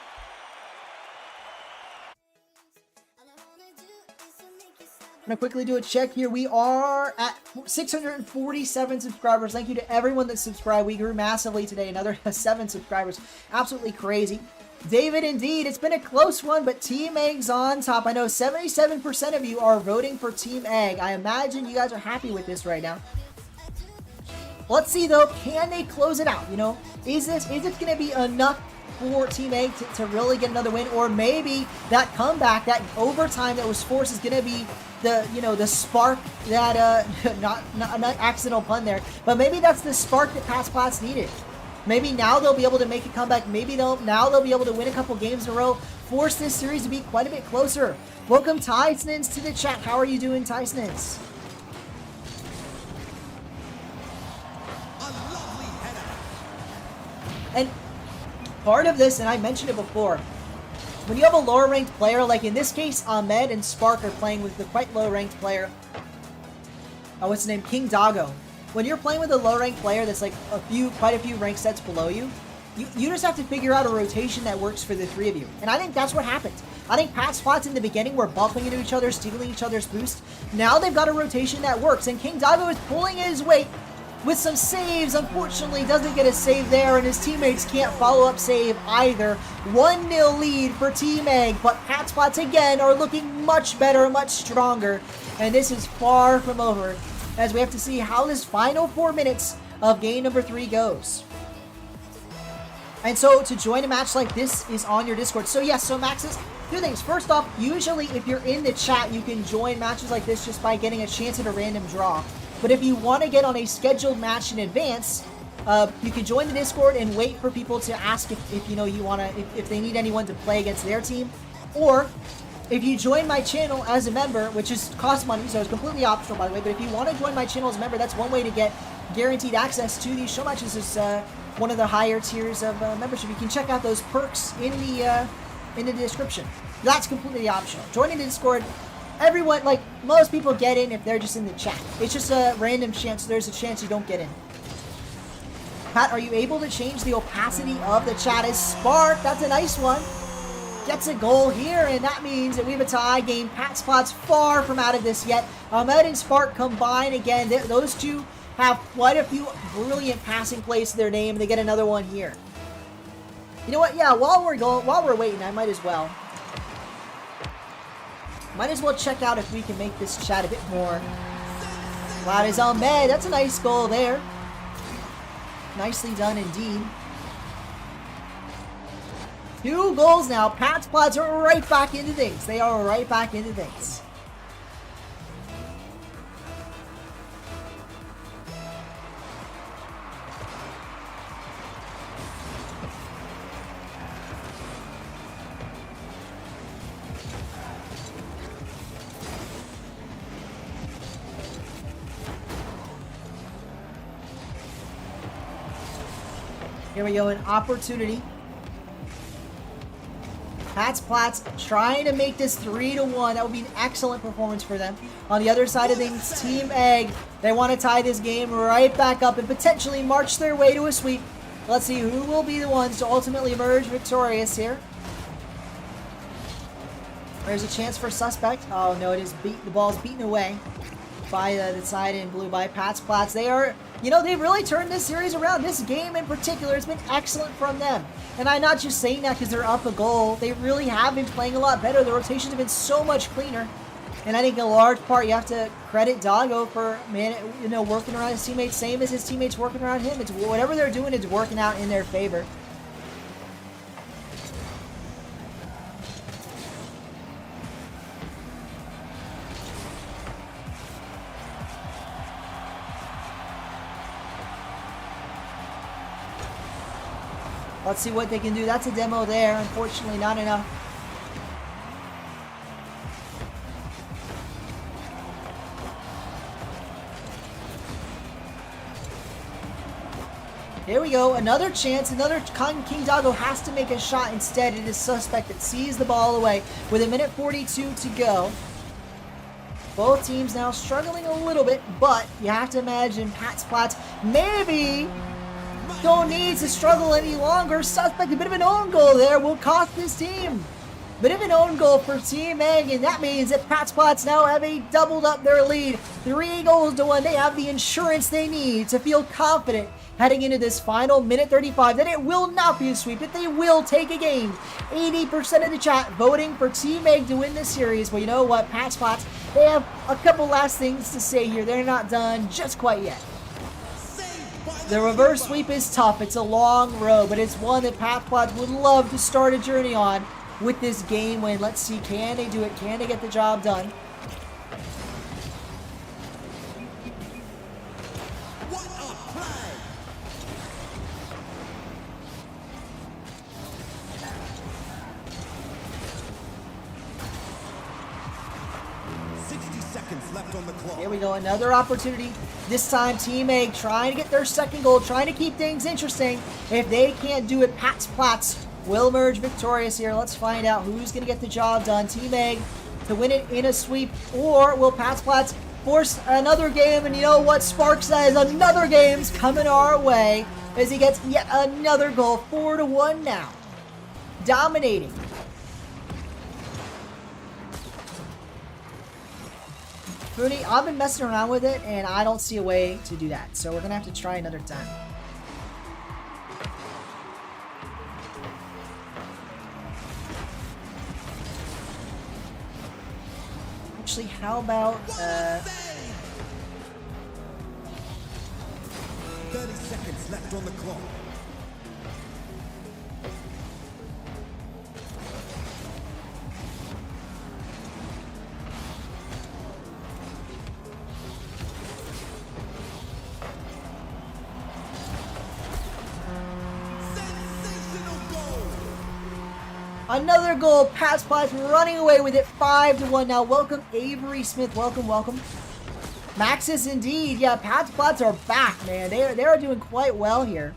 I'm going to quickly do a check here. We are at 647 subscribers. Thank you to everyone that subscribed. We grew massively today. Another 7 subscribers. Absolutely crazy. David, indeed, it's been a close one, but Team Egg's on top. I know 77% of you are voting for Team Egg. I imagine you guys are happy with this right now. Let's see, though, can they close it out? You know, is it going to be enough for Team Egg to really get another win? Or maybe that comeback, that overtime that was forced is going to be the spark that, not accidental pun there, but maybe that's the spark that Platz needed. Maybe now they'll be able to make a comeback. Maybe now they'll be able to win a couple games in a row, force this series to be quite a bit closer. Welcome, Tyson's, to the chat. How are you doing, Tyson's? And part of this, and I mentioned it before, when you have a lower ranked player, like in this case, Ahmed and Spark are playing with the quite low ranked player. What's his name? King Doggo. When you're playing with a low-ranked player that's like quite a few rank sets below you, you just have to figure out a rotation that works for the 3 of you. And I think that's what happened. I think Platz in the beginning were bumping into each other, stealing each other's boost. Now they've got a rotation that works, and King Doggo is pulling his weight with some saves. Unfortunately, doesn't get a save there, and his teammates can't follow up save either. 1-0 lead for Team Egg, but Platz again are looking much better, much stronger, and this is far from over, as we have to see how this final 4 minutes of game number 3 goes. And so to join a match like this is on your Discord. So yes, so Maxis, 2 things. First off, usually if you're in the chat, you can join matches like this just by getting a chance at a random draw. But if you want to get on a scheduled match in advance, you can join the Discord and wait for people to ask if you know you want to, if they need anyone to play against their team. Or if you join my channel as a member, which is cost money, so it's completely optional, by the way, but if you want to join my channel as a member, that's one way to get guaranteed access to these show matches. Is one of the higher tiers of membership. You can check out those perks in the description. That's completely optional. Joining the Discord, everyone, like most people get in if they're just in the chat. It's just a random chance. There's a chance you don't get in. Pat, are you able to change the opacity of the chat? As Spark, that's a nice one, gets a goal here, and that means that we have a tie game. Platz far from out of this yet. Ahmed and Spark combine again. Those two have quite a few brilliant passing plays to their name, and they get another one here. You know what? Yeah, while we're waiting, I might as well check out if we can make this chat a bit more loud. As Ahmed, that's a nice goal there. Nicely done indeed. 2 goals now. Platz are right back into things. They are right back into things. Here we go, an opportunity. Platz trying to make this 3-1. That would be an excellent performance for them. On the other side of things, Team Egg, they want to tie this game right back up and potentially march their way to a sweep. Let's see who will be the ones to ultimately emerge victorious here. There's a chance for Suspect. Oh no, the ball's beaten away by the side in blue by Platz. They are, you know, they've really turned this series around. This game in particular has been excellent from them. And I'm not just saying that because they're up a goal. They really have been playing a lot better. The rotations have been so much cleaner. And I think in large part you have to credit Doggo for, working around his teammates, same as his teammates working around him. It's whatever they're doing, it's working out in their favor. Let's see what they can do. That's a demo there. Unfortunately, not enough. Here we go. Another chance. Another King Doggo has to make a shot. Instead, it is Suspect that sees the ball away with 1:42 to go. Both teams now struggling a little bit, but you have to imagine Pat's Platts maybe don't need to struggle any longer. Suspect, a bit of an own goal there will cost this team. Bit of an own goal for Team Egg, and that means that Pat's Platts now have doubled up their lead. 3-1. They have the insurance they need to feel confident heading into this final minute 35 that it will not be a sweep, that they will take a game. 80% of the chat voting for Team Egg to win this series. Well, you know what, Pat's Platts, they have a couple last things to say here. They're not done just quite yet. The reverse sweep is tough. It's a long road, but it's one that Pat's Platts would love to start a journey on with this game win. Let's see, can they do it? Can they get the job done? What a play! Left on the clock. Here we go, another opportunity. This time, Team Egg trying to get their second goal, trying to keep things interesting. If they can't do it, Pat's Platts will emerge victorious here. Let's find out who's going to get the job done. Team Egg to win it in a sweep, or will Pat's Platts force another game? And you know what Spark says? Another game's coming our way as he gets yet another goal. 4-1 now. Dominating. Mooney, I've been messing around with it, and I don't see a way to do that. So we're going to have to try another time. Actually, how about... 30 seconds left on the clock. Another goal. Pat's Platts running away with it. 5-1 now. Welcome, Avery Smith. Welcome, welcome. Maxis indeed. Yeah, Pat's Platts are back, man. They are doing quite well here.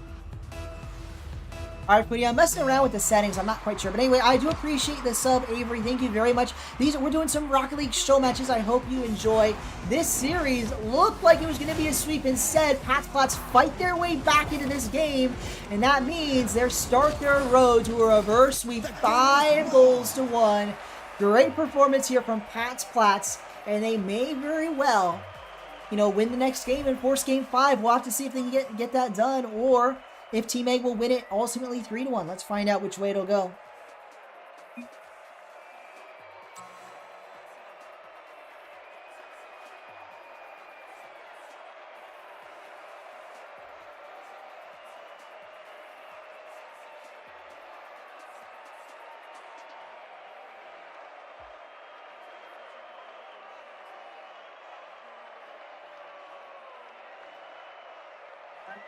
Alright, Pooty, I'm messing around with the settings. I'm not quite sure. But anyway, I do appreciate the sub, Avery. Thank you very much. We're doing some Rocket League show matches. I hope you enjoy. This series looked like it was going to be a sweep. Instead, Pat's Platts fight their way back into this game. And that means they start their road to a reverse sweep. 5-1. Great performance here from Pat's Platts. And they may very well, you know, win the next game and force game 5. We'll have to see if they can get that done, or if Team Egg will win it ultimately 3-1. Let's find out which way it'll go.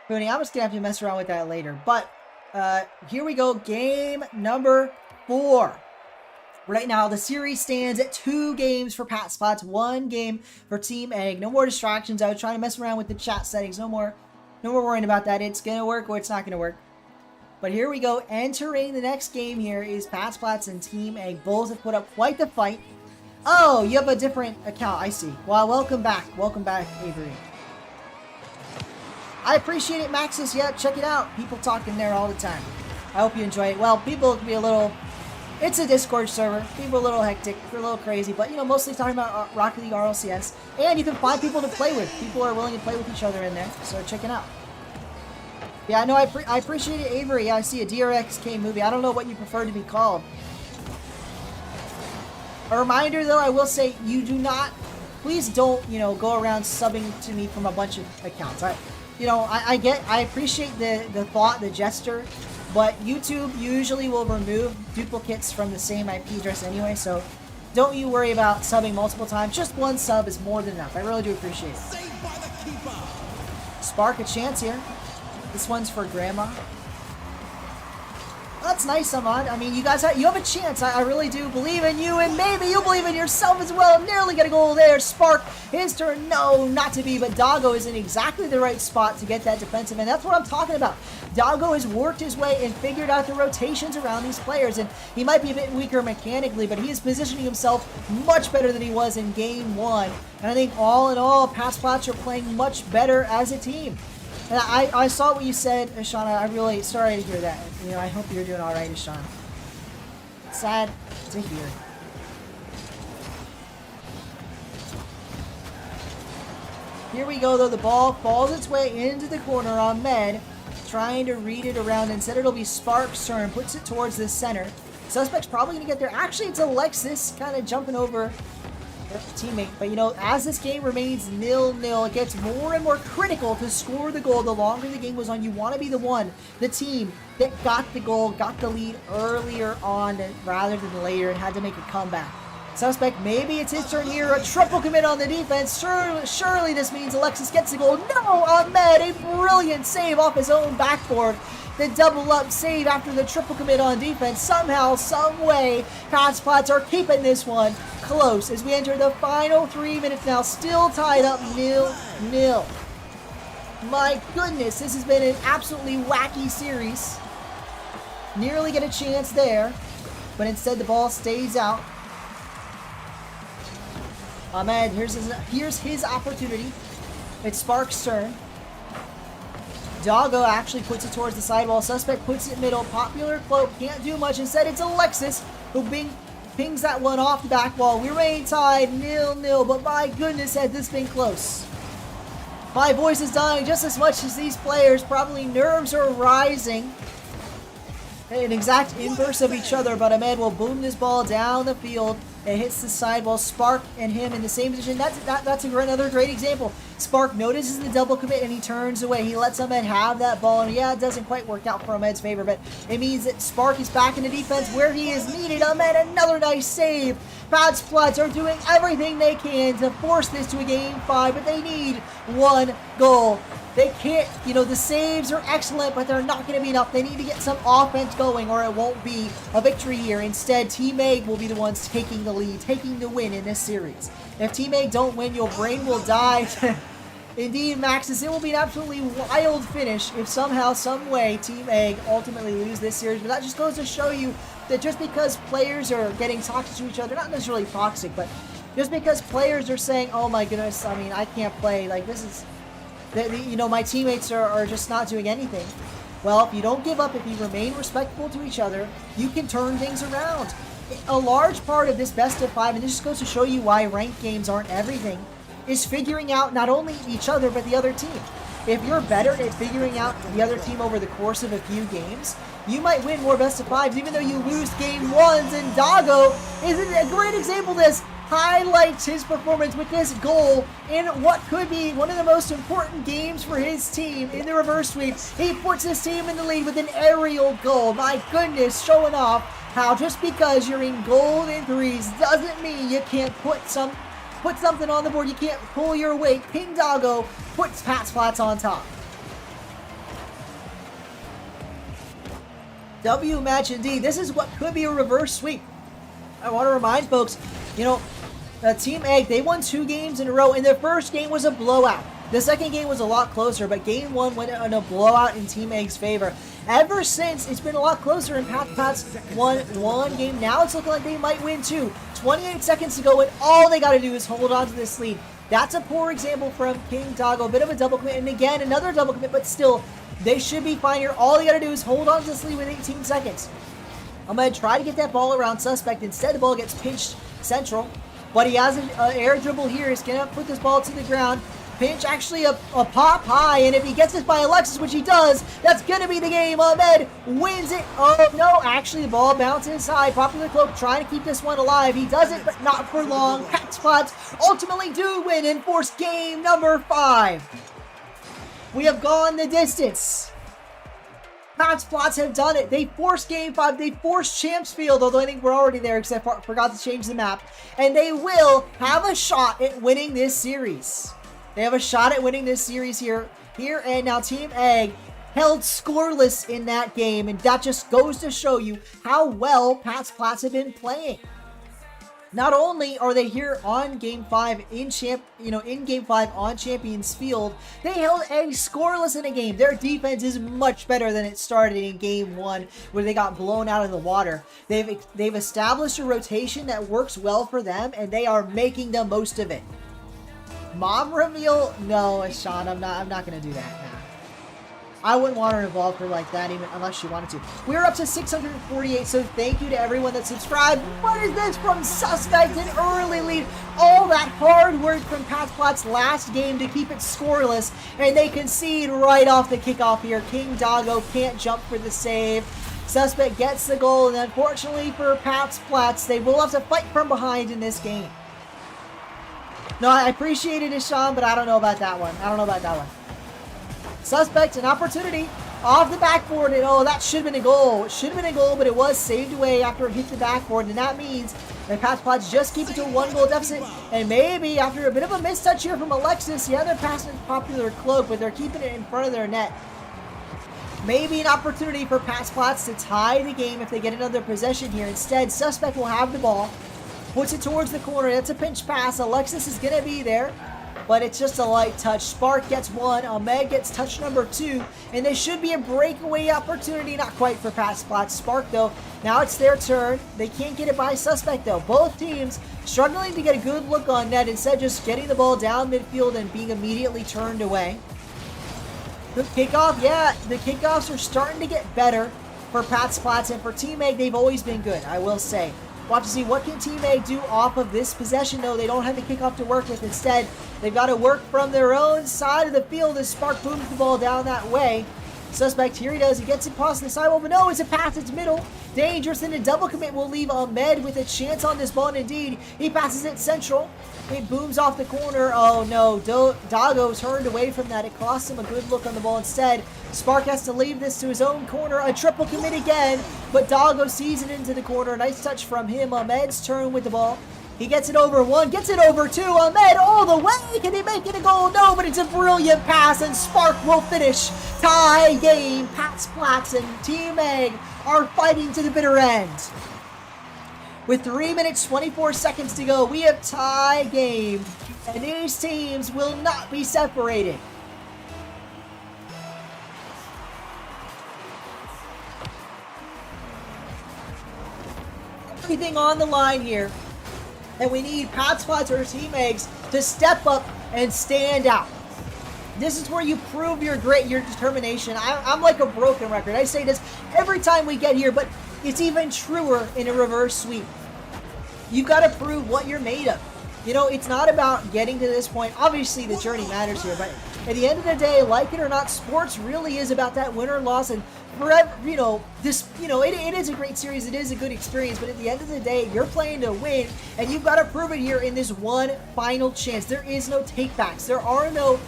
Mooney, I'm just going to have to mess around with that later. But here we go. Game number 4. Right now, the series stands at 2 games for Pat's Platts, 1 game for Team Egg. No more distractions. I was trying to mess around with the chat settings. No more worrying about that. It's going to work or it's not going to work. But here we go. Entering the next game here is Pat's Platts and Team Egg. Bulls have put up quite the fight. Oh, you have a different account. I see. Well, welcome back. Welcome back, Avery. I appreciate it, Maxis. Yeah, check it out. People talking there all the time. I hope you enjoy it. Well, people can be a little... It's a Discord server. People are a little hectic. They're a little crazy. But, you know, mostly talking about Rocket League RLCS. And you can find people to play with. People are willing to play with each other in there. So check it out. Yeah, I know. I appreciate it, Avery. Yeah, I see a DRXK movie. I don't know what you prefer to be called. A reminder, though, I will say, you do not... Please don't, you know, go around subbing to me from a bunch of accounts. I appreciate the thought, the gesture, but YouTube usually will remove duplicates from the same IP address anyway, so don't you worry about subbing multiple times. Just 1 sub is more than enough. I really do appreciate it. Spark a chance here. This one's for Grandma. That's nice, Ahmad. I mean, you guys you have a chance. I really do believe in you, and maybe you believe in yourself as well. Nearly get a goal there. Spark, his turn. No, not to be, but Doggo is in exactly the right spot to get that defensive, and that's what I'm talking about. Doggo has worked his way and figured out the rotations around these players, and he might be a bit weaker mechanically, but he is positioning himself much better than he was in Game 1. And I think all in all, Pats are playing much better as a team. And I saw what you said, Ashana. I'm really sorry to hear that. You know, I hope you're doing all right, Ashana. Sad to hear. Here we go, though. The ball falls its way into the corner on Med, trying to read it around. Instead, it'll be Spark's turn. Puts it towards the center. Suspect's probably going to get there. Actually, it's Alexis kind of jumping over teammate, but you know, as this game remains 0-0, it gets more and more critical to score the goal the longer the game goes on. You want to be the team that got the goal, got the lead earlier on rather than later and had to make a comeback. Suspect, maybe it's his turn here, a triple commit on the defense. Surely this means Alexis gets the goal. No, Ahmed, a brilliant save off his own backboard. The double up save after the triple commit on defense. Somehow, some way, Pats are keeping this one close as we enter the final 3 minutes now. Still tied up 0-0. My goodness, this has been an absolutely wacky series. Nearly get a chance there, but instead the ball stays out. Ahmed, here's his opportunity. It's Spark's turn. Doggo actually puts it towards the sidewall. Suspect puts it middle. Popular Cloak can't do much. Instead, it's Alexis who pings that one off the back wall. We remain tied 0-0, but my goodness, had this been close. My voice is dying just as much as these players. Probably nerves are rising. An exact inverse of each other, but Ahmed will boom this ball down the field. It hits the sidewall. Spark and him in the same position. That's another great example. Spark notices the double commit and he turns away. He lets Ahmed have that ball, and yeah, it doesn't quite work out for Ahmed's favor, but it means that Spark is back in the defense where he is needed. Ahmed, another nice save. Pats are doing everything they can to force this to a Game 5, but they need one goal. They can't, you know, the saves are excellent, but they're not going to be enough. They need to get some offense going or it won't be a victory here. Instead, Team Egg will be the ones taking the lead, taking the win in this series. If Team Egg don't win, your brain will die. Indeed, Maxis, it will be an absolutely wild finish if somehow, some way, Team Egg ultimately lose this series. But that just goes to show you that just because players are getting toxic to each other, not necessarily toxic, but just because players are saying, oh my goodness, I mean, I can't play, like this is... you know, my teammates are just not doing anything. Well, if you don't give up, if you remain respectful to each other, you can turn things around. A large part of this best of 5, and this just goes to show you why ranked games aren't everything, is figuring out not only each other, but the other team. If you're better at figuring out the other team over the course of a few games, you might win more best of 5s, even though you lose Game 1s, and Doggo is a great example of this. Highlights his performance with this goal in what could be one of the most important games for his team in the reverse sweep. He puts his team in the lead with an aerial goal. My goodness, showing off how just because you're in gold in threes doesn't mean you can't put something on the board. You can't pull your weight. King Doggo puts Pats on top. W match indeed. This is what could be a reverse sweep. I want to remind folks, you know, Team Egg, they won 2 games in a row, and their first game was a blowout. The second game was a lot closer, but Game 1 went on a blowout in Team Egg's favor. Ever since, it's been a lot closer, and Pats won 1 game. Now it's looking like they might win 2. 28 seconds to go, and all they got to do is hold on to this lead. That's a poor example from King Doggo. A bit of a double commit, and again, another double commit, but still, they should be fine here. All they got to do is hold on to this lead with 18 seconds. I'm going to try to get that ball around Suspect. Instead, the ball gets pinched central. But he has an air dribble here. He's going to put this ball to the ground. Pinch actually a pop high. And if he gets this by Alexis, which he does, that's going to be the game. Ahmed wins it. Oh, no. Actually, the ball bounces high. Popular Cloak trying to keep this one alive. He does it, but not for long. Pats ultimately do win and force game number 5. We have gone the distance. Pats have done it. They forced Game 5. They forced Champsfield, although I think we're already there because I forgot to change the map. And they will have a shot at winning this series. They have a shot at winning this series here. And now Team Egg held scoreless in that game, and that just goes to show you how well Pats Plats have been playing. Not only are they here on Game 5 in Game 5 on Champions Field, they held a scoreless in a game. Their defense is much better than it started in Game 1, where they got blown out of the water. They've established a rotation that works well for them, and they are making the most of it. Mom reveal? No, Sean, I'm not gonna do that now. I wouldn't want to involve her like that, even unless she wanted to. We're up to 648, so thank you to everyone that subscribed. What is this from Suspect? An early lead. All that hard work from Pats Plats last game to keep it scoreless, and they concede right off the kickoff here. King Doggo can't jump for the save. Suspect gets the goal, and unfortunately for Pats Plats, they will have to fight from behind in this game. No, I appreciated it, Sean, but I don't know about that one. Suspect, an opportunity off the backboard, and oh, that should have been a goal. It should have been a goal, but it was saved away after it hit the backboard, and that means that Pats Plats just keep it to a 1-goal deficit, and maybe after a bit of a mistouch here from Alexis, yeah, they're passing a popular cloak, but they're keeping it in front of their net. Maybe an opportunity for Pats Plats to tie the game if they get another possession here. Instead, Suspect will have the ball, puts it towards the corner. That's a pinch pass. Alexis is going to be there, but it's just a light touch. Spark gets one. Ahmed gets touch number 2, and there should be a breakaway opportunity. Not quite for Pats Plats. Spark, though, now it's their turn. They can't get it by Suspect, though. Both teams struggling to get a good look on net, instead just getting the ball down midfield and being immediately turned away. The kickoff, yeah, the kickoffs are starting to get better for Pats Plats, and for Team Egg, they've always been good, I will say. We'll have to see what can Team Egg do off of this possession, though. They don't have the kickoff to work with. Instead, they've got to work from their own side of the field as Spark booms the ball down that way. Suspect, here he does. He gets it past the sidewall, but no, it's a pass. It's middle. Dangerous, and a double commit will leave Ahmed with a chance on this ball, and indeed, he passes it central. It booms off the corner. Oh no, Doggo turned away from that. It cost him a good look on the ball instead. Spark has to leave this to his own corner. A triple commit again, but Doggo sees it into the corner. Nice touch from him. Ahmed's turn with the ball. He gets it over 1, gets it over 2. Ahmed all the way. Can he make it a goal? No, but it's a brilliant pass, and Spark will finish. Tie game. Pats Plats and Team Egg are fighting to the bitter end. With 3 minutes, 24 seconds to go, we have tie game, and these teams will not be separated. Everything on the line here, and we need Pats Plats or Team Eggs to step up and stand out. This is where you prove your determination. I'm like a broken record. I say this every time we get here, but it's even truer in a reverse sweep. You've got to prove what you're made of. You know, it's not about getting to this point. Obviously, the journey matters here, but at the end of the day, like it or not, sports really is about that win or loss. And forever, it is a great series. It is a good experience, but at the end of the day, you're playing to win, and you've got to prove it here in this one final chance. There is no takebacks. There are no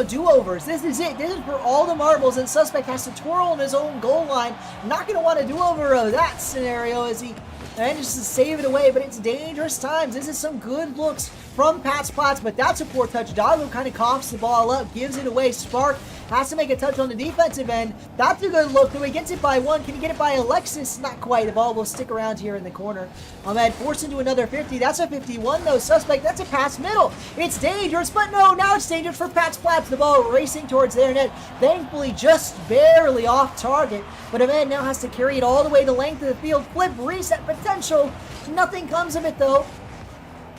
do-overs. This is it. This is for all the marbles, and Suspect has to twirl on his own goal line. Not going to want a do-over of that scenario as he manages to save it away, but it's dangerous times. This is some good looks from Pats Plats, but that's a poor touch. Doggo kind of coughs the ball up, gives it away. Spark has to make a touch on the defensive end. That's a good look, though. He gets it by 1. Can he get it by Alexis? Not quite. The ball will stick around here in the corner. Ahmed forced into another 50. That's a 51, though. Suspect, that's a pass middle. It's dangerous, but no, now it's dangerous for Pats Plats. The ball racing towards their net. Thankfully, just barely off target, but Ahmed now has to carry it all the way the length of the field. Flip, reset potential. Nothing comes of it, though.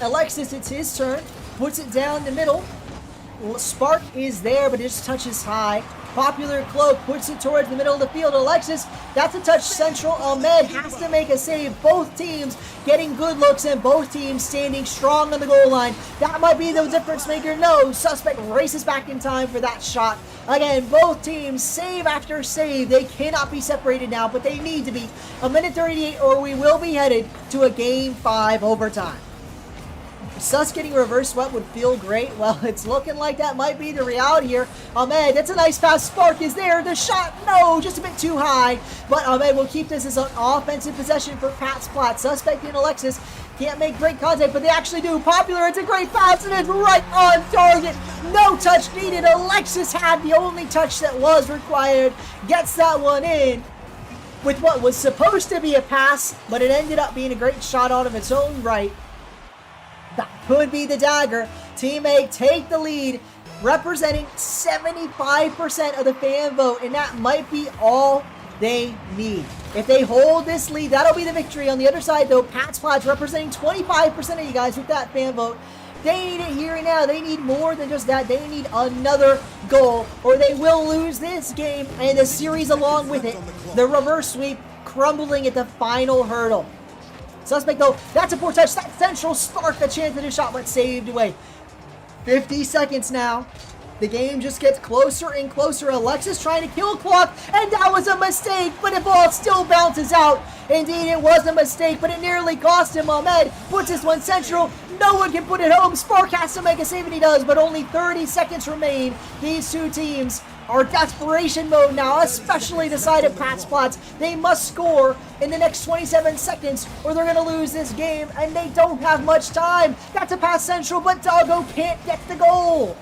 Alexis, it's his turn. Puts it down the middle. Spark is there, but it just touches high. Popular Cloak puts it towards the middle of the field. Alexis, that's a touch central. Ahmed has to make a save. Both teams getting good looks, and both teams standing strong on the goal line. That might be the difference maker. No, Suspect races back in time for that shot. Again, both teams save after save. They cannot be separated now, but they need to be. A minute 38, or we will be headed to a Game 5 overtime. Sus getting reverse swept would feel great. Well, it's looking like that might be the reality here. Ahmed, that's a nice pass. Spark is there. The shot, no, just a bit too high. But Ahmed will keep this as an offensive possession for Pats Plats. Suspect and Alexis Can't make great contact, but they actually do. Popular, it's a great pass, and it's right on target. No touch needed. Alexis had the only touch that was required. Gets that one in with what was supposed to be a pass, but it ended up being a great shot out of its own right. That could be the dagger. Team A take the lead, representing 75% of the fan vote, and that might be all they need. If they hold this lead, that'll be the victory. On the other side, though, Pat's Plots representing 25% of you guys with that fan vote. They need it here and now. They need more than just that. They need another goal, or they will lose this game and the series along with it. The reverse sweep crumbling at the final hurdle. Suspect, though, that's a poor touch. That central sparked the chance of the shot, but saved away. 50 seconds now. The game just gets closer and closer. Alexis trying to kill clock, and that was a mistake, but the ball still bounces out. Indeed, it was a mistake, but it nearly cost him. Ahmed puts this one central. No one can put it home. Spark has to make a save, and he does, but only 30 seconds remain. These two teams are desperation mode now, especially the side of Pat's Plots. They must score in the next 27 seconds, or they're going to lose this game, and they don't have much time. That's a pass central, but Doggo can't get the goal.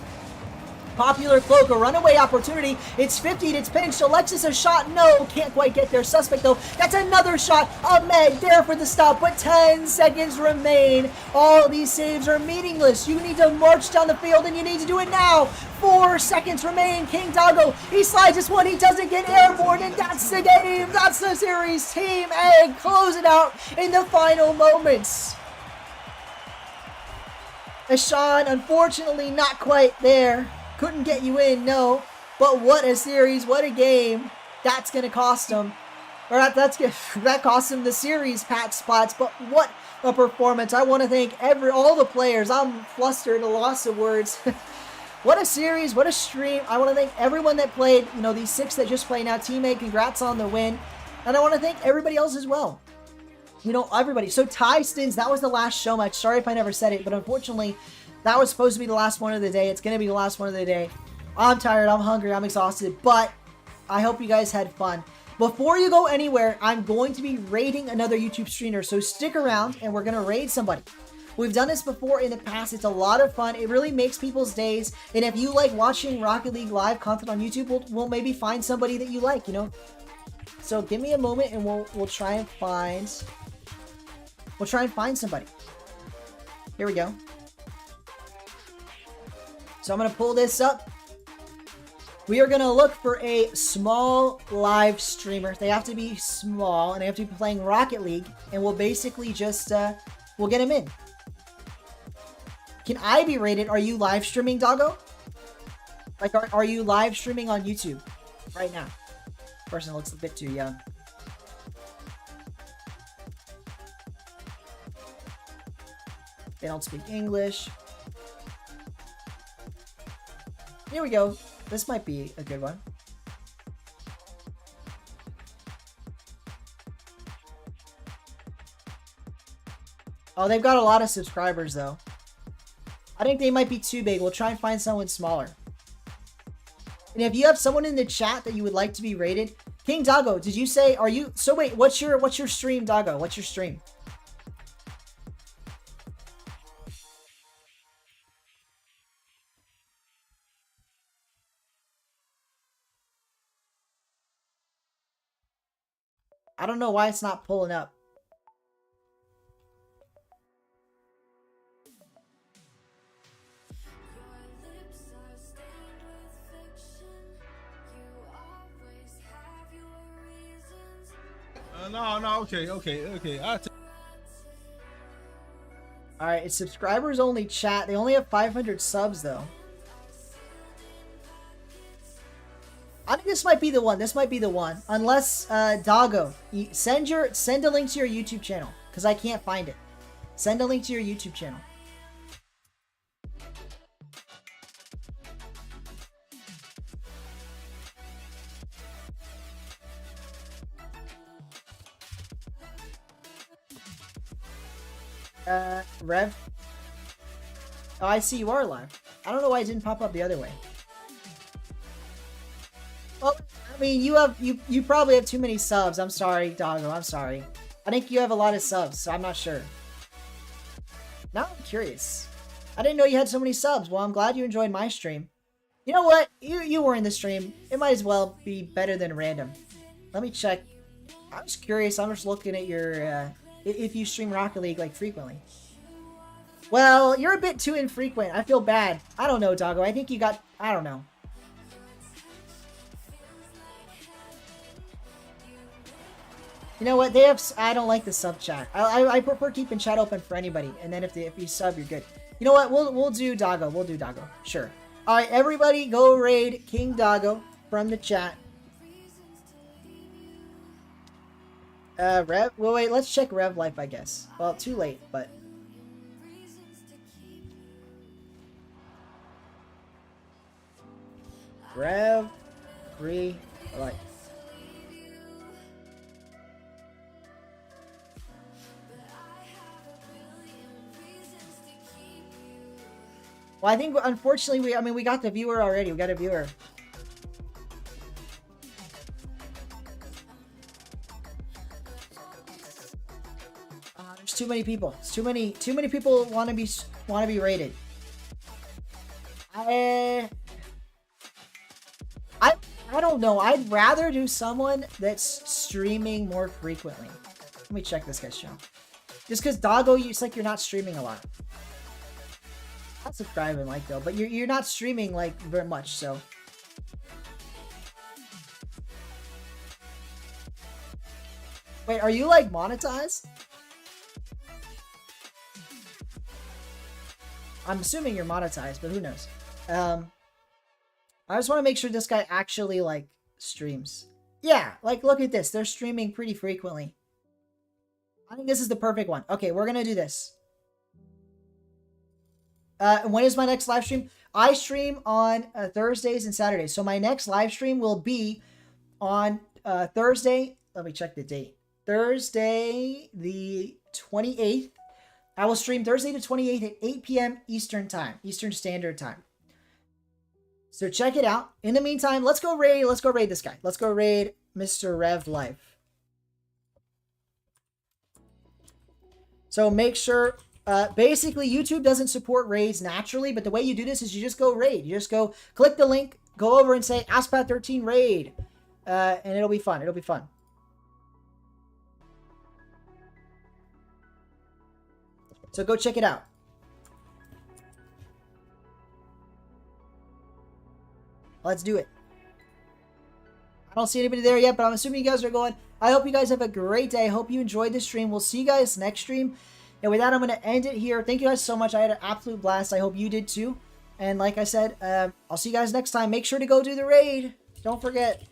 Popular Cloak, a runaway opportunity. It's 50, it's pinched. Alexis a shot, no, can't quite get there. Suspect, though, that's another shot. Ahmed there for the stop, but 10 seconds remain. All these saves are meaningless. You need to march down the field, and you need to do it now. 4 seconds remain. King Doggo, he slides this one, he doesn't get airborne, and that's the game. That's the series. Team A close it out in the final moments. Ashan, unfortunately, not quite there. Couldn't get you in, no. But what a series, what a game. That's going to cost him. Or that cost him the series, Pat's Plots. But what a performance. I want to thank all the players. I'm flustered, a loss of words. What a series, what a stream. I want to thank everyone that played. You know, these 6 that just play now. Teammate, congrats on the win. And I want to thank everybody else as well. You know, everybody. So Ty Stins, that was the last show match. Sorry if I never said it, but unfortunately, that was supposed to be the last one of the day. It's going to be the last one of the day. I'm tired. I'm hungry. I'm exhausted. But I hope you guys had fun. Before you go anywhere, I'm going to be raiding another YouTube streamer. So stick around and we're going to raid somebody. We've done this before in the past. It's a lot of fun. It really makes people's days. And if you like watching Rocket League live content on YouTube, we'll maybe find somebody that you like, you know. So give me a moment and we'll try and find somebody. Here we go. So I'm going to pull this up. We are going to look for a small live streamer. They have to be small and they have to be playing Rocket League. And we'll basically just, we'll get them in. Can I be rated? Are you live streaming, Doggo? Like, are you live streaming on YouTube right now? Person looks a bit too young. They don't speak English. Here we go. This might be a good one. Oh, they've got a lot of subscribers, though. I think they might be too big. We'll try and find someone smaller. And if you have someone in the chat that you would like to be rated, King Doggo, did you say, are you, so wait, what's your stream, Doggo? What's your stream? I don't know why it's not pulling up. No, okay. Alright, it's subscribers only chat. They only have 500 subs, though. I think this might be the one. This might be the one. Unless, Doggo, send a link to your YouTube channel. Because I can't find it. Send a link to your YouTube channel. Rev? Oh, I see you are live. I don't know why it didn't pop up the other way. Well, I mean, you probably have too many subs. I'm sorry, Doggo. I'm sorry. I think you have a lot of subs, so I'm not sure. Now I'm curious. I didn't know you had so many subs. Well, I'm glad you enjoyed my stream. You know what? You were in the stream. It might as well be better than random. Let me check. I was curious. I'm just looking at your, if you stream Rocket League, like, frequently. Well, you're a bit too infrequent. I feel bad. I don't know, Doggo. I think you got... I don't know. You know what? They have... I don't like the sub chat. I prefer keeping chat open for anybody. And then if you sub, you're good. You know what? We'll do Doggo. We'll do Doggo. Sure. Alright, everybody go raid King Doggo from the chat. Rev? Well, wait. Let's check Rev Life, I guess. Well, too late, but... Rev, free, life. Well, I think, unfortunately, we got the viewer already. We got a viewer. There's too many people. It's too many people want to be rated. I don't know. I'd rather do someone that's streaming more frequently. Let me check this guy's channel. Just because Doggo, it's like you're not streaming a lot. I'll subscribe and like though, but you're not streaming like very much, so. Wait, are you like monetized? I'm assuming you're monetized, but who knows? I just want to make sure this guy actually, like, streams. Yeah, like, look at this. They're streaming pretty frequently. I think this is the perfect one. Okay, we're going to do this. When is my next live stream? I stream on Thursdays and Saturdays. So my next live stream will be on Thursday. Let me check the date. Thursday the 28th. I will stream Thursday the 28th at 8 p.m. Eastern Time. Eastern Standard Time. So check it out. In the meantime, let's go raid this guy. Let's go raid Mr. Rev Life. So make sure, basically YouTube doesn't support raids naturally, but the way you do this is you just go raid. You just go click the link, go over and say Aspat13 raid. And it'll be fun. It'll be fun. So go check it out. Let's do it. I don't see anybody there yet, but I'm assuming you guys are going. I hope you guys have a great day. I hope you enjoyed this stream. We'll see you guys next stream. And with that, I'm going to end it here. Thank you guys so much. I had an absolute blast. I hope you did too. And like I said, I'll see you guys next time. Make sure to go do the raid. Don't forget.